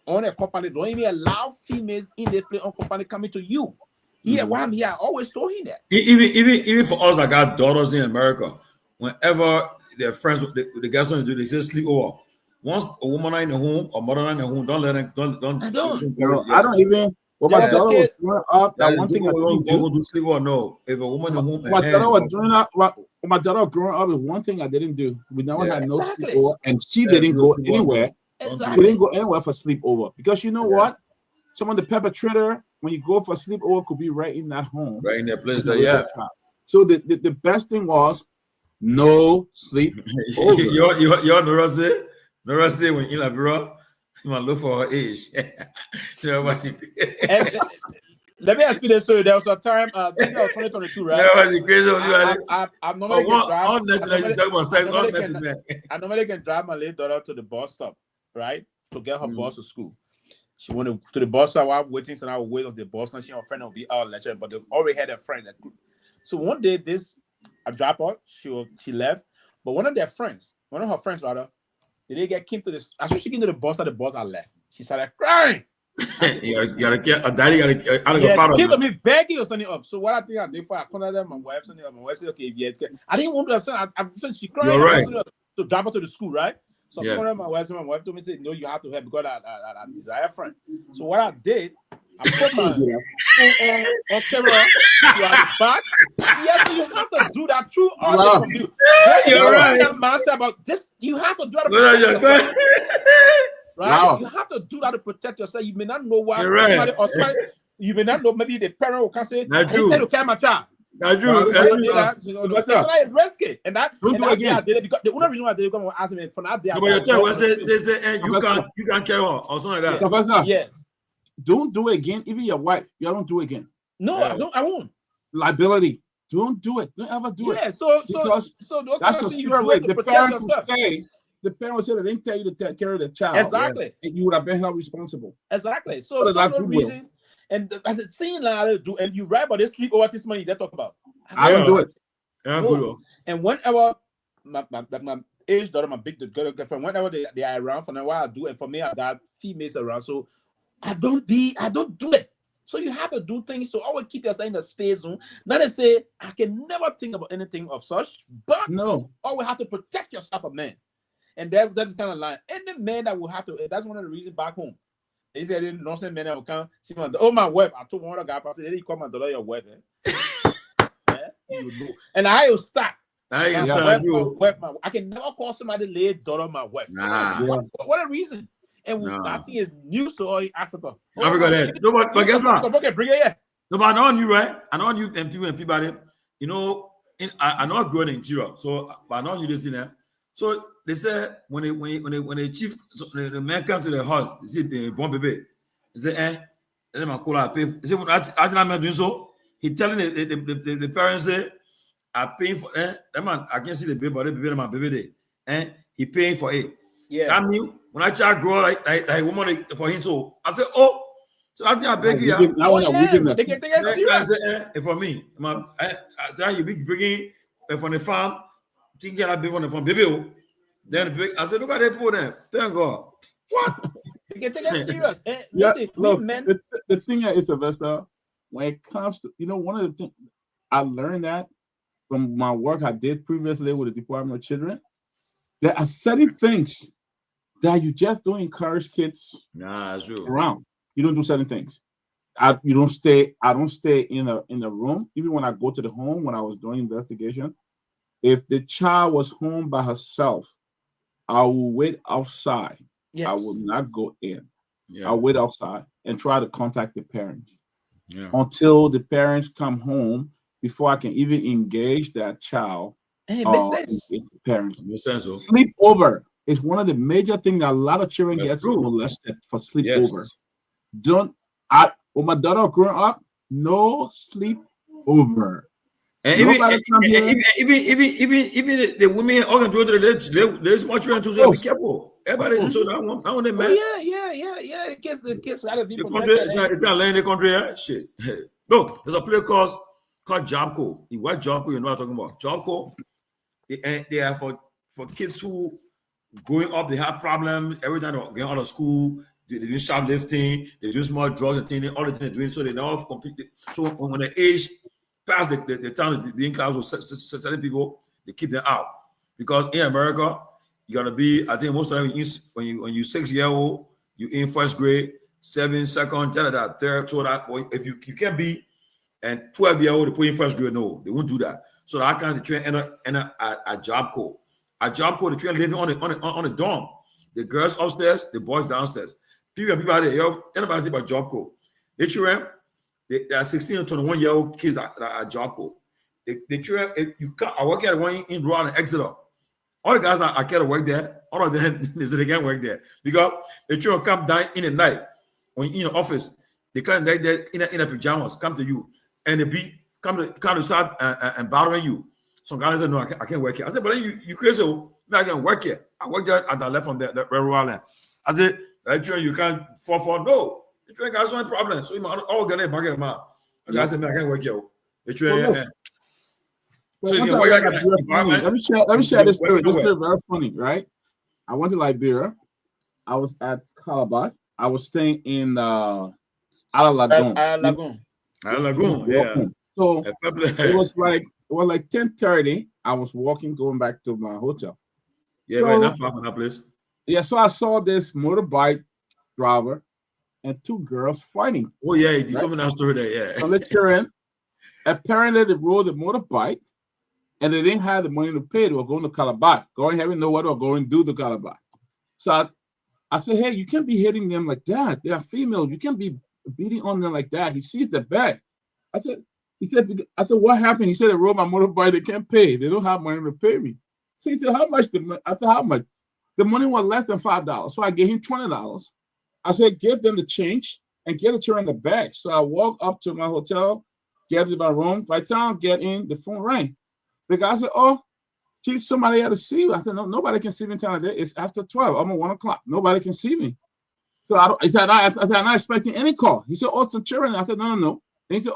unaccompanied. Don't even allow females in the place unaccompanied coming to you. Yeah, while I'm here, I always told him that. Even for us that got daughters in America, whenever their friends, the guys want to do, they say sleep over. Once a woman in the home or mother in the home, don't let them. I don't even. When my daughter was growing up, that one thing I didn't do. To sleep or no? If a woman in home, my daughter was growing up. When my daughter was growing up, is one thing I didn't do. We never had no sleepover, and she didn't go anywhere. She didn't go anywhere for sleepover because you know what? Some of the perpetrator, when you go for sleepover, could be right in that home, right in that place. Yeah. So the best thing was no sleep over. You're Nora say when you bro, you look for her age. You know what she let me ask you this story. There was a time, this was 2022, right? I normally can drive my little daughter to the bus stop, right, to get her bus to school. She went to the bus stop while waiting, so I would wait on the bus. Now she and her friend will be out lecture, but they already had a friend that group. So one day, I dropped her. She left, but one of her friends rather, they get came to this. As soon as she came to the bus I left. She started crying. You gotta get a daddy. Gotta came to me begging or something up. So what I think I did for I contacted my wife. Something up. My wife said, "Okay, yeah." I didn't want to understand. I said she cried. You're right. To drop her to the school, right? So I contacted my wife. So my wife told me, "Say no, you have to help because I desire a friend." So what I did, I put my phone on camera. You are back. Yes, you have to do that through all from you. You're right. That mindset about this. You have to do that. Right? Wow. You have to do that to protect yourself. You may not know why somebody, you may not know, maybe the parent will come say, I said to carry my child. It's not risky. And that day I did it because the only reason why I did it because I asked me from that day. You can't carry on or something like that. Professor, yes. Don't do it again. Even your wife, you don't do it again. No, I won't. Liability. Don't do it. Don't ever do it. Yeah, so that's a sure way. The parent will say. The parents said they didn't tell you to take care of the child. Exactly. And you would have been held responsible. Exactly. So for no reason, and as it seems like I do, and you right about this sleepover testimony they talk about. I don't do it. And whenever my age daughter, my big girlfriend, whenever they are around, for a while I do, and for me I got females around, so I don't do it. So you have to do things to always keep yourself in the space zone. Not to say I can never think about anything of such, but always have to protect yourself, a man. And that's kind of line. Any man that will have to, that's one of the reasons back home. They said, no, some men that will come see my wife. I told one of the guys, I said, you call my daughter your wife. You know. And I will start. I can never call somebody lay daughter my wife. What a reason. And that thing is news to all in Africa. Africa, but guess what? Okay, bring it here. No, but I know on you, right? I know on you and Peabody. You know, I know I grew in the interior, so but I know you this in there. So they say when the chief, the man comes to the hall, they see born baby. They say, let me call her pay. They say, I'm not doing so. He telling the parents say, I'm paying for that man. I can't see the baby, but the baby my baby there. He paying for it. Yeah. That mean when I child grow like woman for him, so I said, oh, so I think I beg you. They can take it serious. For me, you be bringing from the farm. Think get a baby on the phone, baby. Then I said, look at that poor there. Thank God. What? You can take that serious. The thing is, Sylvester, when it comes to, one of the things I learned that from my work I did previously with the Department of Children, there are certain things that you just don't encourage kids around. You don't do certain things. I don't stay in the room. Even when I go to the home, when I was doing investigation, if the child was home by herself, I will wait outside. Yes. I will not go in. I'll wait outside and try to contact the parents until the parents come home before I can even engage that child. Makes parents. Makes sense. Sleepover is one of the major things that a lot of children get molested for sleepover. When my daughter growing up, no sleepover. And even the women all can do it. There's much children to so be careful. Everybody so that one they man. Yeah. The kids gotta be it's not laying the country. Shit. No, there's a place called Jobco. What Jobco? You know what I'm talking about? Jobco. They are for kids who growing up, they have problems every time they're getting out of school. They do shoplifting, they do small drugs and things, all the things they're doing, so they never completely. So when the age past the time of being class with certain people, they keep them out. Because in America, you gotta be, I think most of the time when you're 6 years old, you're in first grade, 7 seconds, that third, so that if you can't be and 12-year-old to put in first grade, no, they won't do that. So that kind of train enter a job code. A job code, the train living on the dorm. The girls upstairs, the boys downstairs. People out there, anybody think about job code. The children, they are 16 and 21-year-old kids are job code. The children, if you come, I work at one in Royal and Exeter. All the guys I can't work there. All of them they can't work there because the children come down in the night when in your office. They come there in their pajamas, come to you, and they come to start and bothering you. Some guys said, "No, I can't work here." I said, "But then you crazy? No, I can work here. I work there at the left from the railroad line." I said, "That children you can't fall for no. The children got no problem. So you might all get it back in my." I said, "Man, I can't work here." The children. So let me share this story. This story is very funny, right? I went to Liberia. I was at Calabar. I was staying in Lagoon. Lagoon, yeah. So it was like 10:30. I was walking, going back to my hotel. Yeah, right, not far from that place. Yeah, so I saw this motorbike driver and two girls fighting. Oh yeah, you told me that story there. Yeah. So apparently they rode the motorbike. And they didn't have the money to pay. They were going to Calabar. Going having no what they were going to do to Calabar. So I said, hey, you can't be hitting them like that. They are females. You can't be beating on them like that. He sees the bag. I said, what happened? He said, they rode my motorbike. They can't pay. They don't have money to pay me. So he said, how much? I said, how much? The money was less than $5. So I gave him $20. I said, give them the change and get it to her in the bag. So I walked up to my hotel, get to my room. By the time I get in, the phone rang. The guy said, oh, Chief, somebody had to see you. I said, no, nobody can see me in town today. It's after 12. I'm at 1 o'clock. Nobody can see me. So I'm not expecting any call. He said, oh, some children. I said, no. And he said,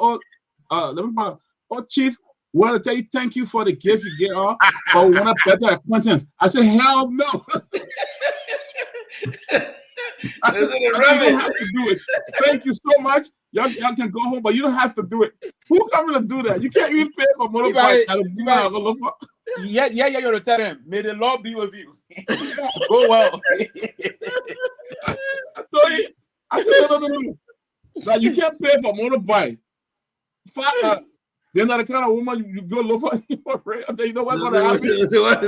Chief, we want to tell you thank you for the gift you get off, but we want a better acquaintance. I said, hell no. I said, you don't have to do it. Thank you so much. Y'all can go home, but you don't have to do it. Who coming to do that? You can't even pay for motorbike. Yeah, you're going to tell them. May the Lord be with you. Go well. I said, no. Like, you can't pay for motorbike. They're not the kind of woman you go look for. I tell you know what's going to happen. So what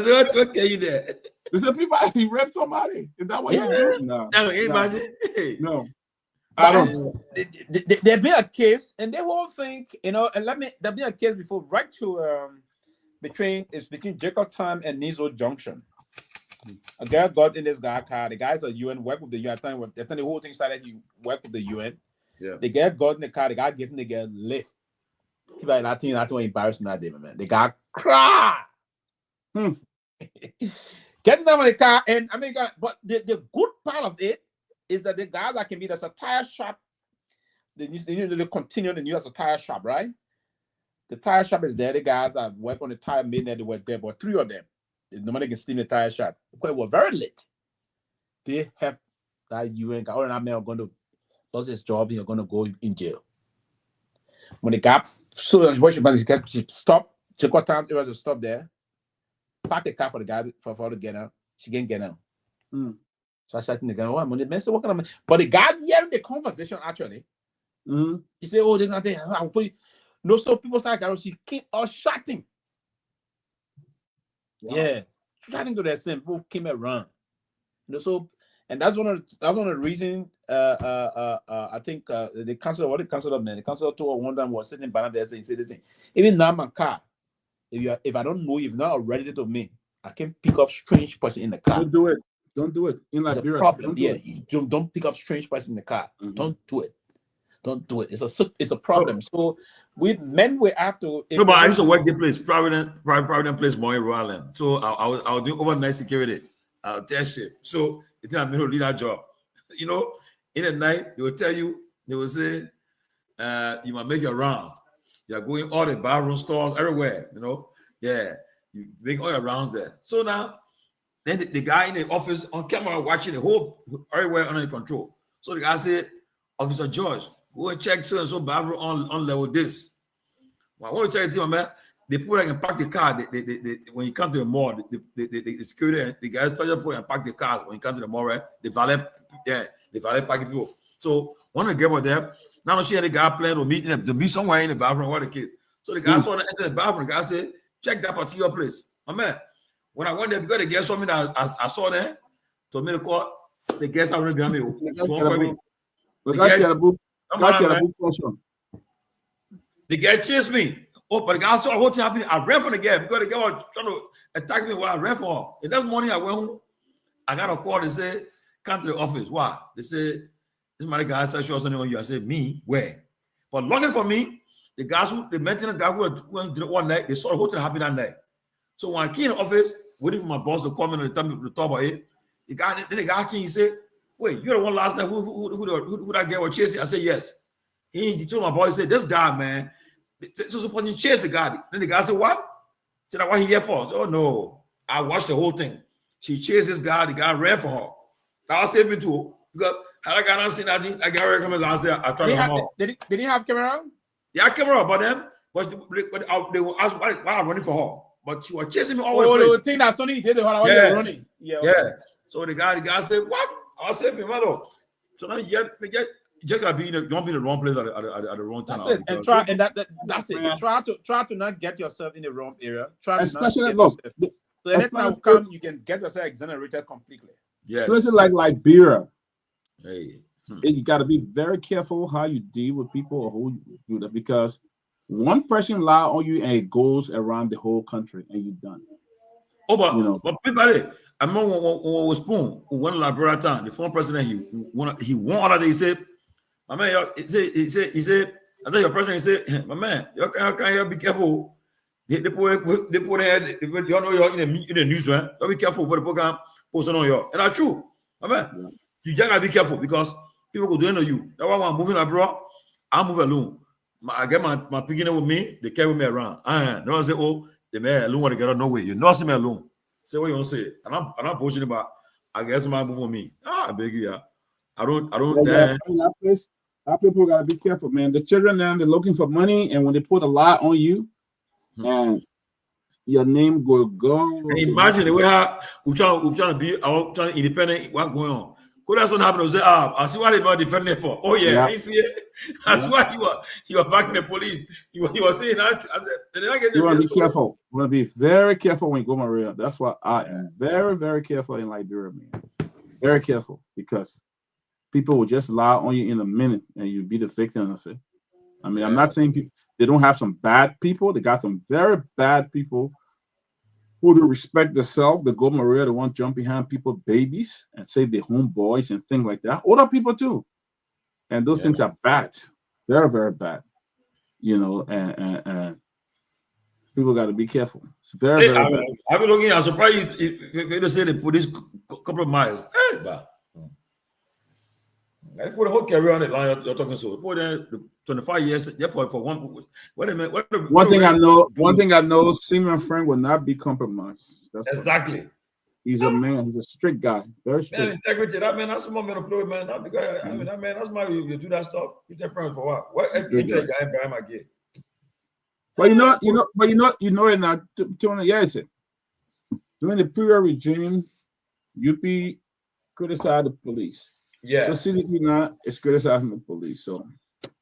can you do? They said people he raped somebody. Is that what you do? No. No. I don't. There'll be a case, and they won't think, and there'll be a case before, right to between Jacob and Nizo Junction. A guy got in this guy car. The guy's a UN, work with the UN. The whole thing started, he worked with the UN. Yeah. The guy got in the car, the guy gave him the guy lift. People like that thing, that's what embarrassing that day, man. The guy cry. Getting them in the car, and I mean, but the good part of it is that the guys that can be there's a tire shop. They continue to use a tire shop, right? The tire shop is there. The guys that work on the tire midnight, they were there, but 3 of them. Nobody can steam the tire shop. Because it was very late. They have that UN guy, or that man are going to lose his job, he's going to go in jail. When the gap, so she stopped, took her time to stop there. Park the car for the guy for her to get out. She can't get out. So I said to the guy, "Oh, I'm on the mess. What kind of?" But the guy hearing the conversation actually, he said, "Oh, they're gonna take. I'll put you." No, so people start going. She keep shouting. Wow. Yeah, shouting to that same people came around. So, and that's one of the reasons. I think the council, what the council man, the council told one time was sitting by there saying, "Say this thing. Even now, my car." If I don't know, if not ready to me, I can pick up strange person in the car. Don't do it. In Liberia, problem. Don't pick up strange person in the car. Don't do it. It's a problem. So we have to. No, but I used to work the place, Provident place, Myean, Roland. So I was doing overnight security. I'll test it. So it's a middle lead that job. In the night they will tell you. They will say, you might make your round. You're going all the barroom stores everywhere, Yeah, you make all your rounds there. So now, then the guy in the office on camera watching the whole everywhere under control. So the guy said, Officer George, go and check so and so barroom on level this. Well, I want to tell you, man, the people that can park the car, when you come to the mall, the security, the guys put and park the cars when you come to the mall, right? The valet parking people. So one of the girl was there. Now she had a guy planning to meet somewhere in the bathroom with the kids. So the guy saw her enter the bathroom. The guy said, check that particular place. My man, when I went there, because the girl saw me that I saw there, told me to call the guests are running behind me. The guy chased me. Oh, but the guy saw the whole thing happening. I ran from the guy because the guy was trying to attack me while I ran for her. The next morning I went home. I got a call. They said, come to the office. Why? They said, this my guy said, sure something on you. I said, me? Where? But luckily for me, the guys who, the maintenance guy who went one night, they saw the whole thing happen that night. So when I came in the office, waiting for my boss to come in and tell me to talk about it, the guy came, he said, wait, you're the one last night who that guy was chasing? I said, yes. He told my boss, he said, this guy, man, so supposed to chase the guy. Then the guy said, what? I said, what he here for? I said, oh no, I watched the whole thing. She chased this guy, the guy ran for her. That saved me too, because had I got not seen that thing, I got recommended last year. I tried to come out. Did he have camera? Yeah, camera, but them, but they were asked why I'm running for her. But she was chasing me all over the place. Oh, the thing that Sonny did while I was running. Yeah. Yeah. So the guy said, what? I said, man, so now you just gotta be don't be in the wrong place at the wrong time. That's it. And that's it. Try to not get yourself in the wrong area. Especially look. So anytime you come, you can get yourself exonerated completely. Yes. Especially like Liberia. Hey. You got to be very careful how you deal with people who do that, because one person lie on you and it goes around the whole country and you're done. Oh, but Peabody, I remember when was Spoon who won Liberia Team, the former president, he won all that. He said, my man, he said, I think your president, he said, my man, you can't be careful. They put you know you're in the news, right? You be careful for the program posted on you. And that's true. My man, you just gotta be careful because people go doing to you. That's why when I'm moving abroad, I move alone. I get my picking with me, they carry me around. No one say, oh, the man alone want to get out no way. You know, see me alone. Say what you want to say. And I'm not bullshitting about I guess my move on me. I beg you, yeah. I don't Our people gotta be careful, man. The children now they're looking for money, and when they put a lie on you, and your name will go. And imagine the way how we're trying to be independent. What's going on? Could that happen to say, I see what they're not defending for. Oh yeah, you see it. That's why he was back in the police. He was saying that. I said, did I get you want to be careful. You want to be very careful when you go Maria. That's why I am very, very careful in Liberia, man. Very careful, because people will just lie on you in a minute and you'll be the victim of it. I mean, I'm not saying they don't have some bad people. They got some very bad people who do respect themselves. They go Maria, they won't jump behind people's babies and save their homeboys and things like that. Older people too. And those things are bad. Very, very bad. You know, and people got to be careful. It's very, very bad. I've been looking, I'm surprised if they say they put this compromise. Hey, but I put a whole career on the line you're talking so. Put 25 years, therefore for one. Wait a minute. One thing I know, Simon Frank will not be compromised. That's exactly. He's a man. He's a strict guy. Very strict. Man, integrity. That man, that's some man to play with, man. Not because I mean, that man, that's why you do that stuff. You're different for what? What guy behind my gate? But you know it now. 200 years. During the period regime, UP criticized the police. Yeah. So CDC now is criticizing the police. So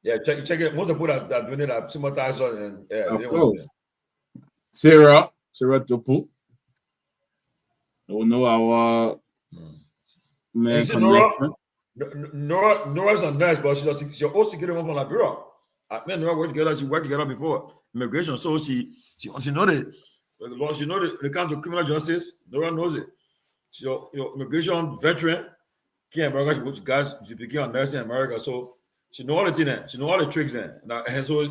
yeah, check it. Most of the people that doing it are sympathized and Sarah Dopoh. We know our man connection. Nora's a nurse, but she's also security one from Liberia. Me and Nora worked together. She worked together before immigration, so she know the kind of criminal justice. Nora knows it. She's your immigration veteran. She became a nurse in America, so she know all the things. She know all the tricks then. And so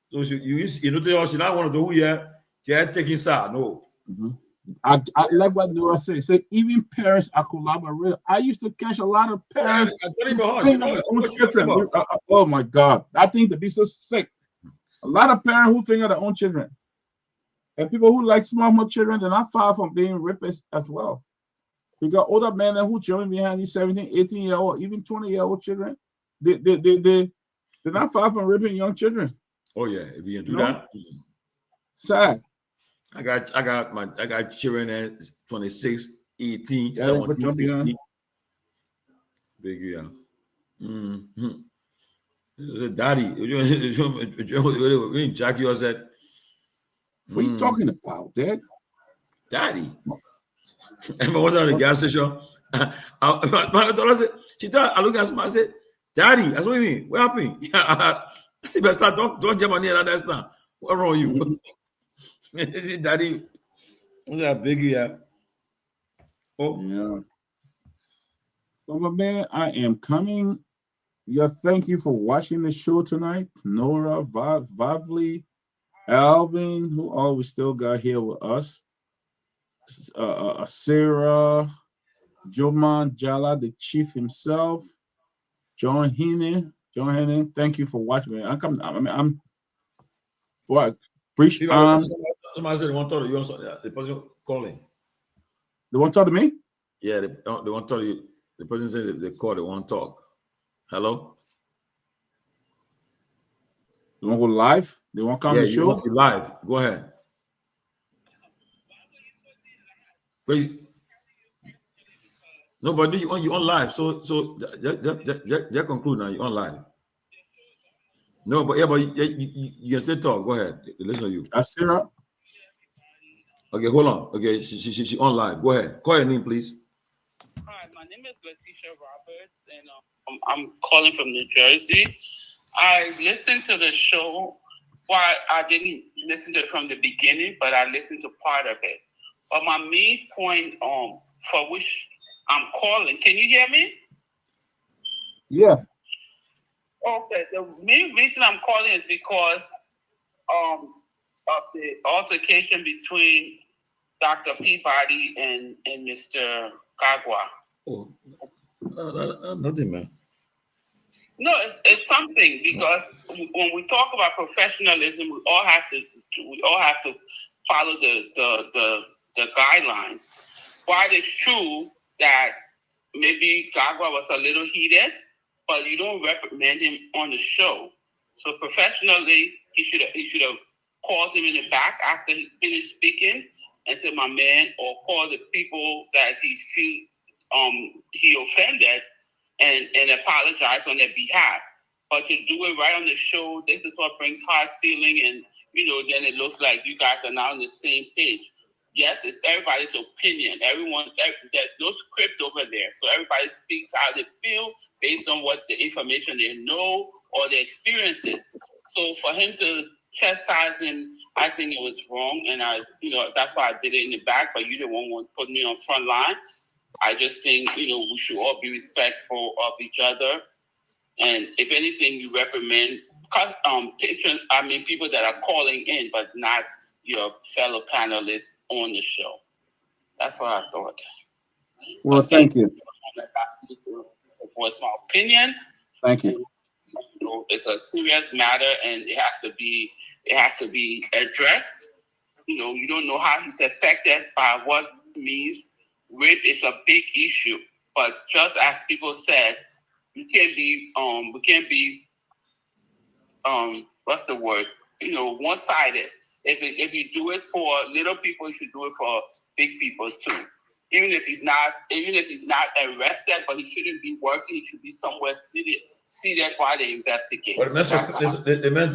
you know she not want to do she had taking side. No. Mm-hmm. I like what Nora said. So even parents are collaborating. I used to catch a lot of parents. Oh my God, I think to be so sick. A lot of parents who finger their own children, and people who like small children, they're not far from being rapists as well. We got older men who jumping behind these 17, 18-year-old, even 20-year-old children. They're not far from raping young children. Oh yeah, if you can do that. Sad. I got children at 26, 18, 17, 16. Big yeah. Daddy, Jackie was that. What are you talking about, Dad? Daddy. I was at the gas station. She thought I look at my, I said, Daddy, that's what you mean. What happened? I said, Besta, don't get money and understand. What wrong with you? Daddy, what's that big yeah? Oh yeah. Well, my man, I am coming. Yeah, thank you for watching the show tonight. Nora, Vavli, Alvin, who all we still got here with us. Sarah, Joman Jala, the chief himself, John Heenan, thank you for watching, man. I'm what? Somebody said they want to talk to you. The person calling. They want to talk to me? Yeah, they want to talk to you. The person said they call, they want to talk. Hello? They want to go live? They want to come to the show? Want to be live. Go ahead. Wait. No, but you on live. So just conclude now. You're on live. No, but you can still talk. Go ahead. Listen to you. Sarah. Okay, hold on. Okay, she on live. Go ahead. Call your name, please. Hi, my name is Letitia Roberts, and I'm calling from New Jersey. I listened to the show. Well, I didn't listen to it from the beginning, but I listened to part of it. But my main point for which I'm calling, can you hear me? Yeah. Okay, the main reason I'm calling is because of the altercation between Dr. Peabody and Mr. Garguah. Oh, nothing, man. No, it's something, because when we talk about professionalism, we all have to follow the guidelines. While it's true that maybe Garguah was a little heated, but you don't reprimand him on the show. So professionally, he should have called him in the back after he's finished speaking and said, "My man," or call the people that he feel he offended and apologize on their behalf. But to do it right on the show, this is what brings hard feeling, and then it looks like you guys are now on the same page. Yes, it's everybody's opinion. There's no script over there. So everybody speaks how they feel based on what the information they know or their experiences. So for him to chastise him, I think it was wrong. And that's why I did it in the back, but you didn't want to put me on front line. I just think, we should all be respectful of each other. And if anything, you reprimand patrons, people that are calling in, but not your fellow panelists on the show. That's what I thought. Well, thank you. For my opinion. Thank you. It's a serious matter, and it has to be addressed. You don't know how he's affected by what means. Rape is a big issue, but just as people said, we can't be what's the word? One-sided. If you do it for little people, you should do it for big people too. Even if he's not arrested, but he shouldn't be working. He should be somewhere seated while they investigate. But the man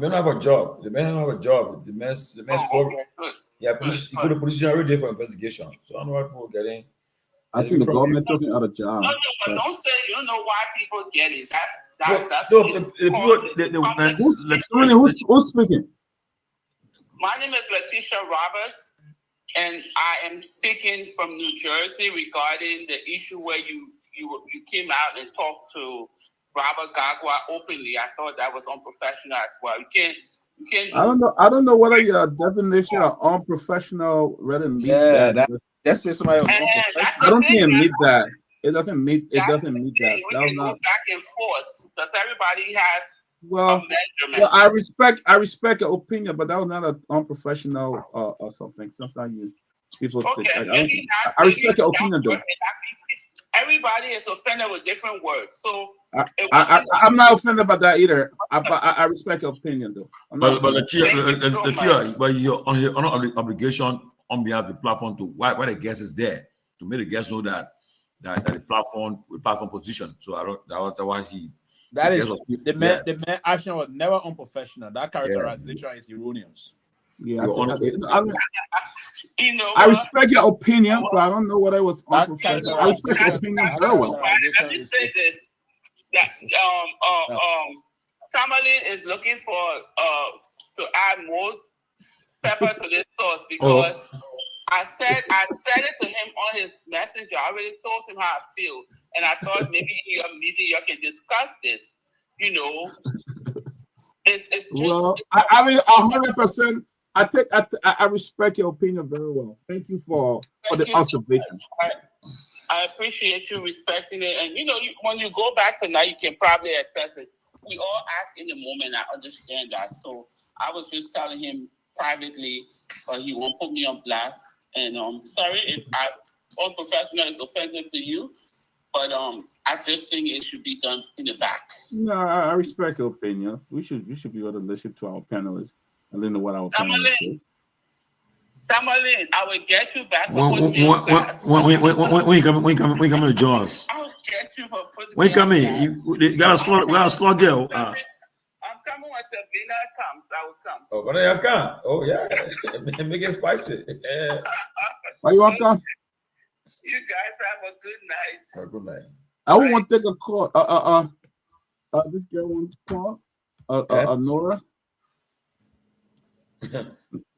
don't have a job. The man don't have a job. The man's okay, good. Yeah, police. He put a police already there for investigation. So I don't know why people get in. I think the government took him out of job. No, but don't say you don't know why people get it. Who's speaking? My name is Letitia Roberts, and I am speaking from New Jersey regarding the issue where you came out and talked to Robert Garguah openly. I thought that was unprofessional as well. You can't. I don't know whether your definition of unprofessional really meet that. That's just my. I don't think it meet that. It doesn't meet. It doesn't meet that. We can go back and forth because everybody has. Well, I respect your opinion, but that was not an unprofessional or something. Sometimes people think. I respect your opinion, though. Everybody is offended with different words, so I'm not offended by that either. I respect your opinion, though. But you're on your obligation on behalf of the platform to why the guest is there to make the guests know that the platform position. So I don't. That was why he. That is the man. The man action was never unprofessional. That characterization is erroneous. Yeah, I respect your opinion, but I don't know what I was unprofessional. I respect your opinion very well. Let me say this: that Tomalin is looking for to add more pepper to this sauce because I said it to him on his messenger. I already told him how I feel, and I thought maybe in your meeting you can discuss this. You know, it's just, well, I mean, 100%. I respect your opinion very well. Thank you for the observation. I appreciate you respecting it, and when you go back tonight, you can probably assess it. We all act in the moment. I understand that. So I was just telling him privately, but he won't put me on blast. And sorry if unprofessional is offensive to you, but I just think it should be done in the back. No, I respect your opinion. We should be able to listen to our panelists and listen to what our panelists say. Tomalin, I will get you back. When you come to Jaws? I will get you for football. When you come in, you got a score girl. I'm coming when Torgbean comes. I will come. Oh, when you come? Oh yeah, make it spicy. Why you want to come? You guys have a good night. Have a good night. I want to take a call. This girl wants to call. Nora.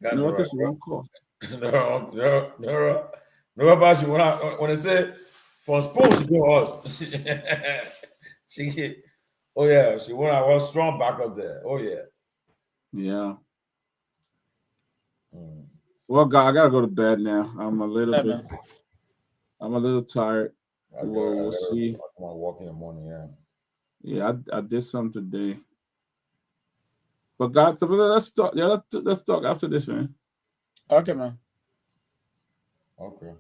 Nora says she won't call. Nora, about you when I said for supposed to go us. she when I was strong back up there. Oh yeah. Yeah. Well, God, I gotta go to bed now. I'm a little tired. We'll see. I'm walk in the morning. Yeah, I did some today. But God, so let's talk. Yeah, let's talk after this, man. Okay, man. Okay.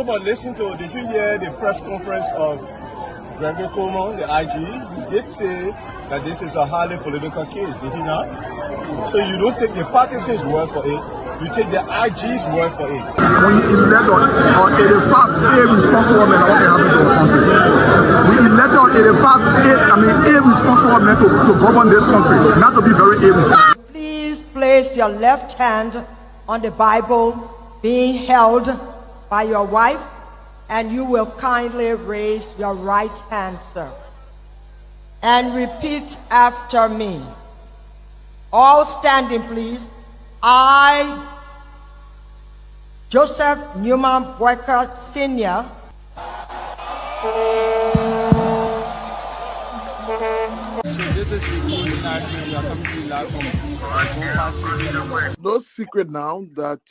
But listen to, did you hear the press conference of Seleke Kromah, the IG? He did say that this is a highly political case, did he not? So you don't take the partisans' word for it, you take the IG's word for it. We elect on 85 irresponsible men, what happened to our country. We elect on 85 irresponsible men to govern this country, not to be very irresponsible. Please place your left hand on the Bible being held by your wife, and you will kindly raise your right hand, sir, and repeat after me. All standing, please. I, Joseph Newman Boyka Sr., no secret now that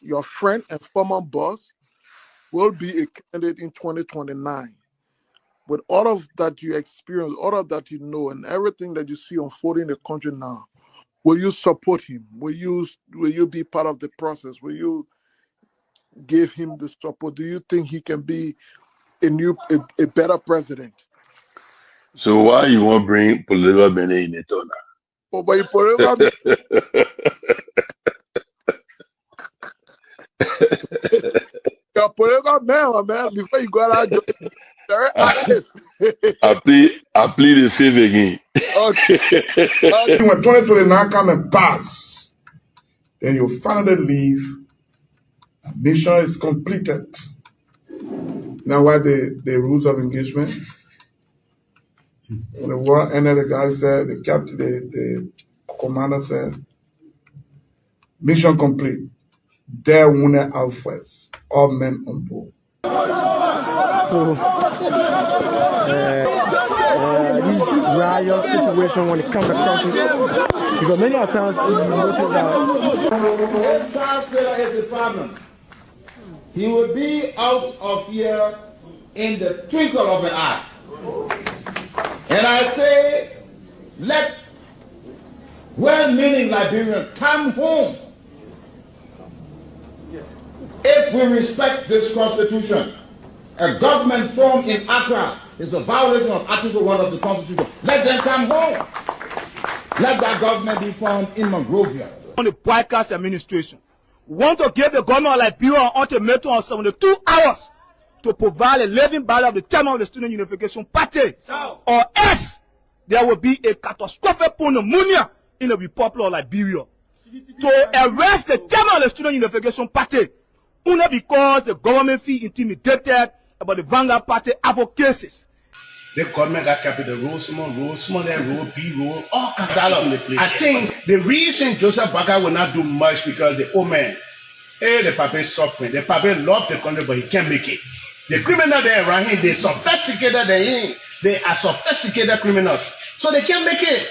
your friend and former boss will be a candidate in 2029. With all of that you experience, all of that you know, and everything that you see unfolding in the country now, will you support him? Will you be part of the process? Will you give him the support? Do you think he can be a better president? So why you want to bring political men in it or not? Oh, but political you're political man, before you go out, very active. I plead the fifth again. Okay. When 2029 come and pass, then you finally leave. Mission is completed. Now, what the rules of engagement? When the war ended, the guy said, the captain, the commander said, mission complete. There winner out first. All men on board. So, this riot situation when it comes to countries, because many times you notice that child failure is the problem. he will be out of here in the twinkle of an eye. And I say, let well-meaning Liberians come home. If we respect this constitution, a government formed in Accra is a violation of Article 1 of the Constitution. Let them come home. Let that government be formed in Monrovia. On the broadcast administration, we want to give the government of Liberia an ultimatum of 72 hours to provide a living ballot of the chairman of the Student Unification Party, or else there will be a catastrophic pneumonia in the Republic of Liberia. To arrest the chairman of the Student Unification Party, only because the government feel intimidated about the Vanguard Party advocacies. The government got capital road, small road, B road, all kinds of place. I think the reason Joseph Baga will not do much because the old man, the papa is suffering. The papa loves the country, but he can't make it. The criminal there around him, they sophisticated than him. They are sophisticated criminals, so they can't make it.